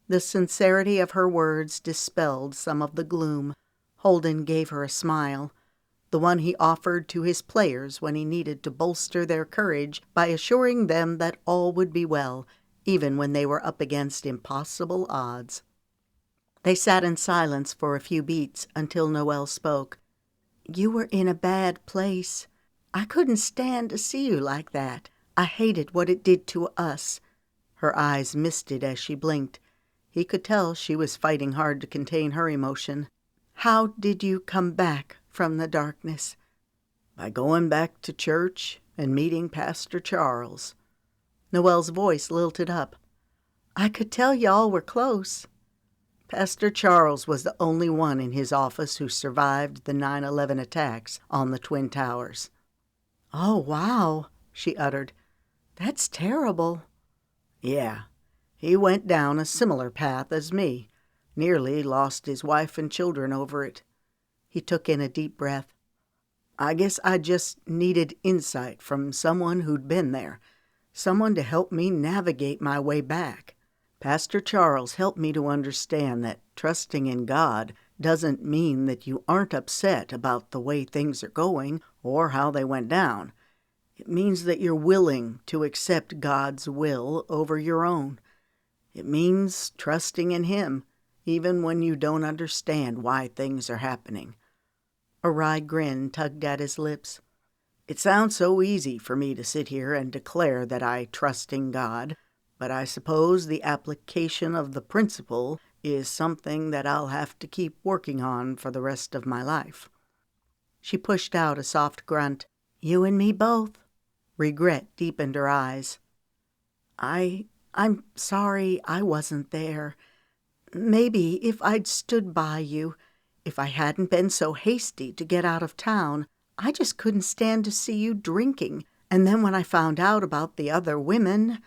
The sincerity of her words dispelled some of the gloom. Holden gave her a smile, the one he offered to his players when he needed to bolster their courage by assuring them that all would be well, even when they were up against impossible odds. They sat in silence for a few beats until Noelle spoke. "You were in a bad place. I couldn't stand to see you like that. I hated what it did to us." Her eyes misted as she blinked. He could tell she was fighting hard to contain her emotion. "How did you come back from the darkness?" "By going back to church and meeting Pastor Charles." Noelle's voice lilted up. "I could tell y'all were close." Pastor Charles was the only one in his office who survived the 9/11 attacks on the Twin Towers. "Oh, wow," she uttered. "That's terrible." "Yeah, he went down a similar path as me. Nearly lost his wife and children over it." He took in a deep breath. "I guess I just needed insight from someone who'd been there, someone to help me navigate my way back. Pastor Charles helped me to understand that trusting in God doesn't mean that you aren't upset about the way things are going or how they went down. It means that you're willing to accept God's will over your own. It means trusting in Him, even when you don't understand why things are happening." A wry grin tugged at his lips. "It sounds so easy for me to sit here and declare that I trust in God, but I suppose the application of the principle is something that I'll have to keep working on for the rest of my life." She pushed out a soft grunt. "You and me both." Regret deepened her eyes. I'm sorry I wasn't there. Maybe if I'd stood by you, if I hadn't been so hasty to get out of town, I just couldn't stand to see you drinking. And then when I found out about the other women—"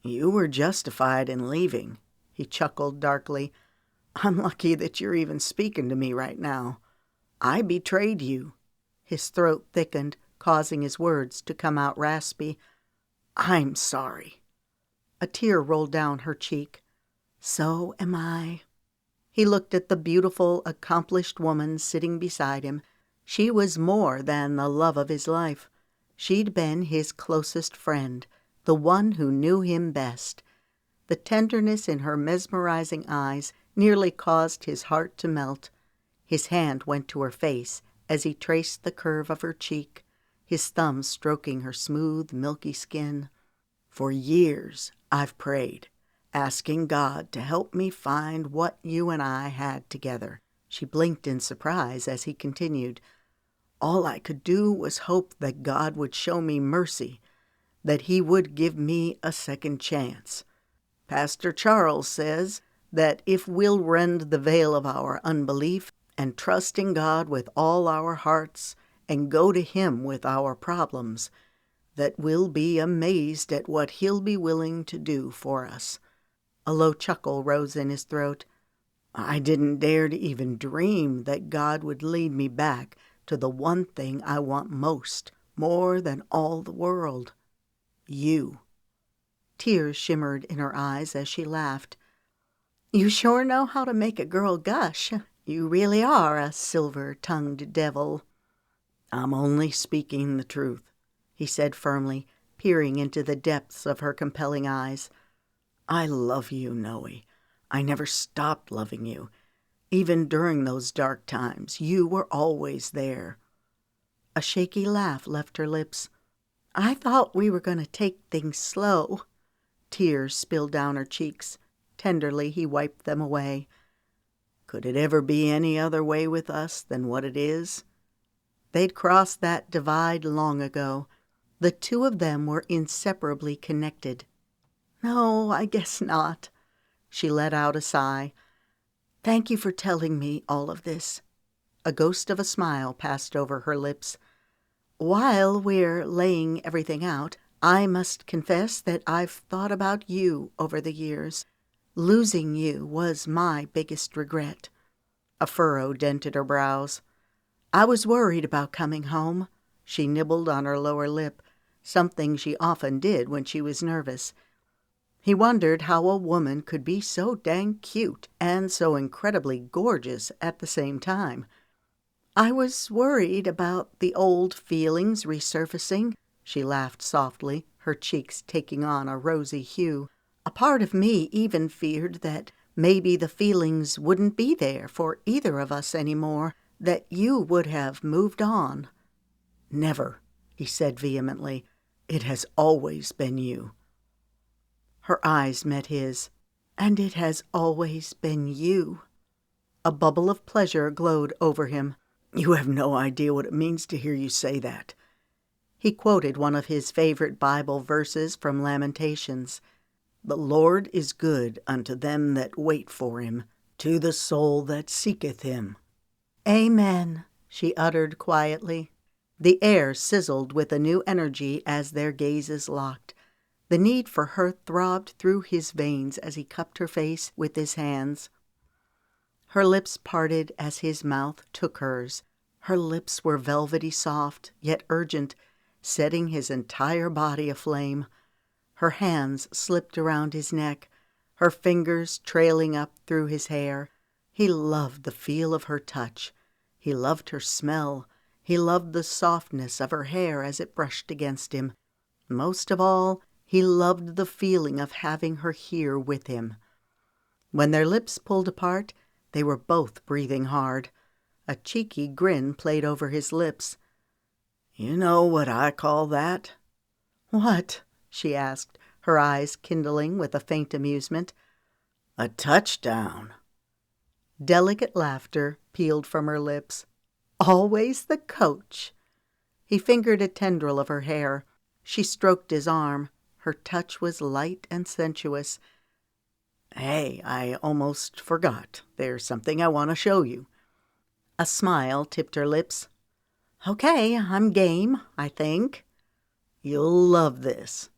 "You were justified in leaving," he chuckled darkly. "I'm lucky that you're even speaking to me right now. I betrayed you." His throat thickened, causing his words to come out raspy. "I'm sorry." A tear rolled down her cheek. "So am I." He looked at the beautiful, accomplished woman sitting beside him. She was more than the love of his life. She'd been his closest friend, the one who knew him best. The tenderness in her mesmerizing eyes nearly caused his heart to melt. His hand went to her face as he traced the curve of her cheek, his thumb stroking her smooth, milky skin. "For years I've prayed, asking God to help me find what you and I had together." She blinked in surprise as he continued. "All I could do was hope that God would show me mercy, that He would give me a second chance. Pastor Charles says that if we'll rend the veil of our unbelief and trust in God with all our hearts and go to Him with our problems, that we'll be amazed at what He'll be willing to do for us." A low chuckle rose in his throat. "I didn't dare to even dream that God would lead me back to the one thing I want most, more than all the world. You." Tears shimmered in her eyes as she laughed. "You sure know how to make a girl gush. You really are a silver-tongued devil." "I'm only speaking the truth," he said firmly, peering into the depths of her compelling eyes. "I love you, Noe. I never stopped loving you. Even during those dark times, you were always there." A shaky laugh left her lips. "I thought we were going to take things slow." Tears spilled down her cheeks. Tenderly, he wiped them away. "Could it ever be any other way with us than what it is?" They'd crossed that divide long ago. The two of them were inseparably connected. "No, I guess not." She let out a sigh. "Thank you for telling me all of this." A ghost of a smile passed over her lips. "While we're laying everything out, I must confess that I've thought about you over the years. Losing you was my biggest regret." A furrow dented her brows. "I was worried about coming home." She nibbled on her lower lip, something she often did when she was nervous. He wondered how a woman could be so dang cute and so incredibly gorgeous at the same time. "I was worried about the old feelings resurfacing." She laughed softly, her cheeks taking on a rosy hue. A part of me even feared that maybe the feelings wouldn't be there for either of us anymore, that you would have moved on." "Never," he said vehemently. "It has always been you." Her eyes met his. "And it has always been you." A bubble of pleasure glowed over him. "You have no idea what it means to hear you say that." He quoted one of his favorite Bible verses from Lamentations. "The Lord is good unto them that wait for him, to the soul that seeketh him." "Amen," she uttered quietly. The air sizzled with a new energy as their gazes locked. The need for her throbbed through his veins as he cupped her face with his hands. Her lips parted as his mouth took hers. Her lips were velvety soft, yet urgent, setting his entire body aflame. Her hands slipped around his neck, her fingers trailing up through his hair. He loved the feel of her touch. He loved her smell. He loved the softness of her hair as it brushed against him. Most of all, he loved the feeling of having her here with him. When their lips pulled apart, they were both breathing hard. A cheeky grin played over his lips. "You know what I call that?" "What?" she asked, her eyes kindling with a faint amusement. "A touchdown." Delicate laughter pealed from her lips. "Always the coach." He fingered a tendril of her hair. She stroked his arm. Her touch was light and sensuous. "Hey, I almost forgot. There's something I want to show you." A smile tipped her lips. "Okay, I'm game, I think." "You'll love this."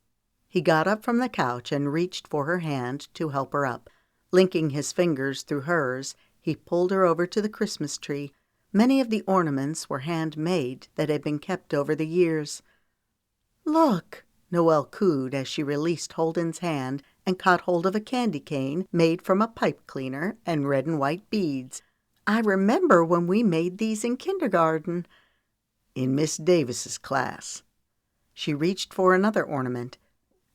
He got up from the couch and reached for her hand to help her up. Linking his fingers through hers, he pulled her over to the Christmas tree. Many of the ornaments were handmade that had been kept over the years. "Look," Noelle cooed as she released Holden's hand and caught hold of a candy cane made from a pipe cleaner and red and white beads. "I remember when we made these in kindergarten." "In Miss Davis's class." She reached for another ornament.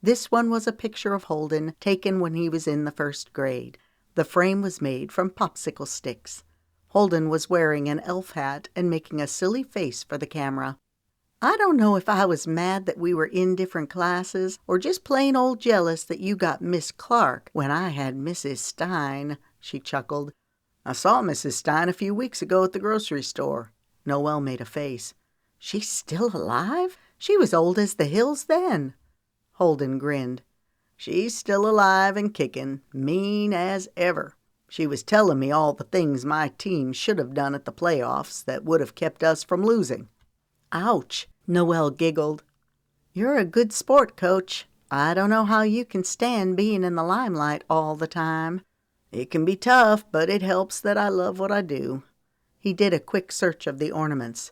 This one was a picture of Holden taken when he was in the 1st grade. The frame was made from popsicle sticks. Holden was wearing an elf hat and making a silly face for the camera. "I don't know if I was mad that we were in different classes or just plain old jealous that you got Miss Clark when I had Mrs. Stein," she chuckled. "I saw Mrs. Stein a few weeks ago at the grocery store." Noelle made a face. "She's still alive? She was old as the hills then." Holden grinned. "She's still alive and kicking, mean as ever. She was telling me all the things my team should have done at the playoffs that would have kept us from losing." "Ouch," Noelle giggled. "You're a good sport, Coach. I don't know how you can stand being in the limelight all the time." "It can be tough, but it helps that I love what I do." He did a quick search of the ornaments.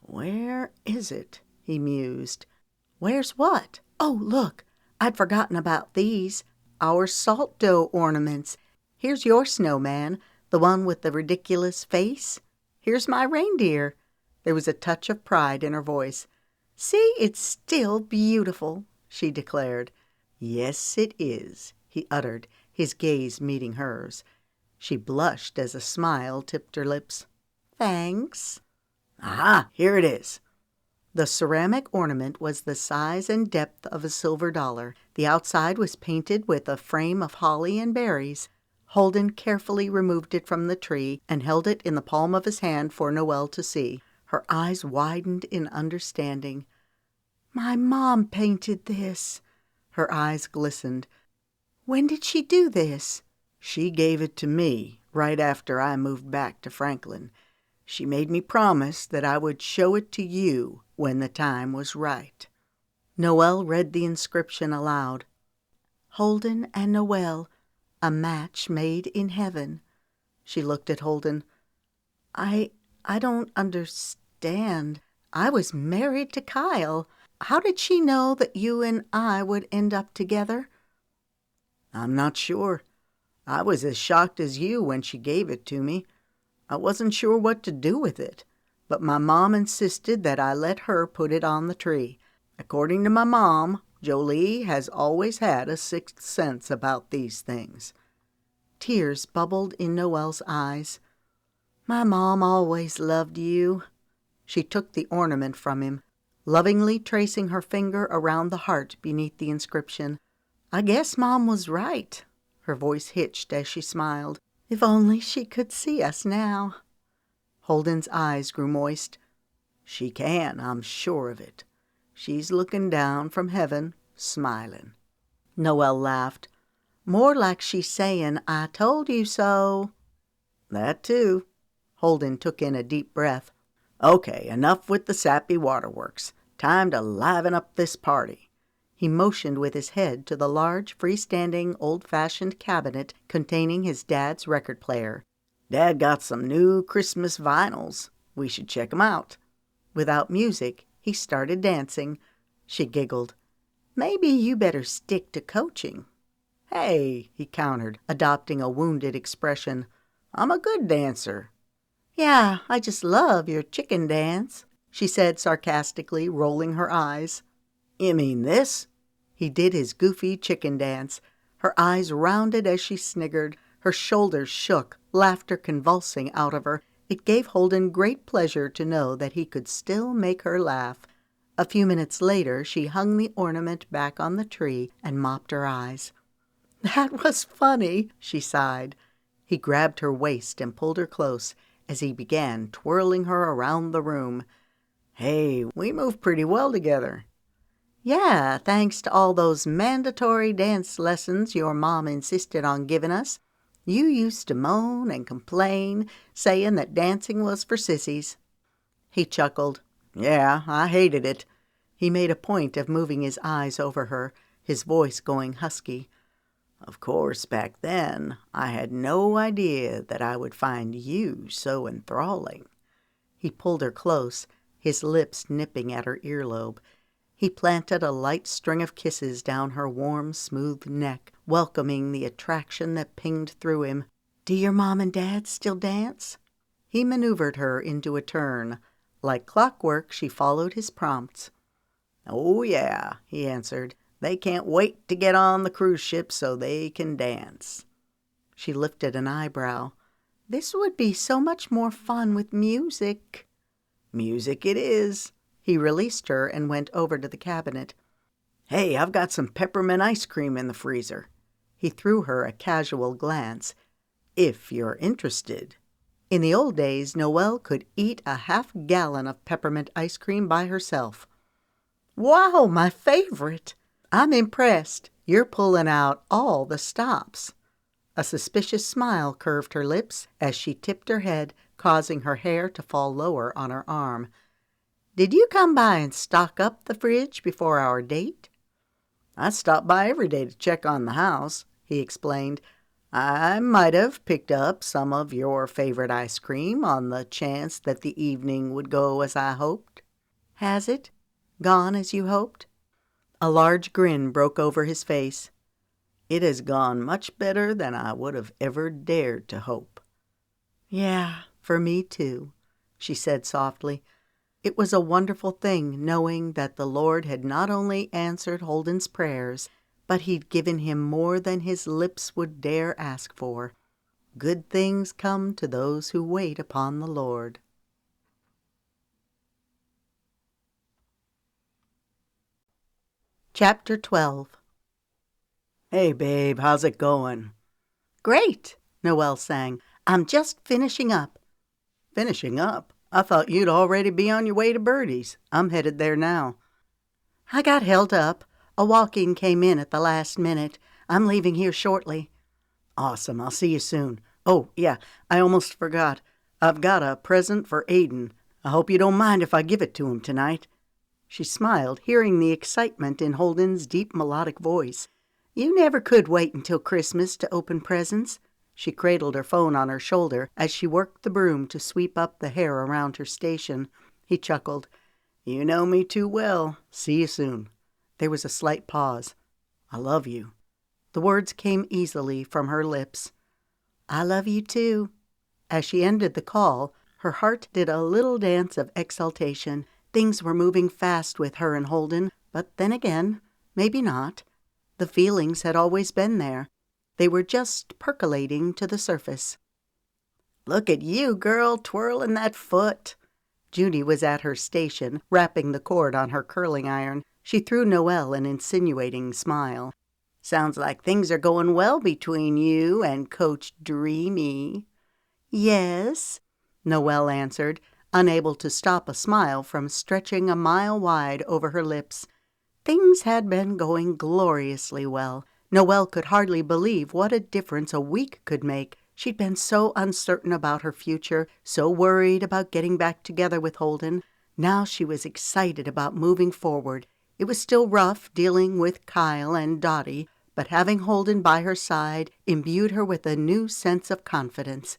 "Where is it?" he mused. "Where's what? Oh, look, I'd forgotten about these. Our salt dough ornaments. Here's your snowman, the one with the ridiculous face. Here's my reindeer." There was a touch of pride in her voice. "See, it's still beautiful," she declared. "Yes, it is," he uttered, his gaze meeting hers. She blushed as a smile tipped her lips. "Thanks." "Aha, here it is." The ceramic ornament was the size and depth of a silver dollar. The outside was painted with a frame of holly and berries. Holden carefully removed it from the tree and held it in the palm of his hand for Noelle to see. Her eyes widened in understanding. "My mom painted this." Her eyes glistened. "When did she do this?" "She gave it to me right after I moved back to Franklin. She made me promise that I would show it to you when the time was right." Noelle read the inscription aloud. "Holden and Noelle, a match made in heaven." She looked at Holden. I don't understand. I was married to Kyle. How did she know that you and I would end up together?" "I'm not sure. I was as shocked as you when she gave it to me. I wasn't sure what to do with it, but my mom insisted that I let her put it on the tree. According to my mom, Jolie has always had a sixth sense about these things." Tears bubbled in Noelle's eyes. "My mom always loved you." She took the ornament from him, lovingly tracing her finger around the heart beneath the inscription. "I guess Mom was right." Her voice hitched as she smiled. "If only she could see us now." Holden's eyes grew moist. "She can, I'm sure of it. She's looking down from heaven, smiling." Noelle laughed. "More like she's saying, 'I told you so.'" "That too." Holden took in a deep breath. "Okay, enough with the sappy waterworks. Time to liven up this party." He motioned with his head to the large, freestanding, old-fashioned cabinet containing his dad's record player. "Dad got some new Christmas vinyls. We should check 'em out." Without music, he started dancing. She giggled. "Maybe you better stick to coaching." "Hey," he countered, adopting a wounded expression. "I'm a good dancer." "Yeah, I just love your chicken dance," she said sarcastically, rolling her eyes. "You mean this?" He did his goofy chicken dance. Her eyes rounded as she sniggered. Her shoulders shook, laughter convulsing out of her. It gave Holden great pleasure to know that he could still make her laugh. A few minutes later she hung the ornament back on the tree and mopped her eyes. "That was funny," she sighed. He grabbed her waist and pulled her close as he began twirling her around the room. "Hey, we move pretty well together." "Yeah, thanks to all those mandatory dance lessons your mom insisted on giving us. You used to moan and complain, saying that dancing was for sissies." He chuckled. "Yeah, I hated it." He made a point of moving his eyes over her, his voice going husky. "Of course, back then, I had no idea that I would find you so enthralling." He pulled her close, his lips nipping at her earlobe. He planted a light string of kisses down her warm, smooth neck, welcoming the attraction that pinged through him. "Do your mom and dad still dance?" He maneuvered her into a turn. Like clockwork, she followed his prompts. "Oh, yeah," he answered. "They can't wait to get on the cruise ship so they can dance." She lifted an eyebrow. "This would be so much more fun with music." "Music it is." He released her and went over to the cabinet. "Hey, I've got some peppermint ice cream in the freezer." He threw her a casual glance. "If you're interested." In the old days, Noelle could eat a half-gallon of peppermint ice cream by herself. "Wow, my favorite. I'm impressed. You're pulling out all the stops." A suspicious smile curved her lips as she tipped her head, causing her hair to fall lower on her arm. "Did you come by and stock up the fridge before our date?" "I stop by every day to check on the house," he explained. "I might have picked up some of your favorite ice cream on the chance that the evening would go as I hoped." "Has it? Gone as you hoped?" A large grin broke over his face. "It has gone much better than I would have ever dared to hope." "Yeah, for me too," she said softly. It was a wonderful thing knowing that the Lord had not only answered Holden's prayers, but he'd given him more than his lips would dare ask for. Good things come to those who wait upon the Lord. Chapter 12. "Hey, babe, how's it going?" "Great," Noelle sang. "I'm just finishing up." "Finishing up? I thought you'd already be on your way to Birdie's. I'm headed there now." "I got held up. A walk-in came in at the last minute. I'm leaving here shortly." "Awesome. I'll see you soon. Oh, yeah, I almost forgot. I've got a present for Aiden. I hope you don't mind if I give it to him tonight." She smiled, hearing the excitement in Holden's deep melodic voice. "You never could wait until Christmas to open presents." She cradled her phone on her shoulder as she worked the broom to sweep up the hair around her station. He chuckled. "You know me too well. See you soon." There was a slight pause. "I love you." The words came easily from her lips. "I love you too." As she ended the call, her heart did a little dance of exultation. Things were moving fast with her and Holden, but then again, Maybe not. The feelings had always been there. They were just percolating to the surface. "Look at you, girl, twirling that foot." Judy was at her station, wrapping the cord on her curling iron. She threw Noelle an insinuating smile. "Sounds like things are going well between you and Coach Dreamy." "Yes," Noelle answered, unable to stop a smile from stretching a mile wide over her lips. Things had been going gloriously well. Noelle could hardly believe what a difference a week could make. She'd been so uncertain about her future, so worried about getting back together with Holden. Now she was excited about moving forward. It was still rough dealing with Kyle and Dottie, but having Holden by her side imbued her with a new sense of confidence.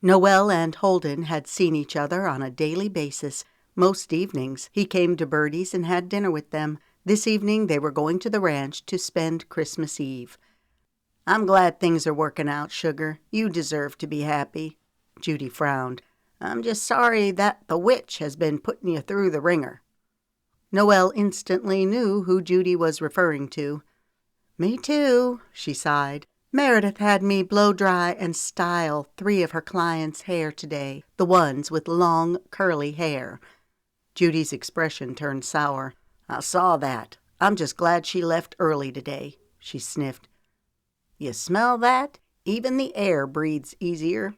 Noelle and Holden had seen each other on a daily basis. Most evenings he came to Birdie's and had dinner with them. This evening they were going to the ranch to spend Christmas Eve. "I'm glad things are working out, sugar. You deserve to be happy." Judy frowned. "I'm just sorry that the witch has been putting you through the ringer." Noelle instantly knew who Judy was referring to. "Me too," she sighed. "Meredith had me blow dry and style 3 of her clients' hair today, the ones with long, curly hair." Judy's expression turned sour. "I saw that. I'm just glad she left early today," she sniffed. "You smell that? Even the air breathes easier."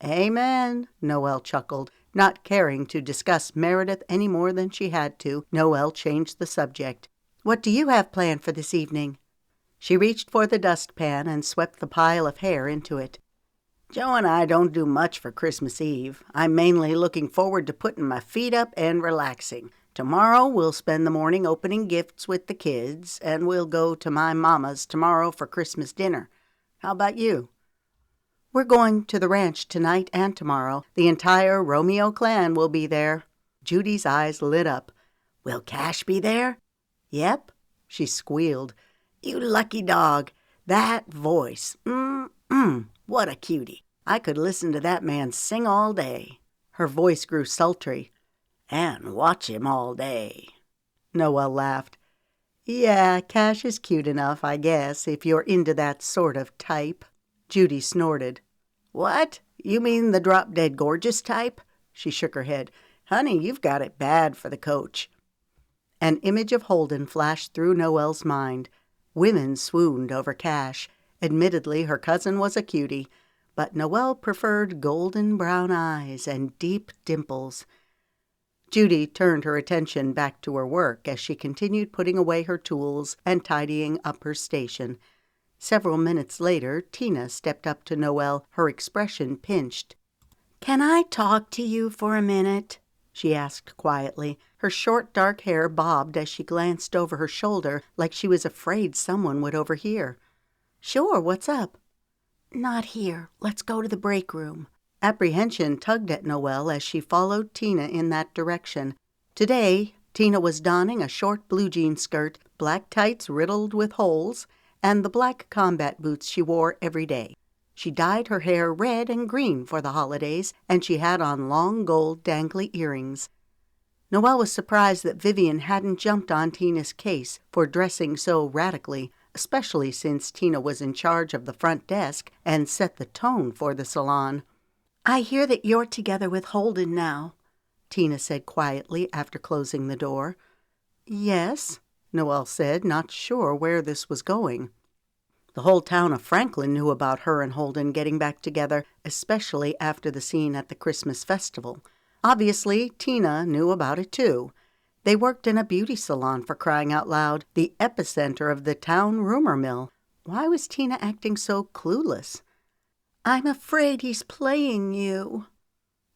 "Amen," Noelle chuckled. Not caring to discuss Meredith any more than she had to, Noelle changed the subject. "What do you have planned for this evening?" She reached for the dustpan and swept the pile of hair into it. "Joe and I don't do much for Christmas Eve. I'm mainly looking forward to putting my feet up and relaxing. Tomorrow we'll spend the morning opening gifts with the kids, and we'll go to my mama's tomorrow for Christmas dinner. How about you?" "We're going to the ranch tonight and tomorrow. The entire Romeo clan will be there." Judy's eyes lit up. "Will Cash be there?" "Yep," she squealed. "You lucky dog. That voice. What a cutie. I could listen to that man sing all day." Her voice grew sultry. "And watch him all day." Noelle laughed. "Yeah, Cash is cute enough, I guess, if you're into that sort of type." Judy snorted. "What? You mean the drop-dead gorgeous type?" She shook her head. "Honey, you've got it bad for the coach." An image of Holden flashed through Noelle's mind. Women swooned over Cash. Admittedly, her cousin was a cutie, but Noelle preferred golden brown eyes and deep dimples. Judy turned her attention back to her work as she continued putting away her tools and tidying up her station. Several minutes later, Tina stepped up to Noelle, her expression pinched. "Can I talk to you for a minute?" she asked quietly. Her short dark hair bobbed as she glanced over her shoulder like she was afraid someone would overhear. "Sure, what's up?" "Not here. Let's go to the break room." Apprehension tugged at Noelle as she followed Tina in that direction. Today, Tina was donning a short blue jean skirt, black tights riddled with holes, and the black combat boots she wore every day. She dyed her hair red and green for the holidays, and she had on long gold dangly earrings. Noelle was surprised that Vivian hadn't jumped on Tina's case for dressing so radically, especially since Tina was in charge of the front desk and set the tone for the salon. "I hear that you're together with Holden now," Tina said quietly after closing the door. "Yes," Noelle said, not sure where this was going. The whole town of Franklin knew about her and Holden getting back together, especially after the scene at the Christmas festival. Obviously, Tina knew about it too. They worked in a beauty salon, for crying out loud, the epicenter of the town rumor mill. Why was Tina acting so clueless? "I'm afraid he's playing you."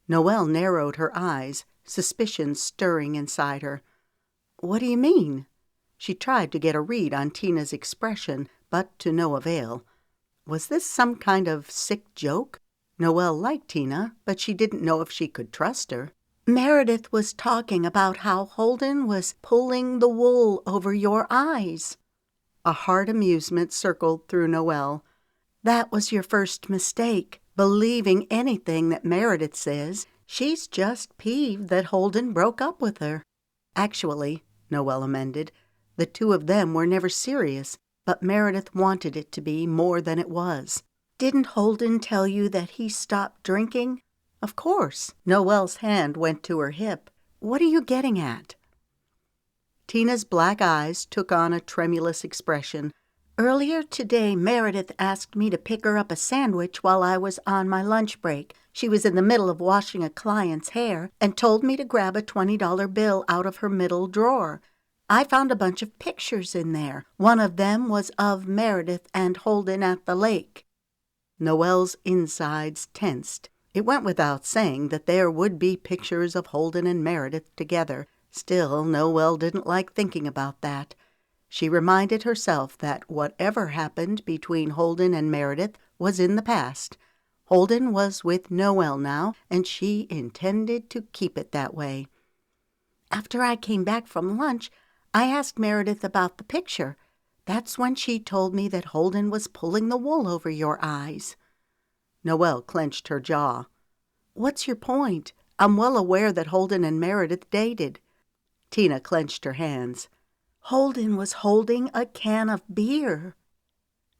Noelle narrowed her eyes, suspicion stirring inside her. "What do you mean?" She tried to get a read on Tina's expression, but to no avail. Was this some kind of sick joke? Noelle liked Tina, but she didn't know if she could trust her. "Meredith was talking about how Holden was pulling the wool over your eyes." A hard amusement circled through Noelle. "That was your first mistake, believing anything that Meredith says. She's just peeved that Holden broke up with her." "Actually," Noelle amended, The two of them were never serious, but Meredith wanted it to be more than it was. Didn't Holden tell you that he stopped drinking? Of course. Noelle's hand went to her hip. What are you getting at? Tina's black eyes took on a tremulous expression. Earlier today, Meredith asked me to pick her up a sandwich while I was on my lunch break. She was in the middle of washing a client's hair and told me to grab a $20 bill out of her middle drawer. I found a bunch of pictures in there. One of them was of Meredith and Holden at the lake. Noelle's insides tensed. It went without saying that there would be pictures of Holden and Meredith together. Still, Noelle didn't like thinking about that. She reminded herself that whatever happened between Holden and Meredith was in the past. Holden was with Noelle now, and she intended to keep it that way. After I came back from lunch, I asked Meredith about the picture. That's when she told me that Holden was pulling the wool over your eyes. Noelle clenched her jaw. What's your point? I'm well aware that Holden and Meredith dated. Tina clenched her hands. Holden was holding a can of beer.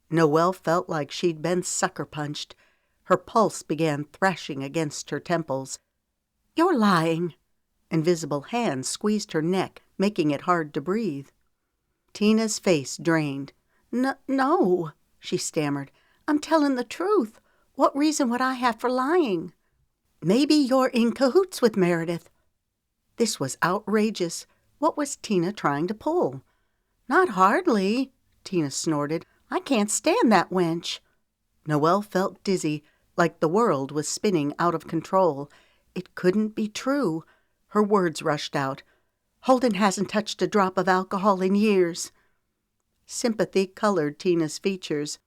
Noelle felt like she'd been sucker-punched. Her pulse began thrashing against her temples. You're lying. Invisible hands squeezed her neck, making it hard to breathe. Tina's face drained. No, she stammered. I'm telling the truth. What reason would I have for lying? Maybe you're in cahoots with Meredith. This was outrageous. What was Tina trying to pull? Not hardly, Tina snorted. I can't stand that wench. Noelle felt dizzy, like the world was spinning out of control. It couldn't be true. Her words rushed out. Holden hasn't touched a drop of alcohol in years. Sympathy colored Tina's features.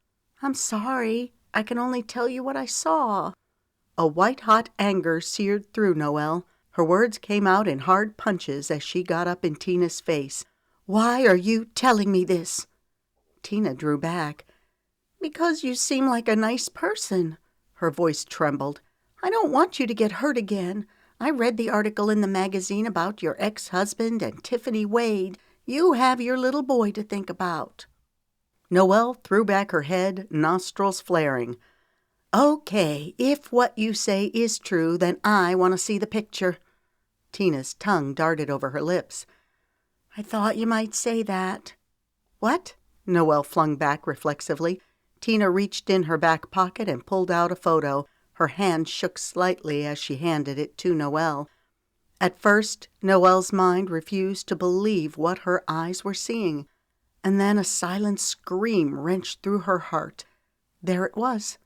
I'm sorry. I can only tell you what I saw. A white-hot anger seared through Noelle. Her words came out in hard punches as she got up in Tina's face. Why are you telling me this? Tina drew back. Because you seem like a nice person. Her voice trembled. I don't want you to get hurt again. I read the article in the magazine about your ex-husband and Tiffany Wade. You have your little boy to think about. Noelle threw back her head, nostrils flaring. Okay, if what you say is true, then I want to see the picture. Tina's tongue darted over her lips. I thought you might say that. What? Noelle flung back reflexively. Tina reached in her back pocket and pulled out a photo. Her hand shook slightly as she handed it to Noelle. At first, Noelle's mind refused to believe what her eyes were seeing. And then a silent scream wrenched through her heart. There it was.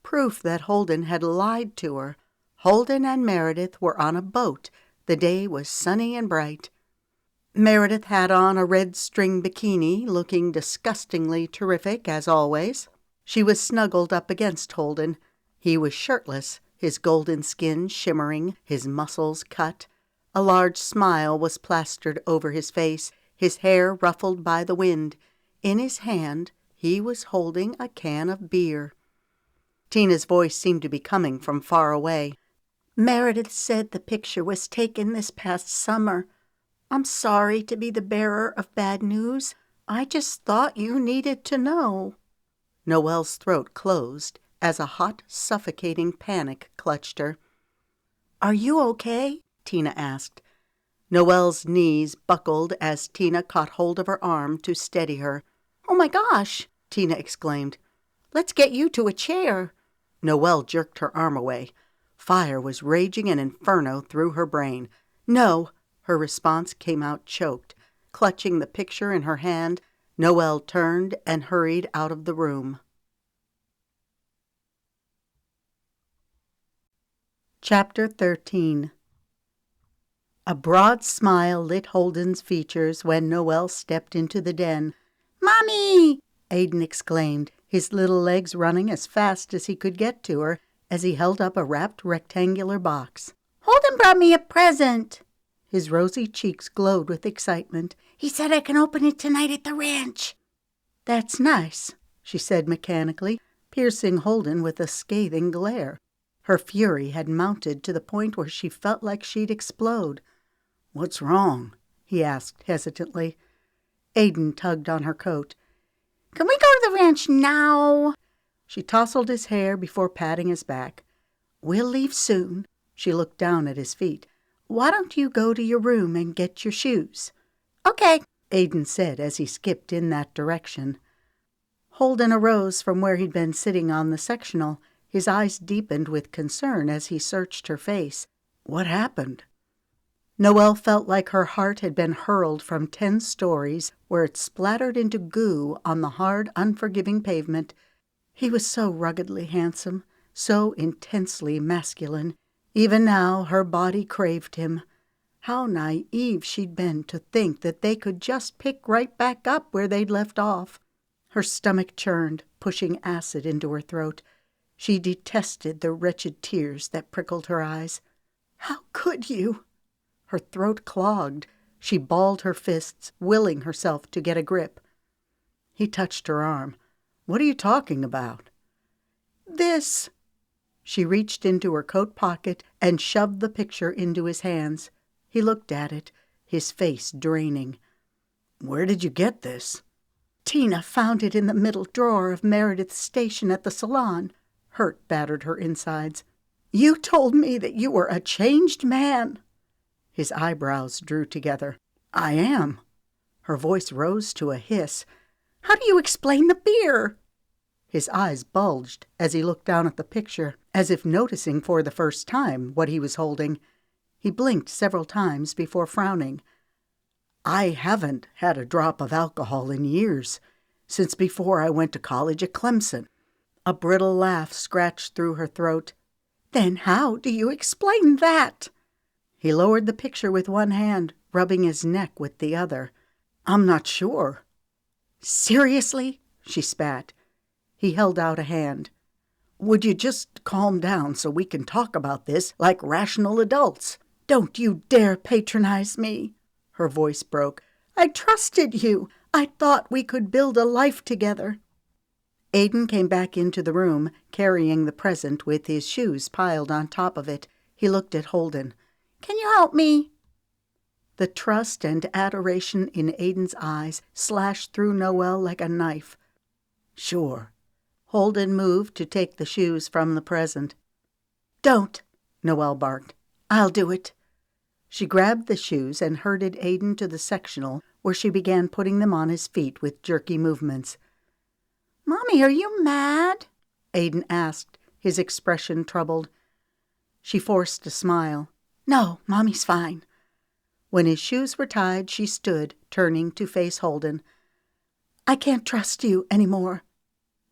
Proof that Holden had lied to her. Holden and Meredith were on a boat. The day was sunny and bright. Meredith had on a red string bikini, looking disgustingly terrific as always. She was snuggled up against Holden. He was shirtless, his golden skin shimmering, his muscles cut. A large smile was plastered over his face, his hair ruffled by the wind. In his hand, he was holding a can of beer. Tina's voice seemed to be coming from far away. Meredith said the picture was taken this past summer. I'm sorry to be the bearer of bad news. I just thought you needed to know. Noelle's throat closed as a hot, suffocating panic clutched her. Are you okay? Tina asked. Noelle's knees buckled as Tina caught hold of her arm to steady her. Oh my gosh, Tina exclaimed. Let's get you to a chair. Noelle jerked her arm away. Fire was raging an inferno through her brain. No, her response came out choked. Clutching the picture in her hand, Noelle turned and hurried out of the room. Chapter 13. A broad smile lit Holden's features when Noelle stepped into the den. Mommy! Aiden exclaimed, his little legs running as fast as he could get to her as he held up a wrapped rectangular box. Holden brought me a present. His rosy cheeks glowed with excitement. He said I can open it tonight at the ranch. That's nice, she said mechanically, piercing Holden with a scathing glare. Her fury had mounted to the point where she felt like she'd explode. What's wrong? He asked hesitantly. Aiden tugged on her coat. "Can we go to the ranch now?" She tousled his hair before patting his back. "We'll leave soon." She looked down at his feet. "Why don't you go to your room and get your shoes?" "Okay," Aiden said as he skipped in that direction. Holden arose from where he'd been sitting on the sectional. His eyes deepened with concern as he searched her face. What happened? Noelle felt like her heart had been hurled from 10 stories where it splattered into goo on the hard, unforgiving pavement. He was so ruggedly handsome, so intensely masculine. Even now her body craved him. How naive she'd been to think that they could just pick right back up where they'd left off. Her stomach churned, pushing acid into her throat. She detested the wretched tears that prickled her eyes. "How could you?" Her throat clogged. She balled her fists, willing herself to get a grip. He touched her arm. "What are you talking about?" "This." She reached into her coat pocket and shoved the picture into his hands. He looked at it, his face draining. "Where did you get this?" "Tina found it in the middle drawer of Meredith's station at the salon." Hurt battered her insides. "You told me that you were a changed man." His eyebrows drew together. "I am." Her voice rose to a hiss. "How do you explain the beer?" His eyes bulged as he looked down at the picture, as if noticing for the first time what he was holding. He blinked several times before frowning. "I haven't had a drop of alcohol in years, since before I went to college at Clemson." A brittle laugh scratched through her throat. "Then how do you explain that?" He lowered the picture with one hand, rubbing his neck with the other. "I'm not sure." "Seriously?" she spat. He held out a hand. "Would you just calm down so we can talk about this like rational adults?" "Don't you dare patronize me." Her voice broke. "I trusted you. I thought we could build a life together." Aiden came back into the room, carrying the present with his shoes piled on top of it. He looked at Holden. "Can you help me?" The trust and adoration in Aiden's eyes slashed through Noelle like a knife. "Sure." Holden moved to take the shoes from the present. "Don't," Noelle barked. "I'll do it." She grabbed the shoes and herded Aiden to the sectional, where she began putting them on his feet with jerky movements. "Mommy, are you mad?" Aiden asked, his expression troubled. She forced a smile. "No, Mommy's fine." When his shoes were tied, she stood, turning to face Holden. "I can't trust you any more."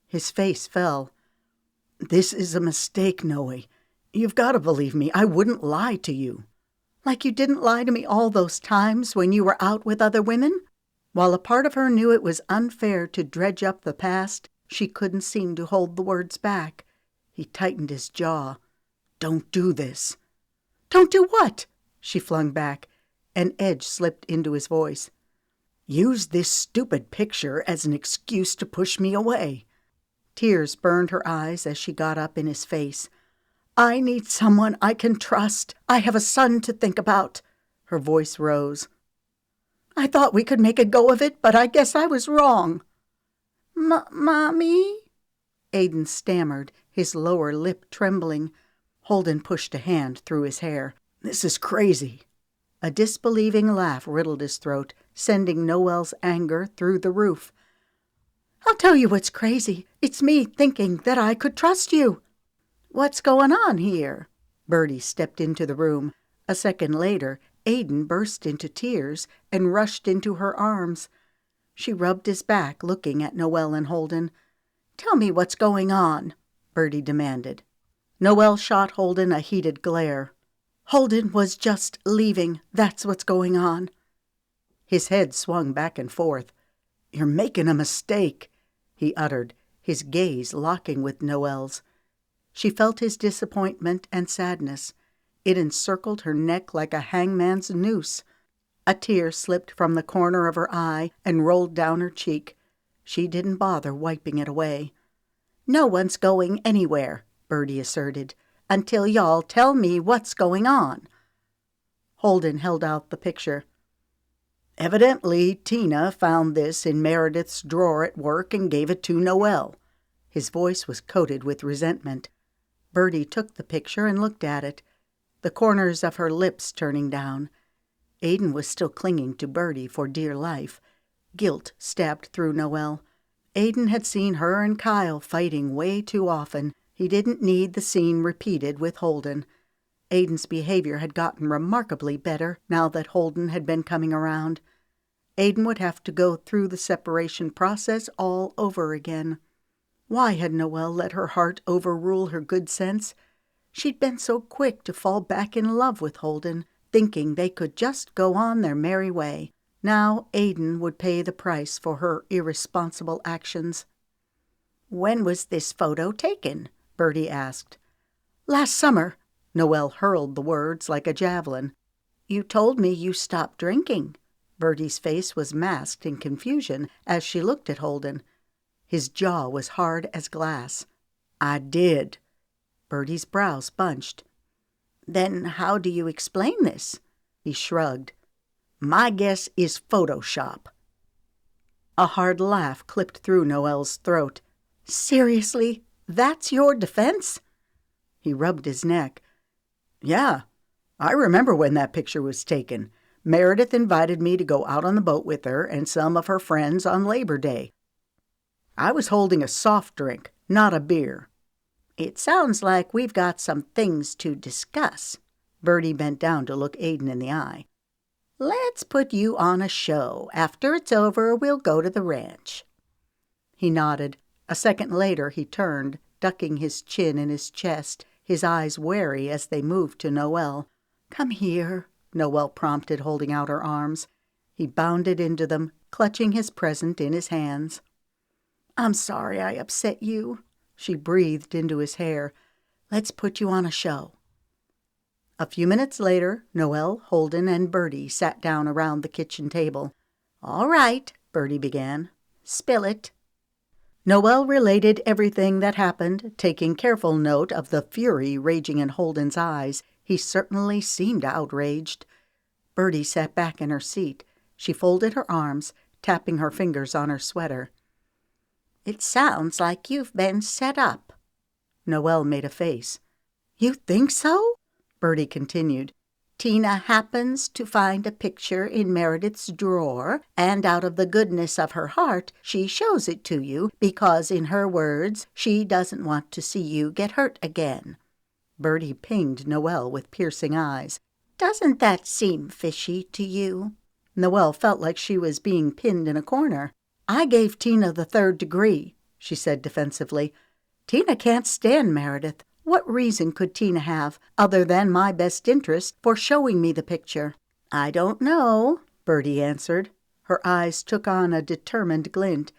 His face fell. "This is a mistake, Noe. You've got to believe me. I wouldn't lie to you." "Like you didn't lie to me all those times when you were out with other women?" While a part of her knew it was unfair to dredge up the past, she couldn't seem to hold the words back. He tightened his jaw. "Don't do this." "Don't do what?" she flung back. An edge slipped into his voice. "Use this stupid picture as an excuse to push me away." Tears burned her eyes as she got up in his face. "I need someone I can trust. I have a son to think about." Her voice rose. "I thought we could make a go of it, but I guess I was wrong." Mommy?" Aiden stammered, his lower lip trembling. Holden pushed a hand through his hair. "This is crazy." A disbelieving laugh riddled his throat, sending Noelle's anger through the roof. "I'll tell you what's crazy. It's me thinking that I could trust you." "What's going on here?" Birdie stepped into the room. A second later, Aiden burst into tears and rushed into her arms. She rubbed his back, looking at Noelle and Holden. "Tell me what's going on," Birdie demanded. Noelle shot Holden a heated glare. "Holden was just leaving. That's what's going on." His head swung back and forth. "You're making a mistake," he uttered, his gaze locking with Noelle's. She felt his disappointment and sadness. It encircled her neck like a hangman's noose. A tear slipped from the corner of her eye and rolled down her cheek. She didn't bother wiping it away. "No one's going anywhere," Birdie asserted, "until y'all tell me what's going on." Holden held out the picture. Evidently, Tina found this in Meredith's drawer at work and gave it to Noelle. His voice was coated with resentment. Birdie took the picture and looked at it, the corners of her lips turning down. Aiden was still clinging to Birdie for dear life. Guilt stabbed through Noelle. Aiden had seen her and Kyle fighting way too often. He didn't need the scene repeated with Holden. Aiden's behavior had gotten remarkably better now that Holden had been coming around. Aiden would have to go through the separation process all over again. Why had Noelle let her heart overrule her good sense? She'd been so quick to fall back in love with Holden, thinking they could just go on their merry way. Now Aiden would pay the price for her irresponsible actions. "When was this photo taken?" Birdie asked. "Last summer." Noelle hurled the words like a javelin. "You told me you stopped drinking." Birdie's face was masked in confusion as she looked at Holden. His jaw was hard as glass. "I did." Birdie's brows bunched. "Then how do you explain this?" He shrugged. "My guess is Photoshop." A hard laugh clipped through Noelle's throat. "Seriously? That's your defense?" He rubbed his neck. "Yeah, I remember when that picture was taken. Meredith invited me to go out on the boat with her and some of her friends on Labor Day. I was holding a soft drink, not a beer." "It sounds like we've got some things to discuss." Birdie bent down to look Aiden in the eye. "Let's put you on a show. After it's over, we'll go to the ranch." He nodded. A second later he turned, ducking his chin in his chest, his eyes wary as they moved to Noelle. "Come here," Noelle prompted, holding out her arms. He bounded into them, clutching his present in his hands. "I'm sorry I upset you," she breathed into his hair. "Let's put you on a show." A few minutes later, Noelle, Holden, and Birdie sat down around the kitchen table. "All right," Birdie began. "Spill it." Noelle related everything that happened, taking careful note of the fury raging in Holden's eyes. He certainly seemed outraged. Birdie sat back in her seat. She folded her arms, tapping her fingers on her sweater. "It sounds like you've been set up." Noelle made a face. "You think so?" Birdie continued. "Tina happens to find a picture in Meredith's drawer, and out of the goodness of her heart, she shows it to you because, in her words, she doesn't want to see you get hurt again." Birdie pinged Noelle with piercing eyes. "Doesn't that seem fishy to you?" Noelle felt like she was being pinned in a corner. "I gave Tina the 3rd degree," she said defensively. "Tina can't stand Meredith. What reason could Tina have, other than my best interest, for showing me the picture?" "I don't know," Birdie answered. Her eyes took on a determined glint.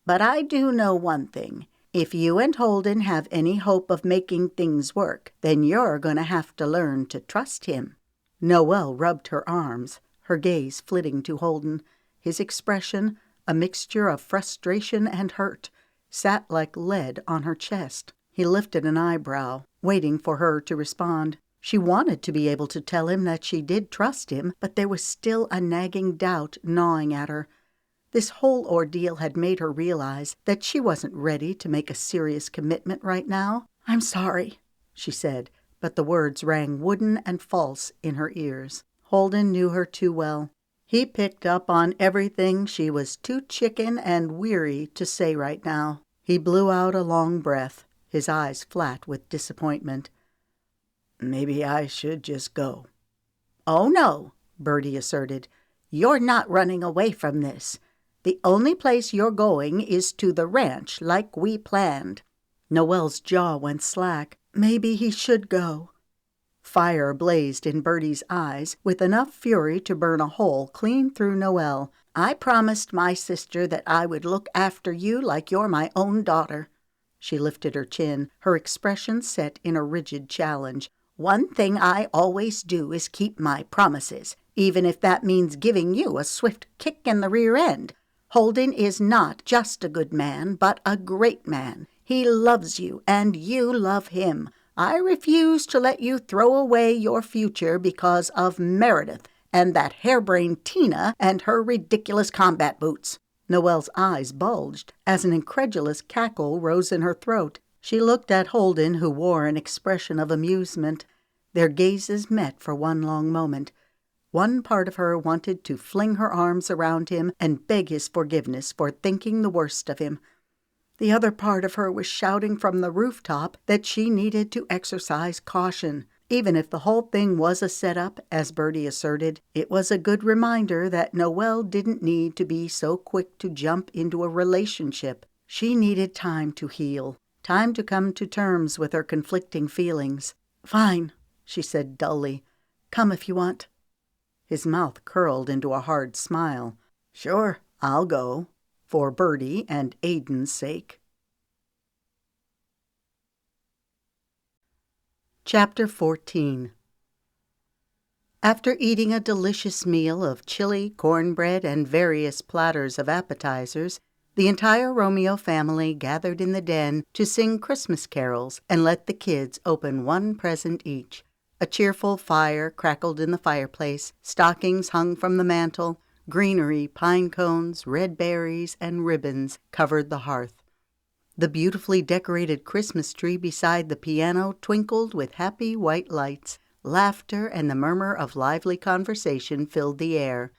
"But I do know one thing. If you and Holden have any hope of making things work, then you're going to have to learn to trust him." Noelle rubbed her arms, her gaze flitting to Holden. His expression, a mixture of frustration and hurt, sat like lead on her chest. He lifted an eyebrow, waiting for her to respond. She wanted to be able to tell him that she did trust him, but there was still a nagging doubt gnawing at her. This whole ordeal had made her realize that she wasn't ready to make a serious commitment right now. "I'm sorry," she said, but the words rang wooden and false in her ears. Holden knew her too well. He picked up on everything she was too chicken and weary to say right now. He blew out a long breath, his eyes flat with disappointment. "Maybe I should just go." "Oh, no," Birdie asserted. "You're not running away from this. The only place you're going is to the ranch like we planned." Noelle's jaw went slack. Maybe he should go. Fire blazed in Birdie's eyes with enough fury to burn a hole clean through Noelle. "I promised my sister that I would look after you like you're my own daughter." She lifted her chin, her expression set in a rigid challenge. "One thing I always do is keep my promises, even if that means giving you a swift kick in the rear end. Holden is not just a good man, but a great man. He loves you, and you love him. I refuse to let you throw away your future because of Meredith, and that harebrained Tina and her ridiculous combat boots." Noelle's eyes bulged as an incredulous cackle rose in her throat. She looked at Holden, who wore an expression of amusement. Their gazes met for one long moment. One part of her wanted to fling her arms around him and beg his forgiveness for thinking the worst of him. The other part of her was shouting from the rooftop that she needed to exercise caution. Even if the whole thing was a setup, as Birdie asserted, it was a good reminder that Noelle didn't need to be so quick to jump into a relationship. She needed time to heal, time to come to terms with her conflicting feelings. "Fine," she said dully. "Come if you want." His mouth curled into a hard smile. "Sure, I'll go, for Birdie and Aiden's sake." Chapter 14. After eating a delicious meal of chili, cornbread, and various platters of appetizers, the entire Romeo family gathered in the den to sing Christmas carols and let the kids open one present each. A cheerful fire crackled in the fireplace, stockings hung from the mantel, greenery, pine cones, red berries, and ribbons covered the hearth. The beautifully decorated Christmas tree beside the piano twinkled with happy white lights. Laughter and the murmur of lively conversation filled the air.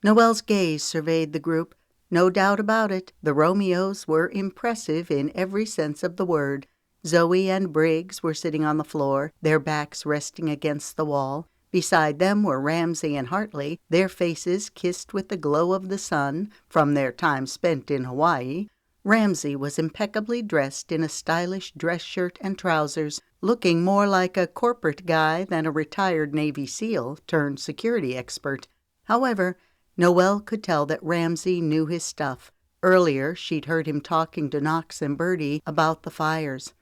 Noelle's gaze surveyed the group. No doubt about it, the Romeos were impressive in every sense of the word. Zoe and Briggs were sitting on the floor, their backs resting against the wall. Beside them were Ramsay and Hartley, their faces kissed with the glow of the sun from their time spent in Hawaii. Ramsay was impeccably dressed in a stylish dress shirt and trousers, looking more like a corporate guy than a retired Navy SEAL turned security expert. However, Noelle could tell that Ramsay knew his stuff. Earlier, she'd heard him talking to Knox and Birdie about the fires.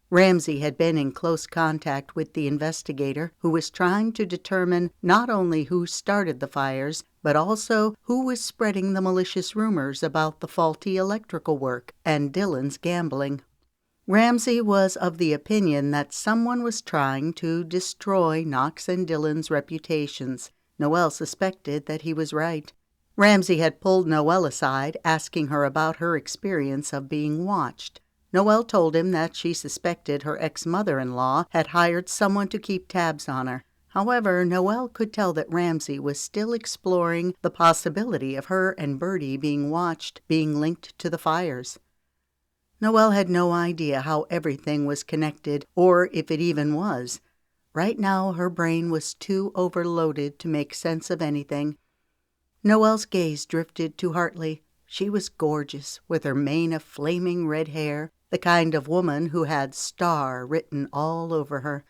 Ramsay had been in close contact with the investigator who was trying to determine not only who started the fires, but also who was spreading the malicious rumors about the faulty electrical work and Dylan's gambling. Ramsay was of the opinion that someone was trying to destroy Knox and Dylan's reputations. Noelle suspected that he was right. Ramsay had pulled Noelle aside, asking her about her experience of being watched. Noelle told him that she suspected her ex-mother-in-law had hired someone to keep tabs on her. However, Noelle could tell that Ramsay was still exploring the possibility of her and Birdie being watched, being linked to the fires. Noelle had no idea how everything was connected, or if it even was. Right now, her brain was too overloaded to make sense of anything. Noelle's gaze drifted to Hartley. She was gorgeous, with her mane of flaming red hair, the kind of woman who had "star" written all over her.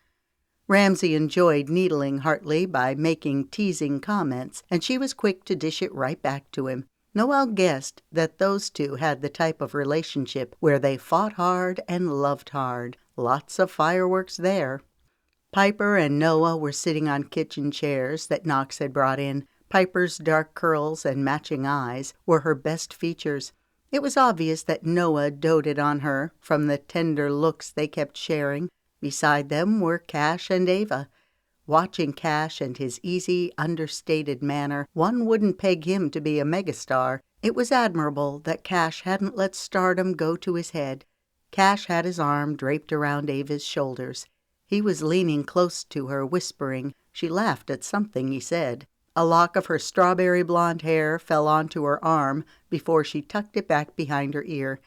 Ramsay enjoyed needling Hartley by making teasing comments, and she was quick to dish it right back to him. Noelle guessed that those two had the type of relationship where they fought hard and loved hard. Lots of fireworks there. Piper and Noah were sitting on kitchen chairs that Knox had brought in. Piper's dark curls and matching eyes were her best features. It was obvious that Noah doted on her from the tender looks they kept sharing. Beside them were Cash and Ava. Watching Cash and his easy, understated manner, one wouldn't peg him to be a megastar. It was admirable that Cash hadn't let stardom go to his head. Cash had his arm draped around Ava's shoulders. He was leaning close to her, whispering. She laughed at something he said. A lock of her strawberry blonde hair fell onto her arm before she tucked it back behind her ear.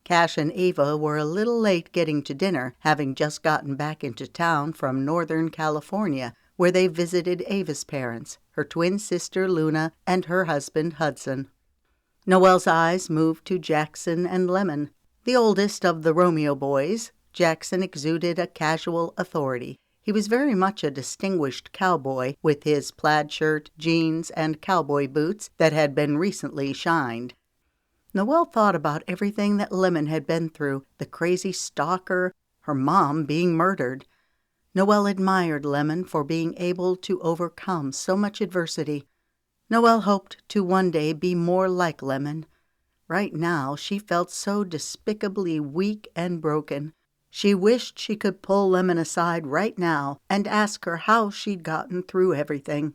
Cash and Ava were a little late getting to dinner, having just gotten back into town from Northern California, where they visited Ava's parents, her twin sister Luna, and her husband Hudson. Noelle's eyes moved to Jackson and Lemon. The oldest of the Romeo boys, Jackson exuded a casual authority. He was very much a distinguished cowboy, with his plaid shirt, jeans, and cowboy boots that had been recently shined. Noelle thought about everything that Lemon had been through, the crazy stalker, her mom being murdered. Noelle admired Lemon for being able to overcome so much adversity. Noelle hoped to one day be more like Lemon. Right now, she felt so despicably weak and broken. She wished she could pull Lemon aside right now and ask her how she'd gotten through everything.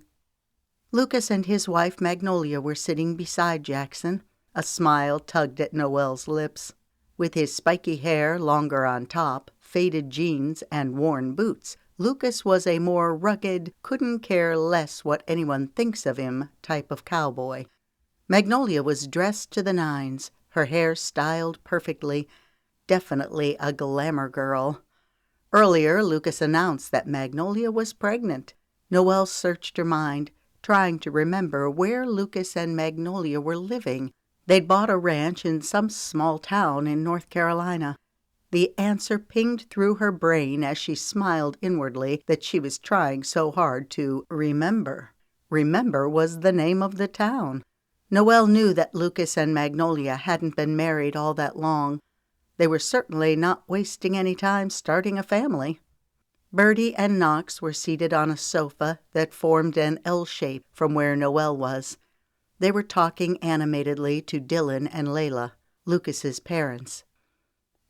Lucas and his wife Magnolia were sitting beside Jackson. A smile tugged at Noelle's lips. With his spiky hair longer on top, faded jeans, and worn boots, Lucas was a more rugged, couldn't care less what anyone thinks of him type of cowboy. Magnolia was dressed to the nines, her hair styled perfectly, definitely a glamour girl. Earlier, Lucas announced that Magnolia was pregnant. Noelle searched her mind, trying to remember where Lucas and Magnolia were living. They'd bought a ranch in some small town in North Carolina. The answer pinged through her brain as she smiled inwardly that she was trying so hard to remember. Remember was the name of the town. Noelle knew that Lucas and Magnolia hadn't been married all that long. They were certainly not wasting any time starting a family. Birdie and Knox were seated on a sofa that formed an L shape from where Noelle was. They were talking animatedly to Dylan and Layla, Lucas's parents.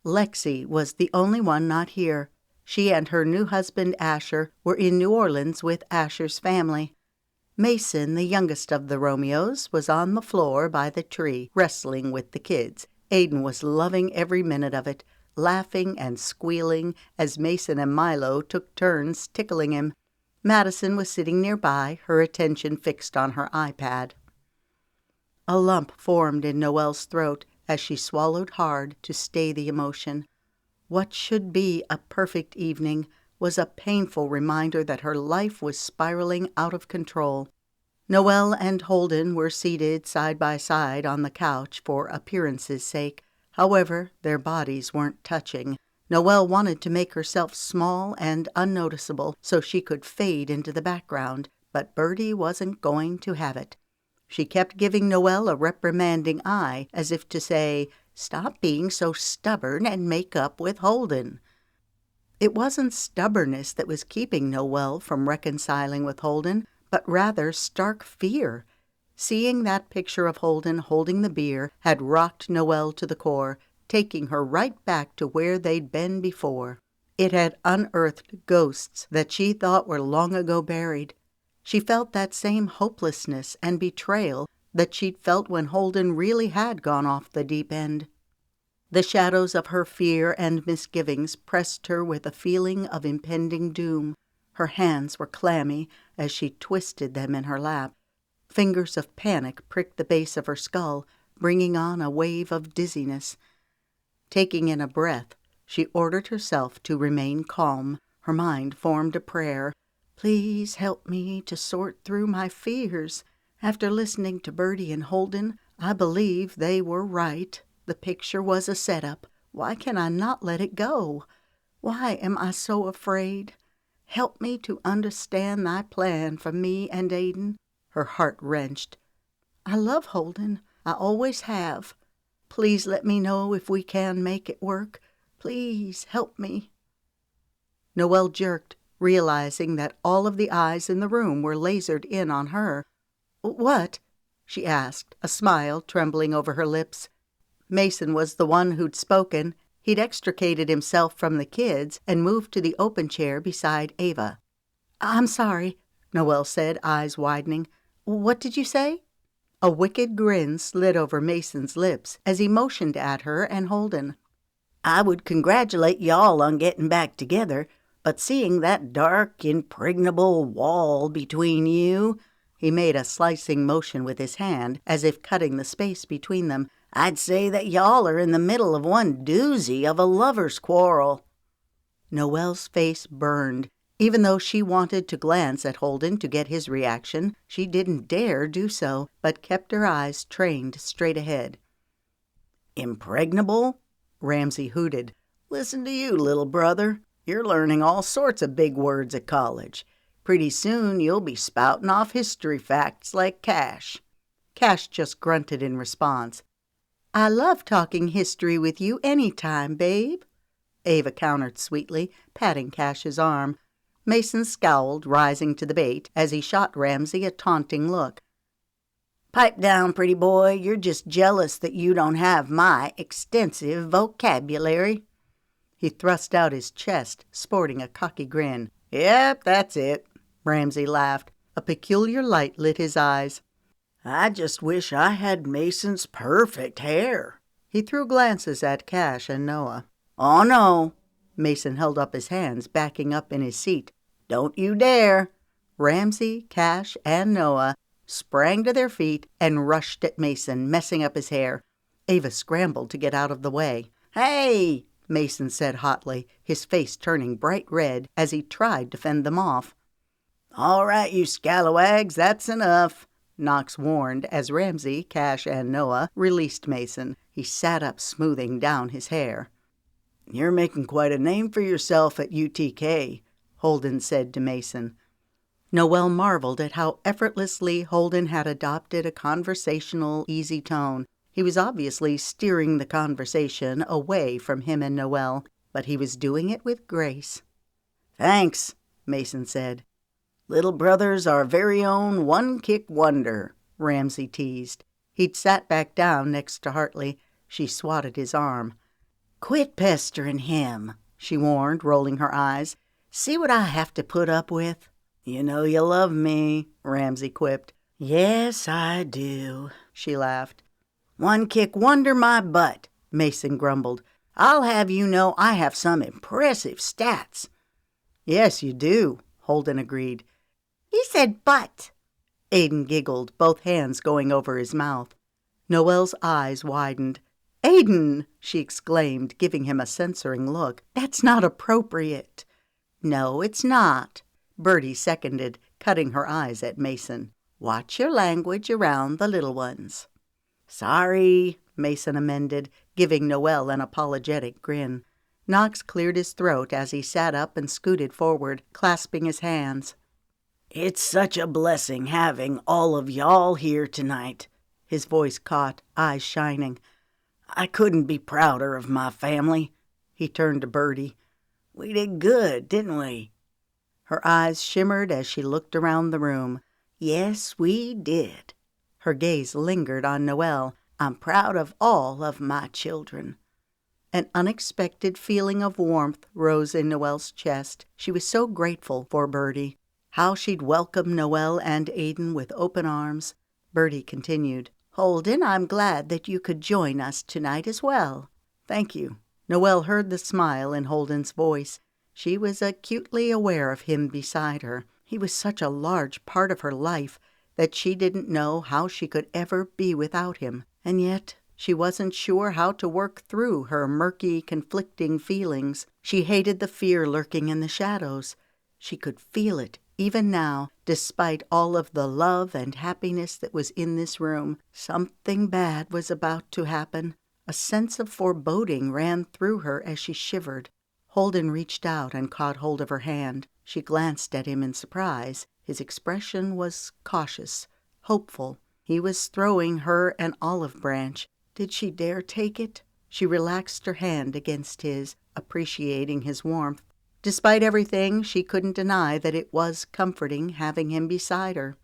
Lexi was the only one not here. She and her new husband Asher were in New Orleans with Asher's family. Mason, the youngest of the Romeos, was on the floor by the tree, wrestling with the kids. Aiden was loving every minute of it, laughing and squealing as Mason and Milo took turns tickling him. Madison was sitting nearby, her attention fixed on her iPad. A lump formed in Noelle's throat as she swallowed hard to stay the emotion. What should be a perfect evening was a painful reminder that her life was spiraling out of control. Noelle and Holden were seated side by side on the couch for appearance's sake. However, their bodies weren't touching. Noelle wanted to make herself small and unnoticeable so she could fade into the background, but Birdie wasn't going to have it. She kept giving Noelle a reprimanding eye, as if to say, "Stop being so stubborn and make up with Holden." It wasn't stubbornness that was keeping Noelle from reconciling with Holden, but rather stark fear. Seeing that picture of Holden holding the beer had rocked Noelle to the core, taking her right back to where they'd been before. It had unearthed ghosts that she thought were long ago buried. She felt that same hopelessness and betrayal that she'd felt when Holden really had gone off the deep end. The shadows of her fear and misgivings pressed her with a feeling of impending doom. Her hands were clammy as she twisted them in her lap. Fingers of panic pricked the base of her skull, bringing on a wave of dizziness. Taking in a breath, she ordered herself to remain calm. Her mind formed a prayer. Please help me to sort through my fears. After listening to Birdie and Holden, I believe they were right. The picture was a setup. Why can I not let it go? Why am I so afraid? Help me to understand thy plan for me and Aiden. Her heart wrenched. I love Holden. I always have. Please let me know if we can make it work. Please help me. Noelle jerked, realizing that all of the eyes in the room were lasered in on her. What? She asked, a smile trembling over her lips. Mason was the one who'd spoken. He'd extricated himself from the kids and moved to the open chair beside Ava. I'm sorry, Noelle said, eyes widening. What did you say? A wicked grin slid over Mason's lips as he motioned at her and Holden. I would congratulate y'all on getting back together, but seeing that dark, impregnable wall between you, he made a slicing motion with his hand as if cutting the space between them, I'd say that y'all are in the middle of one doozy of a lover's quarrel. Noelle's face burned. Even though she wanted to glance at Holden to get his reaction, she didn't dare do so, but kept her eyes trained straight ahead. Impregnable? Ramsay hooted. Listen to you, little brother. You're learning all sorts of big words at college. Pretty soon you'll be spouting off history facts like Cash. Cash just grunted in response. I love talking history with you any time, babe, Ava countered sweetly, patting Cash's arm. Mason scowled, rising to the bait, as he shot Ramsay a taunting look. Pipe down, pretty boy. You're just jealous that you don't have my extensive vocabulary. He thrust out his chest, sporting a cocky grin. Yep, that's it, Ramsay laughed. A peculiar light lit his eyes. I just wish I had Mason's perfect hair. He threw glances at Cash and Noah. Oh, no. Mason held up his hands, backing up in his seat. Don't you dare. Ramsey, Cash, and Noah sprang to their feet and rushed at Mason, messing up his hair. Ava scrambled to get out of the way. Hey, Mason said hotly, his face turning bright red as he tried to fend them off. All right, you scalawags, that's enough. Knox warned as Ramsey, Cash, and Noah released Mason. He sat up, smoothing down his hair. You're making quite a name for yourself at UTK, Holden said to Mason. Noelle marveled at how effortlessly Holden had adopted a conversational, easy tone. He was obviously steering the conversation away from him and Noelle, but he was doing it with grace. Thanks, Mason said. Little brother's our very own one-kick wonder, Ramsey teased. He'd sat back down next to Hartley. She swatted his arm. Quit pestering him, she warned, rolling her eyes. See what I have to put up with? You know you love me, Ramsey quipped. Yes, I do, she laughed. One-kick wonder my butt, Mason grumbled. I'll have you know I have some impressive stats. Yes, you do, Holden agreed. He said butt. Aiden giggled, both hands going over his mouth. Noelle's eyes widened. Aiden, she exclaimed, giving him a censoring look. That's not appropriate. No, it's not, Birdie seconded, cutting her eyes at Mason. Watch your language around the little ones. Sorry, Mason amended, giving Noelle an apologetic grin. Knox cleared his throat as he sat up and scooted forward, clasping his hands. It's such a blessing having all of y'all here tonight. His voice caught, eyes shining. I couldn't be prouder of my family. He turned to Birdie. We did good, didn't we? Her eyes shimmered as she looked around the room. Yes, we did. Her gaze lingered on Noelle. I'm proud of all of my children. An unexpected feeling of warmth rose in Noelle's chest. She was so grateful for Birdie. How she'd welcome Noelle and Aiden with open arms. Birdie continued. Holden, I'm glad that you could join us tonight as well. Thank you. Noelle heard the smile in Holden's voice. She was acutely aware of him beside her. He was such a large part of her life that she didn't know how she could ever be without him. And yet she wasn't sure how to work through her murky, conflicting feelings. She hated the fear lurking in the shadows. She could feel it, even now, despite all of the love and happiness that was in this room. Something bad was about to happen. A sense of foreboding ran through her as she shivered. Holden reached out and caught hold of her hand. She glanced at him in surprise. His expression was cautious, hopeful. He was throwing her an olive branch. Did she dare take it? She relaxed her hand against his, appreciating his warmth. Despite everything, she couldn't deny that it was comforting having him beside her.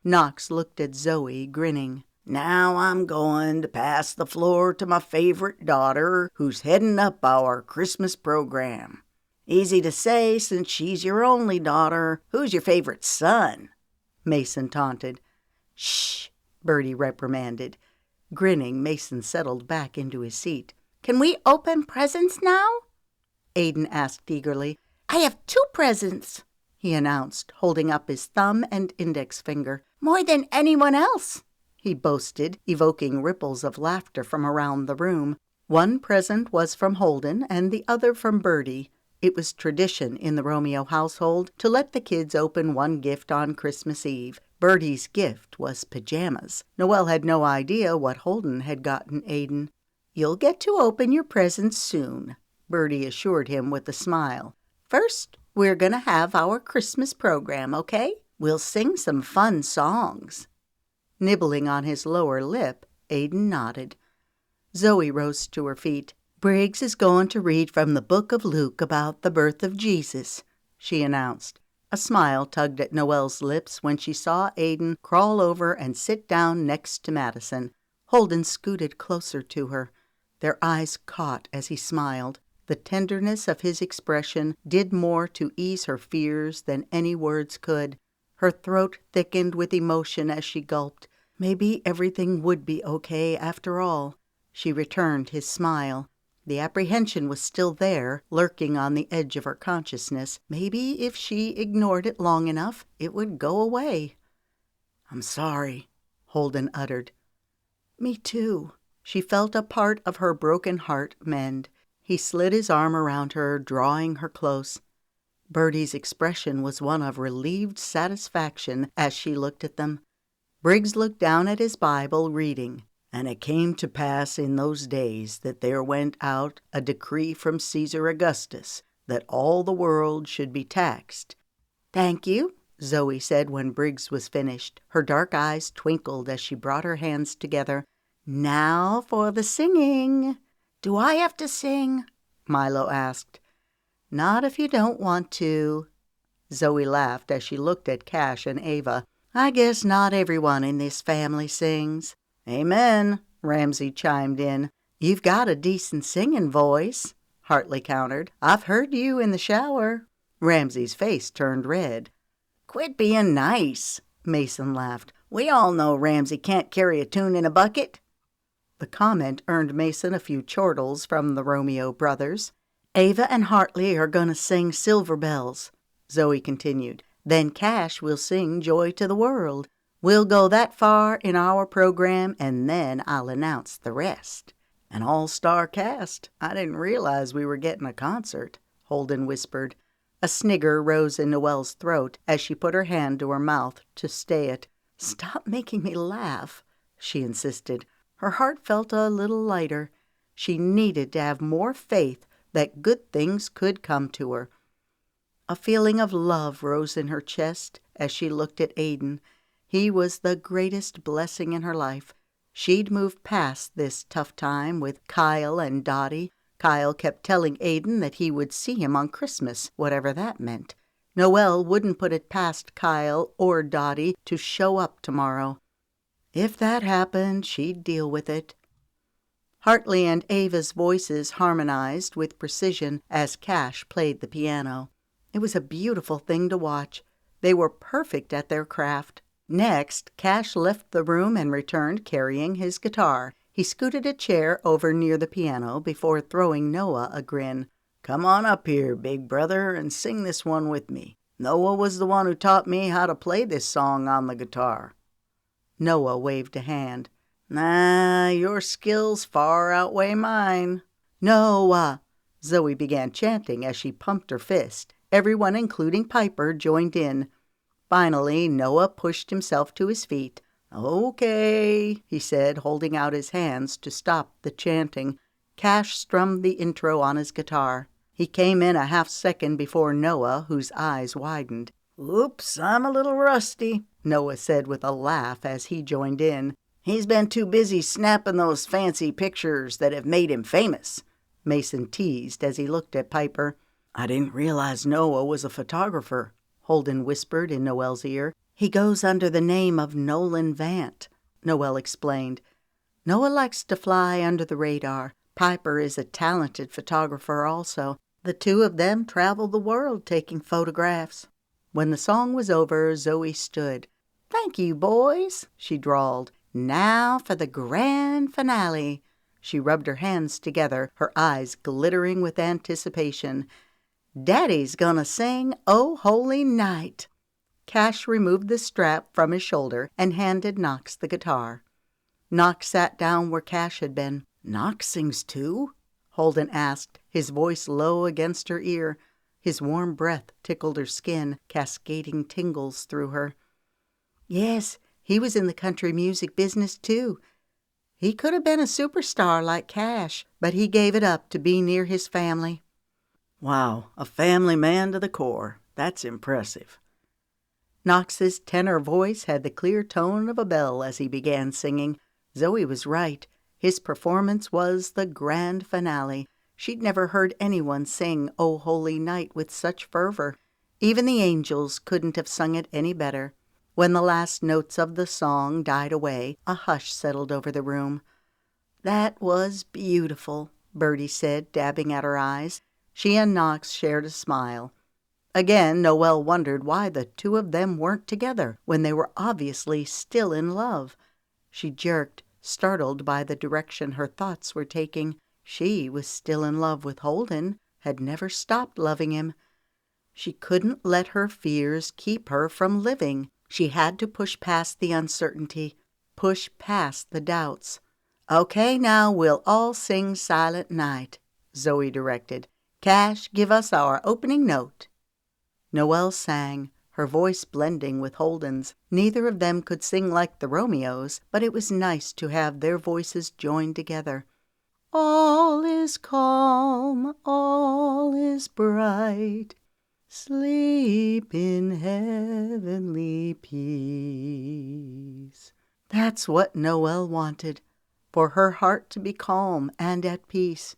Knox looked at Zoe, grinning. Now I'm going to pass the floor to my favorite daughter, who's heading up our Christmas program. Easy to say since she's your only daughter. Who's your favorite son? Mason taunted. Shh, Birdie reprimanded. Grinning, Mason settled back into his seat. Can we open presents now? Aiden asked eagerly. I have 2 presents, he announced, holding up his thumb and index finger. More than anyone else, he boasted, evoking ripples of laughter from around the room. One present was from Holden and the other from Birdie. It was tradition in the Romeo household to let the kids open one gift on Christmas Eve. Birdie's gift was pajamas. Noelle had no idea what Holden had gotten Aiden. You'll get to open your presents soon, Birdie assured him with a smile. First, we're going to have our Christmas program, okay? We'll sing some fun songs. Nibbling on his lower lip, Aiden nodded. Zoe rose to her feet. Briggs is going to read from the book of Luke about the birth of Jesus, she announced. A smile tugged at Noelle's lips when she saw Aiden crawl over and sit down next to Madison. Holden scooted closer to her. Their eyes caught as he smiled. The tenderness of his expression did more to ease her fears than any words could. Her throat thickened with emotion as she gulped. Maybe everything would be okay after all. She returned his smile. The apprehension was still there, lurking on the edge of her consciousness. Maybe if she ignored it long enough, it would go away. "I'm sorry," Holden uttered. "Me too." She felt a part of her broken heart mend. He slid his arm around her, drawing her close. Birdie's expression was one of relieved satisfaction as she looked at them. Briggs looked down at his Bible, reading, "And it came to pass in those days that there went out a decree from Caesar Augustus that all the world should be taxed." "Thank you," Zoe said when Briggs was finished. Her dark eyes twinkled as she brought her hands together. "Now for the singing." "Do I have to sing?" Milo asked. "Not if you don't want to." Zoe laughed as she looked at Cash and Ava. "I guess not everyone in this family sings." "Amen," Ramsay chimed in. "You've got a decent singing voice," Hartley countered. "I've heard you in the shower." Ramsay's face turned red. "Quit being nice," Mason laughed. "We all know Ramsay can't carry a tune in a bucket." The comment earned Mason a few chortles from the Romeo brothers. "Ava and Hartley are going to sing Silver Bells," Zoe continued. "Then Cash will sing Joy to the World. We'll go that far in our program, and then I'll announce the rest." "An all-star cast. I didn't realize we were getting a concert," Holden whispered. A snigger rose in Noelle's throat as she put her hand to her mouth to stay it. "Stop making me laugh," she insisted. Her heart felt a little lighter. She needed to have more faith that good things could come to her. A feeling of love rose in her chest as she looked at Aiden. He was the greatest blessing in her life. She'd moved past this tough time with Kyle and Dottie. Kyle kept telling Aiden that he would see him on Christmas, whatever that meant. Noelle wouldn't put it past Kyle or Dottie to show up tomorrow. If that happened, she'd deal with it. Hartley and Ava's voices harmonized with precision as Cash played the piano. It was a beautiful thing to watch. They were perfect at their craft. Next, Cash left the room and returned carrying his guitar. He scooted a chair over near the piano before throwing Noah a grin. "Come on up here, big brother, and sing this one with me. Noah was the one who taught me how to play this song on the guitar." Noah waved a hand. "Nah, your skills far outweigh mine." "Noah!" Zoe began chanting as she pumped her fist. Everyone, including Piper, joined in. Finally, Noah pushed himself to his feet. "Okay," he said, holding out his hands to stop the chanting. Cash strummed the intro on his guitar. He came in a half-second before Noah, whose eyes widened. "Oops, I'm a little rusty," Noah said with a laugh as he joined in. "He's been too busy snapping those fancy pictures that have made him famous," Mason teased as he looked at Piper. "I didn't realize Noah was a photographer," Holden whispered in Noelle's ear. "He goes under the name of Nolan Vant," Noelle explained. "Noah likes to fly under the radar. Piper is a talented photographer also. The two of them travel the world taking photographs." When the song was over, Zoe stood. "Thank you, boys," she drawled. "Now for the grand finale." She rubbed her hands together, her eyes glittering with anticipation. "Daddy's gonna sing Oh Holy Night." Cash removed the strap from his shoulder and handed Knox the guitar. Knox sat down where Cash had been. "Knox sings too?" Holden asked, his voice low against her ear. His warm breath tickled her skin, cascading tingles through her. "Yes, he was in the country music business too. He could have been a superstar like Cash, but he gave it up to be near his family." "Wow, a family man to the core. That's impressive." Knox's tenor voice had the clear tone of a bell as he began singing. Zoe was right. His performance was the grand finale. She'd never heard anyone sing O Holy Night with such fervor. Even the angels couldn't have sung it any better. When the last notes of the song died away, a hush settled over the room. "That was beautiful," Birdie said, dabbing at her eyes. She and Knox shared a smile. Again, Noelle wondered why the two of them weren't together when they were obviously still in love. She jerked, startled by the direction her thoughts were taking. She was still in love with Holden, had never stopped loving him. She couldn't let her fears keep her from living. She had to push past the uncertainty, push past the doubts. "Okay, now we'll all sing Silent Night," Zoe directed. "Cash, give us our opening note." Noelle sang, her voice blending with Holden's. Neither of them could sing like the Romeos, but it was nice to have their voices joined together. "All is calm, all is bright. Sleep in heavenly peace." That's what Noelle wanted, for her heart to be calm and at peace.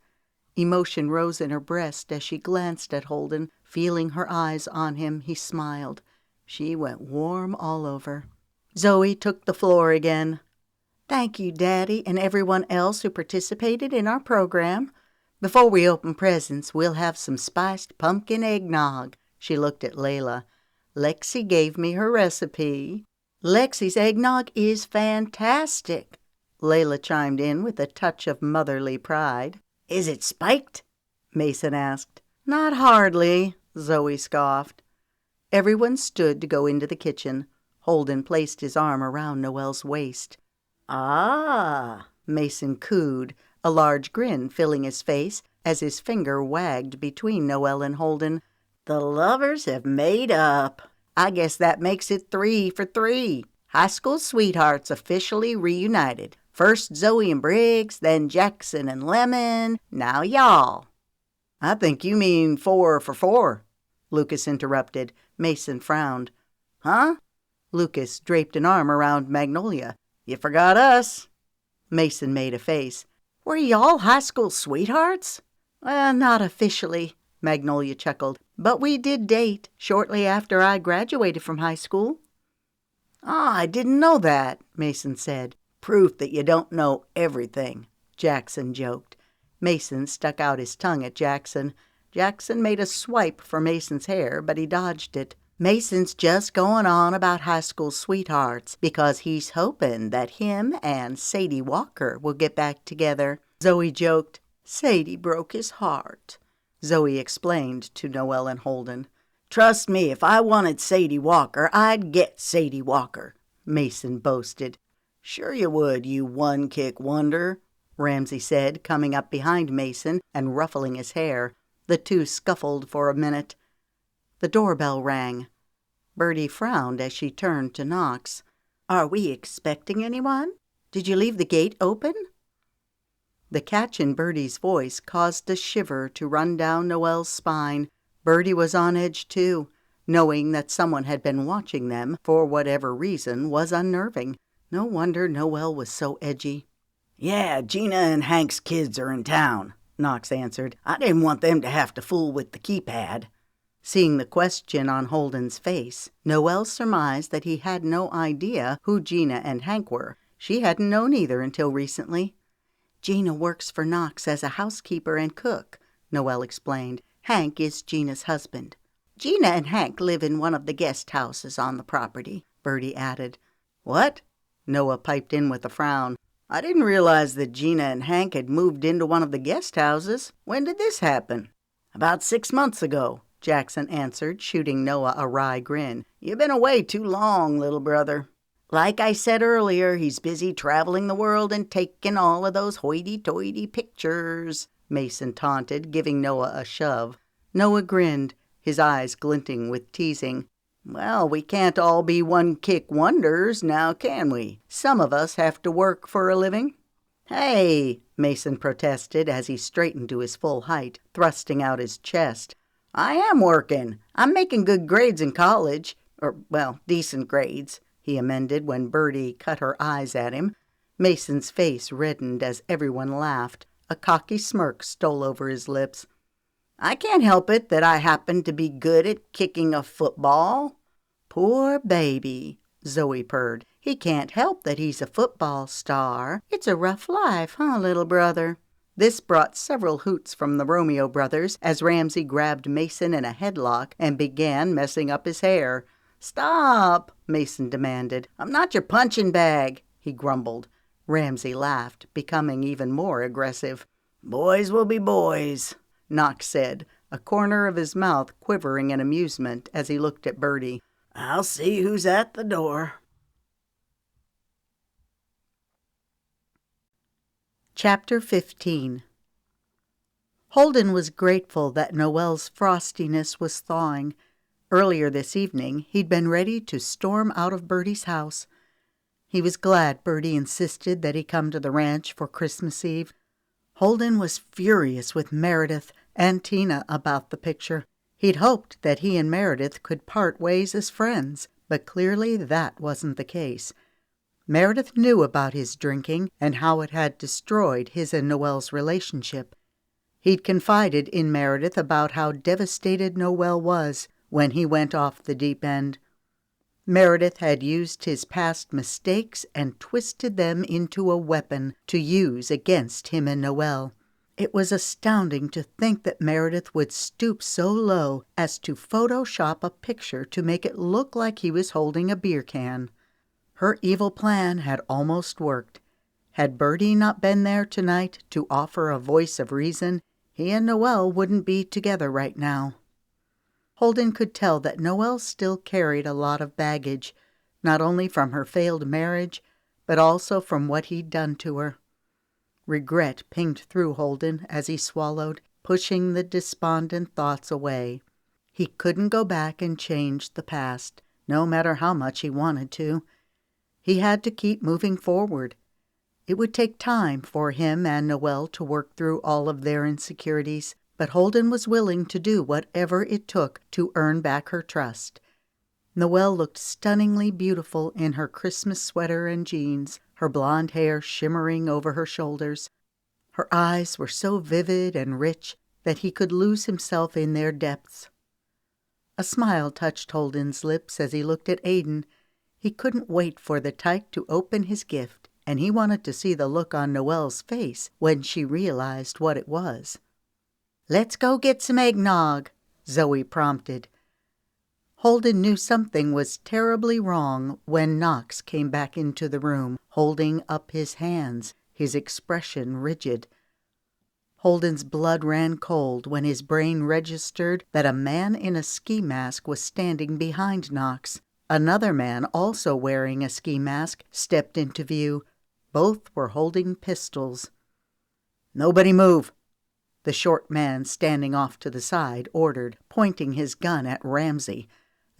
Emotion rose in her breast as she glanced at Holden. Feeling her eyes on him, he smiled. She went warm all over. Zoe took the floor again. "Thank you, Daddy, and everyone else who participated in our program. Before we open presents, we'll have some spiced pumpkin eggnog." She looked at Layla. "Lexi gave me her recipe." "Lexi's eggnog is fantastic," Layla chimed in with a touch of motherly pride. "Is it spiked?" Mason asked. "Not hardly," Zoe scoffed. Everyone stood to go into the kitchen. Holden placed his arm around Noelle's waist. "Ah," Mason cooed, a large grin filling his face as his finger wagged between Noelle and Holden. "The lovers have made up. I guess that makes it 3 for 3. High school sweethearts officially reunited. First Zoe and Briggs, then Jackson and Lemon, now y'all." "I think you mean 4 for 4, Lucas interrupted. Mason frowned. "Huh?" Lucas draped an arm around Magnolia. "You forgot us." Mason made a face. "Were y'all high school sweethearts?" "Not officially," Magnolia chuckled, "but we did date shortly after I graduated from high school." "I didn't know that," Mason said. "Proof that you don't know everything," Jackson joked. Mason stuck out his tongue at Jackson. Jackson made a swipe for Mason's hair, but he dodged it. "Mason's just going on about high school sweethearts because he's hoping that him and Sadie Walker will get back together." Zoe joked. "Sadie broke his heart," Zoe explained to Noelle and Holden. "Trust me, if I wanted Sadie Walker, I'd get Sadie Walker," Mason boasted. "Sure you would, you one-kick wonder," Ramsey said, coming up behind Mason and ruffling his hair. The two scuffled for a minute. The doorbell rang. Birdie frowned as she turned to Knox. "Are we expecting anyone? Did you leave the gate open?" The catch in Birdie's voice caused a shiver to run down Noelle's spine. Birdie was on edge too. Knowing that someone had been watching them, for whatever reason, was unnerving. No wonder Noelle was so edgy. "Yeah, Gina and Hank's kids are in town," Knox answered. "I didn't want them to have to fool with the keypad." Seeing the question on Holden's face, Noelle surmised that he had no idea who Gina and Hank were. She hadn't known either until recently. "Gina works for Knox as a housekeeper and cook," Noelle explained. "Hank is Gina's husband." "Gina and Hank live in one of the guest houses on the property," Birdie added. "What?" Noah piped in with a frown. "I didn't realize that Gina and Hank had moved into one of the guest houses. When did this happen?" "About 6 months ago," Jackson answered, shooting Noah a wry grin. "You've been away too long, little brother." "Like I said earlier, he's busy traveling the world and taking all of those hoity-toity pictures," Mason taunted, giving Noah a shove. Noah grinned, his eyes glinting with teasing. "Well, we can't all be one-kick wonders, now can we? Some of us have to work for a living." "Hey," Mason protested as he straightened to his full height, thrusting out his chest. "I am working. I'm making good grades in college. Well, decent grades," he amended when Birdie cut her eyes at him. Mason's face reddened as everyone laughed. A cocky smirk stole over his lips. "I can't help it that I happen to be good at kicking a football." "Poor baby," Zoe purred. "He can't help that he's a football star. It's a rough life, huh, little brother?" This brought several hoots from the Romeo brothers as Ramsay grabbed Mason in a headlock and began messing up his hair. "Stop!" Mason demanded. "I'm not your punching bag," he grumbled. Ramsay laughed, becoming even more aggressive. "Boys will be boys," Knox said, a corner of his mouth quivering in amusement as he looked at Birdie. "I'll see who's at the door." Chapter 15. Holden was grateful that Noelle's frostiness was thawing. Earlier this evening, he'd been ready to storm out of Birdie's house. He was glad Birdie insisted that he come to the ranch for Christmas Eve. Holden was furious with Meredith and Tina about the picture. He'd hoped that he and Meredith could part ways as friends, but clearly that wasn't the case. Meredith knew about his drinking and how it had destroyed his and Noelle's relationship. He'd confided in Meredith about how devastated Noelle was when he went off the deep end. Meredith had used his past mistakes and twisted them into a weapon to use against him and Noelle. It was astounding to think that Meredith would stoop so low as to Photoshop a picture to make it look like he was holding a beer can. Her evil plan had almost worked. Had Birdie not been there tonight to offer a voice of reason, he and Noelle wouldn't be together right now. Holden could tell that Noelle still carried a lot of baggage, not only from her failed marriage, but also from what he'd done to her. Regret pinged through Holden as he swallowed, pushing the despondent thoughts away. He couldn't go back and change the past, no matter how much he wanted to. He had to keep moving forward. It would take time for him and Noelle to work through all of their insecurities, but Holden was willing to do whatever it took to earn back her trust. Noelle looked stunningly beautiful in her Christmas sweater and jeans, her blonde hair shimmering over her shoulders. Her eyes were so vivid and rich that he could lose himself in their depths. A smile touched Holden's lips as he looked at Aiden. He couldn't wait for the tyke to open his gift, and he wanted to see the look on Noelle's face when she realized what it was. "Let's go get some eggnog," Zoe prompted. Holden knew something was terribly wrong when Knox came back into the room, holding up his hands, his expression rigid. Holden's blood ran cold when his brain registered that a man in a ski mask was standing behind Knox. Another man, also wearing a ski mask, stepped into view. Both were holding pistols. "Nobody move," the short man standing off to the side ordered, pointing his gun at Ramsay.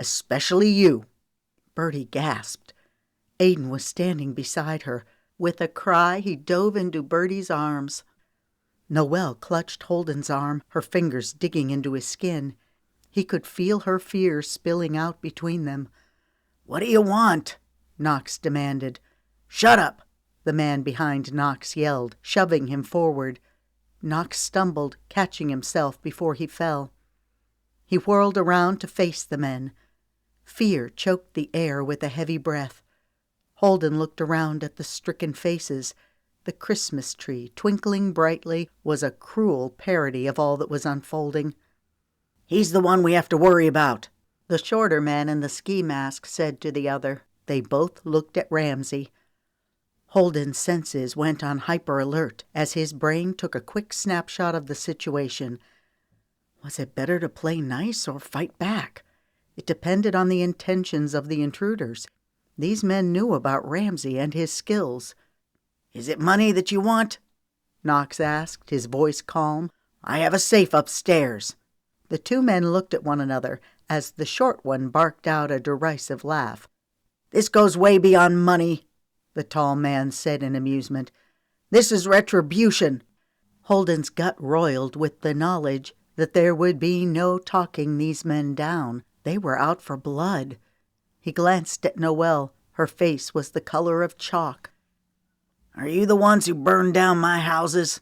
"Especially you." Birdie gasped. Aiden was standing beside her. With a cry, he dove into Birdie's arms. Noelle clutched Holden's arm, her fingers digging into his skin. He could feel her fear spilling out between them. "What do you want?" Knox demanded. "Shut up," the man behind Knox yelled, shoving him forward. Knox stumbled, catching himself before he fell. He whirled around to face the men. Fear choked the air with a heavy breath. Holden looked around at the stricken faces. The Christmas tree, twinkling brightly, was a cruel parody of all that was unfolding. "He's the one we have to worry about," the shorter man in the ski mask said to the other. They both looked at Ramsay. Holden's senses went on hyper-alert as his brain took a quick snapshot of the situation. Was it better to play nice or fight back? It depended on the intentions of the intruders. These men knew about Ramsay and his skills. "Is it money that you want?" Knox asked, his voice calm. "I have a safe upstairs." The two men looked at one another as the short one barked out a derisive laugh. "This goes way beyond money," the tall man said in amusement. "This is retribution." Holden's gut roiled with the knowledge that there would be no talking these men down. They were out for blood. He glanced at Noelle. Her face was the color of chalk. "Are you the ones who burned down my houses?"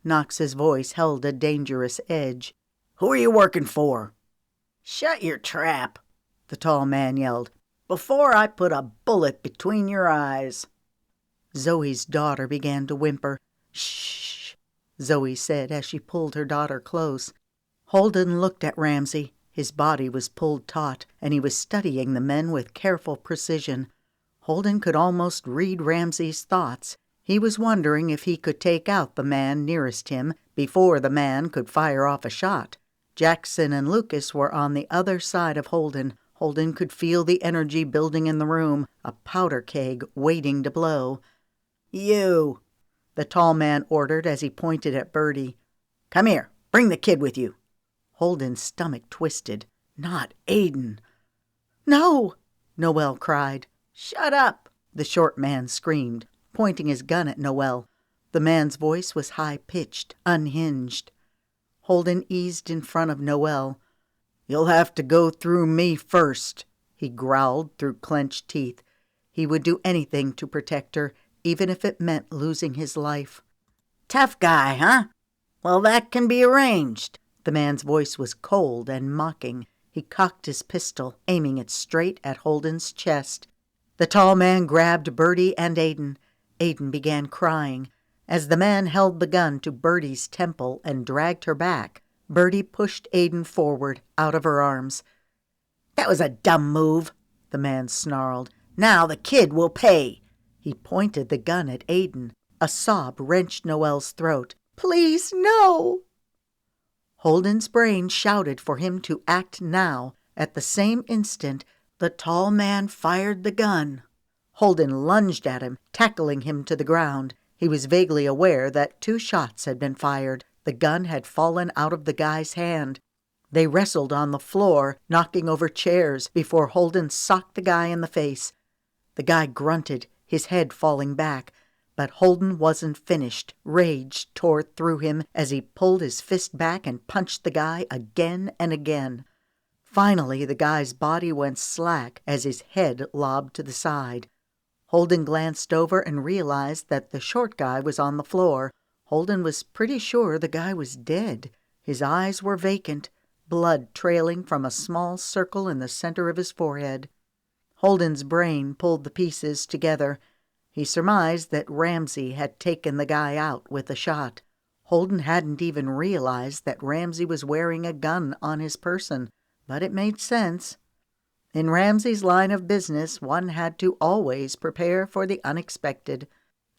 Knox's voice held a dangerous edge. "Who are you working for?" "Shut your trap," the tall man yelled, "before I put a bullet between your eyes." Zoe's daughter began to whimper. "Shh," Zoe said as she pulled her daughter close. Holden looked at Ramsay. His body was pulled taut, and he was studying the men with careful precision. Holden could almost read Ramsay's thoughts. He was wondering if he could take out the man nearest him before the man could fire off a shot. Jackson and Lucas were on the other side of Holden. Holden could feel the energy building in the room, a powder keg waiting to blow. "You," the tall man ordered as he pointed at Birdie. "Come here. Bring the kid with you." Holden's stomach twisted. Not Aiden. "No!" Noelle cried. "Shut up!" the short man screamed, pointing his gun at Noelle. The man's voice was high-pitched, unhinged. Holden eased in front of Noelle. "You'll have to go through me first," he growled through clenched teeth. He would do anything to protect her, even if it meant losing his life. "Tough guy, huh? Well, that can be arranged." The man's voice was cold and mocking. He cocked his pistol, aiming it straight at Holden's chest. The tall man grabbed Birdie and Aiden. Aiden began crying. As the man held the gun to Birdie's temple and dragged her back, Birdie pushed Aiden forward, out of her arms. "That was a dumb move," the man snarled. "Now the kid will pay." He pointed the gun at Aiden. A sob wrenched Noelle's throat. "Please, no!" Holden's brain shouted for him to act now. At the same instant, the tall man fired the gun. Holden lunged at him, tackling him to the ground. He was vaguely aware that 2 shots had been fired. The gun had fallen out of the guy's hand. They wrestled on the floor, knocking over chairs before Holden socked the guy in the face. The guy grunted, his head falling back. But Holden wasn't finished. Rage tore through him as he pulled his fist back and punched the guy again and again. Finally, the guy's body went slack as his head lobbed to the side. Holden glanced over and realized that the short guy was on the floor. Holden was pretty sure the guy was dead. His eyes were vacant, blood trailing from a small circle in the center of his forehead. Holden's brain pulled the pieces together. He surmised that Ramsay had taken the guy out with a shot. Holden hadn't even realized that Ramsay was wearing a gun on his person, but it made sense. In Ramsay's line of business, one had to always prepare for the unexpected.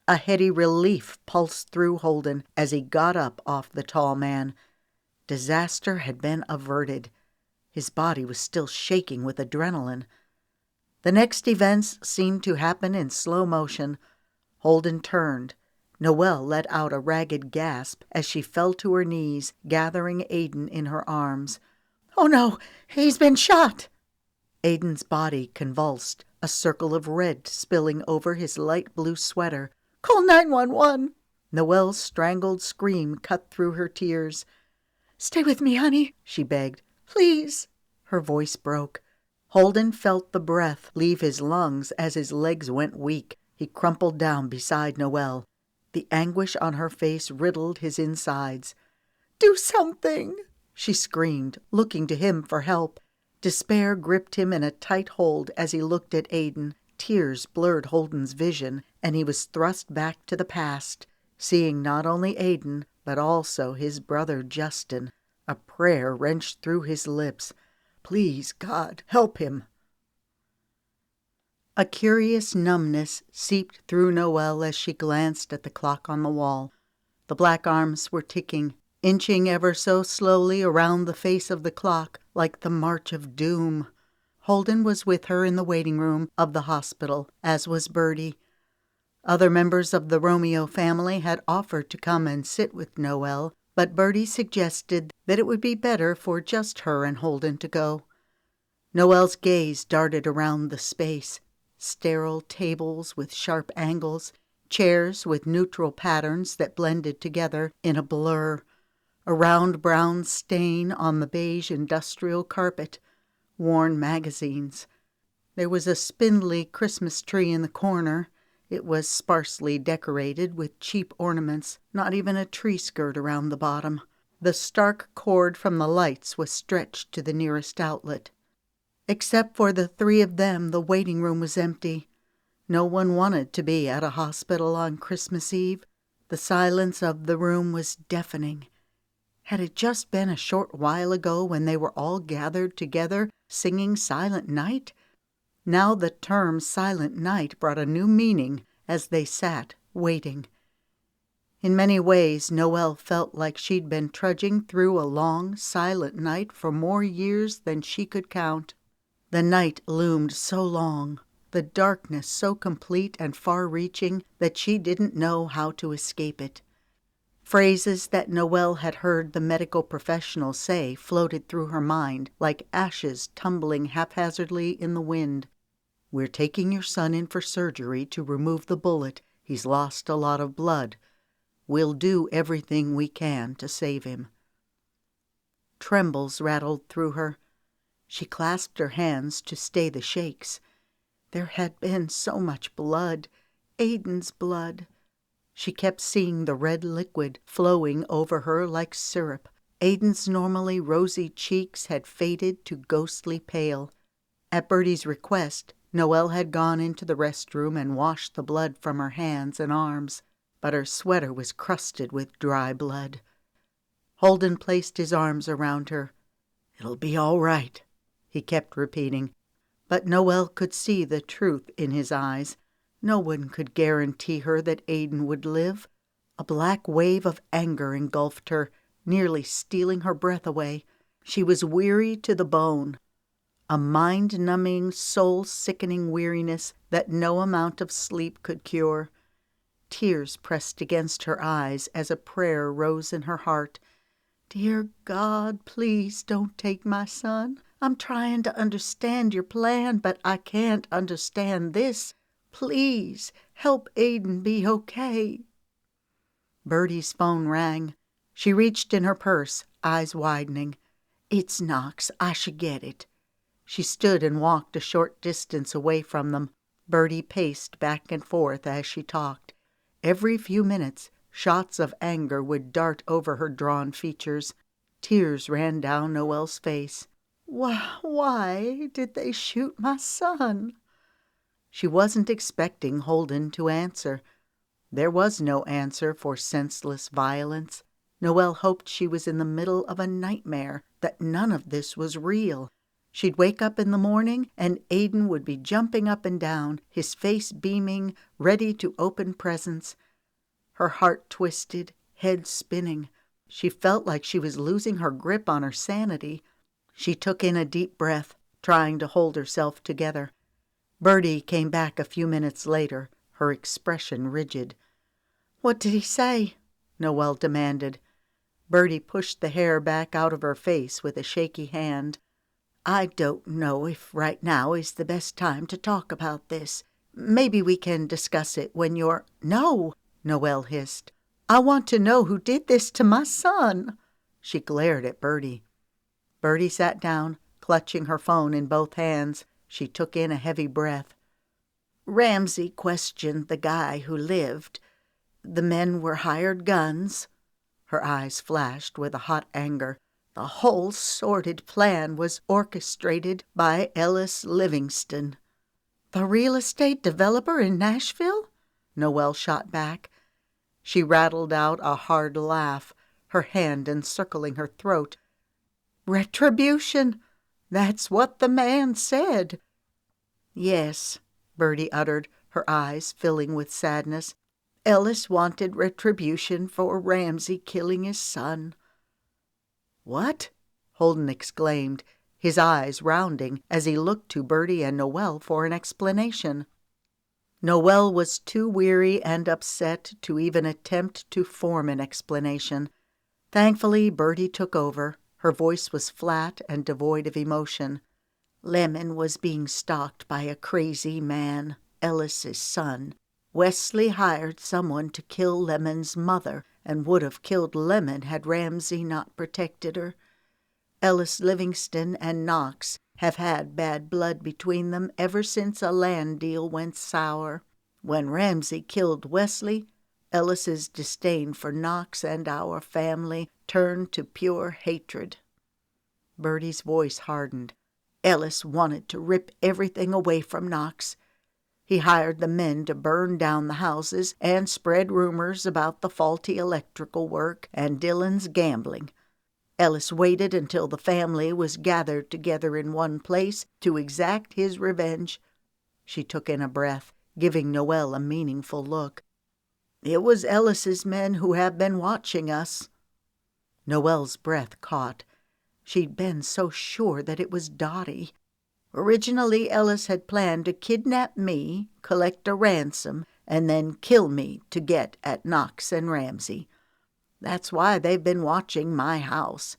A heady relief pulsed through Holden as he got up off the tall man. Disaster had been averted. His body was still shaking with adrenaline. The next events seemed to happen in slow motion. Holden turned. Noelle let out a ragged gasp as she fell to her knees, gathering Aiden in her arms. "Oh no, he's been shot!" Aiden's body convulsed, a circle of red spilling over his light blue sweater. "Call 911!" Noelle's strangled scream cut through her tears. "Stay with me, honey," she begged. "Please." Her voice broke. Holden felt the breath leave his lungs as his legs went weak. He crumpled down beside Noelle. The anguish on her face riddled his insides. "Do something!" she screamed, looking to him for help. Despair gripped him in a tight hold as he looked at Aiden. Tears blurred Holden's vision, and he was thrust back to the past, seeing not only Aiden, but also his brother Justin. A prayer wrenched through his lips. Please, God, help him. A curious numbness seeped through Noelle as she glanced at the clock on the wall. The black arms were ticking, inching ever so slowly around the face of the clock, like the march of doom. Holden was with her in the waiting room of the hospital, as was Birdie. Other members of the Romeo family had offered to come and sit with Noelle, but Birdie suggested that it would be better for just her and Holden to go. Noelle's gaze darted around the space. Sterile tables with sharp angles, chairs with neutral patterns that blended together in a blur, a round brown stain on the beige industrial carpet, worn magazines. There was a spindly Christmas tree in the corner. It was sparsely decorated with cheap ornaments, not even a tree skirt around the bottom. The stark cord from the lights was stretched to the nearest outlet. Except for the 3 of them, the waiting room was empty. No one wanted to be at a hospital on Christmas Eve. The silence of the room was deafening. Had it just been a short while ago when they were all gathered together singing Silent Night? Now the term Silent Night brought a new meaning as they sat, waiting. In many ways, Noelle felt like she'd been trudging through a long, silent night for more years than she could count. The night loomed so long, the darkness so complete and far-reaching that she didn't know how to escape it. Phrases that Noelle had heard the medical professionals say floated through her mind like ashes tumbling haphazardly in the wind. "We're taking your son in for surgery to remove the bullet. He's lost a lot of blood. We'll do everything we can to save him." Trembles rattled through her. She clasped her hands to stay the shakes. There had been so much blood, Aiden's blood. She kept seeing the red liquid flowing over her like syrup. Aiden's normally rosy cheeks had faded to ghostly pale. At Birdie's request, Noelle had gone into the restroom and washed the blood from her hands and arms, but her sweater was crusted with dry blood. Holden placed his arms around her. "It'll be all right," he kept repeating. But Noelle could see the truth in his eyes. No one could guarantee her that Aiden would live. A black wave of anger engulfed her, nearly stealing her breath away. She was weary to the bone. A mind-numbing, soul-sickening weariness that no amount of sleep could cure. Tears pressed against her eyes as a prayer rose in her heart. "Dear God, please don't take my son. I'm trying to understand your plan, but I can't understand this. Please, help Aiden be okay." Birdie's phone rang. She reached in her purse, eyes widening. "It's Knox. I should get it." She stood and walked a short distance away from them. Birdie paced back and forth as she talked. Every few minutes, shots of anger would dart over her drawn features. Tears ran down Noelle's face. Why did they shoot my son?" She wasn't expecting Holden to answer. There was no answer for senseless violence. Noelle hoped she was in the middle of a nightmare, that none of this was real. She'd wake up in the morning and Aiden would be jumping up and down, his face beaming, ready to open presents. Her heart twisted, head spinning. She felt like she was losing her grip on her sanity. She took in a deep breath, trying to hold herself together. Birdie came back a few minutes later, her expression rigid. "What did he say?" Noelle demanded. Birdie pushed the hair back out of her face with a shaky hand. "I don't know if right now is the best time to talk about this. Maybe we can discuss it when you're—" "No!" Noelle hissed. "I want to know who did this to my son." She glared at Birdie. Birdie sat down, clutching her phone in both hands. She took in a heavy breath. "Ramsey questioned the guy who lived. The men were hired guns." Her eyes flashed with a hot anger. "The whole sordid plan was orchestrated by Ellis Livingston." "The real estate developer in Nashville?" Noelle shot back. She rattled out a hard laugh, her hand encircling her throat. "Retribution! That's what the man said." "Yes," Birdie uttered, her eyes filling with sadness. "Ellis wanted retribution for Ramsey killing his son." "What?" Holden exclaimed, his eyes rounding as he looked to Birdie and Noelle for an explanation. Noelle was too weary and upset to even attempt to form an explanation. Thankfully, Birdie took over. Her voice was flat and devoid of emotion. "Lemon was being stalked by a crazy man, Ellis's son. Wesley hired someone to kill Lemon's mother and would have killed Lemon had Ramsey not protected her. Ellis Livingston and Knox have had bad blood between them ever since a land deal went sour. When Ramsey killed Wesley, Ellis's disdain for Knox and our family turned to pure hatred." Birdie's voice hardened. "Ellis wanted to rip everything away from Knox. He hired the men to burn down the houses and spread rumors about the faulty electrical work and Dylan's gambling. Ellis waited until the family was gathered together in one place to exact his revenge. She took in a breath, giving Noelle a meaningful look. It was Ellis's men who have been watching us. Noelle's breath caught. She'd been so sure that it was Dottie. Originally, Ellis had planned to kidnap me, collect a ransom, and then kill me to get at Knox and Ramsey. That's why they've been watching my house.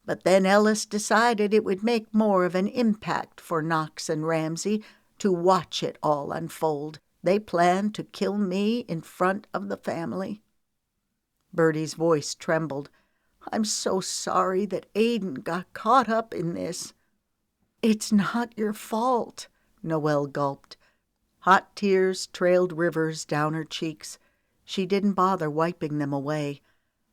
But then Ellis decided it would make more of an impact for Knox and Ramsey to watch it all unfold. They planned to kill me in front of the family. Birdie's voice trembled. I'm so sorry that Aiden got caught up in this. It's not your fault, Noelle gulped. Hot tears trailed rivers down her cheeks. She didn't bother wiping them away.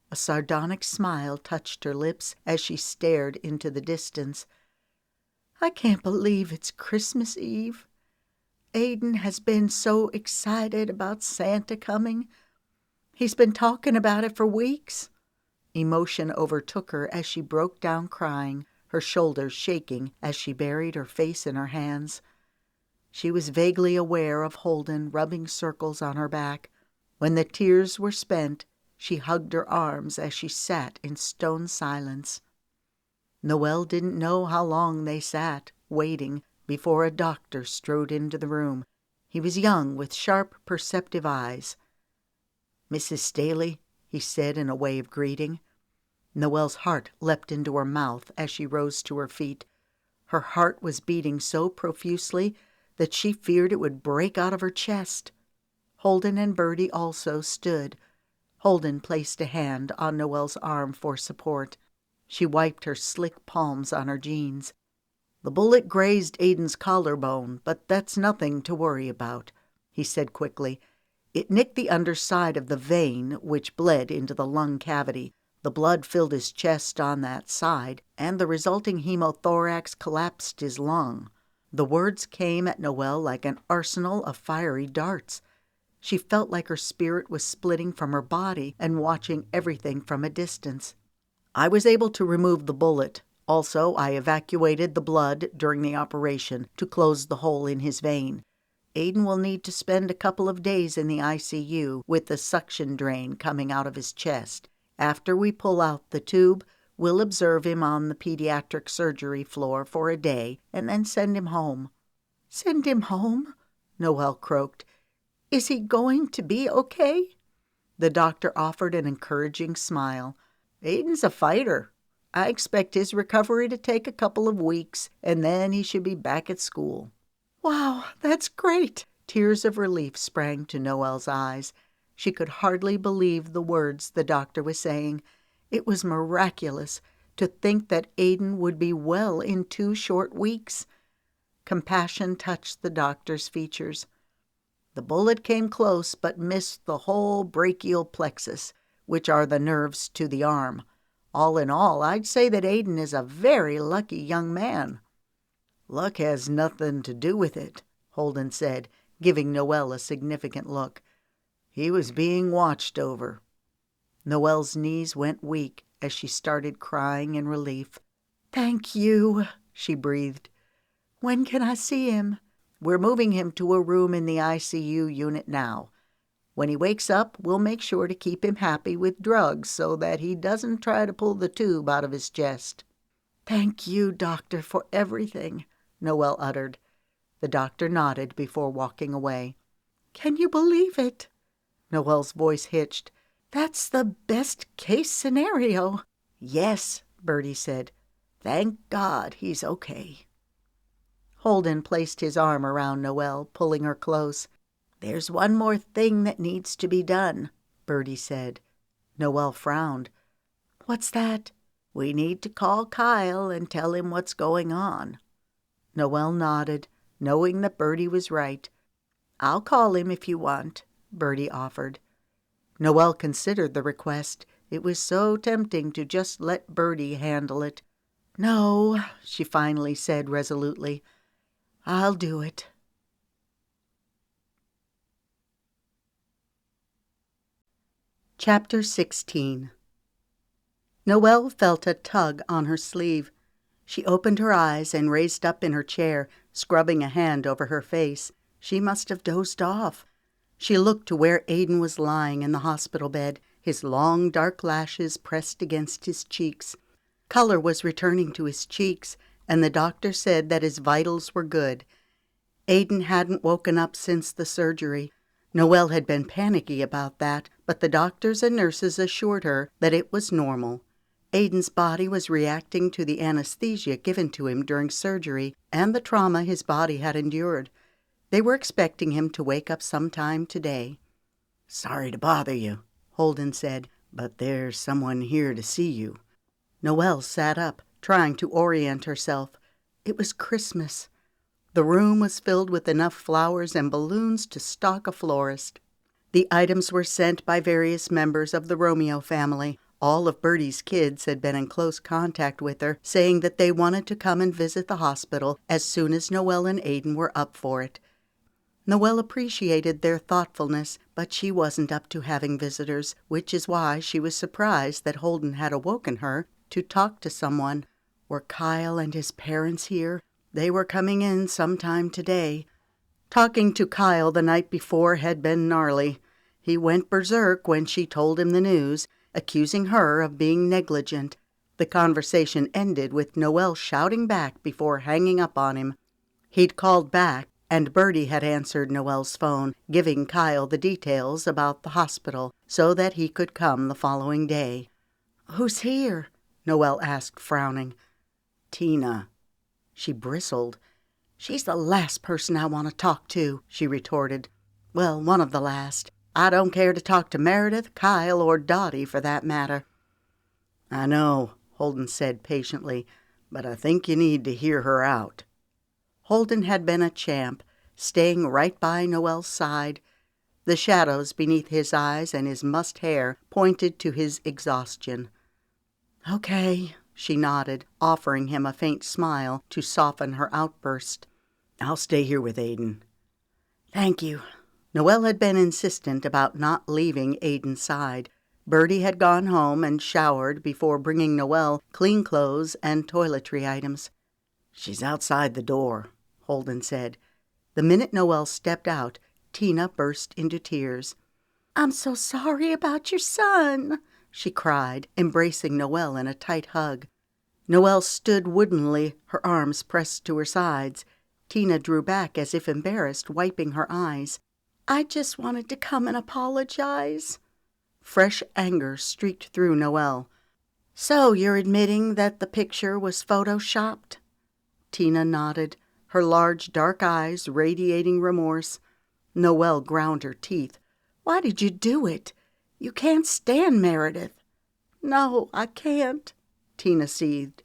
A sardonic smile touched her lips as she stared into the distance. I can't believe it's Christmas Eve. Aiden has been so excited about Santa coming. He's been talking about it for weeks. Emotion overtook her as she broke down crying, her shoulders shaking as she buried her face in her hands. She was vaguely aware of Holden rubbing circles on her back. When the tears were spent, she hugged her arms as she sat in stone silence. Noelle didn't know how long they sat, waiting, before a doctor strode into the room. He was young, with sharp, perceptive eyes. Mrs. Staley, he said in a way of greeting. Noelle's heart leapt into her mouth as she rose to her feet. Her heart was beating so profusely that she feared it would break out of her chest. Holden and Birdie also stood. Holden placed a hand on Noelle's arm for support. She wiped her slick palms on her jeans. The bullet grazed Aiden's collarbone, but that's nothing to worry about, he said quickly. It nicked the underside of the vein, which bled into the lung cavity. The blood filled his chest on that side, and the resulting hemothorax collapsed his lung. The words came at Noelle like an arsenal of fiery darts. She felt like her spirit was splitting from her body and watching everything from a distance. I was able to remove the bullet. Also, I evacuated the blood during the operation to close the hole in his vein. Aiden will need to spend a couple of days in the ICU with the suction drain coming out of his chest. After we pull out the tube, we'll observe him on the pediatric surgery floor for a day and then send him home. Send him home? Noelle croaked. Is he going to be okay? The doctor offered an encouraging smile. Aiden's a fighter. I expect his recovery to take a couple of weeks, and then he should be back at school. Wow, that's great! Tears of relief sprang to Noelle's eyes. She could hardly believe the words the doctor was saying. It was miraculous to think that Aiden would be well in 2 short weeks. Compassion touched the doctor's features. The bullet came close but missed the whole brachial plexus, which are the nerves to the arm. All in all, I'd say that Aiden is a very lucky young man. Luck has nothing to do with it, Holden said, giving Noelle a significant look. He was being watched over. Noelle's knees went weak as she started crying in relief. Thank you, she breathed. When can I see him? We're moving him to a room in the ICU unit now. When he wakes up, we'll make sure to keep him happy with drugs so that he doesn't try to pull the tube out of his chest. Thank you, doctor, for everything, Noelle uttered. The doctor nodded before walking away. Can you believe it? Noelle's voice hitched. That's the best-case scenario. Yes, Birdie said. Thank God he's okay. Holden placed his arm around Noelle, pulling her close. There's one more thing that needs to be done, Birdie said. Noelle frowned. What's that? We need to call Kyle and tell him what's going on. Noelle nodded, knowing that Birdie was right. I'll call him if you want, Birdie offered. Noelle considered the request. It was so tempting to just let Birdie handle it. No, she finally said resolutely. I'll do it. Chapter 16. Noelle felt a tug on her sleeve. She opened her eyes and raised up in her chair, scrubbing a hand over her face. She must have dozed off. She looked to where Aiden was lying in the hospital bed, his long dark lashes pressed against his cheeks. Color was returning to his cheeks, and the doctor said that his vitals were good. Aiden hadn't woken up since the surgery. Noelle had been panicky about that, but the doctors and nurses assured her that it was normal. Aiden's body was reacting to the anesthesia given to him during surgery and the trauma his body had endured. They were expecting him to wake up sometime today. "Sorry to bother you," Holden said, "but there's someone here to see you." Noelle sat up, trying to orient herself. It was Christmas. The room was filled with enough flowers and balloons to stock a florist. The items were sent by various members of the Romeo family. All of Birdie's kids had been in close contact with her, saying that they wanted to come and visit the hospital as soon as Noelle and Aiden were up for it. Noelle appreciated their thoughtfulness, but she wasn't up to having visitors, which is why she was surprised that Holden had awoken her to talk to someone. Were Kyle and his parents here? They were coming in sometime today. Talking to Kyle the night before had been gnarly. He went berserk when she told him the news, accusing her of being negligent. The conversation ended with Noelle shouting back before hanging up on him. He'd called back, and Birdie had answered Noelle's phone, giving Kyle the details about the hospital so that he could come the following day. "Who's here?" Noelle asked, frowning. "Tina." She bristled. "She's the last person I want to talk to," she retorted. "Well, one of the last. I don't care to talk to Meredith, Kyle, or Dottie for that matter." "I know," Holden said patiently, "but I think you need to hear her out." Holden had been a champ, staying right by Noelle's side. The shadows beneath his eyes and his mussed hair pointed to his exhaustion. "Okay," she nodded, offering him a faint smile to soften her outburst. "I'll stay here with Aiden." "Thank you." Noelle had been insistent about not leaving Aiden's side. Birdie had gone home and showered before bringing Noelle clean clothes and toiletry items. "She's outside the door," Holden said. The minute Noelle stepped out, Tina burst into tears. "I'm so sorry about your son," she cried, embracing Noelle in a tight hug. Noelle stood woodenly, her arms pressed to her sides. Tina drew back as if embarrassed, wiping her eyes. "I just wanted to come and apologize." Fresh anger streaked through Noelle. "So you're admitting that the picture was photoshopped?" Tina nodded, her large dark eyes radiating remorse. Noelle ground her teeth. "Why did you do it? You can't stand Meredith." "No, I can't," Tina seethed.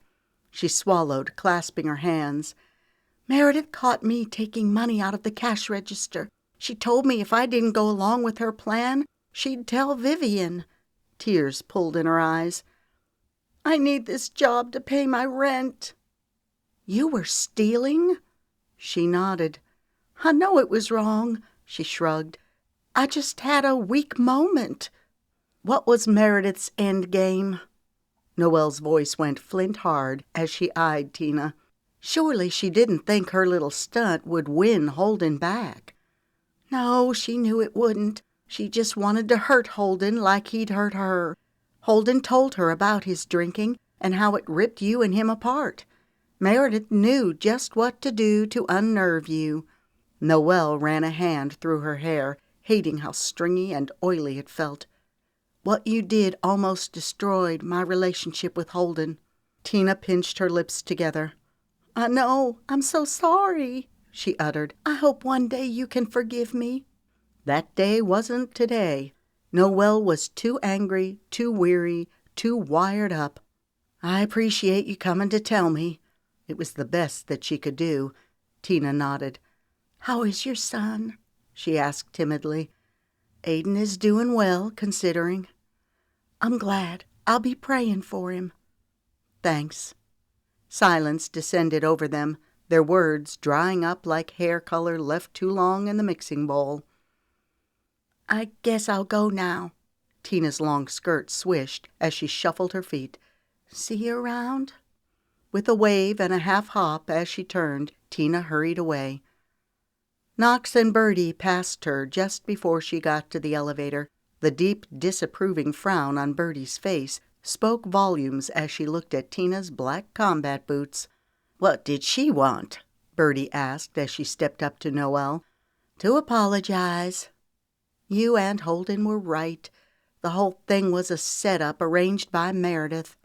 She swallowed, clasping her hands. "Meredith caught me taking money out of the cash register. She told me if I didn't go along with her plan, she'd tell Vivian." Tears pulled in her eyes. "I need this job to pay my rent." "You were stealing?" She nodded. "I know it was wrong," she shrugged. "I just had a weak moment." "What was Meredith's end game?" Noelle's voice went flint hard as she eyed Tina. Surely she didn't think her little stunt would win Holden back. No, she knew it wouldn't. She just wanted to hurt Holden like he'd hurt her. Holden told her about his drinking and how it ripped you and him apart. Meredith knew just what to do to unnerve you. Noelle ran a hand through her hair, hating how stringy and oily it felt. "What you did almost destroyed my relationship with Holden." Tina pinched her lips together. "I know. I'm so sorry," she uttered. "I hope one day you can forgive me." That day wasn't today. Noelle was too angry, too weary, too wired up. "I appreciate you coming to tell me." It was the best that she could do. Tina nodded. "How is your son?" she asked timidly. "Aiden is doing well, considering." "I'm glad. I'll be praying for him." "Thanks." Silence descended over them, their words drying up like hair color left too long in the mixing bowl. "I guess I'll go now." Tina's long skirt swished as she shuffled her feet. See you around? With a wave and a half-hop as she turned, Tina hurried away. Knox and Birdie passed her just before she got to the elevator. The deep, disapproving frown on Birdie's face spoke volumes as she looked at Tina's black combat boots. What did she want? Birdie asked as she stepped up to Noelle. To apologize. You and Holden were right. The whole thing was a setup arranged by Meredith.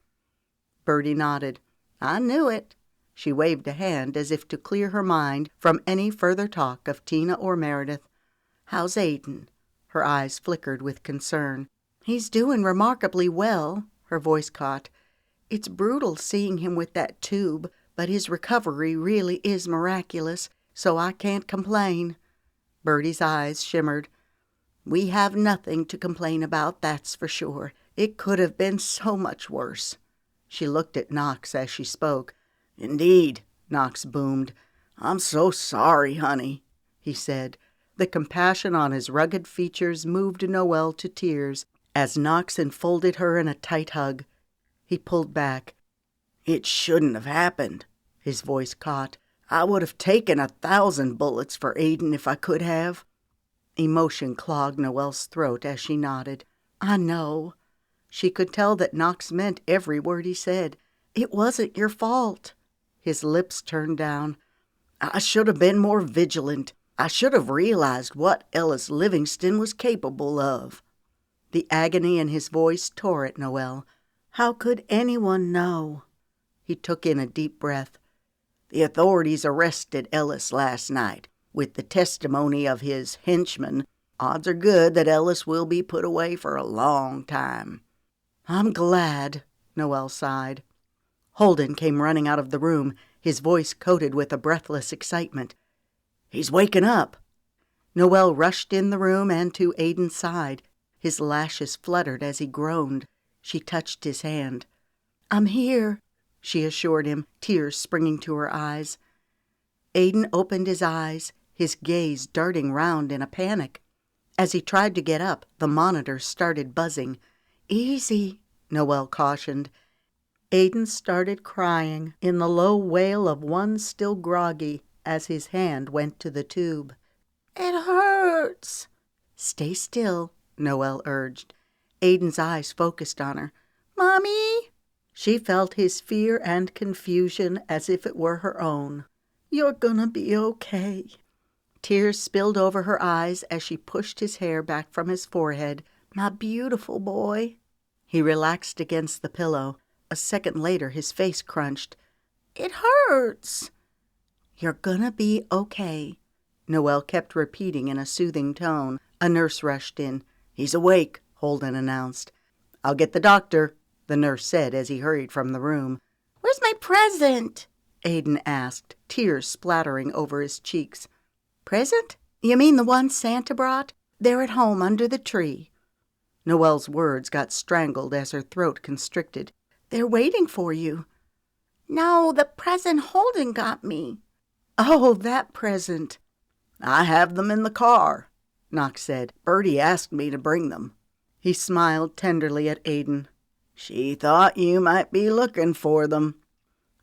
Birdie nodded. I knew it. She waved a hand as if to clear her mind from any further talk of Tina or Meredith. How's Aiden? Her eyes flickered with concern. He's doing remarkably well, her voice caught. It's brutal seeing him with that tube, but his recovery really is miraculous, so I can't complain. Birdie's eyes shimmered. We have nothing to complain about, that's for sure. It could have been so much worse. She looked at Knox as she spoke. Indeed, Knox boomed. I'm so sorry, honey, he said. The compassion on his rugged features moved Noelle to tears as Knox enfolded her in a tight hug. He pulled back. It shouldn't have happened, his voice caught. I would have taken 1,000 bullets for Aiden if I could have. Emotion clogged Noelle's throat as she nodded. I know. She could tell that Knox meant every word he said. It wasn't your fault. His lips turned down. I should have been more vigilant. I should have realized what Ellis Livingston was capable of. The agony in his voice tore at Noelle. How could anyone know? He took in a deep breath. The authorities arrested Ellis last night. With the testimony of his henchman, odds are good that Ellis will be put away for a long time. I'm glad, Noelle sighed. Holden came running out of the room, his voice coated with a breathless excitement. He's waking up. Noelle rushed in the room and to Aiden's side. His lashes fluttered as he groaned. She touched his hand. I'm here, she assured him, tears springing to her eyes. Aiden opened his eyes, his gaze darting round in a panic. As he tried to get up, the monitor started buzzing. Easy, Noelle cautioned. Aiden started crying in the low wail of one still groggy as his hand went to the tube. It hurts. Stay still, Noelle urged. Aiden's eyes focused on her. Mommy? She felt his fear and confusion as if it were her own. You're gonna be okay. Tears spilled over her eyes as she pushed his hair back from his forehead. My beautiful boy. He relaxed against the pillow. A second later, his face crunched. It hurts. You're gonna be okay, Noelle kept repeating in a soothing tone. A nurse rushed in. He's awake, Holden announced. I'll get the doctor, the nurse said as he hurried from the room. Where's my present? Aiden asked, tears splattering over his cheeks. Present? You mean the one Santa brought? They're at home under the tree. Noelle's words got strangled as her throat constricted. They're waiting for you. No, the present Holden got me. Oh, that present. I have them in the car, Knox said. Birdie asked me to bring them. He smiled tenderly at Aiden. She thought you might be looking for them.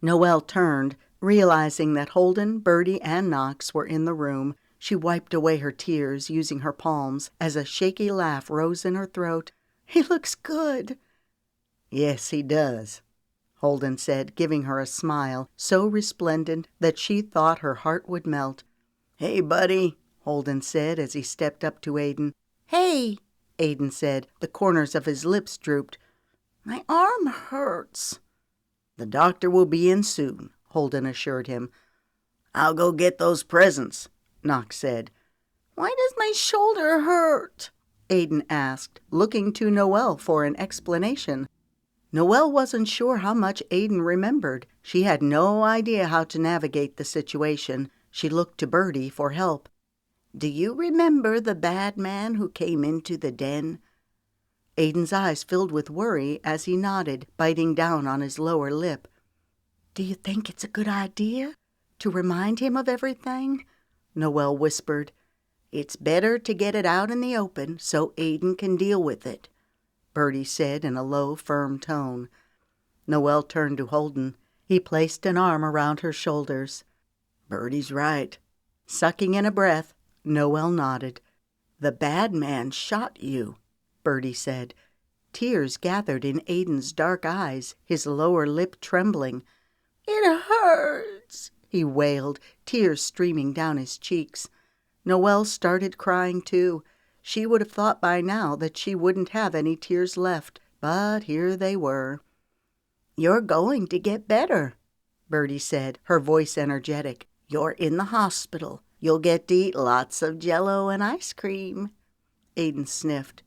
Noelle turned, realizing that Holden, Birdie, and Knox were in the room. She wiped away her tears using her palms as a shaky laugh rose in her throat. He looks good. Yes, he does, Holden said, giving her a smile so resplendent that she thought her heart would melt. Hey, buddy, Holden said as he stepped up to Aiden. Hey, Aiden said. The corners of his lips drooped. My arm hurts. The doctor will be in soon, Holden assured him. I'll go get those presents, Knox said. Why does my shoulder hurt? Aiden asked, looking to Noelle for an explanation. Noelle wasn't sure how much Aiden remembered. She had no idea how to navigate the situation. She looked to Birdie for help. Do you remember the bad man who came into the den? Aiden's eyes filled with worry as he nodded, biting down on his lower lip. Do you think it's a good idea to remind him of everything? Noelle whispered. It's better to get it out in the open so Aiden can deal with it. Birdie said in a low, firm tone. Noelle turned to Holden. He placed an arm around her shoulders. Birdie's right. Sucking in a breath, Noelle nodded. The bad man shot you, Birdie said. Tears gathered in Aiden's dark eyes, his lower lip trembling. It hurts, he wailed, tears streaming down his cheeks. Noelle started crying too. She would have thought by now that she wouldn't have any tears left, but here they were. You're going to get better, Birdie said, her voice energetic. You're in the hospital. You'll get to eat lots of Jell-O and ice cream. Aiden sniffed.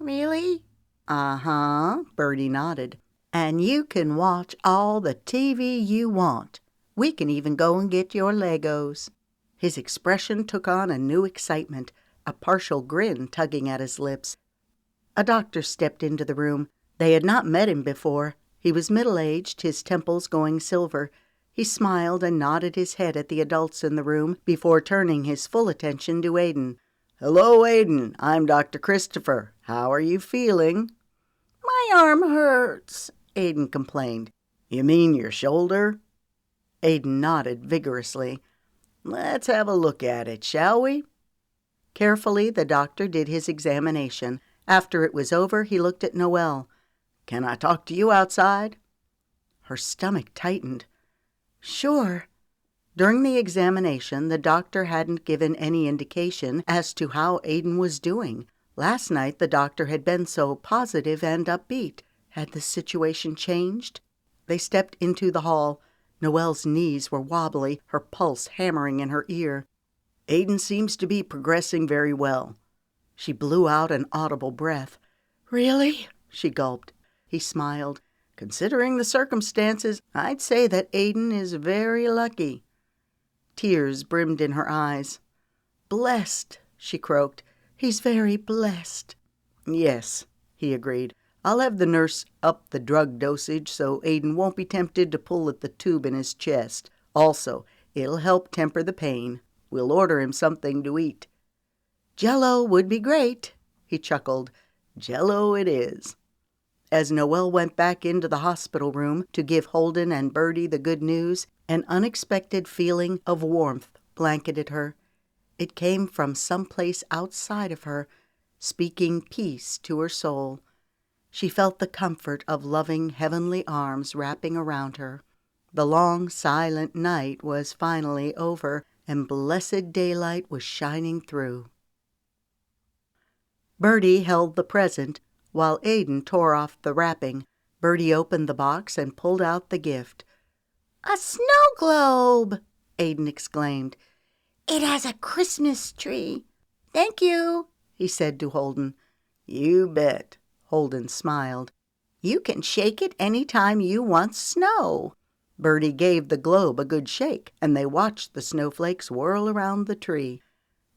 Really? Uh-huh, Birdie nodded. And you can watch all the TV you want. We can even go and get your Legos. His expression took on a new excitement, a partial grin tugging at his lips. A doctor stepped into the room. They had not met him before. He was middle-aged, his temples going silver. He smiled and nodded his head at the adults in the room before turning his full attention to Aiden. Hello, Aiden. I'm Dr. Christopher. How are you feeling? My arm hurts, Aiden complained. You mean your shoulder? Aiden nodded vigorously. Let's have a look at it, shall we? Carefully, the doctor did his examination. After it was over, he looked at Noelle. Can I talk to you outside? Her stomach tightened. Sure. During the examination, the doctor hadn't given any indication as to how Aiden was doing. Last night, the doctor had been so positive and upbeat. Had the situation changed? They stepped into the hall. Noelle's knees were wobbly, her pulse hammering in her ear. Aiden seems to be progressing very well. She blew out an audible breath. Really? She gulped. He smiled. Considering the circumstances, I'd say that Aiden is very lucky. Tears brimmed in her eyes. Blessed, she croaked. He's very blessed. Yes, he agreed. I'll have the nurse up the drug dosage so Aiden won't be tempted to pull at the tube in his chest. Also, it'll help temper the pain. We'll order him something to eat. Jell-O would be great, he chuckled. Jell-O it is. As Noelle went back into the hospital room to give Holden and Birdie the good news, an unexpected feeling of warmth blanketed her. It came from someplace outside of her, speaking peace to her soul. She felt the comfort of loving heavenly arms wrapping around her. The long, silent night was finally over, and blessed daylight was shining through. Birdie held the present, while Aiden tore off the wrapping. Birdie opened the box and pulled out the gift. A snow globe! Aiden exclaimed. It has a Christmas tree. Thank you, he said to Holden. You bet. Holden smiled. You can shake it any time you want snow. Birdie gave the globe a good shake, and they watched the snowflakes whirl around the tree.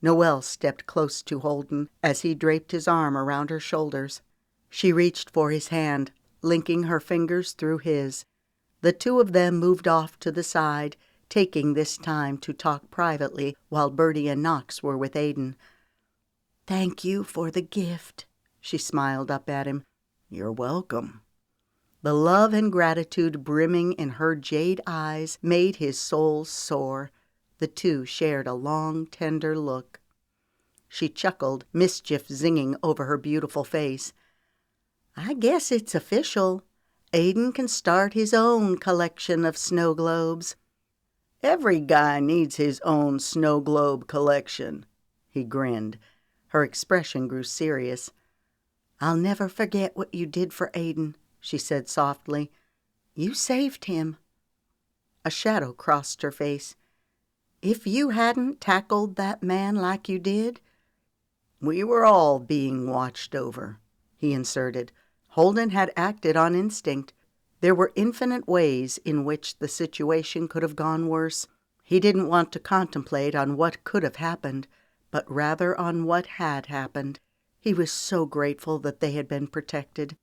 Noelle stepped close to Holden as he draped his arm around her shoulders. She reached for his hand, linking her fingers through his. The two of them moved off to the side, taking this time to talk privately while Birdie and Knox were with Aiden. Thank you for the gift. She smiled up at him. You're welcome. The love and gratitude brimming in her jade eyes made his soul soar. The two shared a long, tender look. She chuckled, mischief zinging over her beautiful face. I guess it's official. Aiden can start his own collection of snow globes. Every guy needs his own snow globe collection. He grinned. Her expression grew serious. I'll never forget what you did for Aiden, she said softly. You saved him. A shadow crossed her face. If you hadn't tackled that man like you did, we were all being watched over, he inserted. Holden had acted on instinct. There were infinite ways in which the situation could have gone worse. He didn't want to contemplate on what could have happened, but rather on what had happened. He was so grateful that they had been protected.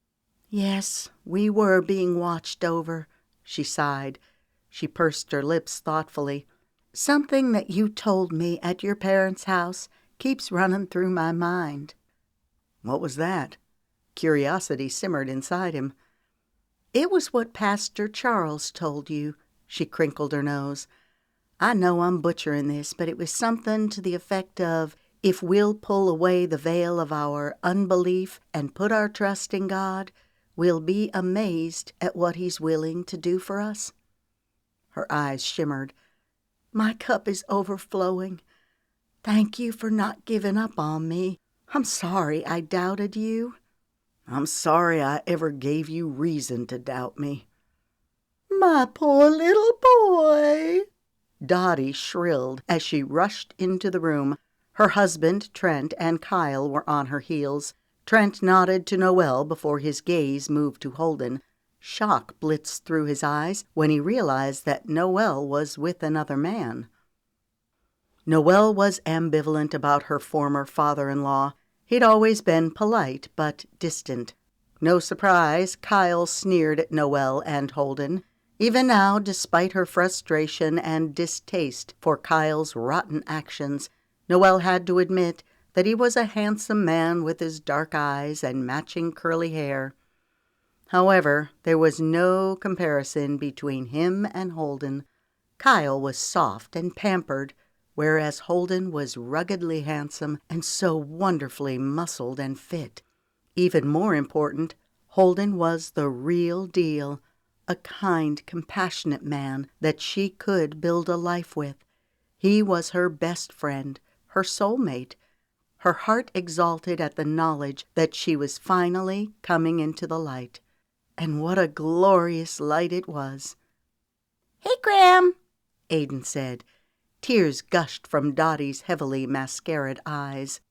Yes, we were being watched over, she sighed. She pursed her lips thoughtfully. Something that you told me at your parents' house keeps running through my mind. What was that? Curiosity simmered inside him. "It was what Pastor Charles told you." She crinkled her nose. "I know I'm butchering this, but it was something to the effect of, if we'll pull away the veil of our unbelief and put our trust in God, we'll be amazed at what He's willing to do for us." Her eyes shimmered. "My cup is overflowing. Thank you for not giving up on me. I'm sorry I doubted you." "I'm sorry I ever gave you reason to doubt me." "My poor little boy," Dottie shrilled as she rushed into the room. Her husband, Trent, and Kyle were on her heels. Trent nodded to Noelle before his gaze moved to Holden. Shock blitzed through his eyes when he realized that Noelle was with another man. Noelle was ambivalent about her former father-in-law. He'd always been polite but distant. No surprise, Kyle sneered at Noelle and Holden. Even now, despite her frustration and distaste for Kyle's rotten actions, Noelle had to admit that he was a handsome man with his dark eyes and matching curly hair. However, there was no comparison between him and Holden. Kyle was soft and pampered, whereas Holden was ruggedly handsome and so wonderfully muscled and fit. Even more important, Holden was the real deal, a kind, compassionate man that she could build a life with. He was her best friend, her soulmate. Her heart exalted at the knowledge that she was finally coming into the light. And what a glorious light it was. "Hey, Graham," Aiden said. Tears gushed from Dottie's heavily mascaraed eyes.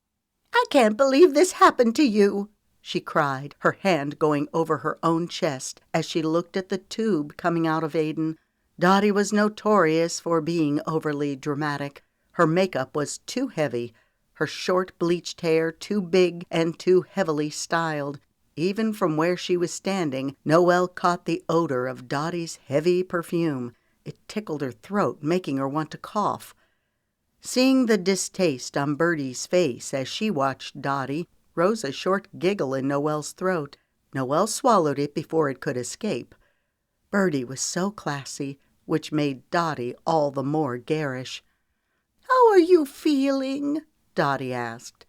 "I can't believe this happened to you," she cried, her hand going over her own chest as she looked at the tube coming out of Aiden. Dottie was notorious for being overly dramatic. Her makeup was too heavy, her short bleached hair too big and too heavily styled. Even from where she was standing, Noelle caught the odor of Dottie's heavy perfume. It tickled her throat, making her want to cough. Seeing the distaste on Birdie's face as she watched Dottie rose a short giggle in Noelle's throat. Noelle swallowed it before it could escape. Birdie was so classy, which made Dottie all the more garish. "How are you feeling?" Dottie asked.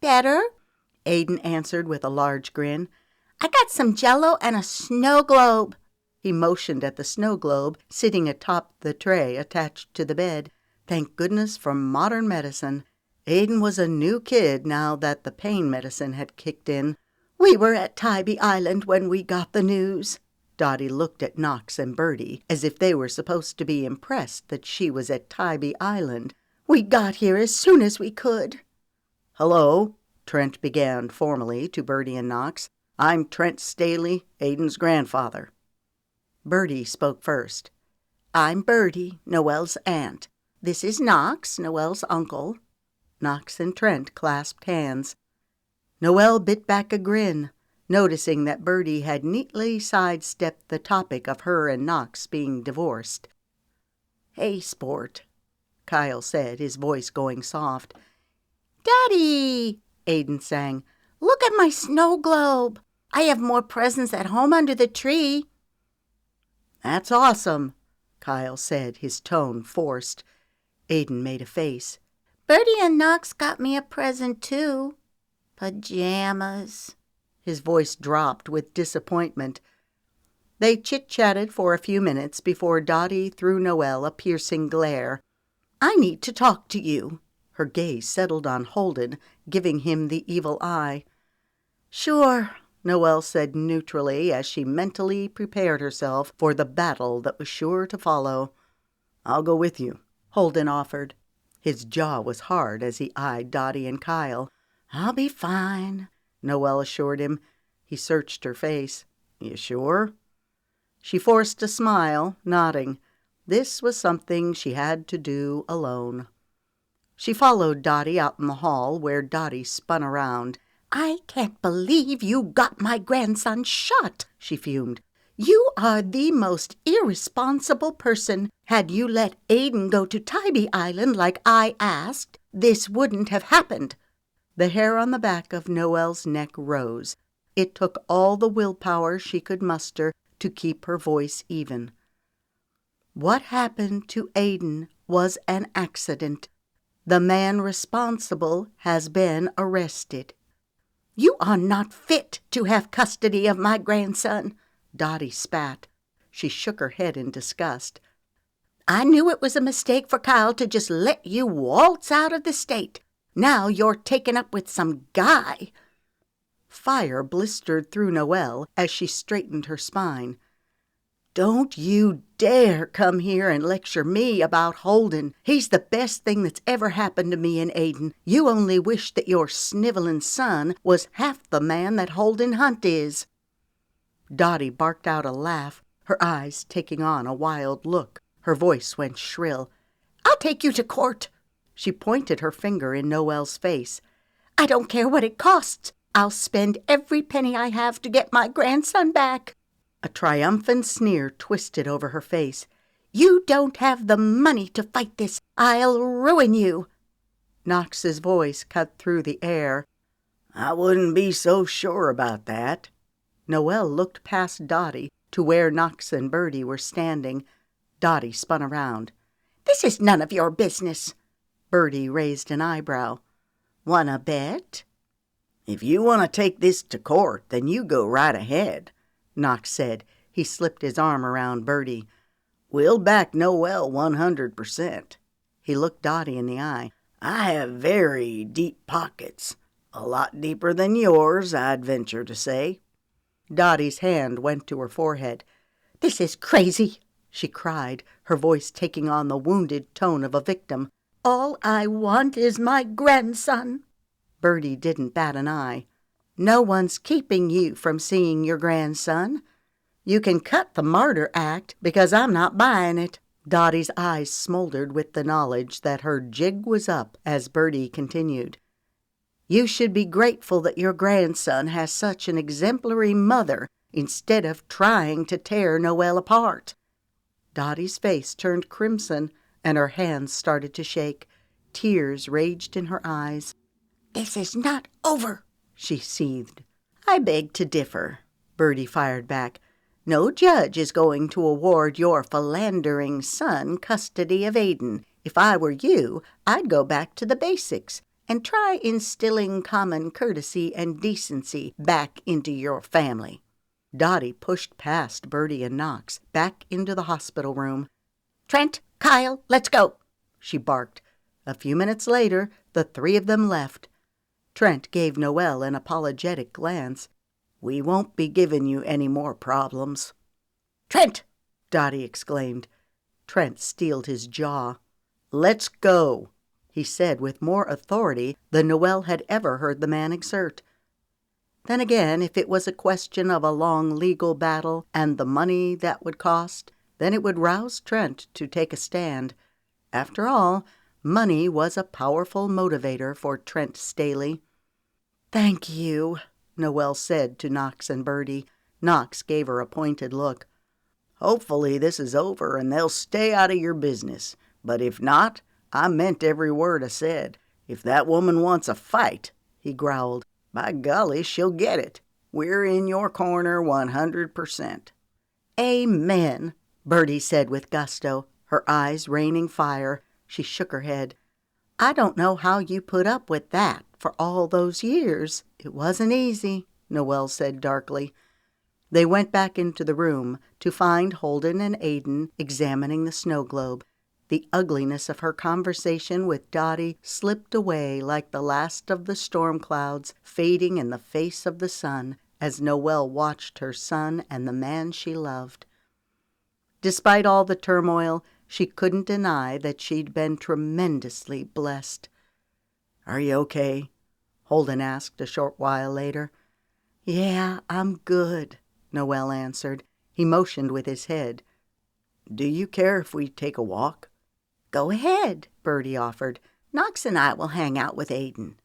"Better," Aiden answered with a large grin. "I got some Jell-O and a snow globe." He motioned at the snow globe sitting atop the tray attached to the bed. Thank goodness for modern medicine. Aiden was a new kid now that the pain medicine had kicked in. "We were at Tybee Island when we got the news." Dottie looked at Knox and Birdie as if they were supposed to be impressed that she was at Tybee Island. "We got here as soon as we could." "Hello," Trent began formally to Birdie and Knox. "I'm Trent Staley, Aiden's grandfather." Birdie spoke first. "I'm Birdie, Noelle's aunt. This is Knox, Noelle's uncle." Knox and Trent clasped hands. Noelle bit back a grin, noticing that Birdie had neatly sidestepped the topic of her and Knox being divorced. "Hey, sport," Kyle said, his voice going soft. "Daddy," Aiden sang, "look at my snow globe. I have more presents at home under the tree." "That's awesome," Kyle said, his tone forced. Aiden made a face. "Birdie and Knox got me a present, too. Pajamas." His voice dropped with disappointment. They chit-chatted for a few minutes before Dottie threw Noelle a piercing glare. "I need to talk to you." Her gaze settled on Holden, giving him the evil eye. "Sure," Noelle said neutrally as she mentally prepared herself for the battle that was sure to follow. "I'll go with you," Holden offered. His jaw was hard as he eyed Dottie and Kyle. "I'll be fine," Noelle assured him. He searched her face. "You sure?" She forced a smile, nodding. This was something she had to do alone. She followed Dottie out in the hall, where Dottie spun around. "I can't believe you got my grandson shot," she fumed. "You are the most irresponsible person. Had you let Aiden go to Tybee Island like I asked, this wouldn't have happened." The hair on the back of Noelle's neck rose. It took all the willpower she could muster to keep her voice even. What happened to Aiden was an accident. The man responsible has been arrested. You are not fit to have custody of my grandson, Dottie spat. She shook her head in disgust. I knew it was a mistake for Kyle to just let you waltz out of the state. Now you're taken up with some guy. Fire blistered through Noelle as she straightened her spine. Don't you dare come here and lecture me about Holden. He's the best thing that's ever happened to me and Aiden. You only wish that your sniveling son was half the man that Holden Hunt is. Dottie barked out a laugh, her eyes taking on a wild look. Her voice went shrill. I'll take you to court. She pointed her finger in Noelle's face. I don't care what it costs. I'll spend every penny I have to get my grandson back. A triumphant sneer twisted over her face. You don't have the money to fight this. I'll ruin you. Knox's voice cut through the air. I wouldn't be so sure about that. Noelle looked past Dottie to where Knox and Birdie were standing. Dottie spun around. This is none of your business. Birdie raised an eyebrow. Wanna bet? If you want to take this to court, then you go right ahead, Knox said. He slipped his arm around Birdie. We'll back Noelle 100%. He looked Dottie in the eye. I have very deep pockets. A lot deeper than yours, I'd venture to say. Dottie's hand went to her forehead. This is crazy, she cried, her voice taking on the wounded tone of a victim. All I want is my grandson. Birdie didn't bat an eye. No one's keeping you from seeing your grandson. You can cut the martyr act because I'm not buying it. Dottie's eyes smoldered with the knowledge that her jig was up as Birdie continued. You should be grateful that your grandson has such an exemplary mother instead of trying to tear Noelle apart. Dottie's face turned crimson and her hands started to shake. Tears raged in her eyes. This is not over, she seethed. I beg to differ, Birdie fired back. No judge is going to award your philandering son custody of Aiden. If I were you, I'd go back to the basics and try instilling common courtesy and decency back into your family. Dottie pushed past Birdie and Knox, back into the hospital room. Trent, Kyle, let's go, she barked. A few minutes later, the three of them left. Trent gave Noelle an apologetic glance. We won't be giving you any more problems. Trent! Dottie exclaimed. Trent steeled his jaw. Let's go, he said with more authority than Noelle had ever heard the man exert. Then again, if it was a question of a long legal battle and the money that would cost, then it would rouse Trent to take a stand. After all, money was a powerful motivator for Trent Staley. Thank you, Noelle said to Knox and Birdie. Knox gave her a pointed look. Hopefully this is over and they'll stay out of your business. But if not, I meant every word I said. If that woman wants a fight, he growled, by golly, she'll get it. We're in your corner 100%. Amen, Birdie said with gusto, her eyes raining fire. She shook her head. I don't know how you put up with that for all those years. It wasn't easy, Noelle said darkly. They went back into the room to find Holden and Aiden examining the snow globe. The ugliness of her conversation with Dottie slipped away like the last of the storm clouds fading in the face of the sun as Noelle watched her son and the man she loved. Despite all the turmoil, she couldn't deny that she'd been tremendously blessed. Are you okay? Holden asked a short while later. Yeah, I'm good, Noelle answered. He motioned with his head. Do you care if we take a walk? Go ahead, Birdie offered. Knox and I will hang out with Aiden.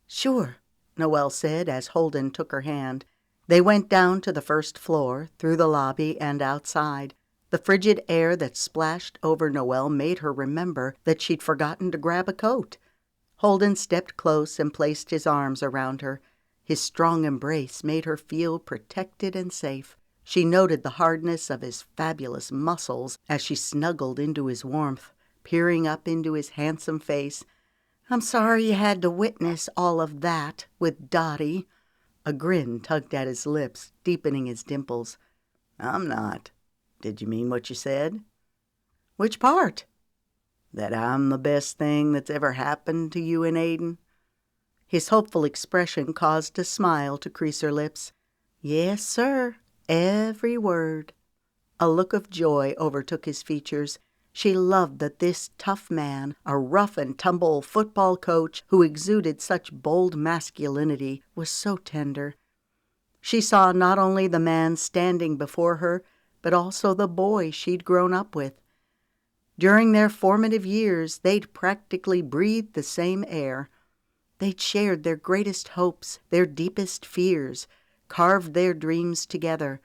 Sure, Noelle said as Holden took her hand. They went down to the first floor, through the lobby and outside. The frigid air that splashed over Noelle made her remember that she'd forgotten to grab a coat. Holden stepped close and placed his arms around her. His strong embrace made her feel protected and safe. She noted the hardness of his fabulous muscles as she snuggled into his warmth, peering up into his handsome face. "I'm sorry you had to witness all of that with Dottie." A grin tugged at his lips, deepening his dimples. "I'm not. Did you mean what you said?" "Which part?" "That I'm the best thing that's ever happened to you and Aiden?" His hopeful expression caused a smile to crease her lips. "Yes, sir. Every word." A look of joy overtook his features. She loved that this tough man, a rough-and-tumble football coach who exuded such bold masculinity, was so tender. She saw not only the man standing before her, but also the boy she'd grown up with. During their formative years, they'd practically breathed the same air. They'd shared their greatest hopes, their deepest fears, carved their dreams together.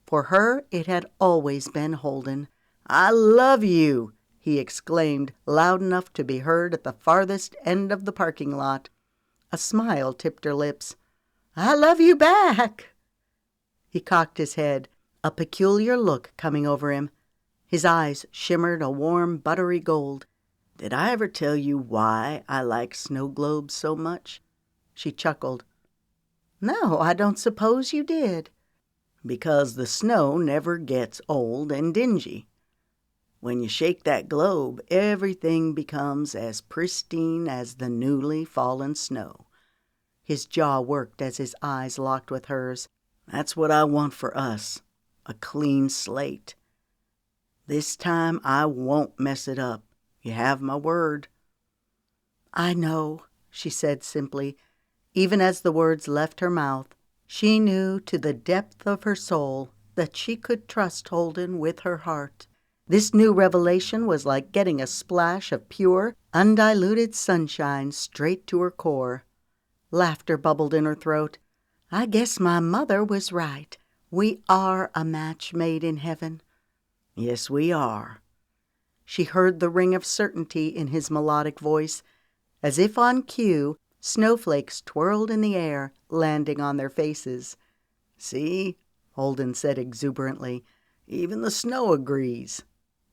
For her, it had always been Holden. "I love you!" he exclaimed, loud enough to be heard at the farthest end of the parking lot. A smile tipped her lips. "I love you back!" He cocked his head, a peculiar look coming over him. His eyes shimmered a warm, buttery gold. "Did I ever tell you why I like snow globes so much?" She chuckled. "No, I don't suppose you did." "Because the snow never gets old and dingy. When you shake that globe, everything becomes as pristine as the newly fallen snow." His jaw worked as his eyes locked with hers. "That's what I want for us, a clean slate. This time I won't mess it up. You have my word." "I know," she said simply. Even as the words left her mouth, she knew to the depth of her soul that she could trust Holden with her heart. This new revelation was like getting a splash of pure, undiluted sunshine straight to her core. Laughter bubbled in her throat. "I guess my mother was right. We are a match made in heaven." "Yes, we are." She heard the ring of certainty in his melodic voice. As if on cue, snowflakes twirled in the air, landing on their faces. "See," Holden said exuberantly, "even the snow agrees."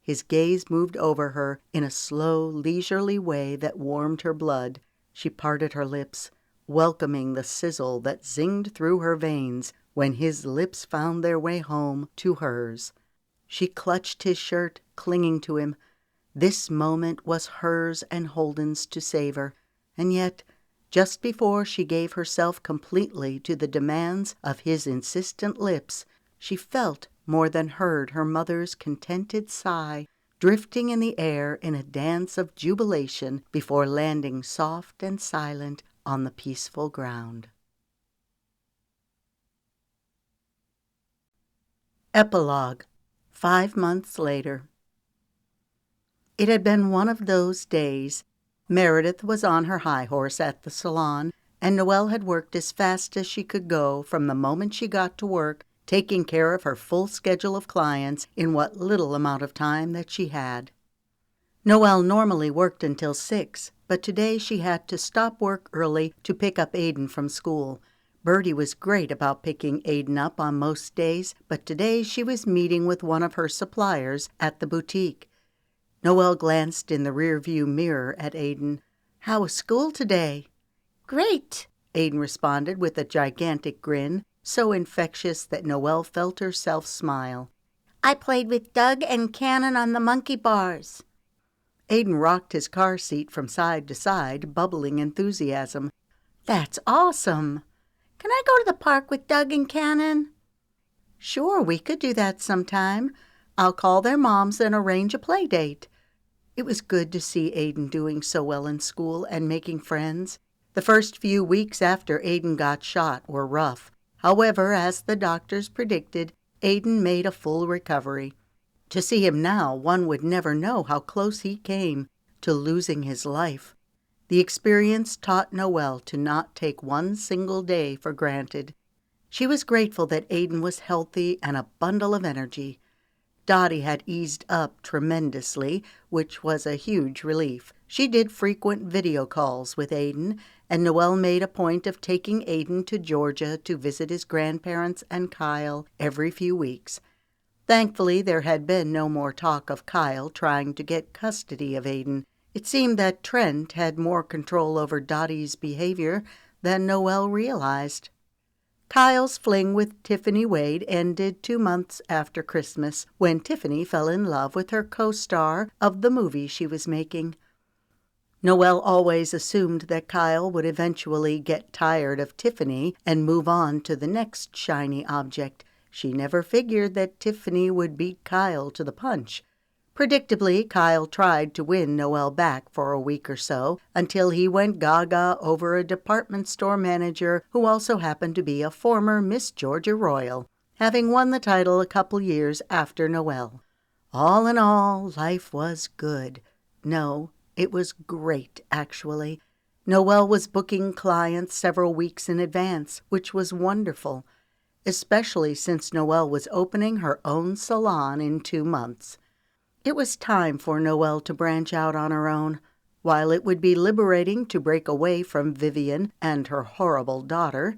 His gaze moved over her in a slow, leisurely way that warmed her blood. She parted her lips, welcoming the sizzle that zinged through her veins when his lips found their way home to hers. She clutched his shirt, clinging to him. This moment was hers and Holden's to savor, and yet, just before she gave herself completely to the demands of his insistent lips, she felt more than heard her mother's contented sigh, drifting in the air in a dance of jubilation before landing soft and silent on the peaceful ground. Epilogue. 5 months later. It had been one of those days. Meredith was on her high horse at the salon, and Noelle had worked as fast as she could go from the moment she got to work, taking care of her full schedule of clients in what little amount of time that she had. Noelle normally worked until 6, but today she had to stop work early to pick up Aiden from school. Birdie was great about picking Aiden up on most days, but today she was meeting with one of her suppliers at the boutique. Noelle glanced in the rearview mirror at Aiden. "How was school today?" "Great," Aiden responded with a gigantic grin, so infectious that Noelle felt herself smile. "I played with Doug and Cannon on the monkey bars." Aiden rocked his car seat from side to side, bubbling enthusiasm. "That's awesome. Can I go to the park with Doug and Cannon?" "Sure, we could do that sometime. I'll call their moms and arrange a play date." It was good to see Aiden doing so well in school and making friends. The first few weeks after Aiden got shot were rough. However, as the doctors predicted, Aiden made a full recovery. To see him now, one would never know how close he came to losing his life. The experience taught Noelle to not take one single day for granted. She was grateful that Aiden was healthy and a bundle of energy. Dottie had eased up tremendously, which was a huge relief. She did frequent video calls with Aiden, and Noelle made a point of taking Aiden to Georgia to visit his grandparents and Kyle every few weeks. Thankfully, there had been no more talk of Kyle trying to get custody of Aiden. It seemed that Trent had more control over Dottie's behavior than Noelle realized. Kyle's fling with Tiffany Wade ended 2 months after Christmas, when Tiffany fell in love with her co-star of the movie she was making. Noelle always assumed that Kyle would eventually get tired of Tiffany and move on to the next shiny object. She never figured that Tiffany would beat Kyle to the punch. Predictably, Kyle tried to win Noelle back for a week or so, until he went gaga over a department store manager who also happened to be a former Miss Georgia Royal, having won the title a couple years after Noelle. All in all, life was good. No, it was great, actually. Noelle was booking clients several weeks in advance, which was wonderful, especially since Noelle was opening her own salon in 2 months. It was time for Noelle to branch out on her own. While it would be liberating to break away from Vivian and her horrible daughter,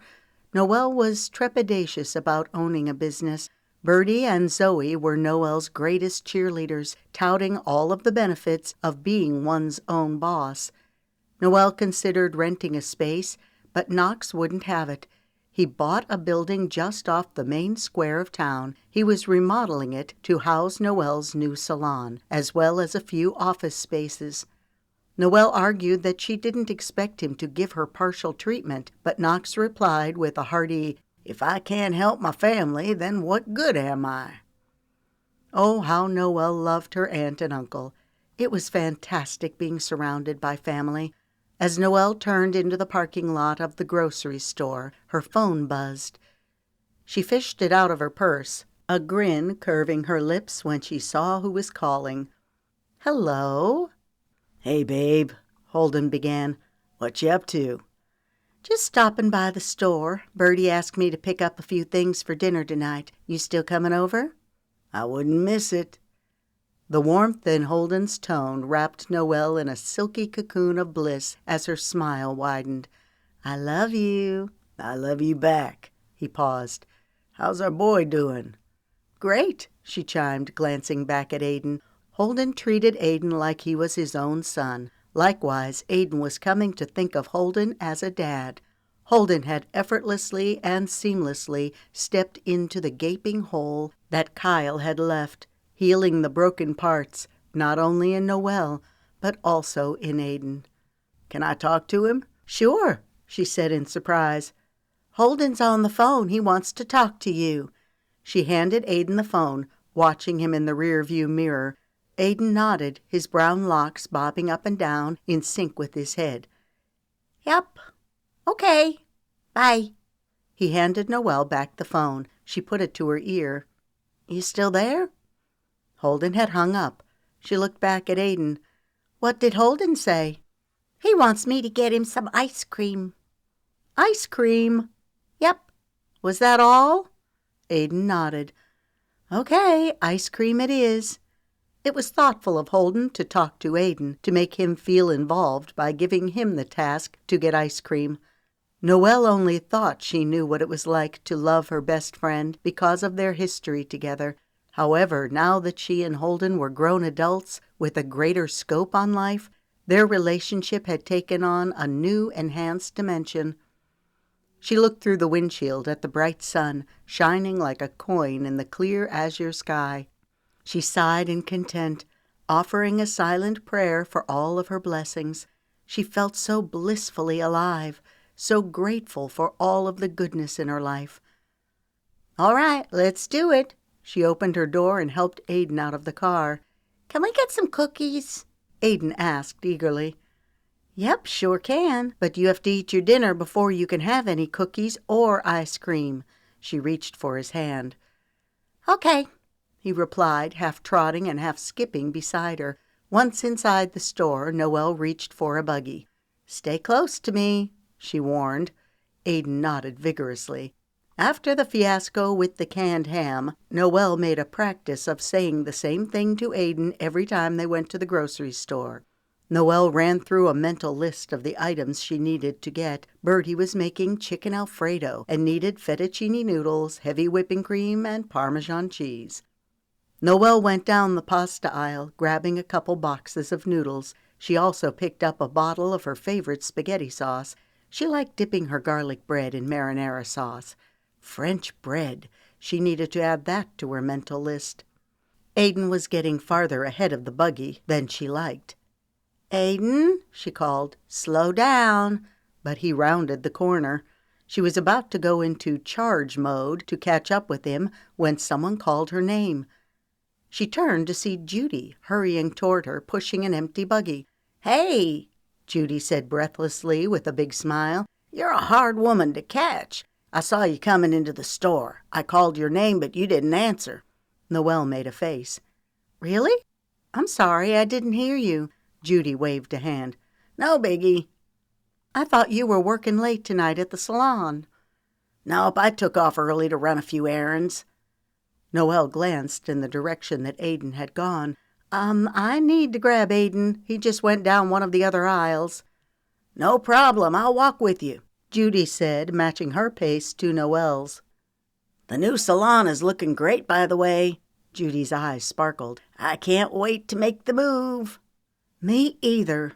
Noelle was trepidatious about owning a business. Birdie and Zoe were Noelle's greatest cheerleaders, touting all of the benefits of being one's own boss. Noelle considered renting a space, but Knox wouldn't have it. He bought a building just off the main square of town. He was remodeling it to house Noelle's new salon, as well as a few office spaces. Noelle argued that she didn't expect him to give her partial treatment, but Knox replied with a hearty, "If I can't help my family, then what good am I?" Oh, how Noelle loved her aunt and uncle. It was fantastic being surrounded by family. As Noelle turned into the parking lot of the grocery store, her phone buzzed. She fished it out of her purse, a grin curving her lips when she saw who was calling. "Hello?" "Hey, babe," Holden began. "What you up to?" "Just stopping by the store. Birdie asked me to pick up a few things for dinner tonight. You still coming over?" "I wouldn't miss it." The warmth in Holden's tone wrapped Noelle in a silky cocoon of bliss as her smile widened. "I love you." "I love you back." He paused. "How's our boy doing?" "Great," she chimed, glancing back at Aiden. Holden treated Aiden like he was his own son. Likewise, Aiden was coming to think of Holden as a dad. Holden had effortlessly and seamlessly stepped into the gaping hole that Kyle had left, healing the broken parts, not only in Noelle, but also in Aiden. "Can I talk to him?" "Sure," she said in surprise. "Holden's on the phone. He wants to talk to you." She handed Aiden the phone, watching him in the rearview mirror. Aiden nodded, his brown locks bobbing up and down in sync with his head. "Yep. Okay. Bye." He handed Noelle back the phone. She put it to her ear. "You still there?" Holden had hung up. She looked back at Aiden. "What did Holden say?" "He wants me to get him some ice cream." "Ice cream?" "Yep." "Was that all?" Aiden nodded. "Okay, ice cream it is." It was thoughtful of Holden to talk to Aiden, to make him feel involved by giving him the task to get ice cream. Noelle only thought she knew what it was like to love her best friend because of their history together. However, now that she and Holden were grown adults with a greater scope on life, their relationship had taken on a new, enhanced dimension. She looked through the windshield at the bright sun, shining like a coin in the clear azure sky. She sighed in content, offering a silent prayer for all of her blessings. She felt so blissfully alive, so grateful for all of the goodness in her life. "All right, let's do it." She opened her door and helped Aiden out of the car. "Can we get some cookies?" Aiden asked eagerly. "Yep, sure can, but you have to eat your dinner before you can have any cookies or ice cream." She reached for his hand. "Okay," he replied, half trotting and half skipping beside her. Once inside the store, Noelle reached for a buggy. "Stay close to me," she warned. Aiden nodded vigorously. After the fiasco with the canned ham, Noelle made a practice of saying the same thing to Aiden every time they went to the grocery store. Noelle ran through a mental list of the items she needed to get. Birdie was making chicken Alfredo and needed fettuccine noodles, heavy whipping cream, and Parmesan cheese. Noelle went down the pasta aisle, grabbing a couple boxes of noodles. She also picked up a bottle of her favorite spaghetti sauce. She liked dipping her garlic bread in marinara sauce. French bread. She needed to add that to her mental list. Aiden was getting farther ahead of the buggy than she liked. "Aiden," she called, "slow down." But he rounded the corner. She was about to go into charge mode to catch up with him when someone called her name. She turned to see Judy hurrying toward her, pushing an empty buggy. "Hey," Judy said breathlessly with a big smile. "You're a hard woman to catch. I saw you coming into the store. I called your name, but you didn't answer." Noelle made a face. "Really? I'm sorry, I didn't hear you." Judy waved a hand. "No biggie." "I thought you were working late tonight at the salon." "Nope, I took off early to run a few errands." Noelle glanced in the direction that Aiden had gone. I need to grab Aiden. He just went down one of the other aisles." "No problem, I'll walk with you," Judy said, matching her pace to Noelle's. "The new salon is looking great, by the way." Judy's eyes sparkled. "I can't wait to make the move." "Me either."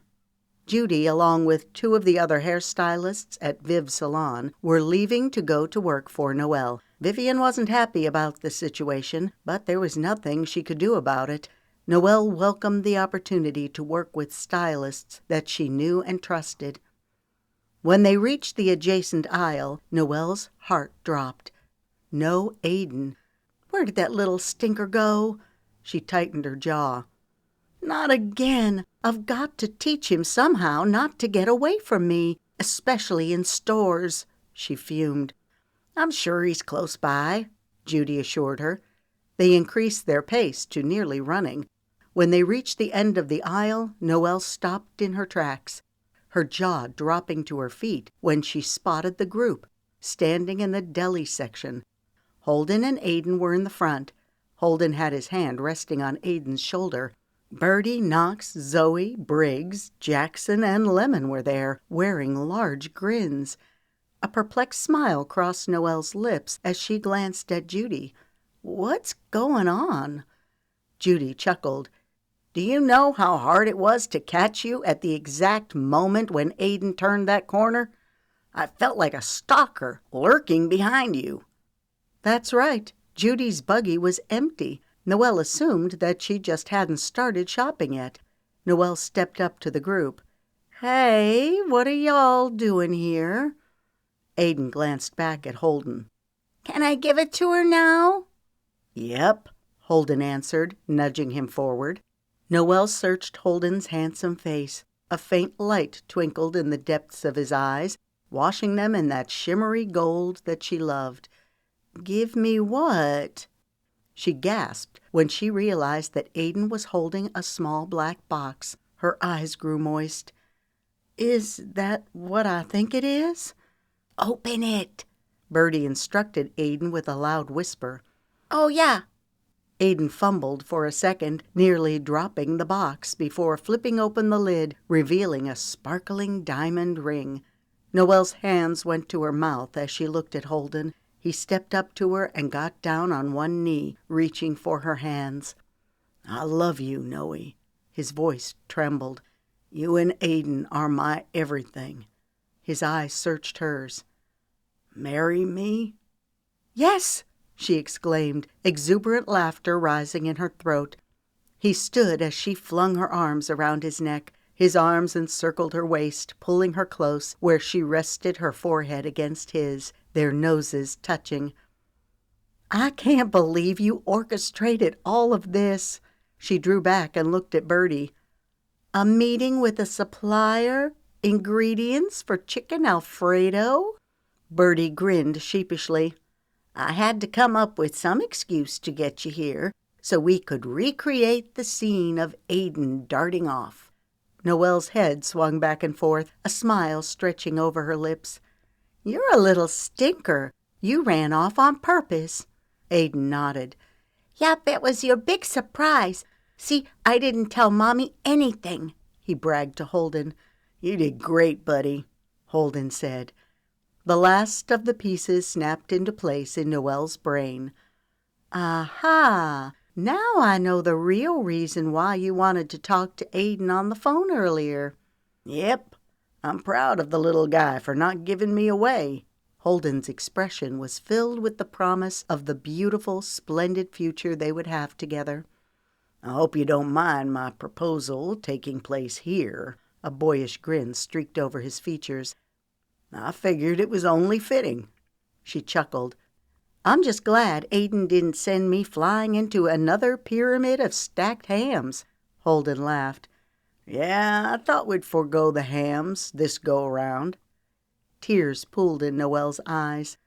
Judy, along with two of the other hairstylists at Viv's salon, were leaving to go to work for Noelle. Vivian wasn't happy about the situation, but there was nothing she could do about it. Noelle welcomed the opportunity to work with stylists that she knew and trusted. When they reached the adjacent aisle, Noelle's heart dropped. No Aiden. Where did that little stinker go? She tightened her jaw. "Not again. I've got to teach him somehow not to get away from me, especially in stores," she fumed. "I'm sure he's close by," Judy assured her. They increased their pace to nearly running. When they reached the end of the aisle, Noelle stopped in her tracks, her jaw dropping to her feet when she spotted the group, standing in the deli section. Holden and Aiden were in the front. Holden had his hand resting on Aiden's shoulder. Birdie, Knox, Zoe, Briggs, Jackson, and Lemon were there, wearing large grins. A perplexed smile crossed Noelle's lips as she glanced at Judy. "What's going on?" Judy chuckled. "Do you know how hard it was to catch you at the exact moment when Aiden turned that corner? I felt like a stalker lurking behind you." That's right. Judy's buggy was empty. Noelle assumed that she just hadn't started shopping yet. Noelle stepped up to the group. "Hey, what are y'all doing here?" Aiden glanced back at Holden. "Can I give it to her now?" "Yep," Holden answered, nudging him forward. Noelle searched Holden's handsome face. A faint light twinkled in the depths of his eyes, washing them in that shimmery gold that she loved. "Give me what?" She gasped when she realized that Aiden was holding a small black box. Her eyes grew moist. "Is that what I think it is?" "Open it," Birdie instructed Aiden with a loud whisper. "Oh, yeah." Aiden fumbled for a second, nearly dropping the box before flipping open the lid, revealing a sparkling diamond ring. Noelle's hands went to her mouth as she looked at Holden. He stepped up to her and got down on one knee, reaching for her hands. "I love you, Noe." His voice trembled. "You and Aiden are my everything." His eyes searched hers. "Marry me?" "Yes!" she exclaimed, exuberant laughter rising in her throat. He stood as she flung her arms around his neck. His arms encircled her waist, pulling her close, where she rested her forehead against his, their noses touching. "I can't believe you orchestrated all of this." She drew back and looked at Birdie. "A meeting with a supplier? Ingredients for chicken Alfredo?" Birdie grinned sheepishly. "I had to come up with some excuse to get you here so we could recreate the scene of Aiden darting off." Noelle's head swung back and forth, a smile stretching over her lips. "You're a little stinker. You ran off on purpose." Aiden nodded. "Yep, it was your big surprise. See, I didn't tell Mommy anything." he bragged to Holden. "You did great, buddy," Holden said. The last of the pieces snapped into place in Noelle's brain. "Aha! Now I know the real reason why you wanted to talk to Aiden on the phone earlier." "Yep, I'm proud of the little guy for not giving me away." Holden's expression was filled with the promise of the beautiful, splendid future they would have together. "I hope you don't mind my proposal taking place here." A boyish grin streaked over his features. "I figured it was only fitting." She chuckled. "I'm just glad Aiden didn't send me flying into another pyramid of stacked hams." Holden laughed. "Yeah, I thought we'd forego the hams this go-around." Tears pooled in Noelle's eyes.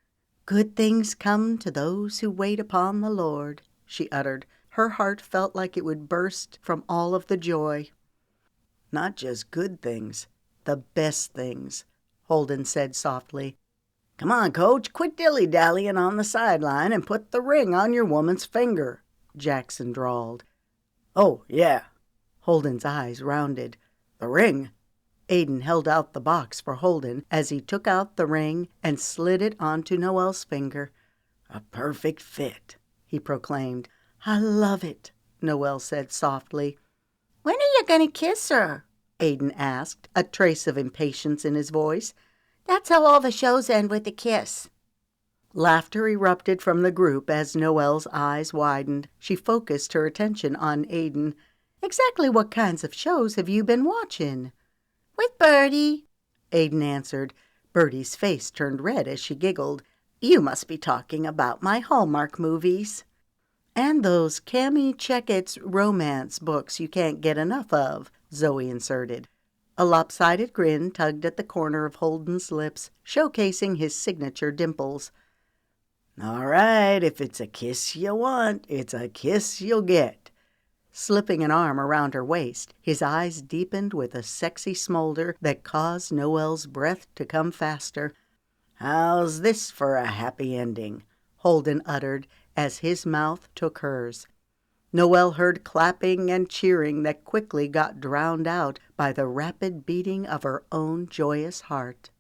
"Good things come to those who wait upon the Lord," she uttered. Her heart felt like it would burst from all of the joy. "Not just good things, the best things," Holden said softly. "Come on, Coach, quit dilly-dallying on the sideline and put the ring on your woman's finger," Jackson drawled. "Oh, yeah." Holden's eyes rounded. "The ring?" Aiden held out the box for Holden as he took out the ring and slid it onto Noelle's finger. "A perfect fit," he proclaimed. "I love it," Noelle said softly. When are you going to kiss her? Aiden asked, a trace of impatience in his voice. That's how all the shows end, with a kiss. Laughter erupted from the group as Noelle's eyes widened. She focused her attention on Aiden. "Exactly what kinds of shows have you been watching?" With Birdie, Aiden answered. Birdie's face turned red as she giggled. "You must be talking about my Hallmark movies." "And those Cammy Checkett's romance books you can't get enough of," Zoe inserted. A lopsided grin tugged at the corner of Holden's lips, showcasing his signature dimples. "All right, if it's a kiss you want, it's a kiss you'll get." Slipping an arm around her waist, his eyes deepened with a sexy smolder that caused Noelle's breath to come faster. "How's this for a happy ending?" Holden uttered as his mouth took hers. Noelle heard clapping and cheering that quickly got drowned out by the rapid beating of her own joyous heart.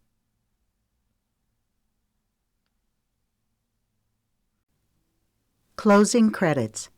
Closing credits.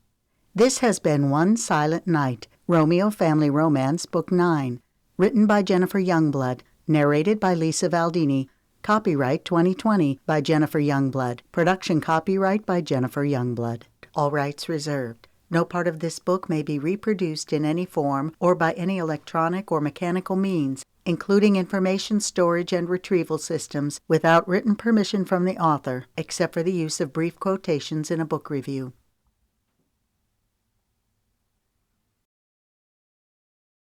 This has been One Silent Night, Romeo Family Romance, Book 9, written by Jennifer Youngblood, narrated by Lisa Valdini, copyright 2020 by Jennifer Youngblood, production copyright by Jennifer Youngblood. All rights reserved. No part of this book may be reproduced in any form or by any electronic or mechanical means, including information storage and retrieval systems, without written permission from the author, except for the use of brief quotations in a book review.